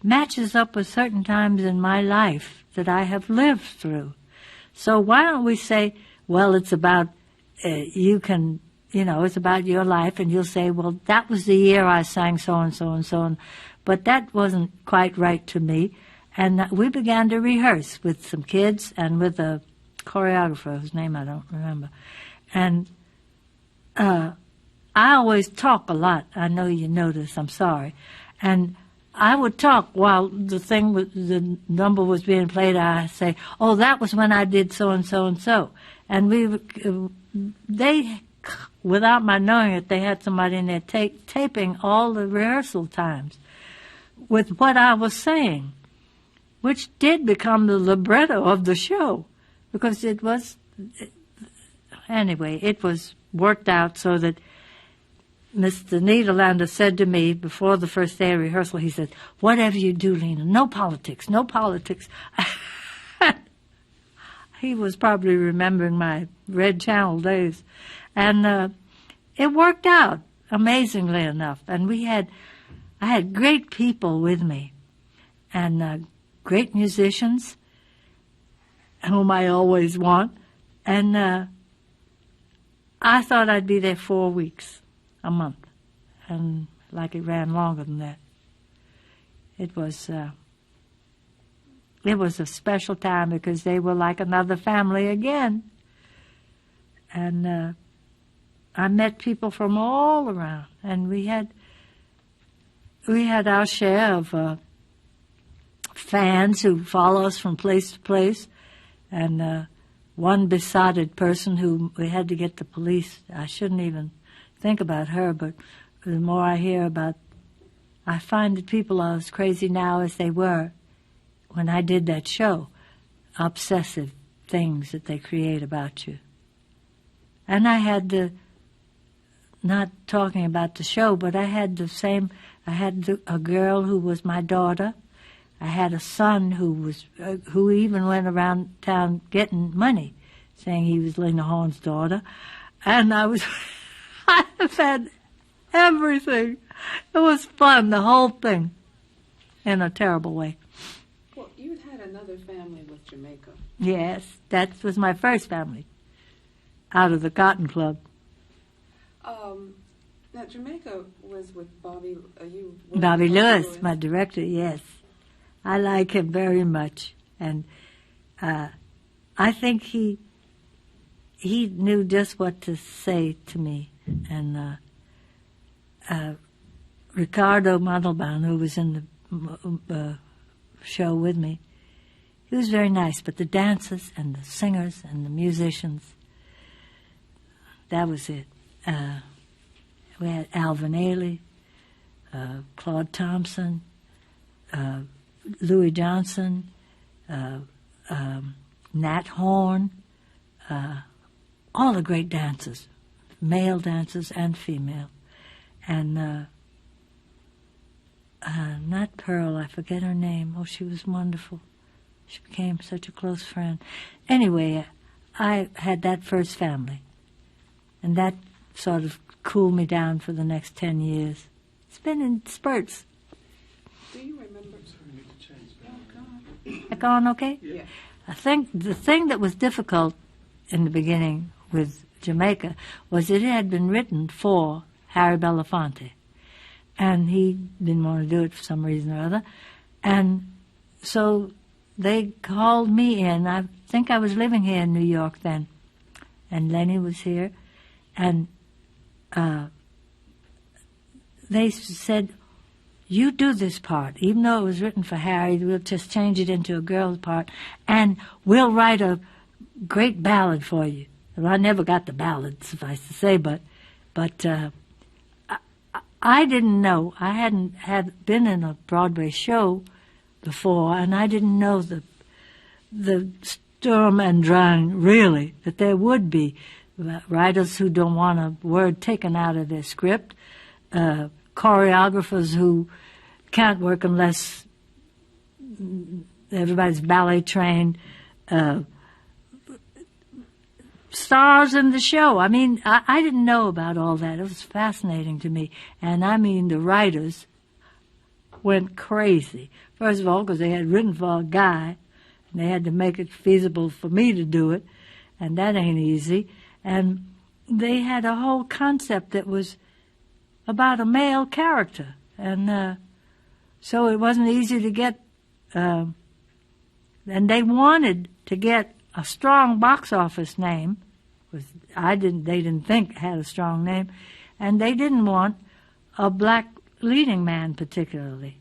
matches up with certain times in my life that I have lived through. So why don't we say, well, it's about it's about your life, and you'll say, well, that was the year I sang so and so and so on, but that wasn't quite right to me. And we began to rehearse with some kids and with a choreographer whose name I don't remember. And I always talk a lot. I know you notice, I'm sorry. And I would talk while the number was being played. I say, oh, that was when I did so and so and so. And they, without my knowing it, they had somebody in there taping all the rehearsal times with what I was saying, which did become the libretto of the show, because it was worked out so that Mr. Nederlander said to me before the first day of rehearsal, he said, whatever you do, Lena, no politics, no politics. He was probably remembering my Red Channel days. And it worked out, amazingly enough. And I had great people with me, and great musicians, whom I always want. And I thought I'd be there 4 weeks, a month, and like it ran longer than that. It was a special time because they were like another family again. And I met people from all around, and we had our share of fans who follow us from place to place, and one besotted person who we had to get the police. I shouldn't even think about her, but the more I hear about, I find that people are as crazy now as they were when I did that show, obsessive things that they create about you. And I had not talking about the show, but I had a girl who was my daughter. I had a son who even went around town getting money, saying he was Lena Horne's daughter. And I've had everything. It was fun, the whole thing, in a terrible way. Well, you had another family with Jamaica. Yes, that was my first family, out of the Cotton Club. Now, Jamaica was with Bobby Lewis, my director, yes. I like him very much. And I think he knew just what to say to me. And Ricardo Montalban, who was in the show with me, he was very nice. But the dancers and the singers and the musicians, that was it. We had Alvin Ailey, Claude Thompson, Louis Johnson, Nat Horne, all the great dancers, male dancers and female. And not Pearl, I forget her name. Oh, she was wonderful. She became such a close friend. Anyway, I had that first family, and that sort of cooled me down for the next 10 years. It's been in spurts. Do you remember? Back on okay? Yeah. I think the thing that was difficult in the beginning with Jamaica was that it had been written for Harry Belafonte, and he didn't want to do it for some reason or other. And so they called me in. I think I was living here in New York then, and Lenny was here, and they said, you do this part. Even though it was written for Harry, we'll just change it into a girl's part, and we'll write a great ballad for you. Well, I never got the ballad, suffice to say, but I didn't know. I hadn't been in a Broadway show before, and I didn't know the Sturm and Drang, really, that there would be writers who don't want a word taken out of their script, choreographers who can't work unless everybody's ballet trained, stars in the show. I mean, I didn't know about all that. It was fascinating to me. And I mean, the writers went crazy. First of all, because they had written for a guy, and they had to make it feasible for me to do it, and that ain't easy. And they had a whole concept that was about a male character. And so it wasn't easy to get, and they wanted to get a strong box office name. They didn't think it had a strong name, and they didn't want a black leading man particularly.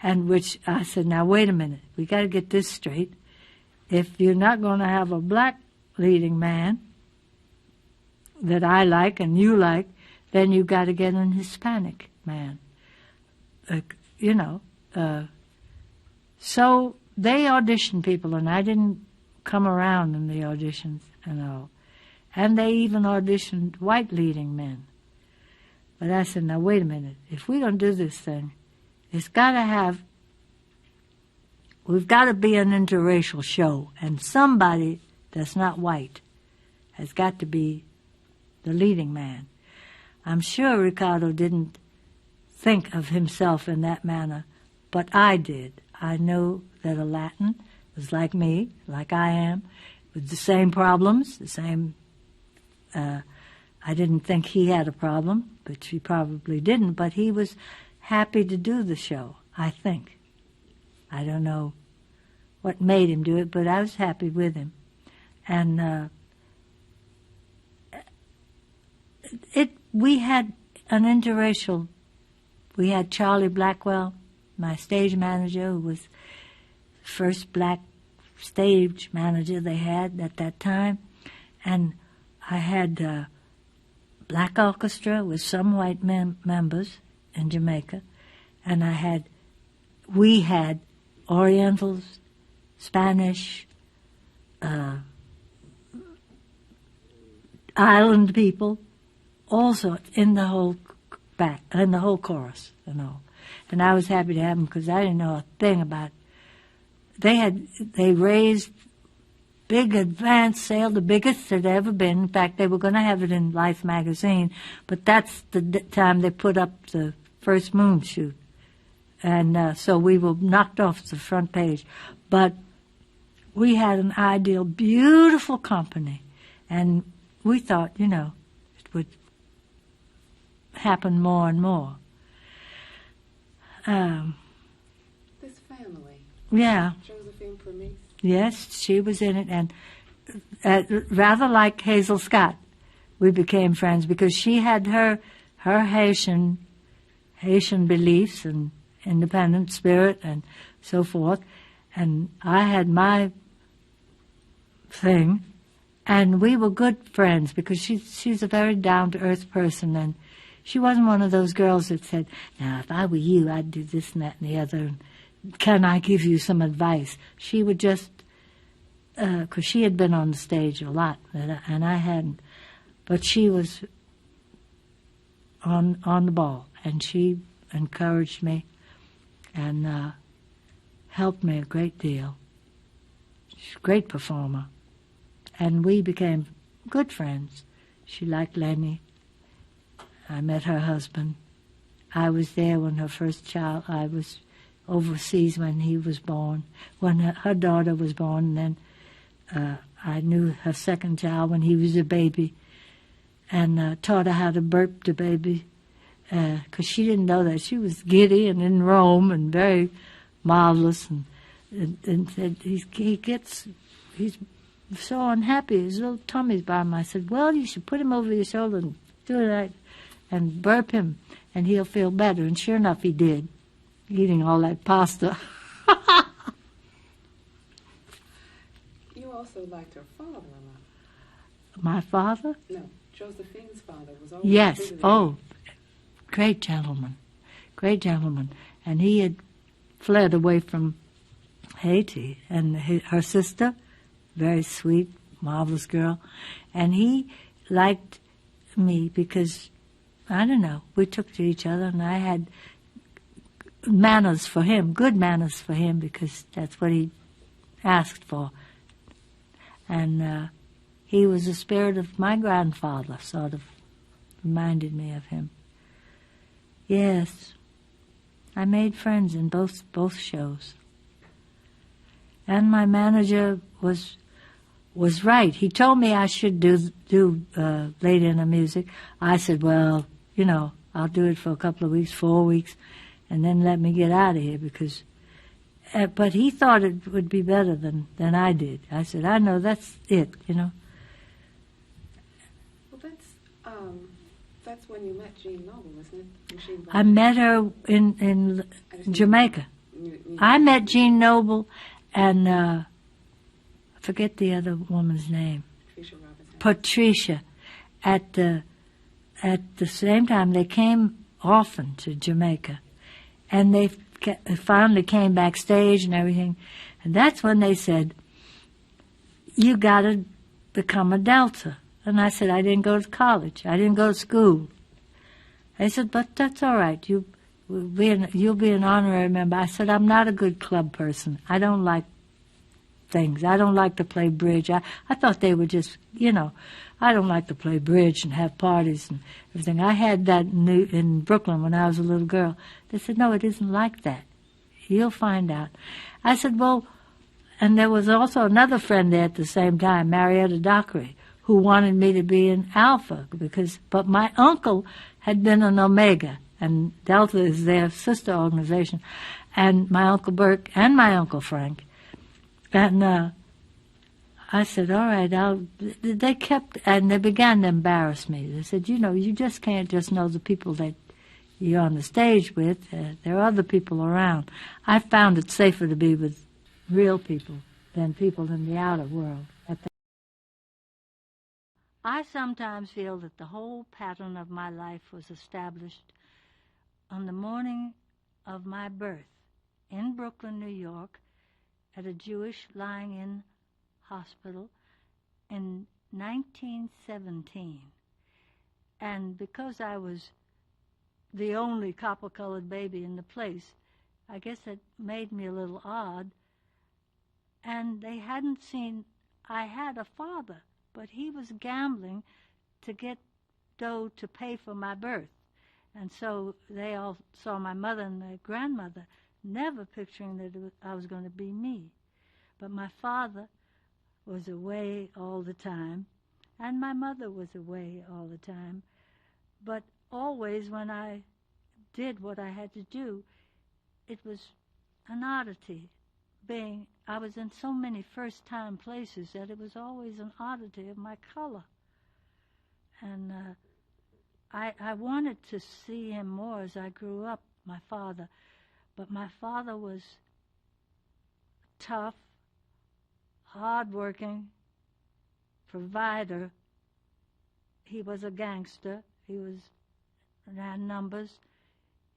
And which I said, now wait a minute, we got to get this straight. If you're not going to have a black leading man that I like and you like, then you got to get an Hispanic man. So they auditioned people, and I didn't come around in the auditions and all. And they even auditioned white leading men. But I said, now wait a minute, if we're going to do this thing, we've got to be an interracial show, and somebody that's not white has got to be the leading man. I'm sure Ricardo didn't think of himself in that manner, but I did. I knew that a Latin was like me, like I am, with the same problems, the same... I didn't think he had a problem, but he probably didn't, but he was happy to do the show, I think. I don't know what made him do it, but I was happy with him. And we had an interracial. We had Charlie Blackwell, my stage manager, who was the first black stage manager they had at that time. And I had black orchestra with some white members in Jamaica, and we had Orientals, Spanish, island people, also in the whole chorus and all. And I was happy to have them because I didn't know a thing about it. They raised big advance sale, the biggest there'd ever been. In fact, they were going to have it in Life magazine, but that's the time they put up the first moon shoot. And so we were knocked off the front page. But we had an ideal, beautiful company. And we thought, it would happen more and more. This family. Yeah. Josephine Permise. Yes, she was in it. And rather like Hazel Scott, we became friends because she had her Haitian beliefs and independent spirit and so forth. And I had my thing. And we were good friends because she's a very down-to-earth person, and she wasn't one of those girls that said, now, if I were you, I'd do this and that and the other, and can I give you some advice? She would just, because she had been on the stage a lot, and I hadn't, but she was on the ball, and she encouraged me and helped me a great deal. She's a great performer. And we became good friends. She liked Lenny. I met her husband. I was there when her first child, I was overseas when he was born, when her daughter was born, and then I knew her second child when he was a baby, and taught her how to burp the baby, because she didn't know that. She was giddy and in Rome and very marvelous, and said, he's so unhappy, his little tummy's by him. I said, well, you should put him over your shoulder and do that and burp him, and he'll feel better. And sure enough, he did, eating all that pasta. You also liked her father a lot. My father? No, Josephine's father was always Yes. visiting. Oh, great gentleman. Great gentleman. And he had fled away from Haiti. And her sister, very sweet, marvelous girl. And he liked me because, I don't know, we took to each other, and I had manners for him, good manners for him, because that's what he asked for. And he was the spirit of my grandfather, sort of reminded me of him. Yes, I made friends in both shows. And my manager was right. He told me I should do late in the music. I said, well, I'll do it for a couple of weeks, 4 weeks, and then let me get out of here because. But he thought it would be better than I did. I said, I know, that's it, Well, that's when you met Jean Noble, isn't it? I met her in Jamaica. I met Jean Noble and I forget the other woman's name. Patricia. At the same time, they came often to Jamaica, and they finally came backstage and everything, and that's when they said, you got to become a Delta. And I said, I didn't go to college. I didn't go to school. They said, but that's all right. You'll be an honorary member. I said, I'm not a good club person. I don't like things. I don't like to play bridge. I thought they were just, I don't like to play bridge and have parties and everything. I had that in Brooklyn when I was a little girl. They said, no, it isn't like that. You'll find out. I said, well, and there was also another friend there at the same time, Marietta Dockery, who wanted me to be an Alpha but my uncle had been an Omega, and Delta is their sister organization, and my Uncle Burke and my Uncle Frank. And I said, all right, they kept, and they began to embarrass me. They said, you just can't just know the people that you're on the stage with. There are other people around. I found it safer to be with real people than people in the outer world. I sometimes feel that the whole pattern of my life was established on the morning of my birth in Brooklyn, New York, at a Jewish lying-in hospital in 1917. And because I was the only copper-colored baby in the place, I guess it made me a little odd. And they hadn't seen I had a father, but he was gambling to get dough to pay for my birth. And so they all saw my mother and my grandmother, never picturing that I was going to be me. But my father was away all the time, and my mother was away all the time. But always when I did what I had to do, it was an oddity. I was in so many first-time places that it was always an oddity of my color. And I wanted to see him more as I grew up, my father. But my father was tough, hard-working, provider. He was a gangster. He ran numbers.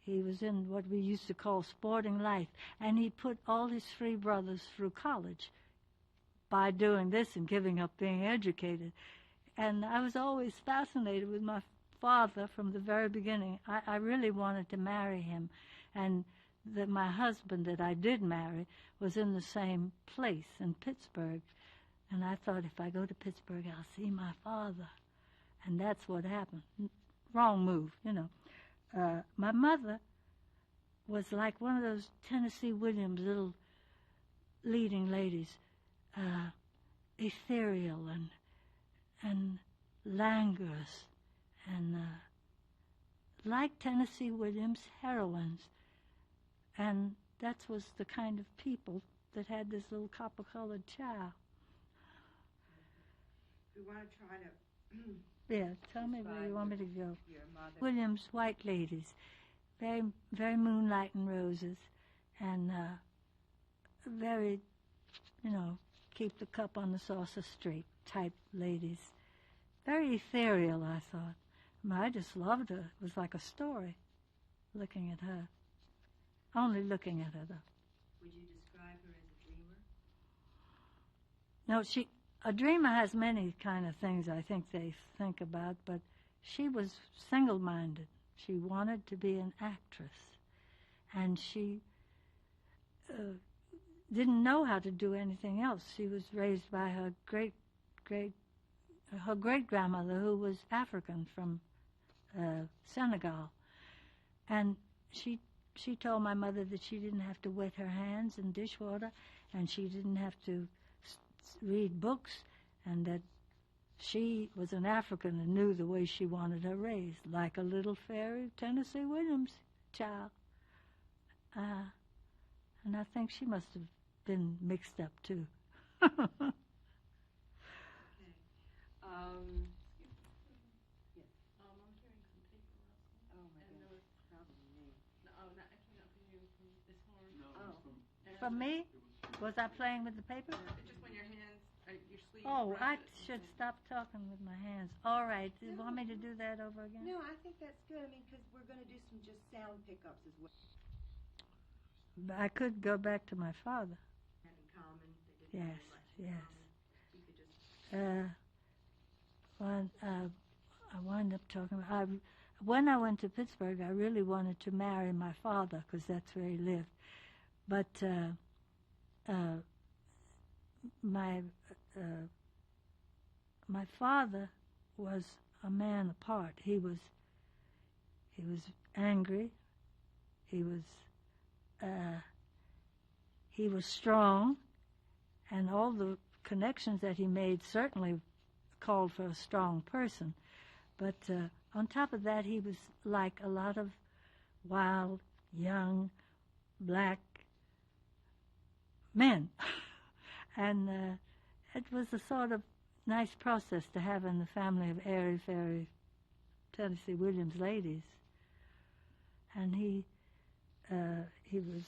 He was in what we used to call sporting life. And he put all his three brothers through college by doing this and giving up being educated. And I was always fascinated with my father from the very beginning. I really wanted to marry him. And my husband that I did marry was in the same place in Pittsburgh. And I thought, if I go to Pittsburgh, I'll see my father. And that's what happened. Wrong move, you know. My mother was like one of those Tennessee Williams little leading ladies, ethereal and languorous, and like Tennessee Williams heroines. And that was the kind of people that had this little copper-colored child. We want to try to Yeah, tell me where you want me to go. your mother. Williams, white ladies, very, very moonlight and roses, and very, keep the cup on the saucer straight type ladies. Very ethereal, I thought. I just loved her. It was like a story, looking at her. Only looking at her, though. Would you describe her as a dreamer? No, a dreamer has many kind of things I think they think about, but she was single-minded. She wanted to be an actress, and she didn't know how to do anything else. She was raised by her great-grandmother, who was African from Senegal, and she told my mother that she didn't have to wet her hands in dishwater, and she didn't have to read books, and that she was an African and knew the way she wanted her raised, like a little fairy Tennessee Williams child. And I think she must have been mixed up, too. Okay. Yes. I'm hearing some paper rustling. Oh my And there goodness. was, Probably me. no, not actually not from you, from this horn. No, Oh. it's from, And For me? Was I playing with the paper? It's just when your hands, your sleeves. Oh, I brushes should and- stop talking with my hands. All right. Do you want me to do that over again? No, I think that's good. I mean, because we're going to do some just sound pickups as well. I could go back to my father. Have in common. They didn't Yes, have much in yes. common. You could just I wound up talking about... when I went to Pittsburgh, I really wanted to marry my father, because that's where he lived. But my father was a man apart. He was angry. He was strong, and all the connections that he made certainly called for a strong person. But on top of that, he was like a lot of wild, young, black men. And it was a sort of nice process to have in the family of airy-fairy Tennessee Williams ladies. And he was,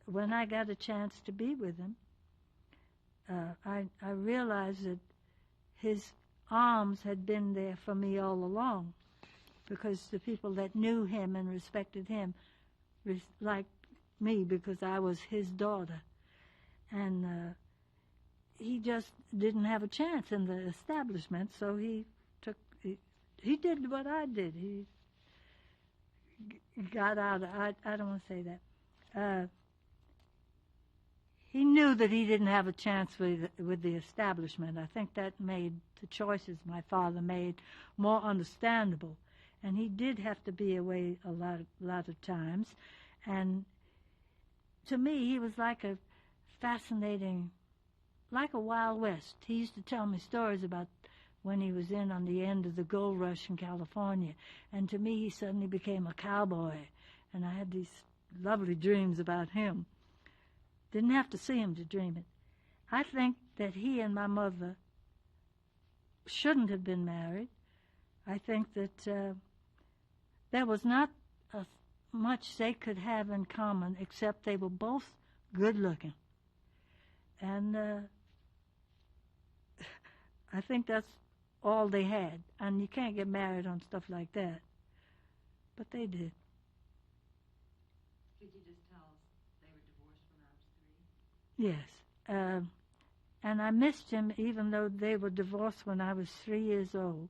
when I got a chance to be with him, I realized that his arms had been there for me all along, because the people that knew him and respected him liked me because I was his daughter. And he just didn't have a chance in the establishment, so he did what I did. He got out. I don't want to say that. He knew that he didn't have a chance with the establishment. I think that made the choices my father made more understandable. And he did have to be away a lot of times. And to me, he was like a fascinating, like a Wild West. He used to tell me stories about when he was in on the end of the gold rush in California. And to me, he suddenly became a cowboy. And I had these lovely dreams about him. Didn't have to see him to dream it. I think that he and my mother shouldn't have been married. I think that there was not much they could have in common except they were both good looking. And I think that's all they had. And you can't get married on stuff like that. But they did. Could you just tell us they were divorced when I was 3? Yes. And I missed him even though they were divorced when I was 3 years old.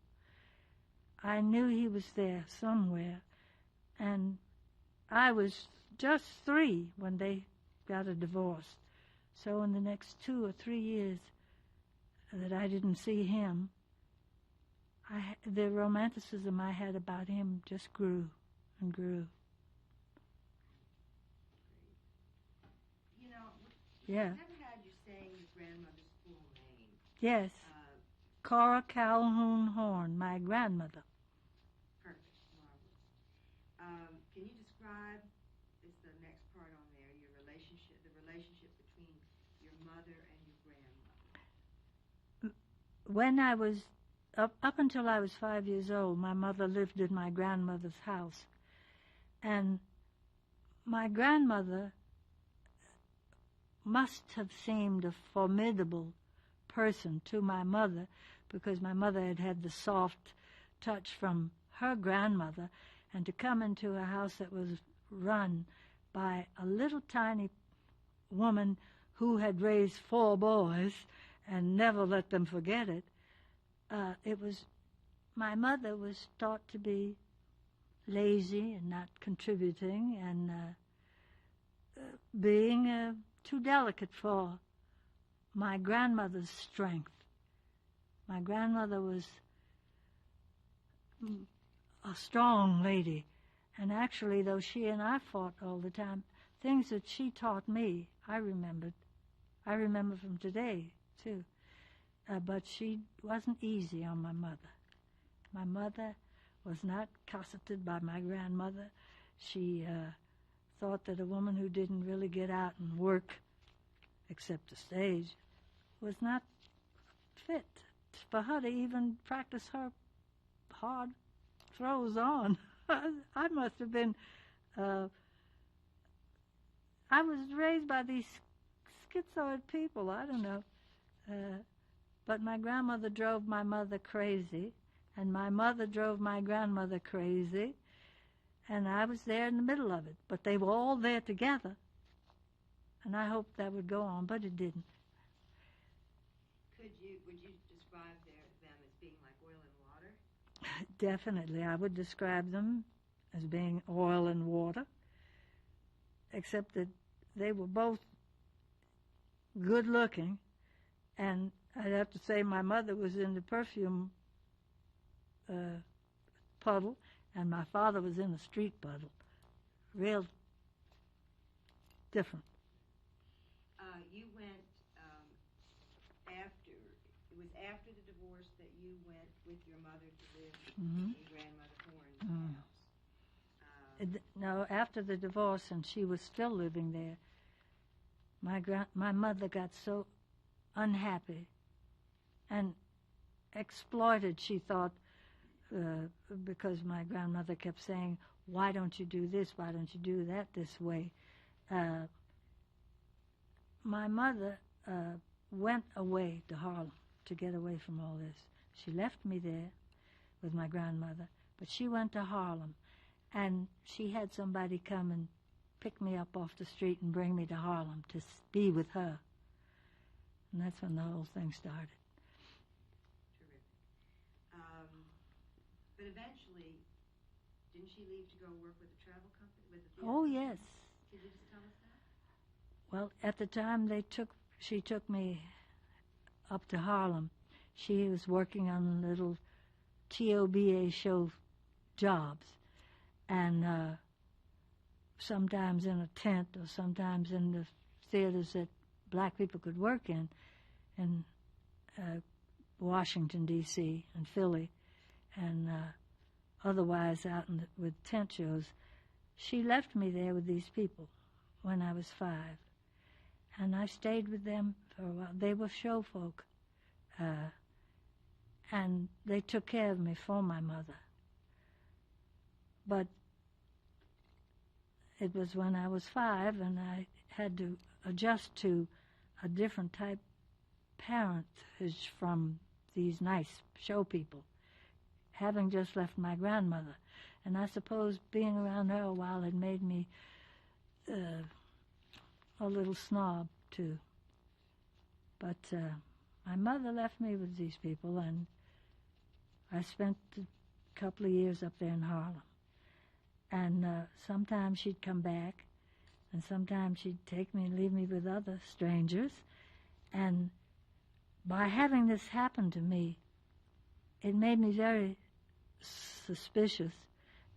I knew he was there somewhere. And I was just 3 when they got a divorce. So in the next 2 or 3 years that I didn't see him, the romanticism I had about him just grew and grew. You know, Yeah. I've never had you saying your grandmother's full name. Yes. Cora Calhoun Horne, my grandmother. Perfect, marvelous. Can you describe, it's the next part on there, your relationship, the relationship between your mother and your grandmother? When I was, up until I was 5 years old, my mother lived in my grandmother's house. And my grandmother must have seemed a formidable person to my mother, because my mother had had the soft touch from her grandmother, and to come into a house that was run by a little tiny woman who had raised 4 boys and never let them forget it, my mother was thought to be lazy and not contributing and being too delicate for my grandmother's strength. My grandmother was a strong lady, and actually, though she and I fought all the time, things that she taught me, I remembered. I remember from today, too. But she wasn't easy on my mother. My mother was not cosseted by my grandmother. She thought that a woman who didn't really get out and work, except the stage, was not fit for her to even practice her hard throws on. I must have been, I was raised by these schizoid people, I don't know. But my grandmother drove my mother crazy, and my mother drove my grandmother crazy, and I was there in the middle of it. But they were all there together, and I hoped that would go on, but it didn't. Would you describe them as being like oil and water? Definitely, I would describe them as being oil and water, except that they were both good looking, and I'd have to say my mother was in the perfume puddle, and my father was in the street puddle. Real different. You went it was after the divorce that you went with your mother to live in Grandmother Horne's house. No, after the divorce, and she was still living there, my mother got so unhappy and exploited, she thought, because my grandmother kept saying, why don't you do this, why don't you do that this way? My mother went away to Harlem to get away from all this. She left me there with my grandmother, but she went to Harlem, and she had somebody come and pick me up off the street and bring me to Harlem to be with her. And that's when the whole thing started. Terrific. But eventually, didn't she leave to go work with the travel company, with the theater? Oh, yes. Could you just tell us that? Well, at the time she took me up to Harlem. She was working on little TOBA show jobs, and sometimes in a tent or sometimes in the theaters that black people could work in Washington, D.C. and Philly, and otherwise out with tent shows. She left me there with these people when I was 5, and I stayed with them for a while. They were show folk, and they took care of me for my mother. But it was when I was 5, and I had to adjust to a different type parentage from these nice show people, having just left my grandmother. And I suppose being around her a while had made me a little snob, too. But my mother left me with these people, and I spent a couple of years up there in Harlem. And sometimes she'd come back, and sometimes she'd take me and leave me with other strangers. And by having this happen to me, it made me very suspicious,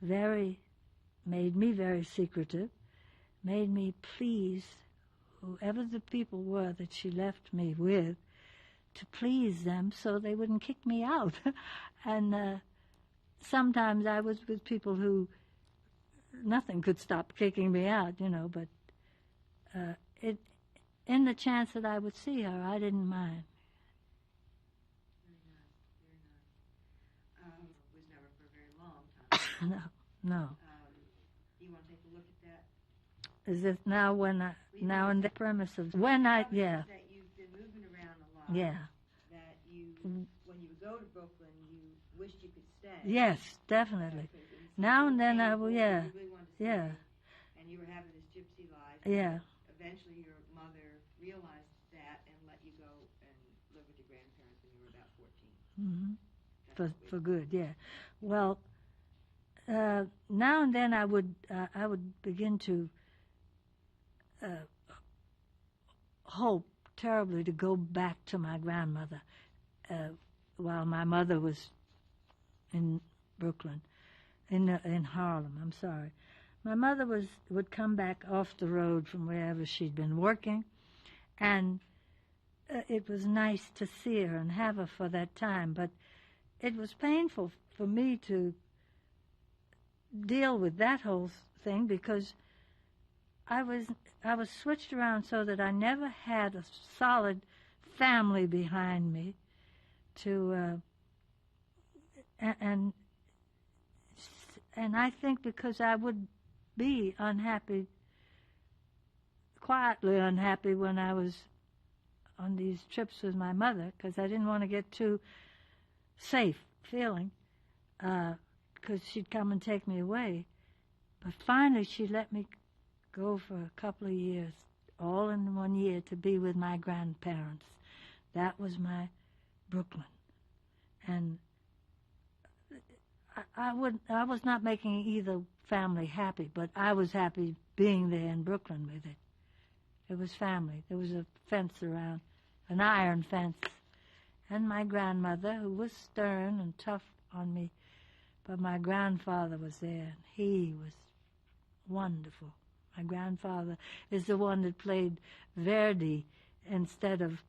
made me very secretive, made me please whoever the people were that she left me with, to please them so they wouldn't kick me out. And sometimes I was with people who nothing could stop kicking me out, but in the chance that I would see her, I didn't mind. Very nice, very nice. It was never for a very long time. No. Do you want to take a look at that? Is this now now in the premise of when That you've been moving around a lot. Yeah. That you, when you would go to Brooklyn, you wished you could stay. Yes, definitely. Now and then I will, yeah. You really wanted to stay, Yeah. And you were having this gypsy life. Yeah. Eventually your mother realized that and let you go and live with your grandparents when you were about 14. Mm-hmm. For good, yeah. Well, now and then I would begin to hope terribly to go back to my grandmother while my mother was in Brooklyn, in Harlem. I'm sorry. My mother would come back off the road from wherever she'd been working, and it was nice to see her and have her for that time. But it was painful for me to deal with that whole thing because I was switched around so that I never had a solid family behind me to and I think because I would be unhappy, quietly unhappy when I was on these trips with my mother, because I didn't want to get too safe feeling, because she'd come and take me away. But finally she let me go for a couple of years, all in 1 year, to be with my grandparents. That was my Brooklyn. And I was not making either family happy, but I was happy being there in Brooklyn with it. It was family. There was a fence around, an iron fence. And my grandmother, who was stern and tough on me, but my grandfather was there, and he was wonderful. My grandfather is the one that played Verdi instead of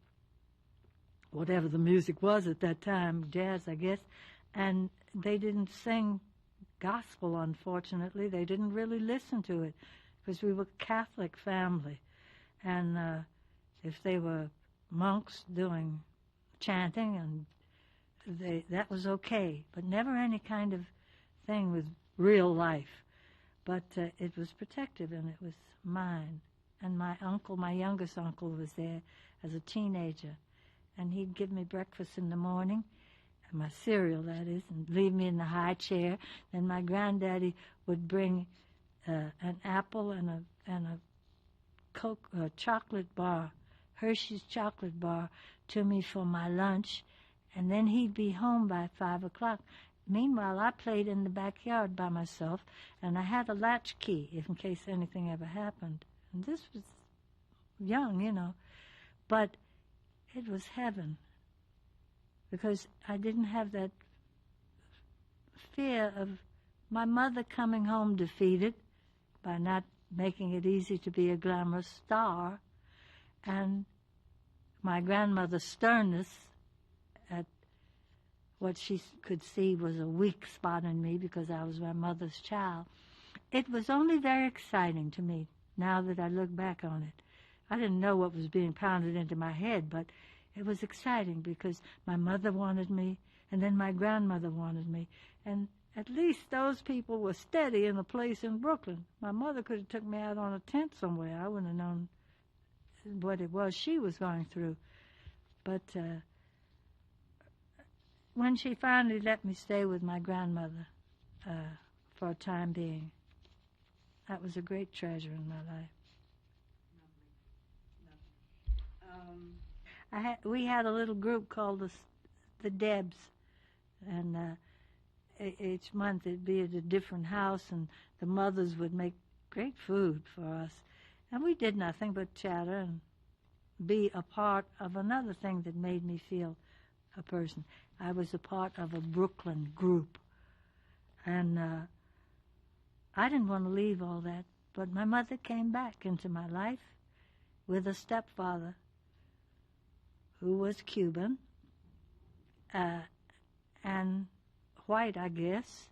whatever the music was at that time, jazz, I guess. And they didn't sing gospel, unfortunately. They didn't really listen to it because we were a Catholic family. And if they were monks doing chanting, and that was okay, but never any kind of thing with real life. But it was protective, and it was mine. And my uncle, my youngest uncle, was there as a teenager, and he'd give me breakfast in the morning, my cereal, that is, and leave me in the high chair. Then my granddaddy would bring an apple and a chocolate bar, Hershey's chocolate bar, to me for my lunch, and then he'd be home by 5 o'clock. Meanwhile, I played in the backyard by myself, and I had a latch key in case anything ever happened. And this was young, you know, but it was heaven, because I didn't have that fear of my mother coming home defeated by not making it easy to be a glamorous star, and my grandmother's sternness at what she could see was a weak spot in me because I was my mother's child. It was only very exciting to me now that I look back on it. I didn't know what was being pounded into my head, but it was exciting because my mother wanted me, and then my grandmother wanted me, and at least those people were steady in a place in Brooklyn. My mother could have took me out on a tent somewhere. I wouldn't have known what it was she was going through. But when she finally let me stay with my grandmother for a time being, that was a great treasure in my life. Lovely. We had a little group called the Debs, and each month it'd be at a different house, and the mothers would make great food for us. And we did nothing but chatter and be a part of another thing that made me feel a person. I was a part of a Brooklyn group. And I didn't want to leave all that, but my mother came back into my life with a stepfather who was Cuban and white, I guess,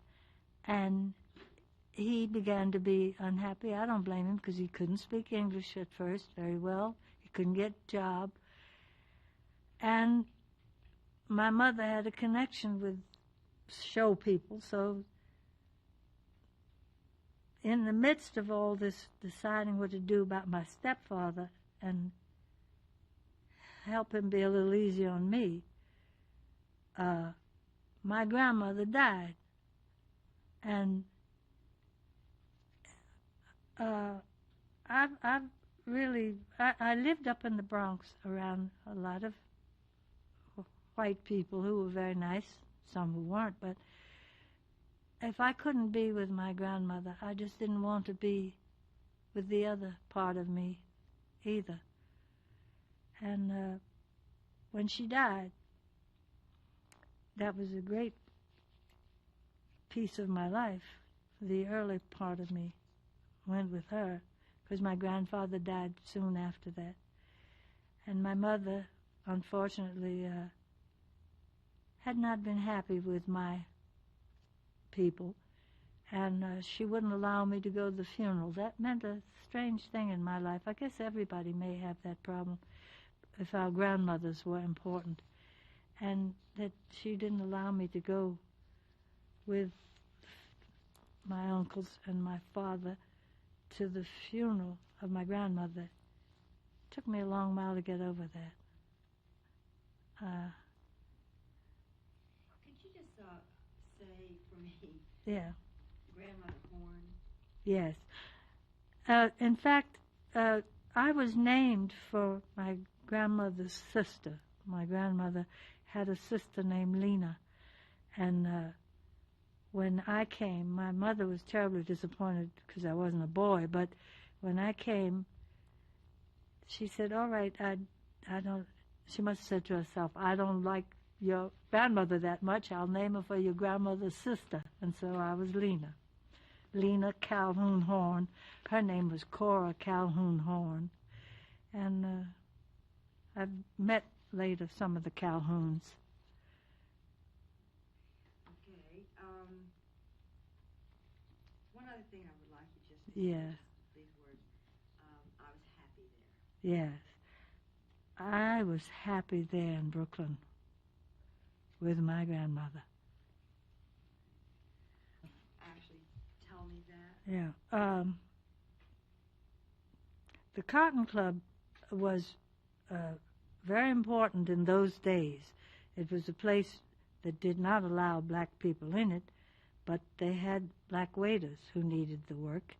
and he began to be unhappy. I don't blame him, because he couldn't speak English at first very well. He couldn't get a job. And my mother had a connection with show people, so in the midst of all this deciding what to do about my stepfather and help him be a little easier on me, my grandmother died. And I lived up in the Bronx around a lot of white people who were very nice, some who weren't, but if I couldn't be with my grandmother, I just didn't want to be with the other part of me either. And when she died, that was a great piece of my life. The early part of me went with her, because my grandfather died soon after that. And my mother, unfortunately, had not been happy with my people, and she wouldn't allow me to go to the funeral. That meant a strange thing in my life. I guess everybody may have that problem if our grandmothers were important, and that she didn't allow me to go with my uncles and my father to the funeral of my grandmother. It took me a long while to get over that. Could you just say for me, Yeah. Grandmother Horne? Yes. In fact, I was named for my grandmother's sister. My grandmother had a sister named Lena, and when I came, my mother was terribly disappointed because I wasn't a boy, but when I came, she said, all right, I don't, she must have said to herself, I don't like your grandmother that much, I'll name her for your grandmother's sister. And so I was Lena Calhoun Horne. Her name was Cora Calhoun Horne. And I've met later some of the Calhouns. Okay. One other thing I would like you just to Yes. say, these words. I was happy there. Yes. I was happy there in Brooklyn with my grandmother. Actually, tell me that. Yeah. The Cotton Club was very important in those days. It was a place that did not allow black people in it, but they had black waiters who needed the work,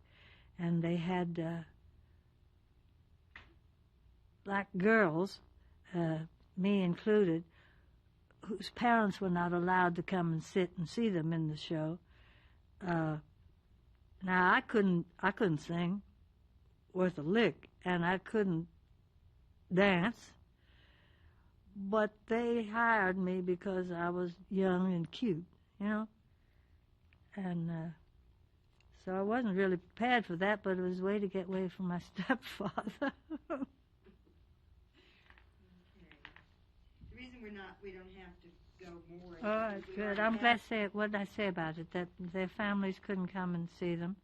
and they had black girls, me included, whose parents were not allowed to come and sit and see them in the show. Now I couldn't sing worth a lick, and I couldn't dance, but they hired me because I was young and cute, and so I wasn't really prepared for that, but it was a way to get away from my stepfather. Okay. The reason we don't have to go more. All right, good. I'm glad to say it. What did I say about it? That their families couldn't come and see them.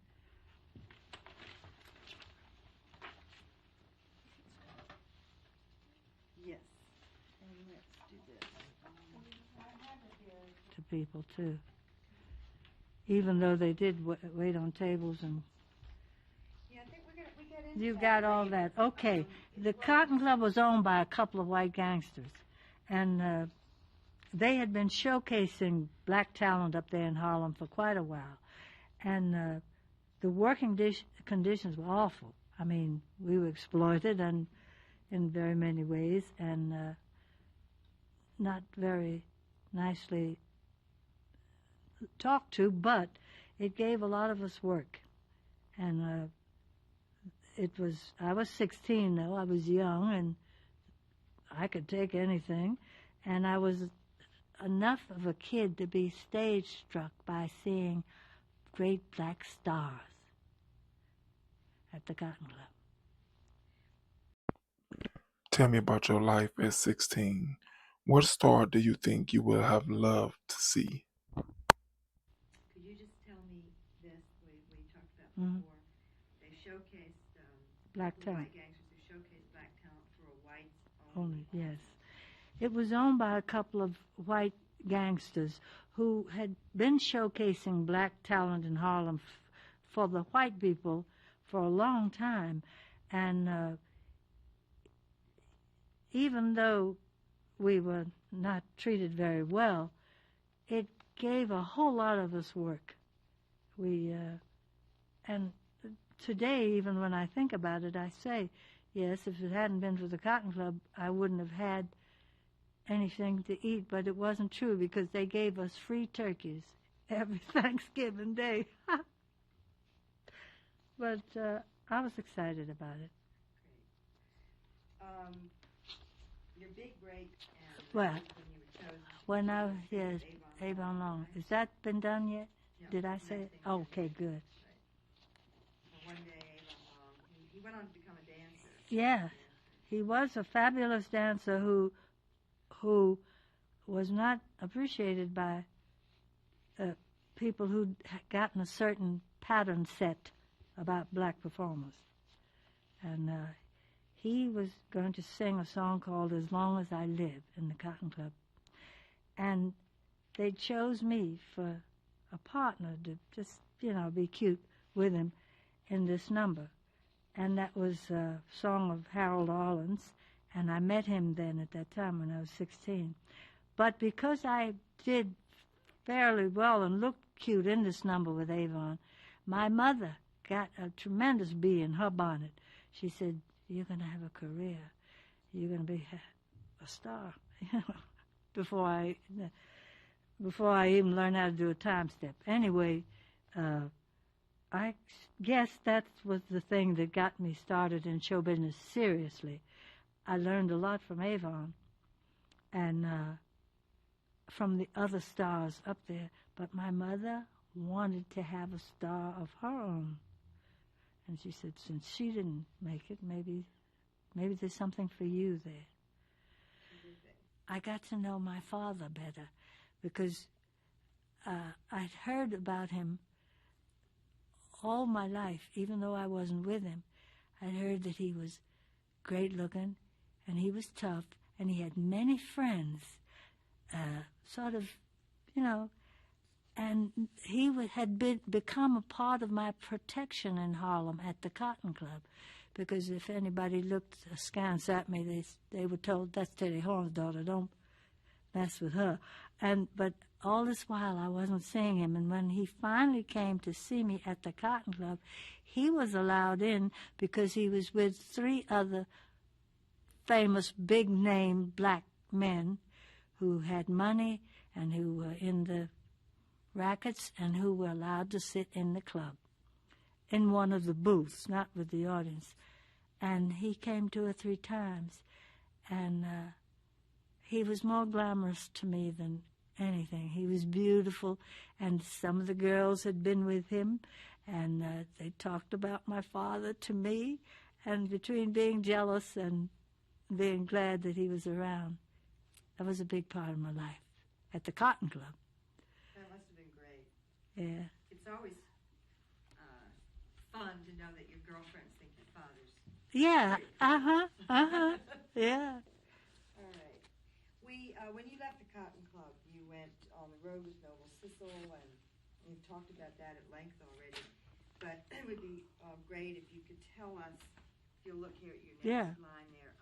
Yes. And let's do this. To people too, even though they did wait on tables and. Yeah, I think we get into You that got all later. that. Okay. The Cotton Club was owned by a couple of white gangsters, and they had been showcasing black talent up there in Harlem for quite a while, and the working conditions were awful. I mean, we were exploited and in very many ways, and not very nicely talked to, but it gave a lot of us work. And I was 16 though, I was young and I could take anything, and I was enough of a kid to be stage struck by seeing great black stars at the Cotton Club. Tell me about your life at 16. What star do you think you would have loved to see? Could you just tell me this? We talked about before. They showcased Black the talent. white gangsters who showcased black talent for a whites Only, yes. It was owned by a couple of white gangsters who had been showcasing black talent in Harlem for the white people for a long time. And even though we were not treated very well, it gave a whole lot of us work. And today, even when I think about it, I say, yes, if it hadn't been for the Cotton Club, I wouldn't have had anything to eat, but it wasn't true because they gave us free turkeys every Thanksgiving Day. But I was excited about it. Great. Your big break Well, when you were chosen. when I was, yes, Avon Long. Has that been done yet? No, Did I say it? nothing. Oh, okay, good. And one day, Avon, he went on to become a dancer. Yeah, he was a fabulous dancer who was not appreciated by people who'd gotten a certain pattern set about black performers. And he was going to sing a song called As Long as I Live in the Cotton Club. And they chose me for a partner to just, be cute with him in this number. And that was a song of Harold Arlen's, and I met him then at that time when I was 16. But because I did fairly well and looked cute in this number with Avon, my mother got a tremendous bee in her bonnet. She said, "You're going to have a career. You're going to be a star." Before I even learned how to do a time step. Anyway, I guess that was the thing that got me started in show business seriously. I learned a lot from Avon and from the other stars up there, but my mother wanted to have a star of her own. And she said, since she didn't make it, maybe there's something for you there. I got to know my father better because I'd heard about him all my life, even though I wasn't with him. I'd heard that he was great looking and he was tough and he had many friends, and he had become a part of my protection in Harlem at the Cotton Club, because if anybody looked askance at me, they were told, "That's Teddy Horne's daughter. mess with her. But all this while I wasn't seeing him, and when he finally came to see me at the Cotton Club, he was allowed in because he was with 3 other famous big-name black men who had money and who were in the rackets and who were allowed to sit in the club, in one of the booths, not with the audience. And he came 2 or 3 times, and he was more glamorous to me than anything. He was beautiful, and some of the girls had been with him, and they talked about my father to me, and between being jealous and being glad that he was around, that was a big part of my life at the Cotton Club. That must have been great. Yeah. It's always fun to know that your girlfriends think your father's. Yeah. Yeah. All right. When you left the Cotton Club, you went on the road with Noble Sissel, and we've talked about that at length already. But it would be great if you could tell us, if you'll look here at your next line there,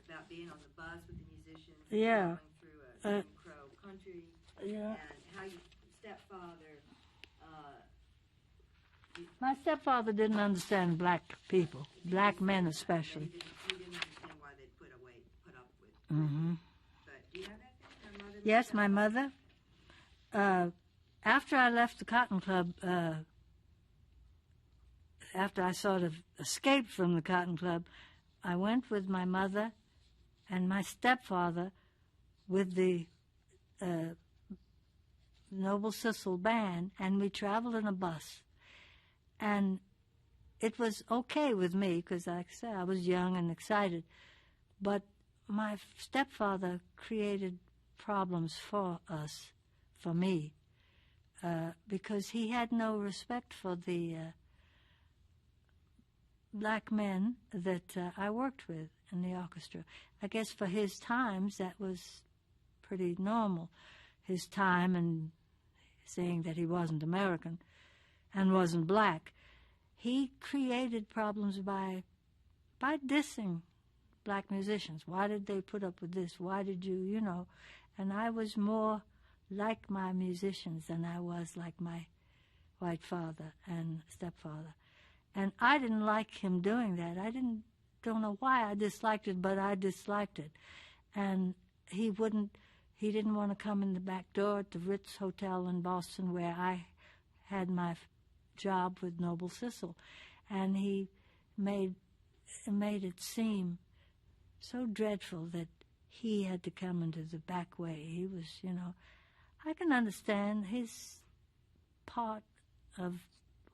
about being on the bus with the musicians, Yeah. going through a Jim Crow country, Yeah. and how your stepfather. My stepfather didn't understand black people, black men especially. He didn't understand why they'd put up with. Mm-hmm. But do you have that thing? My mother. Yes, my mother. After I left the Cotton Club, after I sort of escaped from the Cotton Club, I went with my mother and my stepfather with the Noble Sissel Band, and we traveled in a bus. And it was okay with me because, like I said, I was young and excited. But my stepfather created problems for us, for me, because he had no respect for the black men that I worked with in the orchestra. I guess for his times that was pretty normal, his time, and saying that he wasn't American and wasn't black. He created problems by dissing black musicians. Why did they put up with this? Why did you know? And I was more like my musicians than I was like my white father and stepfather. And I didn't like him doing that. Don't know why I disliked it, but I disliked it. And he didn't want to come in the back door at the Ritz Hotel in Boston where I had my job with Noble Sissel. And he made it seem so dreadful that he had to come into the back way. He was, I can understand his part of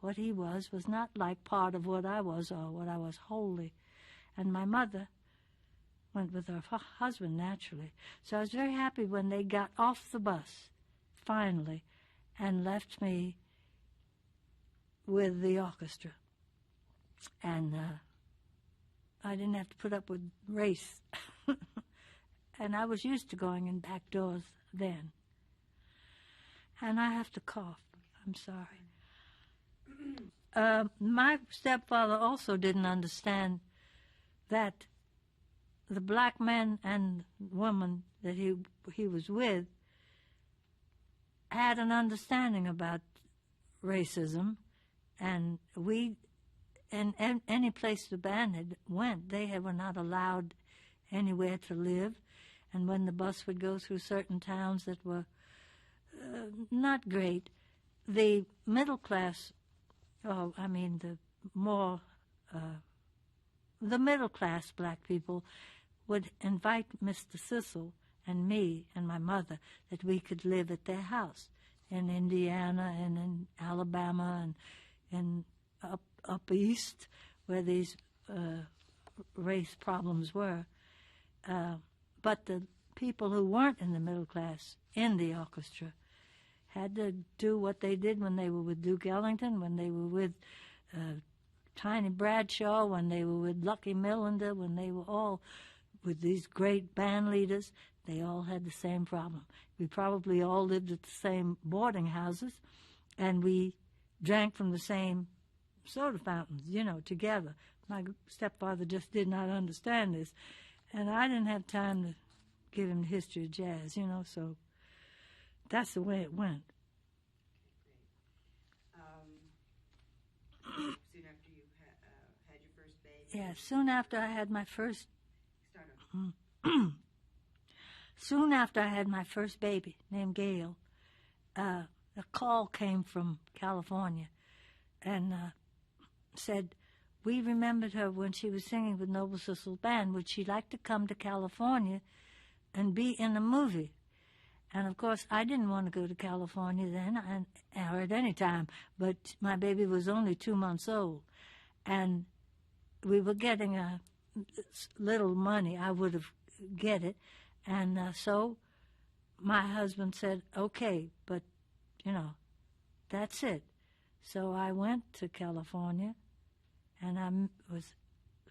what he was not like part of what I was or what I was wholly. And my mother went with her husband, naturally. So I was very happy when they got off the bus, finally, and left me with the orchestra. And I didn't have to put up with race. And I was used to going in back doors then. And I have to cough. I'm sorry. My stepfather also didn't understand that the black men and woman that he was with had an understanding about racism, and in any place the band had went, they were not allowed anywhere to live. And when the bus would go through certain towns that were not great, the middle class, the middle class black people would invite Mr. Sissel and me and my mother that we could live at their house in Indiana and in Alabama and in up east where these race problems were. But the people who weren't in the middle class in the orchestra had to do what they did when they were with Duke Ellington, when they were with Tiny Bradshaw, when they were with Lucky Millinder, when they were all with these great band leaders. They all had the same problem. We probably all lived at the same boarding houses, and we drank from the same soda fountains, together. My stepfather just did not understand this, and I didn't have time to give him the history of jazz, you know, so that's the way it went. Soon after you had your first baby? Yeah, soon after I had my first... Start over. Soon after I had my first baby, named Gail, a call came from California and said, we remembered her when she was singing with Noble Sissel Band. Would she like to come to California and be in a movie? And, of course, I didn't want to go to California then, or at any time, but my baby was only 2 months old. And we were getting a little money. I would have get it. And so my husband said, okay, but, you know, that's it. So I went to California, and I was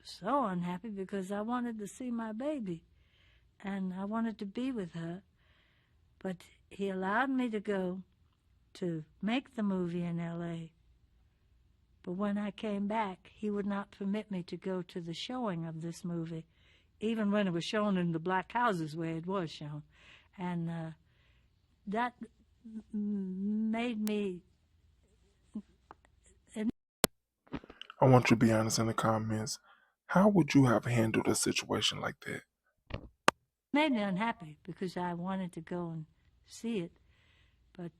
so unhappy because I wanted to see my baby, and I wanted to be with her. But he allowed me to go to make the movie in L.A., but when I came back, he would not permit me to go to the showing of this movie, even when it was shown in the black houses where it was shown. And that made me... I want you to be honest in the comments. How would you have handled a situation like that? Made me unhappy because I wanted to go and see it, but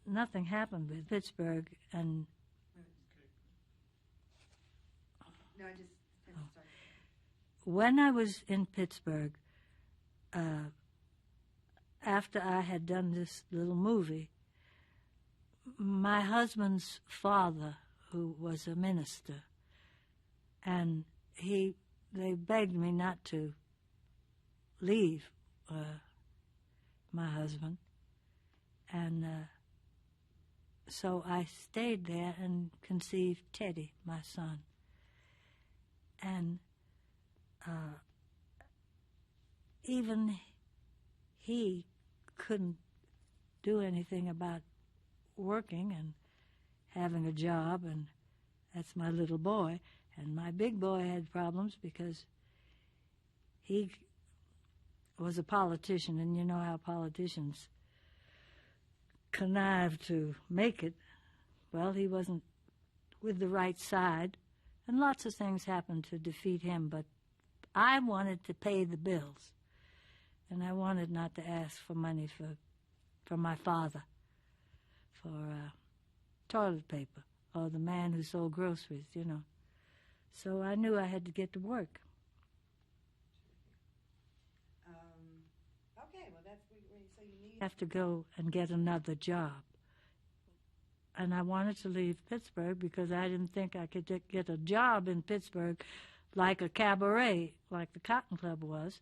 nothing happened with Pittsburgh, and No, I just started. when I was in Pittsburgh, after I had done this little movie, my husband's father, who was a minister, and they begged me not to leave my husband, and so I stayed there and conceived Teddy, my son. And even he couldn't do anything about working and having a job, and that's my little boy. And my big boy had problems because he was a politician, and you know how politicians connive to make it. Well, he wasn't with the right side, and lots of things happened to defeat him, but I wanted to pay the bills, and I wanted not to ask for money from my father for toilet paper, or the man who sold groceries, you know. So I knew I had to get to work. Okay, well, so you need... I have to go and get another job. And I wanted to leave Pittsburgh because I didn't think I could get a job in Pittsburgh like a cabaret, like the Cotton Club was.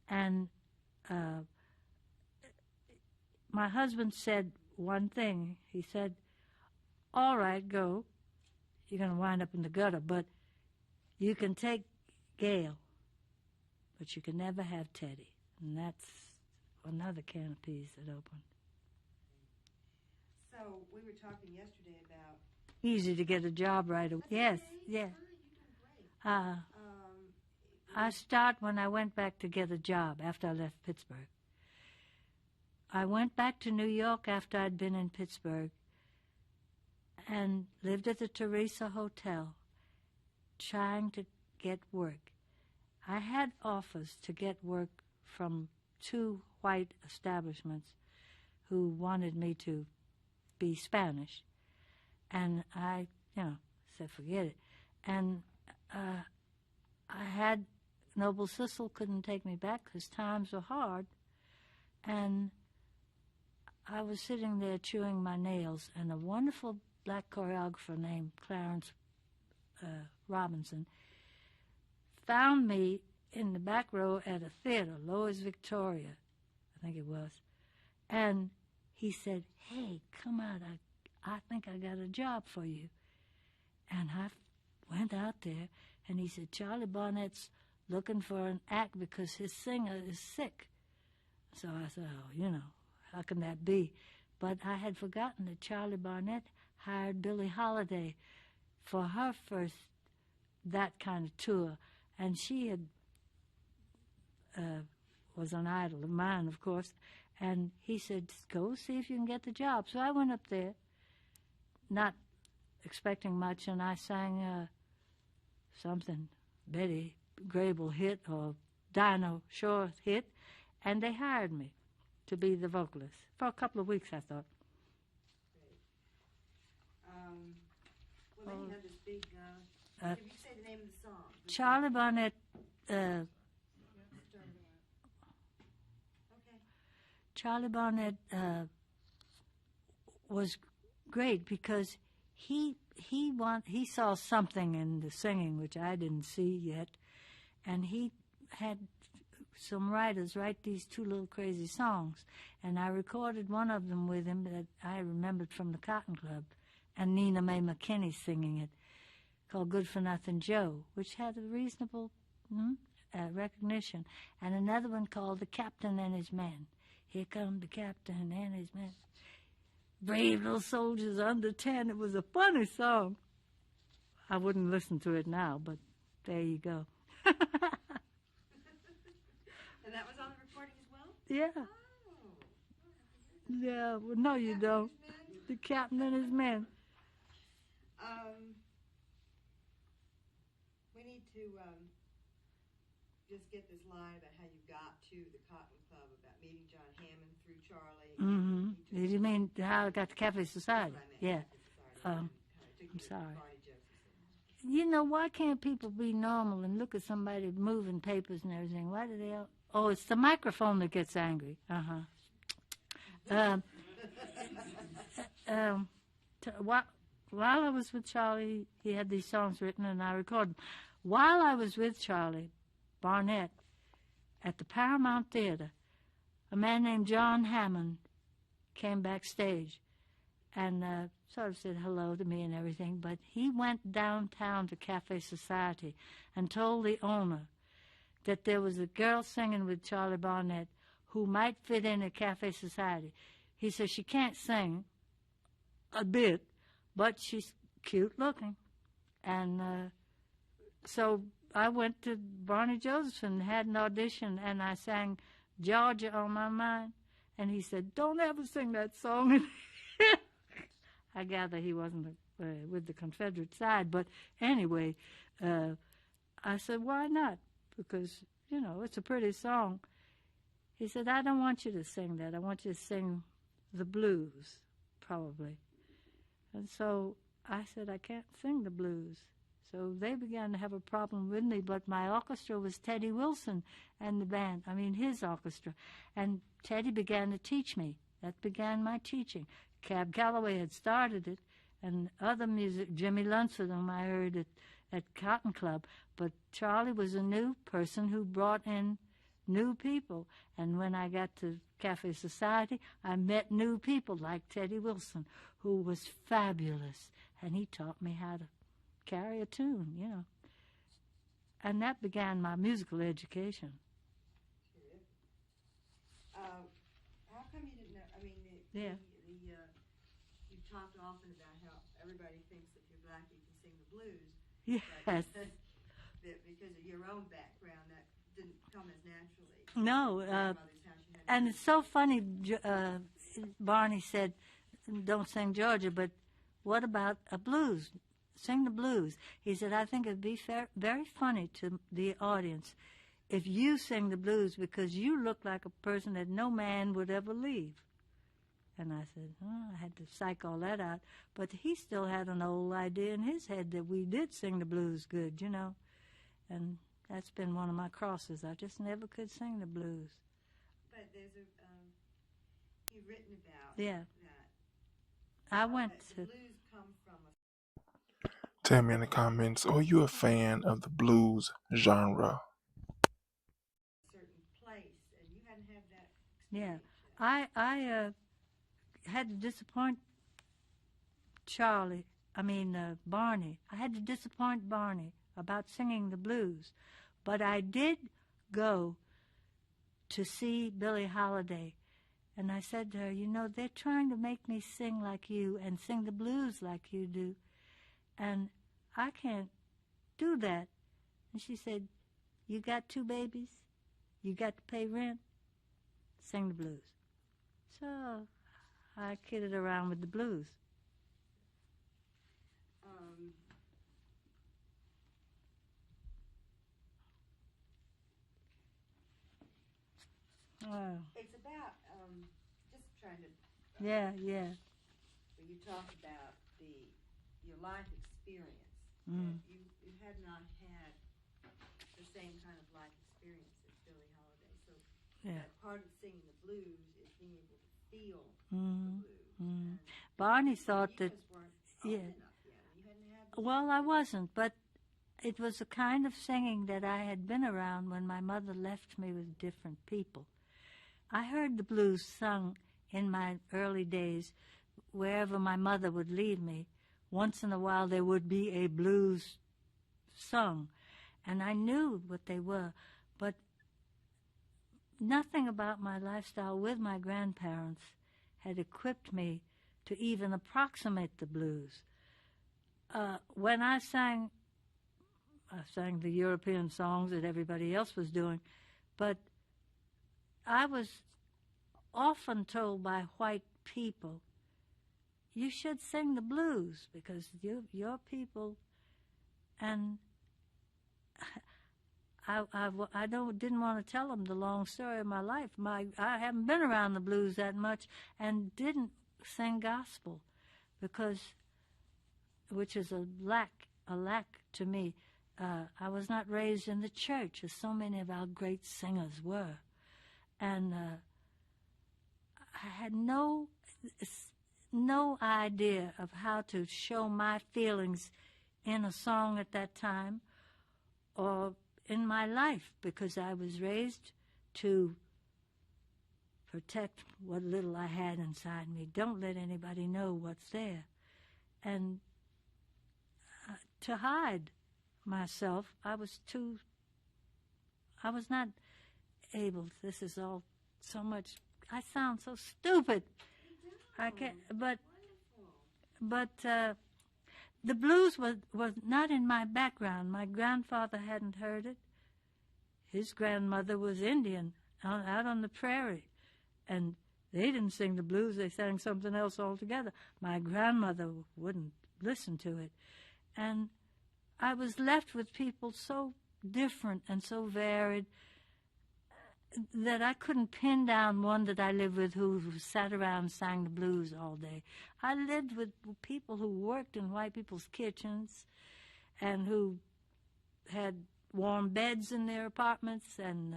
And my husband said one thing. He said, all right, go. You're going to wind up in the gutter, but you can take Gail, but you can never have Teddy. And that's another can of peas that opened. So we were talking yesterday about... Easy to get a job right away. Yes, yes. Fine, you're doing great. I start when I went back to get a job after I left Pittsburgh. I went back to New York after I'd been in Pittsburgh and lived at the Teresa Hotel trying to get work. I had offers to get work from 2 white establishments who wanted me to be Spanish. And I, said, forget it. And I had Noble Sissel couldn't take me back because times were hard. And I was sitting there chewing my nails, and a wonderful black choreographer named Clarence Robinson found me in the back row at a theater, Lois Victoria, I think it was. And he said, hey, come out, I think I got a job for you. And I went out there, and he said, Charlie Barnett's looking for an act because his singer is sick. So I said, oh, how can that be? But I had forgotten that Charlie Barnett hired Billie Holiday for her first that kind of tour. And she had was an idol of mine, of course. And he said, go see if you can get the job. So I went up there, not expecting much, and I sang something Betty Grable hit or Dinah Shore hit, and they hired me to be the vocalist. For a couple of weeks, I thought. Well, then you have this big, if you say the name of the song. Charlie Barnett, Okay. Charlie Barnett was great because he saw something in the singing which I didn't see yet, and he had some writers write these two little crazy songs, and I recorded one of them with him that I remembered from the Cotton Club, and Nina Mae McKinney singing it, called Good for Nothing Joe, which had a reasonable recognition, and another one called The Captain and His Men. Here come the captain and his men. Brave little soldiers under 10. It was a funny song. I wouldn't listen to it now, but there you go. And that was on the recording as well? Yeah. Oh. Yeah, well, no, you don't. The captain and his men. We need to just get this line about how you got to the Cotton Club, about meeting John Hammond through Charlie. Mm-hmm. Did you mean how I got to Cafe Society? That's what I meant, Yeah. Cafe Society, and how it took I'm you to sorry. Barney Josephson. You know, why can't people be normal and look at somebody moving papers and everything? Why do they all... Oh, it's the microphone that gets angry. While I was with Charlie, he had these songs written and I recorded them. While I was with Charlie Barnett at the Paramount Theater, a man named John Hammond came backstage and sort of said hello to me and everything, but he went downtown to Cafe Society and told the owner that there was a girl singing with Charlie Barnett who might fit in at Cafe Society. He said, she can't sing a bit, but she's cute looking. And so I went to Barney Josephson, had an audition, and I sang Georgia on My Mind. And he said, don't ever sing that song. I gather he wasn't with the Confederate side. But anyway, I said, why not? Because, you know, it's a pretty song. He said, I don't want you to sing that. I want you to sing the blues, probably. And so I said, I can't sing the blues. So they began to have a problem with me, but my orchestra was Teddy Wilson and the band, his orchestra. And Teddy began to teach me. That began my teaching. Cab Calloway had started it, and other music, Jimmy Lunsford, whom I heard at Cotton Club. But Charlie was a new person who brought in new people. And when I got to Cafe Society, I met new people like Teddy Wilson, who was fabulous. And he taught me how to carry a tune, you know. And that began my musical education. How come you didn't know? Yeah. You talked often about how everybody thinks that if you're black you can sing the blues. Yes. But because of your own background, that didn't come as naturally. No, Grandmother's house, you had and to- it's so funny, Barney said, don't sing Georgia, but what about a blues? Sing the blues. He said, I think it'd be very funny to the audience if you sing the blues because you look like a person that no man would ever leave. And I said, I had to psych all that out. But he still had an old idea in his head that we did sing the blues good, you know. And that's been one of my crosses. I just never could sing the blues. But there's you've written about Yeah. that. I went The to... blues come from a Tell me in the comments, are you a fan of the blues genre? certain place, and you hadn't had that Yeah. experience yet. I had to disappoint Barney. I had to disappoint Barney about singing the blues. But I did go to see Billie Holiday. And I said to her, you know, they're trying to make me sing like you and sing the blues like you do. And I can't do that. And she said, you got 2 babies? You got to pay rent? Sing the blues. So I kidded around with the blues. Oh, It's about just trying to. yeah. Where you talk about your life experience. Mm. That you had not had the same kind of life experience as Billie Holiday. So Yeah. that part of singing the blues is being able to feel Mm. the blues. Mm. And Barney thought you that, just weren't old yeah. enough yet. You hadn't had. Well, I wasn't, but it was a kind of singing that I had been around when my mother left me with different people. I heard the blues sung in my early days wherever my mother would lead me. Once in a while there would be a blues sung, and I knew what they were, but nothing about my lifestyle with my grandparents had equipped me to even approximate the blues. When I sang the European songs that everybody else was doing, but I was often told by white people, you should sing the blues because your people, and I didn't want to tell them the long story of my life. I haven't been around the blues that much and didn't sing gospel because, which is a lack to me. I was not raised in the church as so many of our great singers were. And I had no idea of how to show my feelings in a song at that time or in my life because I was raised to protect what little I had inside me. Don't let anybody know what's there. And to hide myself, I was not able. This is all so much. I sound so stupid. I can't. But the blues was not in my background. My grandfather hadn't heard it. His grandmother was Indian out on the prairie, and they didn't sing the blues. They sang something else altogether. My grandmother wouldn't listen to it, and I was left with people so different and so varied that I couldn't pin down one that I lived with who sat around and sang the blues all day. I lived with people who worked in white people's kitchens and who had warm beds in their apartments, and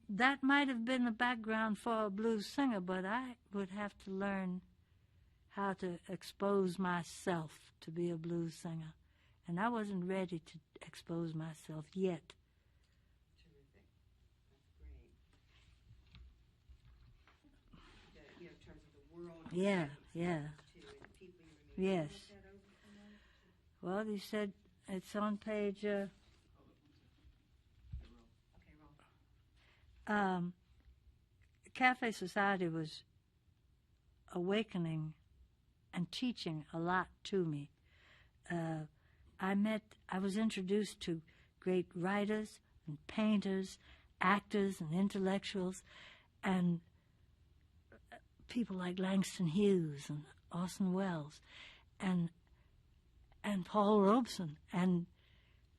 that might have been the background for a blues singer, but I would have to learn how to expose myself to be a blues singer. And I wasn't ready to expose myself yet. Terrific. That's great. In terms of the world. Yeah. Too, and the people you were meeting. Yes. Can you look that over for a moment? Well, you said it's on page... Okay, roll. Cafe Society was awakening and teaching a lot to me. I was introduced to great writers and painters, actors and intellectuals, and people like Langston Hughes and Orson Welles and Paul Robeson. And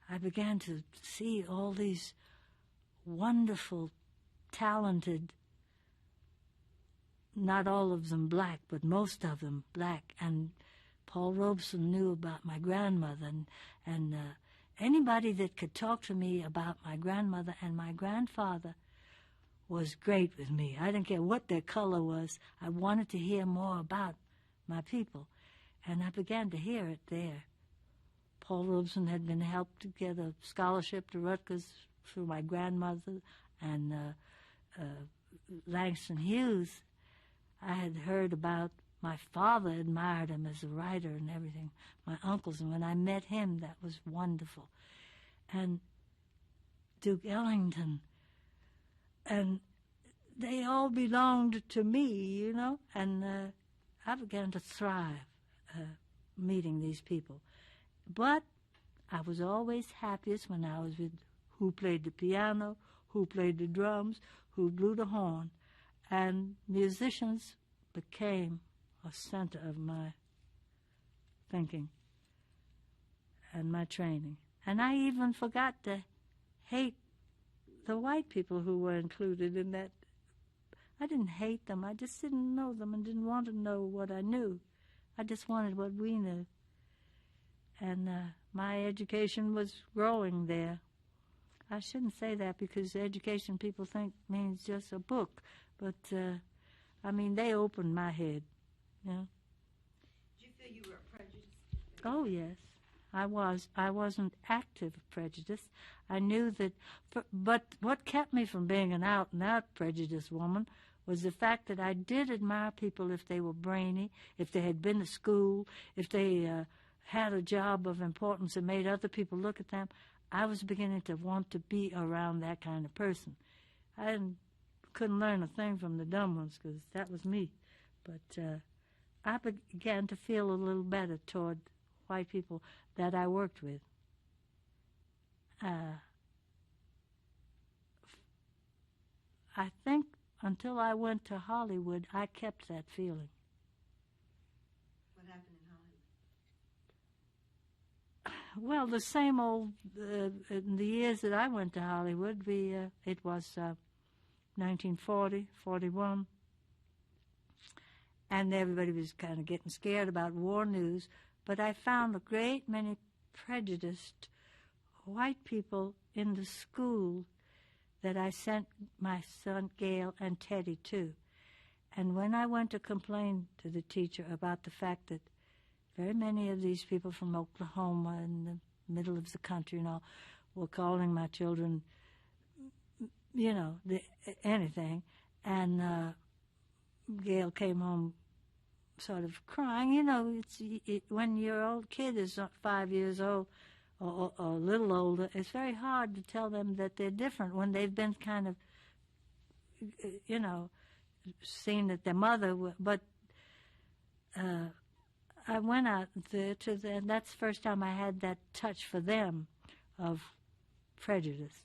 I began to see all these wonderful, talented, not all of them black, but most of them black. And Paul Robeson knew about my grandmother, and anybody that could talk to me about my grandmother and my grandfather was great with me. I didn't care what their color was. I wanted to hear more about my people, and I began to hear it there. Paul Robeson had been helped to get a scholarship to Rutgers through my grandmother, and Langston Hughes, I had heard about. My father admired him as a writer and everything, my uncles, and when I met him, that was wonderful. And Duke Ellington, and they all belonged to me, and I began to thrive meeting these people. But I was always happiest when I was with who played the piano, who played the drums, who blew the horn. And musicians became a center of my thinking and my training. And I even forgot to hate the white people who were included in that. I didn't hate them. I just didn't know them and didn't want to know what I knew. I just wanted what we knew. And my education was growing there. I shouldn't say that because education people think means just a book. But, I mean, they opened my head, you know. Did you feel you were prejudiced? Oh, yes. I wasn't active prejudiced. I knew that, but what kept me from being an out-and-out prejudiced woman was the fact that I did admire people if they were brainy, if they had been to school, if they had a job of importance that made other people look at them. I was beginning to want to be around that kind of person. I couldn't learn a thing from the dumb ones because that was me. But I began to feel a little better toward white people that I worked with. I think until I went to Hollywood, I kept that feeling. What happened in Hollywood? Well, the same old, in the years that I went to Hollywood, it was 1940, 41, and everybody was kind of getting scared about war news, but I found a great many prejudiced white people in the school that I sent my son Gail and Teddy to. And when I went to complain to the teacher about the fact that very many of these people from Oklahoma in the middle of the country and all were calling my children, you know, anything, and Gail came home sort of crying. You know, when your old kid is 5 years old or a little older, it's very hard to tell them that they're different when they've been kind of, you know, seen that their mother, but I went out there and that's the first time I had that touch for them of prejudice.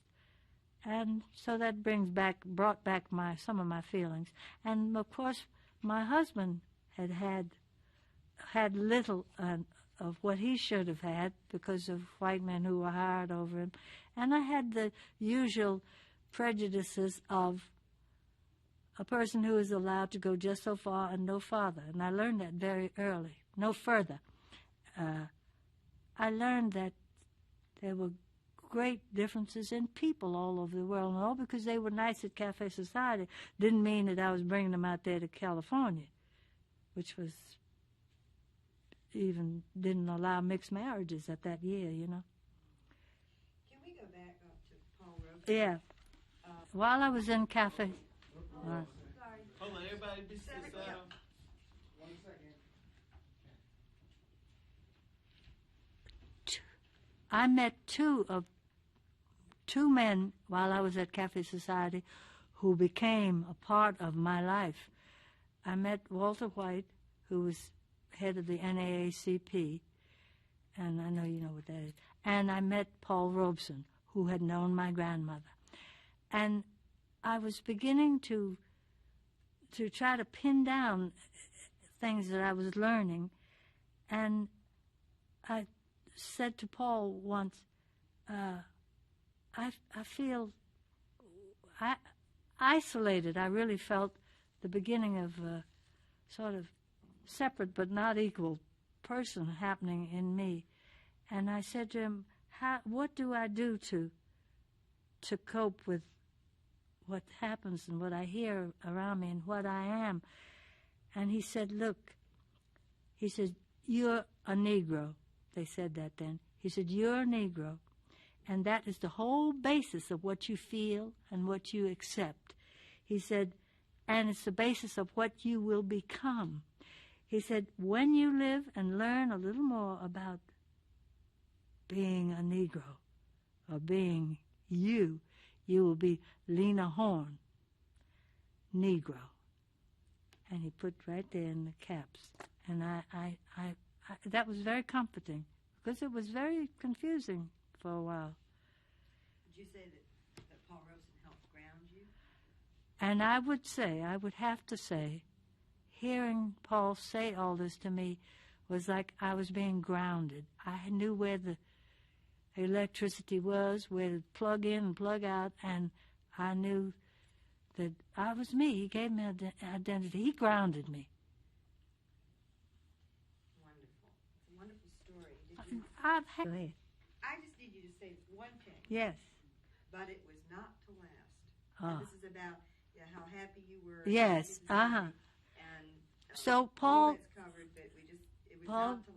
And so that brought back some of my feelings. And of course, my husband had little of what he should have had because of white men who were hired over him. And I had the usual prejudices of a person who is allowed to go just so far and no farther. And I learned that very early. No further. I learned that there were great differences in people all over the world. And all because they were nice at Cafe Society didn't mean that I was bringing them out there to California, which was even didn't allow mixed marriages at that year, you know. Can we go back up to Paul Robeson? Yeah. While I was in Cafe... Sorry. Hold on, everybody be sit Seven, down. 1 second. I met two men while I was at Cafe Society who became a part of my life. I met Walter White, who was head of the NAACP, and I know you know what that is. And I met Paul Robeson, who had known my grandmother. And I was beginning to try to pin down things that I was learning, and I said to Paul once, I feel isolated. I really felt the beginning of a sort of separate but not equal person happening in me. And I said to him, what do I do to cope with what happens and what I hear around me and what I am? And he said, look, he said, you're a Negro. They said that then. He said, you're a Negro, and that is the whole basis of what you feel and what you accept. He said, and it's the basis of what you will become. He said, when you live and learn a little more about being a Negro or being you will be Lena Horne, Negro. And he put right there in the caps. And I that was very comforting because it was very confusing for a while. Would you say that Paul Robeson helped ground you? And I would have to say, hearing Paul say all this to me was like I was being grounded. I knew where the electricity was, where to plug in and plug out, and I knew that I was me. He gave me an identity. He grounded me. Wonderful. It's a wonderful story. Go ahead. I just need you to say one thing. Yes. But it was not to last. Ah. And this is about how happy you were. Yes. And So all Paul, that's covered, but it was not to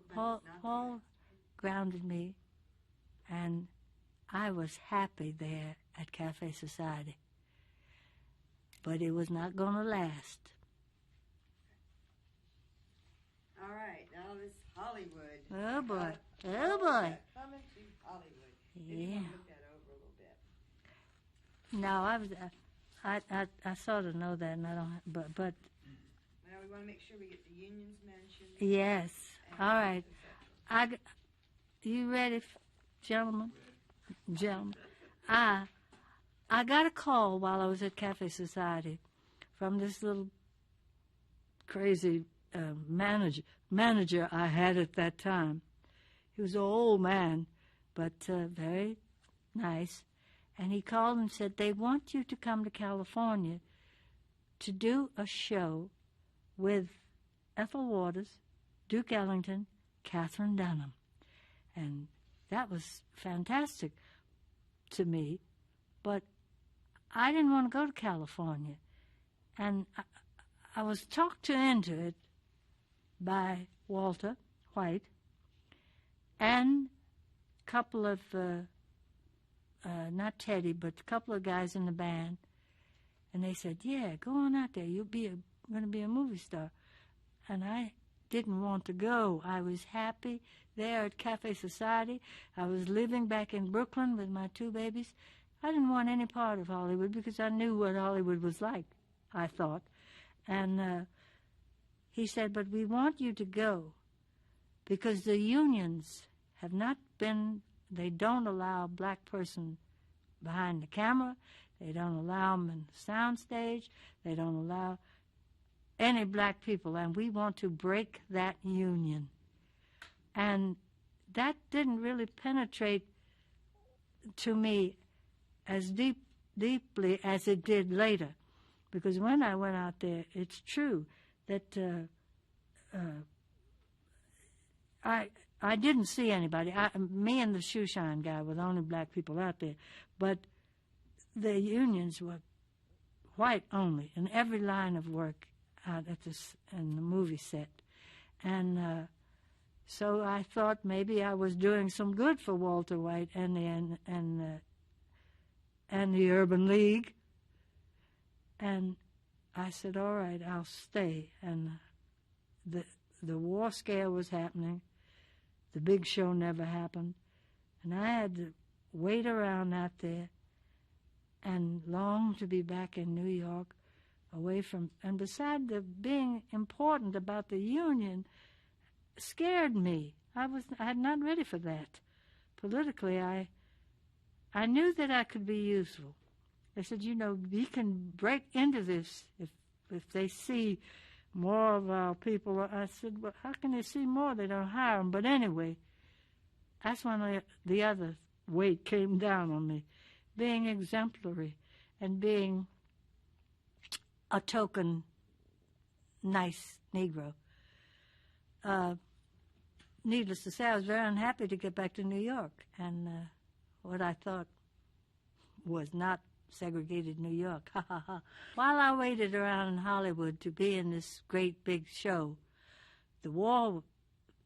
Paul last. grounded me, and I was happy there at Cafe Society. But it was not going to last. All right, now this Hollywood. Oh boy! Oh boy! Coming to Hollywood. Yeah. Maybe you want to look that over a little bit. No, I sort of know that, and I don't. But Now we want to make sure we get the unions mentioned. yes. and All right. et cetera. You ready, gentlemen? Gentlemen, I got a call while I was at Cafe Society from this little crazy manager I had at that time. He was an old man, but very nice. And he called and said, they want you to come to California to do a show with Ethel Waters, Duke Ellington, Katherine Dunham. And that was fantastic to me, but I didn't want to go to California. And I was talked into it by Walter White and a couple of, not Teddy, but a couple of guys in the band. And they said, yeah, go on out there. You'll be going to be a movie star. And I didn't want to go. I was happy there at Cafe Society. I was living back in Brooklyn with my two babies. I didn't want any part of Hollywood because I knew what Hollywood was like, I thought. And he said, but we want you to go because the unions have not been, they don't allow a black person behind the camera. They don't allow them in the sound stage. They don't allow any black people, and we want to break that union. And that didn't really penetrate to me as deeply as it did later, because when I went out there, it's true that I didn't see anybody. Me and the shoeshine guy were the only black people out there, but the unions were white only in every line of work out at in the movie set. And so I thought maybe I was doing some good for Walter White and the Urban League. And I said, all right, I'll stay. And the war scare was happening. The big show never happened. And I had to wait around out there and long to be back in New York, away from, and beside the being important about the union scared me. I'm not ready for that. Politically, I knew that I could be useful. They said, we can break into this if they see more of our people. I said, well, how can they see more? They don't hire them. But anyway, that's when the other weight came down on me, being exemplary and being a token nice Negro. Needless to say, I was very unhappy to get back to New York and what I thought was not segregated New York. While I waited around in Hollywood to be in this great big show, the war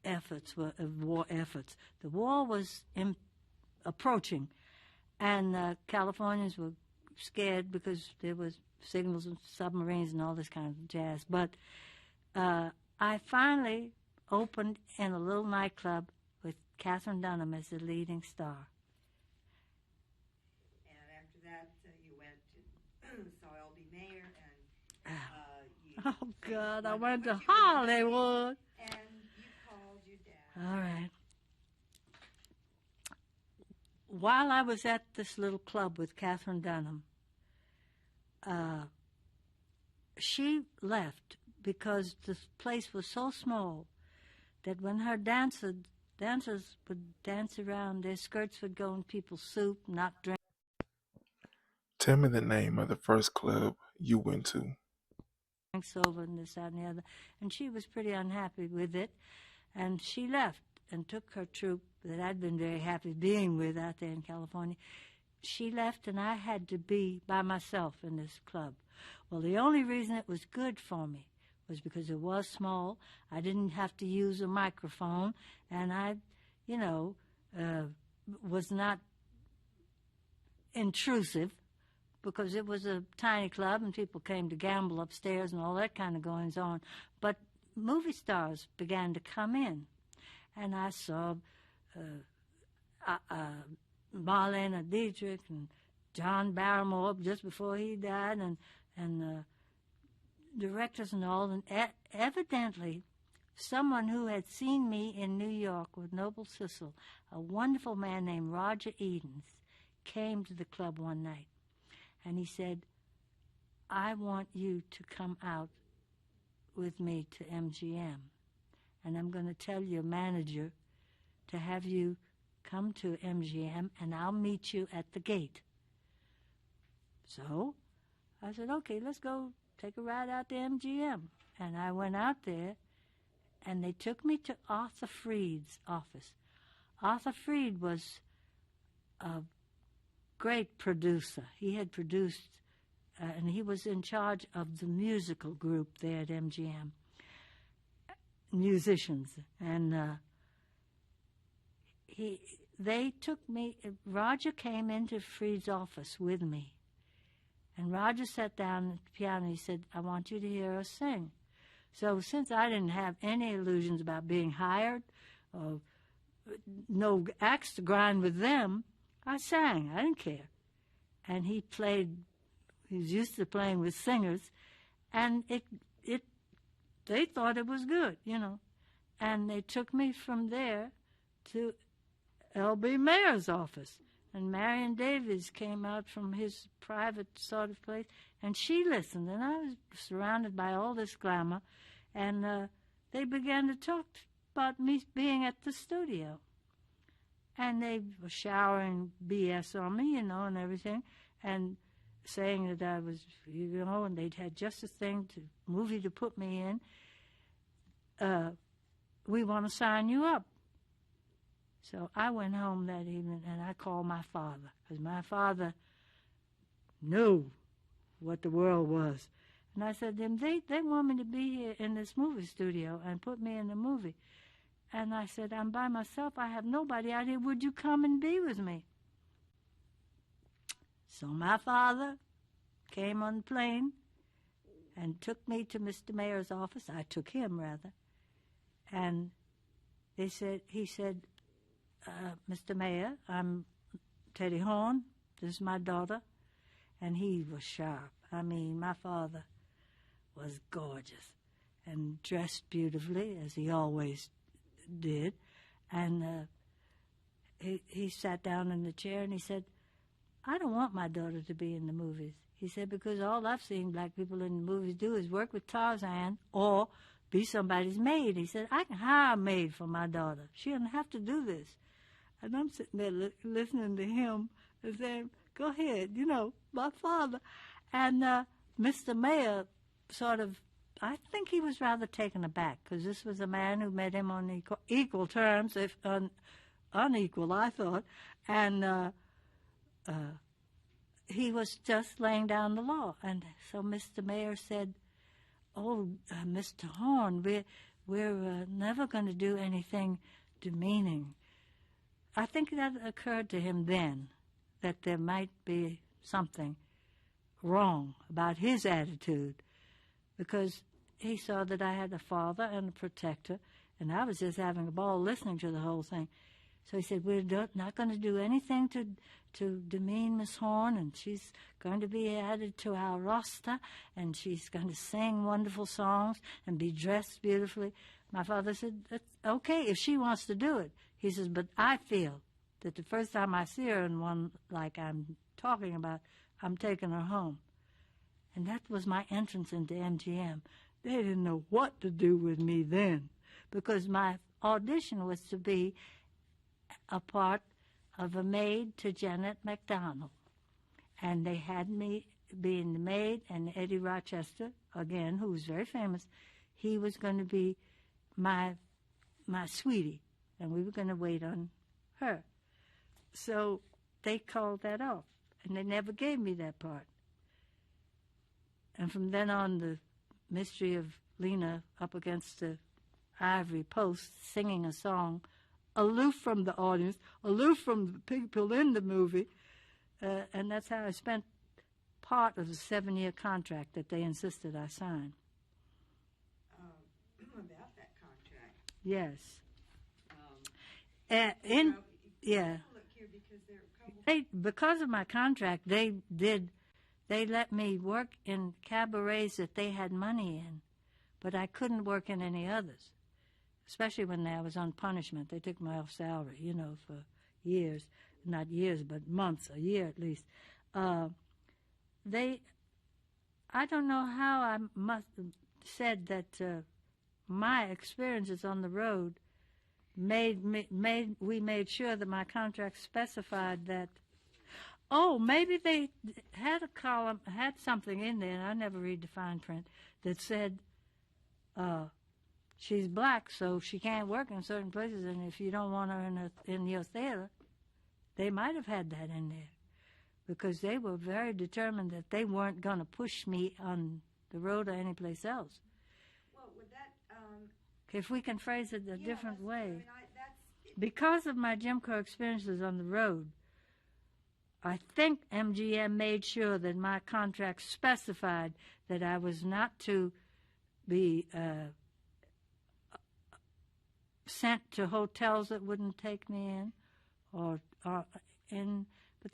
was approaching, and Californians were scared because there was signals and submarines and all this kind of jazz. But I finally opened in a little nightclub with Katherine Dunham as the leading star. And after that, you went to saw L.B. Mayer, and you... Oh, God, I went to Hollywood. And you called your dad. All right. while I was at this little club with Catherine Dunham, she left because the place was so small that when her dancers would dance around, their skirts would go in people's soup, knock drinks Tell me the name of the first club you went to. over and this, that, and the other. And she was pretty unhappy with it. And she left and took her troupe that I'd been very happy being with out there in California. She left, and I had to be by myself in this club. Well, the only reason it was good for me was because it was small. I didn't have to use a microphone, and I, was not intrusive because it was a tiny club and people came to gamble upstairs and all that kind of goings on. But movie stars began to come in, and I saw Marlene Dietrich and John Barrymore just before he died, and directors and all. And evidently, someone who had seen me in New York with Noble Sissel, a wonderful man named Roger Edens, came to the club one night, and he said, "I want you to come out with me to MGM, and I'm going to tell your manager to have you come to MGM, and I'll meet you at the gate." So I said, "Okay, let's go take a ride out to MGM." And I went out there, and they took me to Arthur Freed's office. Arthur Freed was a great producer. He had produced, and he was in charge of the musical group there at MGM, musicians. And they took me, Roger came into Freed's office with me. And Roger sat down at the piano and he said, "I want you to hear us sing." So since I didn't have any illusions about being hired or no axe to grind with them, I sang. I didn't care. And he was used to playing with singers, and they thought it was good, And they took me from there to L.B. Mayer's office. And Marion Davies came out from his private sort of place, and she listened. And I was surrounded by all this glamour, and they began to talk about me being at the studio. And they were showering BS on me, and everything, and saying that I was, and they'd had just a movie to put me in. "We want to sign you up." So I went home that evening, and I called my father, because my father knew what the world was. And I said to him, they want me to be here in this movie studio and put me in the movie. And I said, "I'm by myself. I have nobody out here. Would you come and be with me?" So my father came on the plane and took me to Mr. Mayer's office. I took him, rather. And he said, "Mr. Mayer, I'm Teddy Horne. This is my daughter." And he was sharp. I mean, my father was gorgeous and dressed beautifully, as he always did. And he sat down in the chair and he said, "I don't want my daughter to be in the movies." He said, "Because all I've seen black people in the movies do is work with Tarzan or be somebody's maid." He said, "I can hire a maid for my daughter. She doesn't have to do this." And I'm sitting there listening to him and saying, "Go ahead, my father." And Mr. Mayer I think he was rather taken aback, because this was a man who met him on equal terms, if unequal, I thought. And he was just laying down the law. And so Mr. Mayer said, "Oh, Mr. Horne, we're never going to do anything demeaning." I think that occurred to him then, that there might be something wrong about his attitude, because he saw that I had a father and a protector, and I was just having a ball listening to the whole thing. So he said, "We're not going to do anything to demean Miss Horne, and she's going to be added to our roster, and she's going to sing wonderful songs and be dressed beautifully." My father said, "That's okay if she wants to do it." He says, "But I feel that the first time I see her in one like I'm talking about, I'm taking her home. And that was my entrance into MGM. They didn't know what to do with me then, because my audition was to be a part of a maid to Janet MacDonald. And they had me being the maid, and Eddie Rochester, again, who was very famous, he was going to be my sweetie, and we were going to wait on her. So they called that off, and they never gave me that part. And from then on, the mystery of Lena up against the ivory post singing a song, aloof from the audience, aloof from the people in the movie, and that's how I spent part of the 7-year contract that they insisted I sign. About that contract. Yes. Look here because there are a couple. Because of my contract, they let me work in cabarets that they had money in, but I couldn't work in any others, especially when I was on punishment. They took me off salary, for years. Not years, but months, a year at least. I don't know how I must have said that my experiences on the road we made sure that my contract specified that. Oh, maybe they had a column, had something in there, and I never read the fine print, that said she's black, so she can't work in certain places, and if you don't want her in your theater, they might have had that in there, because they were very determined that they weren't going to push me on the road or anyplace else. Well, would that... if we can phrase it a different way. That's, because of my Jim Crow experiences on the road, I think MGM made sure that my contract specified that I was not to be sent to hotels that wouldn't take me in, but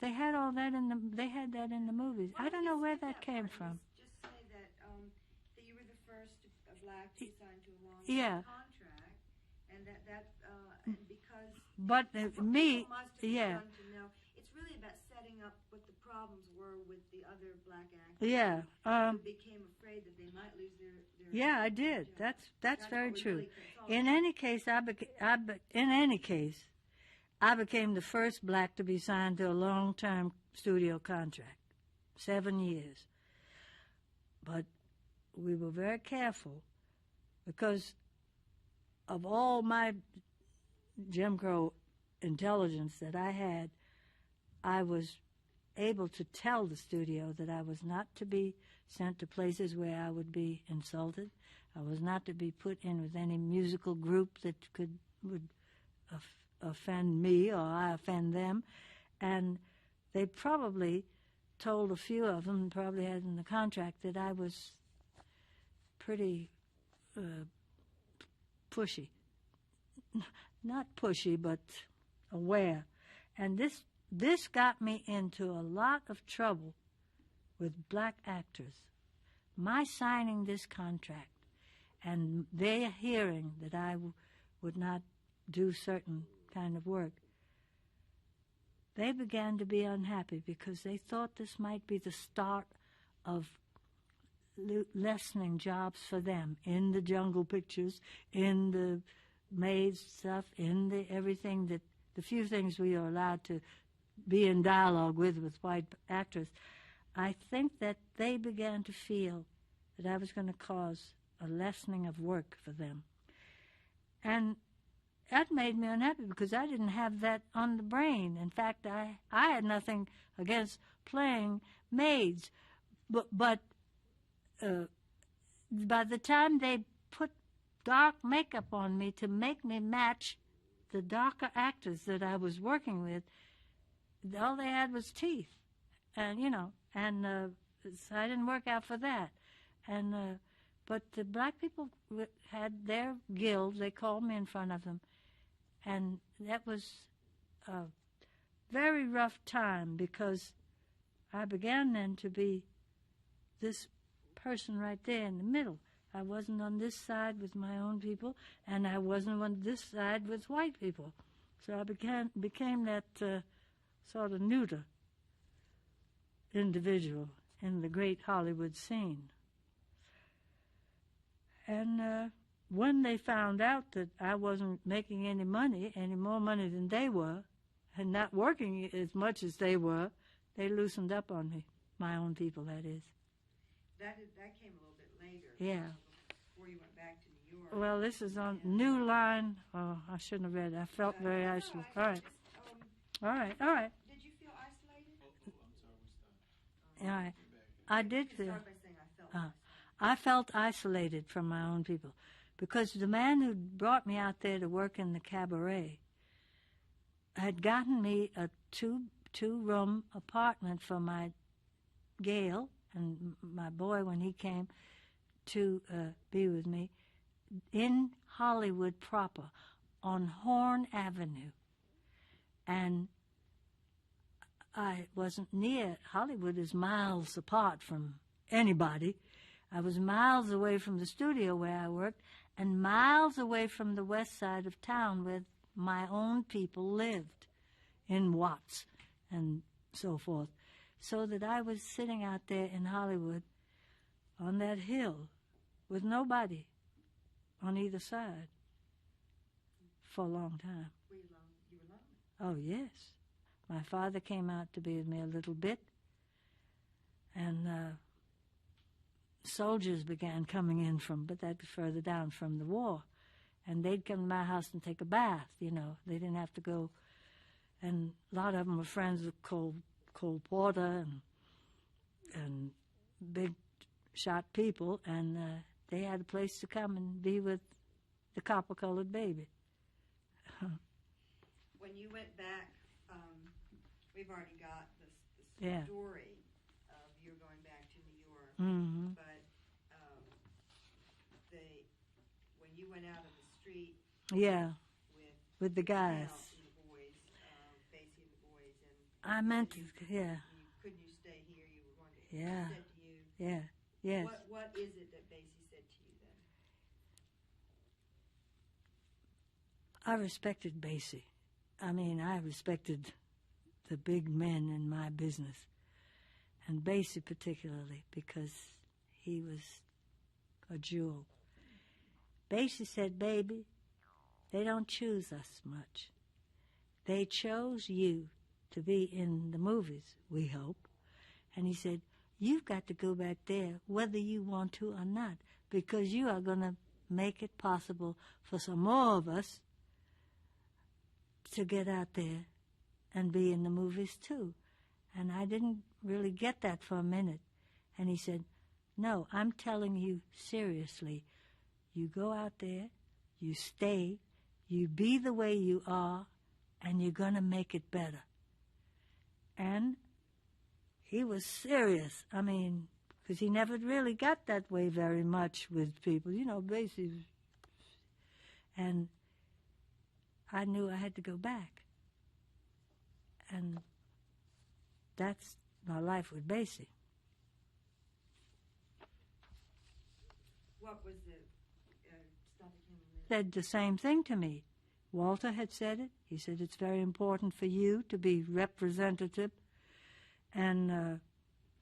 they had all that in the movies. I don't know where that came from. Just say that you were the first black to sign to a long contract, and that because. But me, must have yeah. begun to know. It's really about setting up what the problems were with the other black actors. Yeah. Who became afraid that they might lose their yeah, I did. job. That's very what true. really In any case, I became the first black to be signed to a long-term studio contract, 7 years. But we were very careful because of all my Jim Crow intelligence that I had, I was able to tell the studio that I was not to be sent to places where I would be insulted. I was not to be put in with any musical group that would offend me or I offend them. And they probably told a few of them, probably had in the contract, that I was pretty pushy. Not pushy, but aware. And this got me into a lot of trouble with black actors. My signing this contract and their hearing that I would not do certain kind of work, they began to be unhappy because they thought this might be the start of lessening jobs for them in the Jungle Pictures, in the maids stuff, in the everything that the few things we are allowed to be in dialogue with white actors. I think that they began to feel that I was going to cause a lessening of work for them. And that made me unhappy because I didn't have that on the brain. In fact, I had nothing against playing maids. But by the time they put dark makeup on me to make me match the darker actors that I was working with, all they had was teeth. And, so I didn't work out for that. And but the black people had their guild. They called me in front of them. And that was a very rough time because I began then to be this person right there in the middle. I wasn't on this side with my own people, and I wasn't on this side with white people. So I became that sort of neuter individual in the great Hollywood scene. And when they found out that I wasn't making any more money than they were, and not working as much as they were, they loosened up on me. My own people, that is. That came a little bit later. Yeah. Before you went back to New York. Well, this is on New Line. Oh, I shouldn't have read it. I felt very isolated. All right. All right. Did you feel isolated? Oh, I'm sorry, we stopped. All right. I did feel. Start by saying I felt isolated. I felt isolated from my own people because the man who brought me out there to work in the cabaret had gotten me a two-room apartment for my Gail and my boy when he came to be with me in Hollywood proper on Horne Avenue. And I wasn't near. Hollywood is miles apart from anybody. I was miles away from the studio where I worked and miles away from the west side of town where my own people lived in Watts and so forth. So that I was sitting out there in Hollywood on that hill with nobody on either side for a long time. Were you lonely? You were lonely. Oh, yes. My father came out to be with me a little bit, and soldiers began coming in but that was further down from the war, and they'd come to my house and take a bath, They didn't have to go, and a lot of them were friends with Cole Porter and big shot people, and they had a place to come and be with the copper-colored baby. When you went back, we've already got the Yeah. story of your going back to New York, Mm-hmm. but when you went out of the street Yeah, with the Al guys. and the boys, Basie and the boys, and I meant to, yeah, couldn't you stay here? You were going to. Yeah. He said to you, yeah, yes. What is it that Basie said to you then? I respected Basie. I mean, I respected the big men in my business, and Basie particularly, because he was a jewel. Basie said, baby, they don't choose us much. They chose you to be in the movies, we hope. And he said, you've got to go back there whether you want to or not, because you are going to make it possible for some more of us to get out there and be in the movies too. And I didn't really get that for a minute. And he said, no, I'm telling you seriously. You go out there, you stay, you be the way you are, and you're going to make it better. And he was serious. I mean, because he never really got that way very much with people. Basically. And I knew I had to go back. And that's my life with Basie. What was the stop again a minute. Said the same thing to me. Walter had said it. He said it's very important for you to be representative, and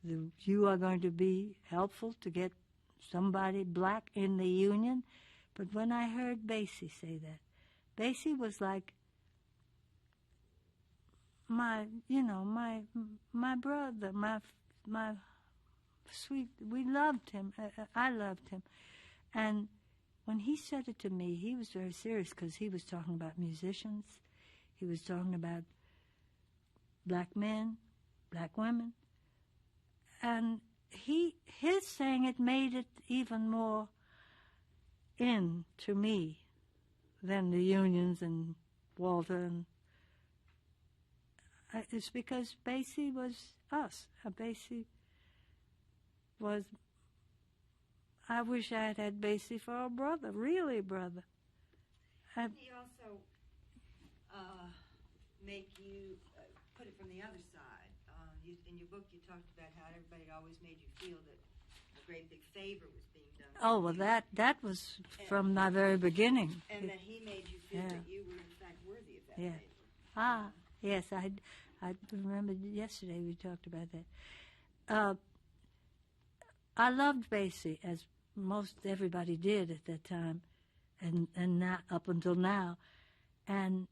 you are going to be helpful to get somebody black in the union. But when I heard Basie say that, Basie was like my brother, my sweet. We loved him. I loved him, and when he said it to me, he was very serious because he was talking about musicians. He was talking about black men, black women. And his saying it made it even more in to me than the unions and Walter. And it's because Basie was us. Basie was... I wish I had had Basie for a brother, really a brother. Didn't he also make you put it from the other side? In your book, you talked about how everybody always made you feel that the great big favor was being done. Oh, well, that was from my very beginning. And that he made you feel Yeah. that you were in fact worthy of that Yeah. favor. Ah, yes, I remember yesterday we talked about that. I loved Basie, as most everybody did at that time, and not up until now, and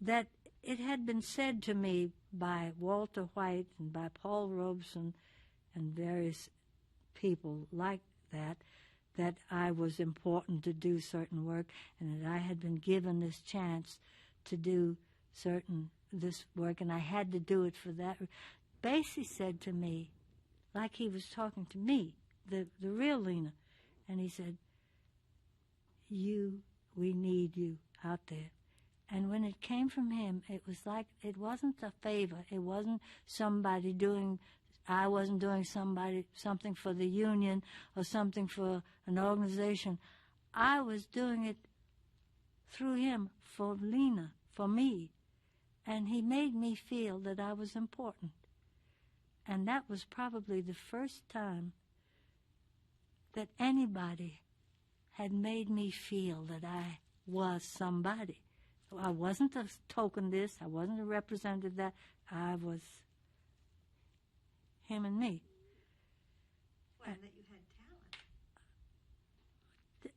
that it had been said to me by Walter White and by Paul Robeson and various people like that I was important to do certain work, and that I had been given this chance to do this work, and I had to do it for that. Basie said to me, like he was talking to me, the real Lena, and he said, we need you out there. And when it came from him, it was like, it wasn't a favor. It wasn't I wasn't doing something for the union or something for an organization. I was doing it through him for Lena, for me. And he made me feel that I was important. And that was probably the first time that anybody had made me feel that I was somebody. I wasn't a token this, I wasn't a representative that, I was him and me. Well, and that you had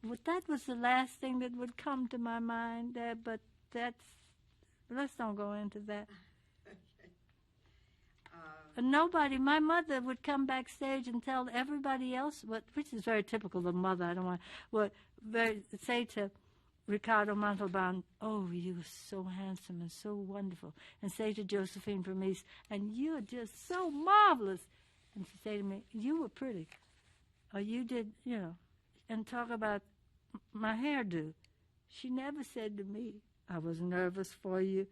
talent. That was the last thing that would come to my mind there, but let's don't go into that. Nobody, my mother would come backstage and tell everybody else, which is very typical of a mother, I don't want, say to Ricardo Montalban, oh, you were so handsome and so wonderful. And say to Josephine Vermees, and you're just so marvelous. And she'd say to me, you were pretty. Or you did, and talk about my hairdo. She never said to me, I was nervous for you.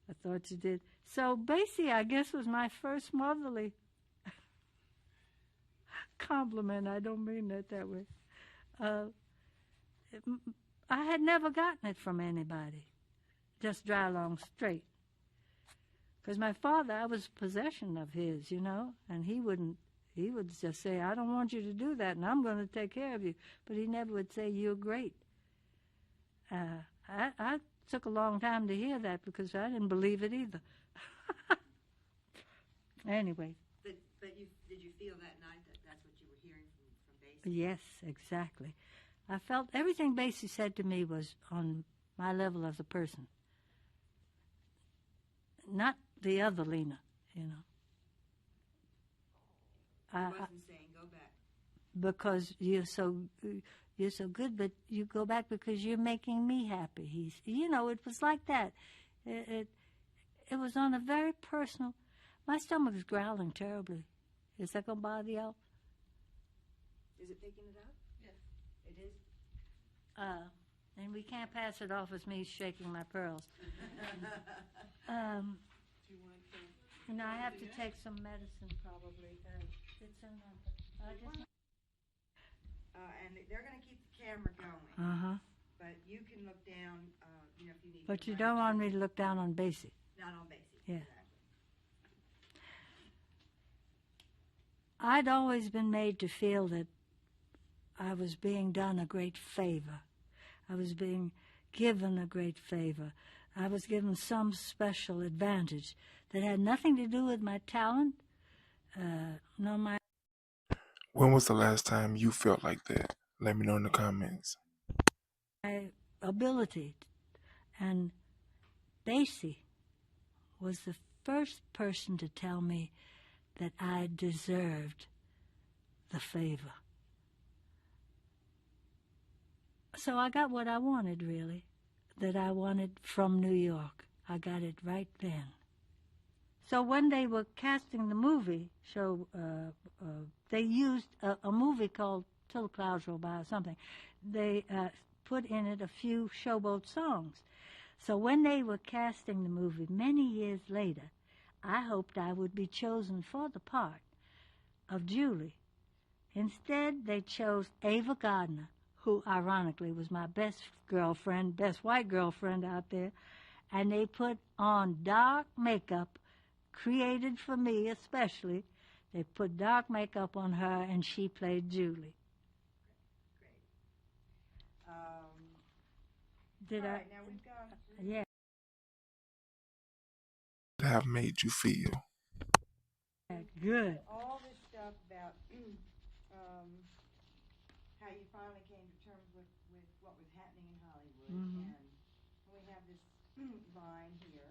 I thought you did. So Basie, I guess, was my first motherly compliment. I don't mean that way. I had never gotten it from anybody, just dry along straight. Because my father, I was possession of his, and he would just say, I don't want you to do that, and I'm going to take care of you. But he never would say, you're great. I took a long time to hear that because I didn't believe it either. Anyway. But did you feel that night that that's what you were hearing from Basie? Yes, exactly. I felt everything Basie said to me was on my level as a person. Not the other Lena, He wasn't saying, go back. Because you're so good, but you go back because you're making me happy. It was like that. It was on a very personal. My stomach is growling terribly. Is that going to bother y'all? Is it picking it up? Yes. It is? And we can't pass it off as me shaking my pearls. I have to take some medicine probably. It's in and they're going to keep the camera going. Uh-huh. But you can look down, if you need But to. you don't want me to look down on Basie. Not on Basie. Yeah. Exactly. I'd always been made to feel that I was being done a great favor. I was being given a great favor. I was given some special advantage that had nothing to do with my talent, nor my... When was the last time you felt like that? Let me know in the comments. My ability. And Basie was the first person to tell me that I deserved the favor. So I got what I wanted, really, that I wanted from New York. I got it right then. So when they were casting the movie show, they used a movie called Till the Clouds Roll By or something. They put in it a few Showboat songs. So when they were casting the movie many years later, I hoped I would be chosen for the part of Julie. Instead, they chose Ava Gardner, who ironically was my best white girlfriend out there, and they put on dark makeup created for me especially They put dark makeup on her, and she played Julie. Great. Did All I? right, now we've gone through Yeah. Have made you feel. Good. all this stuff about how you finally came to terms with what was happening in Hollywood, Mhm. and we have this line here.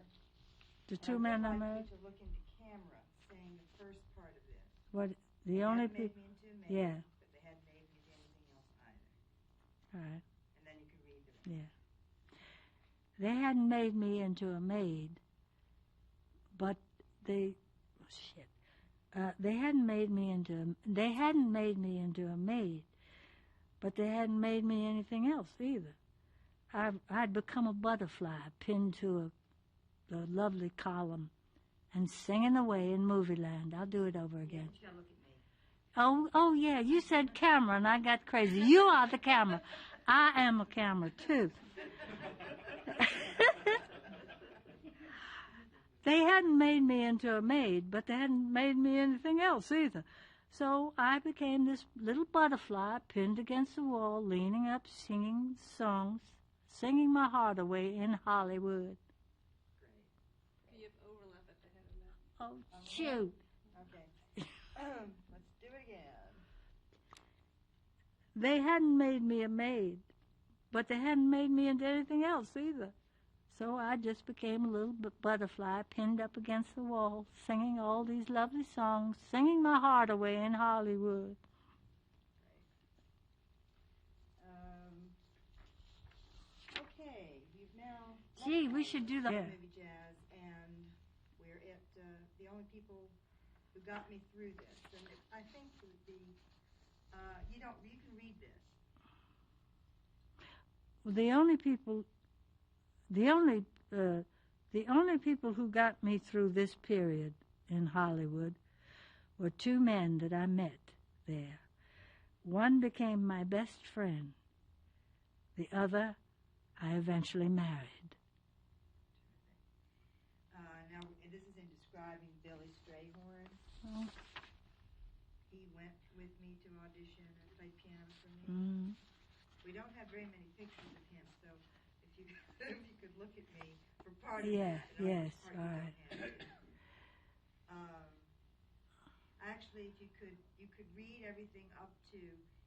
The And two I'd men I like married. you to look into camera, saying the first part of this. What? They The only hadn't made people. me into a maid, Yeah. but they hadn't made me into anything else either. All right. And then you can read the rest. Yeah. They hadn't made me into a maid, but they. Shit. They hadn't made me into a maid, but they hadn't made me anything else either. I'd become a butterfly pinned to a lovely column and singing away in movie land. I'll do it over Yeah, again. but you gotta look at me. Oh yeah, you said camera and I got crazy. You are the camera. I am a camera too. They hadn't made me into a maid, but they hadn't made me anything else either. So I became this little butterfly pinned against the wall, leaning up, singing songs, singing my heart away in Hollywood. Great. You have overlap at the head of that. Oh, shoot. Okay. Let's do it again. They hadn't made me a maid, but they hadn't made me into anything else either. So I just became a little butterfly pinned up against the wall, singing all these lovely songs, singing my heart away in Hollywood. Okay, you've now. Gee, we should do that. Yeah. Movie jazz, and we're at the only people who got me through this, and I think the you can read this. The only people who got me through this period in Hollywood were two men that I met there. One became my best friend. The other I eventually married. Now, this is in describing Billy Strayhorn. Oh. He went with me to audition and played piano for me. Mm. We don't have very many pictures of him, so if you if you could look at me for part of Yeah, that. And yes, part all you right. don't have. Actually, if you could read everything up to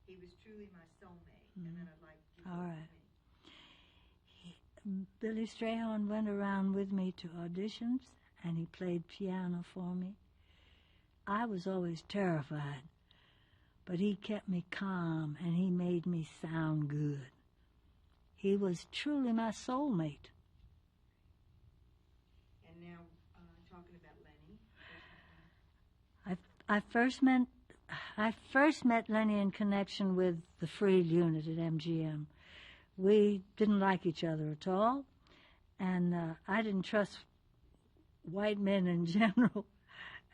"He was truly my soulmate," and then I'd like you to All look right. at me. Billy Strayhorn went around with me to auditions, and he played piano for me. I was always terrified, but he kept me calm, and he made me sound good. He was truly my soulmate. And now, talking about Lenny. I first met Lenny in connection with the Freed unit at MGM. We didn't like each other at all, and I didn't trust white men in general,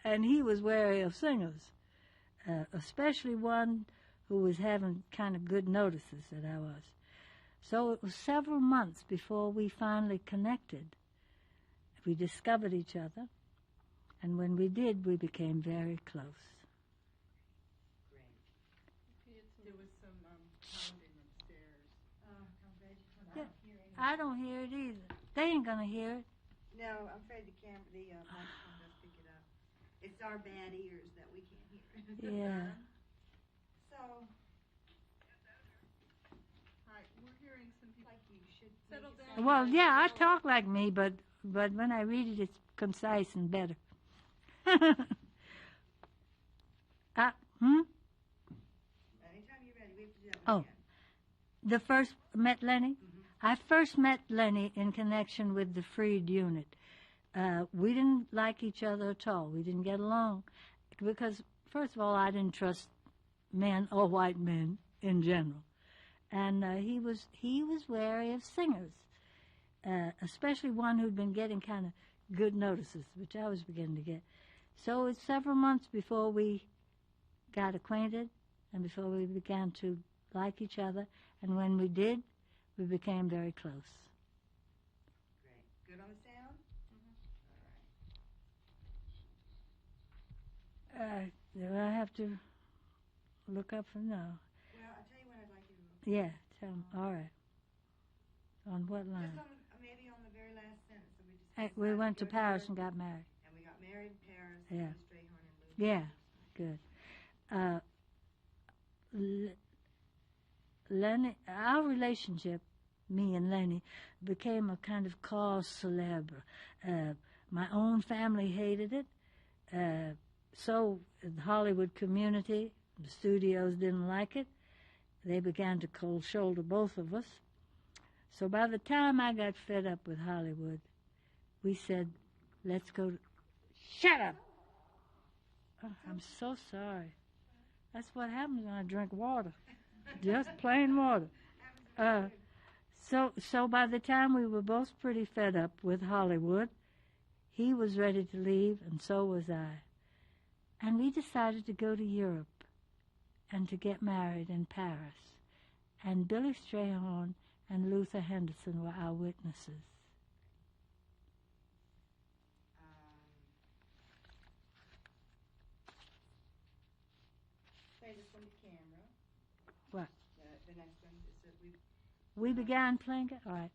and he was wary of singers, especially one who was having kind of good notices that I was. So it was several months before we finally connected. We discovered each other, and when we did, we became very close. Great. There was some pounding upstairs. I'm glad you I Yeah. don't hear any. I don't hear it either. They ain't gonna hear it. No, I'm afraid the microphone does pick it up. It's our bad ears that we can't hear it. Yeah. So, Hi, we're hearing some people. like you should Settle make it down. sound Well, like yeah, I you know. talk like me, but when I read it, it's concise and better. Anytime you're ready, we have to do that Oh. one again. The first met Lenny? I first met Lenny in connection with the Freed unit. We didn't like each other at all. We didn't get along because, first of all, I didn't trust men or white men in general, and he was wary of singers, especially one who'd been getting kind of good notices, which I was beginning to get. So it's several months before we got acquainted and before we began to like each other, and when we did, we became very close. Great. Good on the sound? All right. Do I have to look up for no? Well, I'll tell you what I'd like you to. Yeah, tell me. All right. On what line? Just on maybe on the very last sentence. So we just. Hey, we went to Paris and got married. And we got married in Paris. Yeah. Louis Strayhorn and Lou. Yeah, good. Lenny, our relationship, me and Lenny, became a kind of cause célèbre. My own family hated it. So the Hollywood community, the studios didn't like it. They began to cold shoulder both of us. So by the time I got fed up with Hollywood, we said, let's go to... Shut up! Oh, I'm so sorry. That's what happens when I drink water. Just plain water. So by the time we were both pretty fed up with Hollywood, he was ready to leave, and so was I. And we decided to go to Europe and to get married in Paris. And Billy Strayhorn and Luther Henderson were our witnesses. Play this one to camera. What? The next one is that We began playing... All right.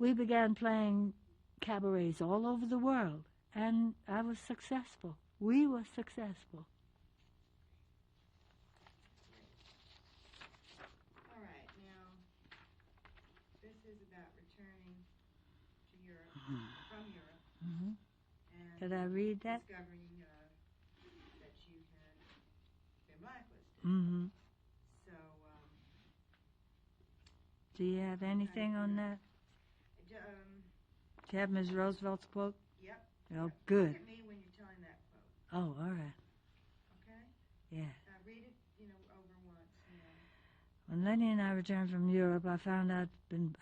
We began playing cabarets all over the world, and I was successful. We were successful. All right, now this is about returning to Europe, from Europe, Mm-hmm. and Did I read that? discovering that you had been blacklisted. Mm-hmm. So, Do you have anything on that? Do you have Ms. Roosevelt's quote? Yep. Oh, Look good. at me when you're telling that quote, Oh, all right. okay? Yeah. Read it, over once, When Lenny and I returned from Europe, I found out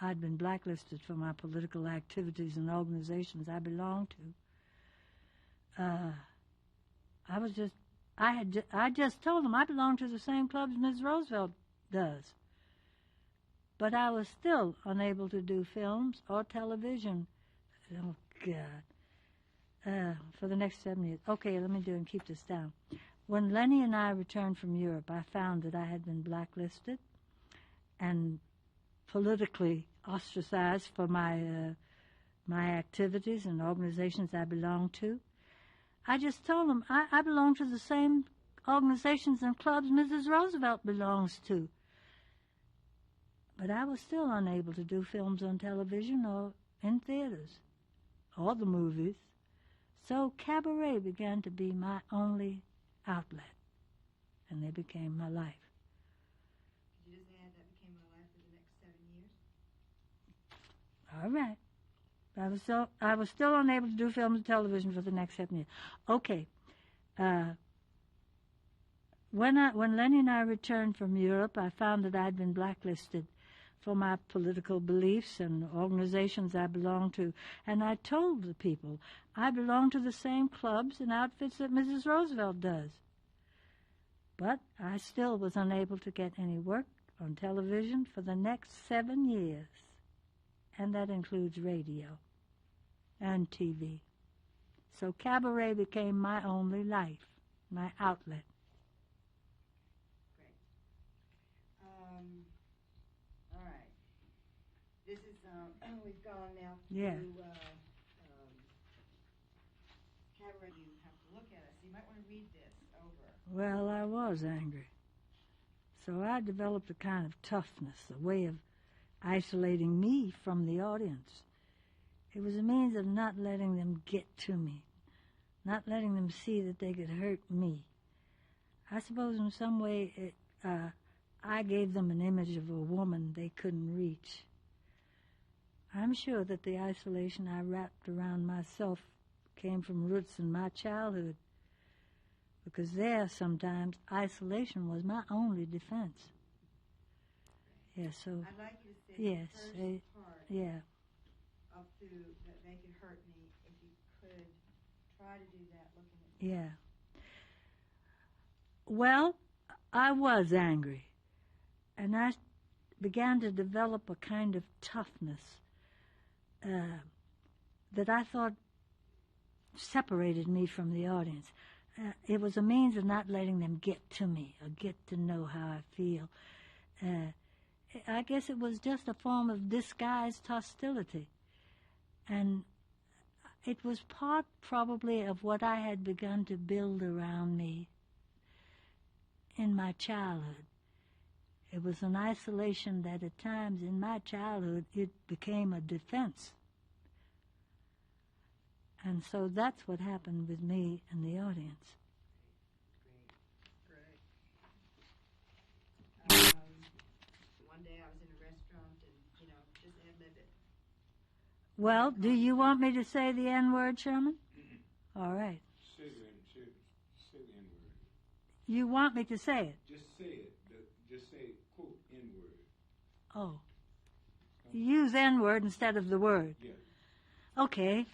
I'd been blacklisted for my political activities and organizations I belonged to. I just told them I belonged to the same club as Ms. Roosevelt does. But I was still unable to do films or television. Oh, God. For the next 7 years. Okay, let me do and keep this down. When Lenny and I returned from Europe, I found that I had been blacklisted and politically ostracized for my activities and organizations I belonged to. I just told them I belong to the same organizations and clubs Mrs. Roosevelt belongs to. But I was still unable to do films on television or in theaters or the movies. So cabaret began to be my only outlet, and they became my life. Could you just add that became my life for the next 7 years? All right. I was still unable to do film and television for the next 7 years. Okay. When Lenny and I returned from Europe, I found that I'd been blacklisted for my political beliefs and organizations I belonged to. And I told the people I belong to the same clubs and outfits that Mrs. Roosevelt does. But I still was unable to get any work on television for the next 7 years. And that includes radio and TV. So cabaret became my only life, my outlet. Great. All right. This is, we've gone now Yeah. through cabaret. You have to look at it. So you might want to read this over. Well, I was angry. So I developed a kind of toughness, a way of isolating me from the audience. It was a means of not letting them get to me, not letting them see that they could hurt me. I suppose in some way I gave them an image of a woman they couldn't reach. I'm sure that the isolation I wrapped around myself came from roots in my childhood, because there sometimes isolation was my only defense. Yeah, so... I'd like you to say yes, the first part yeah. up to that they could hurt me. If you could try to do that looking at Yeah. Well, I was angry, and I began to develop a kind of toughness that I thought separated me from the audience. it was a means of not letting them get to me or get to know how I feel. I guess it was just a form of disguised hostility. And it was part probably of what I had begun to build around me in my childhood. It was an isolation that at times in my childhood it became a defense. And so that's what happened with me and the audience. Great. One day I was in a restaurant and, just ad-lib it. Well, do you want me to say the N-word, Sherman? All right. Say the N-word. You want me to say it? Just say it. Just say, quote, N-word. Oh. Use N-word instead of the word. Yeah. Okay.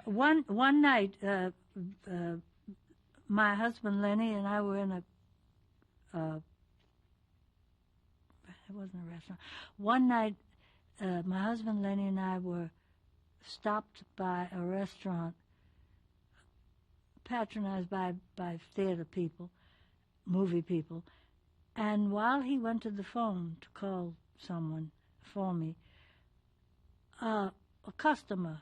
One night, my husband Lenny and I were in it wasn't a restaurant. One night, my husband Lenny and I were stopped by a restaurant patronized by theater people, movie people, and while he went to the phone to call someone for me, a customer,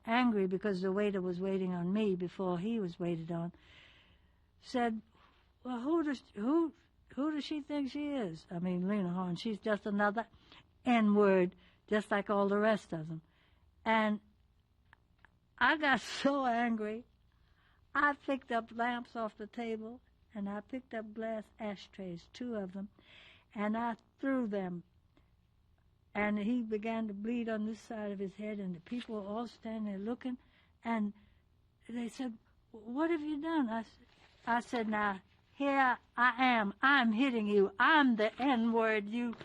angry because the waiter was waiting on me before he was waited on, said, "Well, who does she think she is? I mean, Lena Horne. She's just another N-word, just like all the rest of them." And I got so angry, I picked up lamps off the table, and I picked up glass ashtrays, 2 of them, and I threw them. And he began to bleed on this side of his head, and the people were all standing there looking, and they said, "What have you done?" I said, "Now, here I am. I'm hitting you. I'm the N-word you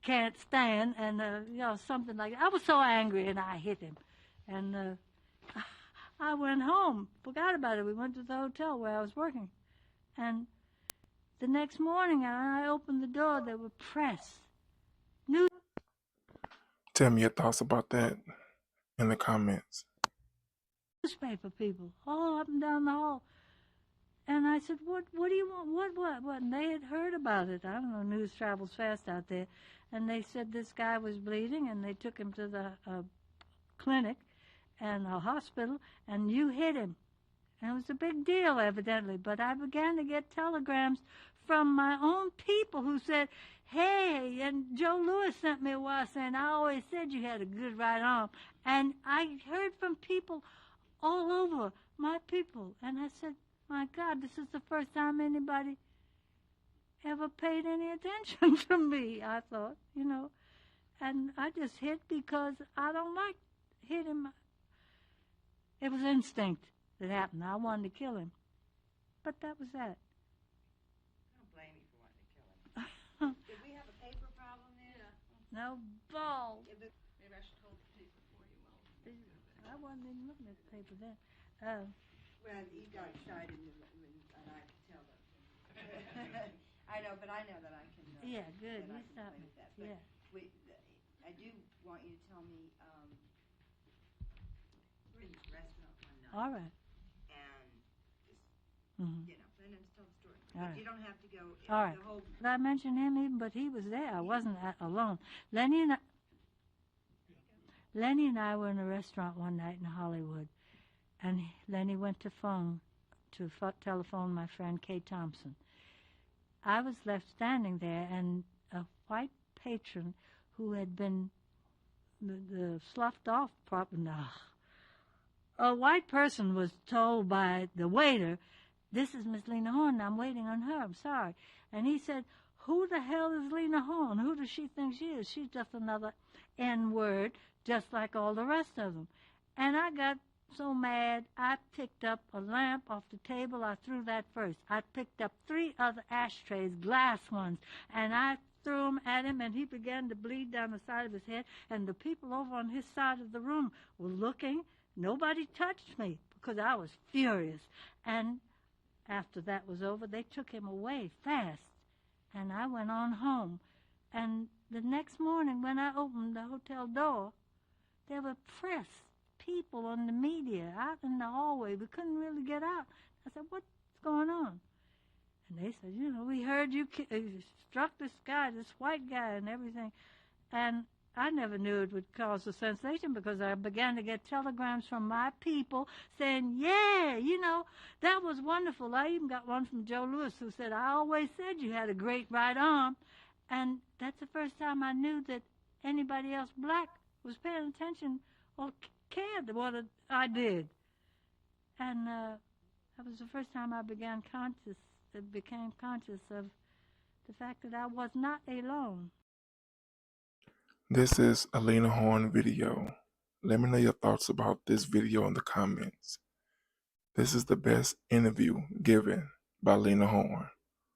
can't stand," and, something like that. I was so angry, and I hit him. And I went home, forgot about it. We went to the hotel where I was working. And the next morning, I opened the door, there were press. Tell me your thoughts about that in the comments. Newspaper people all up and down the hall. And I said, what do you want? What? And they had heard about it. I don't know, news travels fast out there. And they said this guy was bleeding, and they took him to the clinic and a hospital, and you hit him. And it was a big deal, evidently. But I began to get telegrams from my own people who said, "Hey," and Joe Lewis sent me a wire saying, "I always said you had a good right arm." And I heard from people all over, my people. And I said, my God, this is the first time anybody ever paid any attention to me, I thought, And I just hit because I don't like hitting. It was instinct that happened. I wanted to kill him. But that was that. I don't blame you for wanting to kill him. Did we have a paper problem there? Yeah. No balls. Maybe I should hold the paper for you while. I wasn't even looking at the paper then. Well, you got excited, and I could tell that. I know, but I know that I can. Yeah, good. That I You can stopped play me. with that. But Yeah. I do want you to tell me. We're in this restaurant one night. All right. And just, Mm-hmm. let him tell the story. All right. You don't have to go. All right. The whole. Did I mention him even? But he was there. I wasn't alone. Lenny and I were in a restaurant one night in Hollywood, and Lenny went to telephone my friend Kay Thompson. I was left standing there, and a white patron who had been sloughed off a white person was told by the waiter, "This is Miss Lena Horne. I'm waiting on her. I'm sorry." And he said, "Who the hell is Lena Horne? Who does she think she is? She's just another N-word, just like all the rest of them." And I got so mad, I picked up a lamp off the table. I threw that first. I picked up 3 other ashtrays, glass ones, and I threw them at him, and he began to bleed down the side of his head, and the people over on his side of the room were looking. Nobody touched me because I was furious. And after that was over, they took him away fast, and I went on home. And the next morning when I opened the hotel door, there were press people on the media out in the hallway. We couldn't really get out. I said, what's going on? And they said, we heard you struck this guy, this white guy and everything. And I never knew it would cause a sensation because I began to get telegrams from my people saying, yeah, that was wonderful. I even got one from Joe Louis who said, I always said you had a great right arm. And that's the first time I knew that anybody else black was paying attention or cared what I did. And that was the first time I became conscious of the fact that I was not alone. This is a Lena Horne video. Let me know your thoughts about this video in the comments. This is the best interview given by Lena Horne.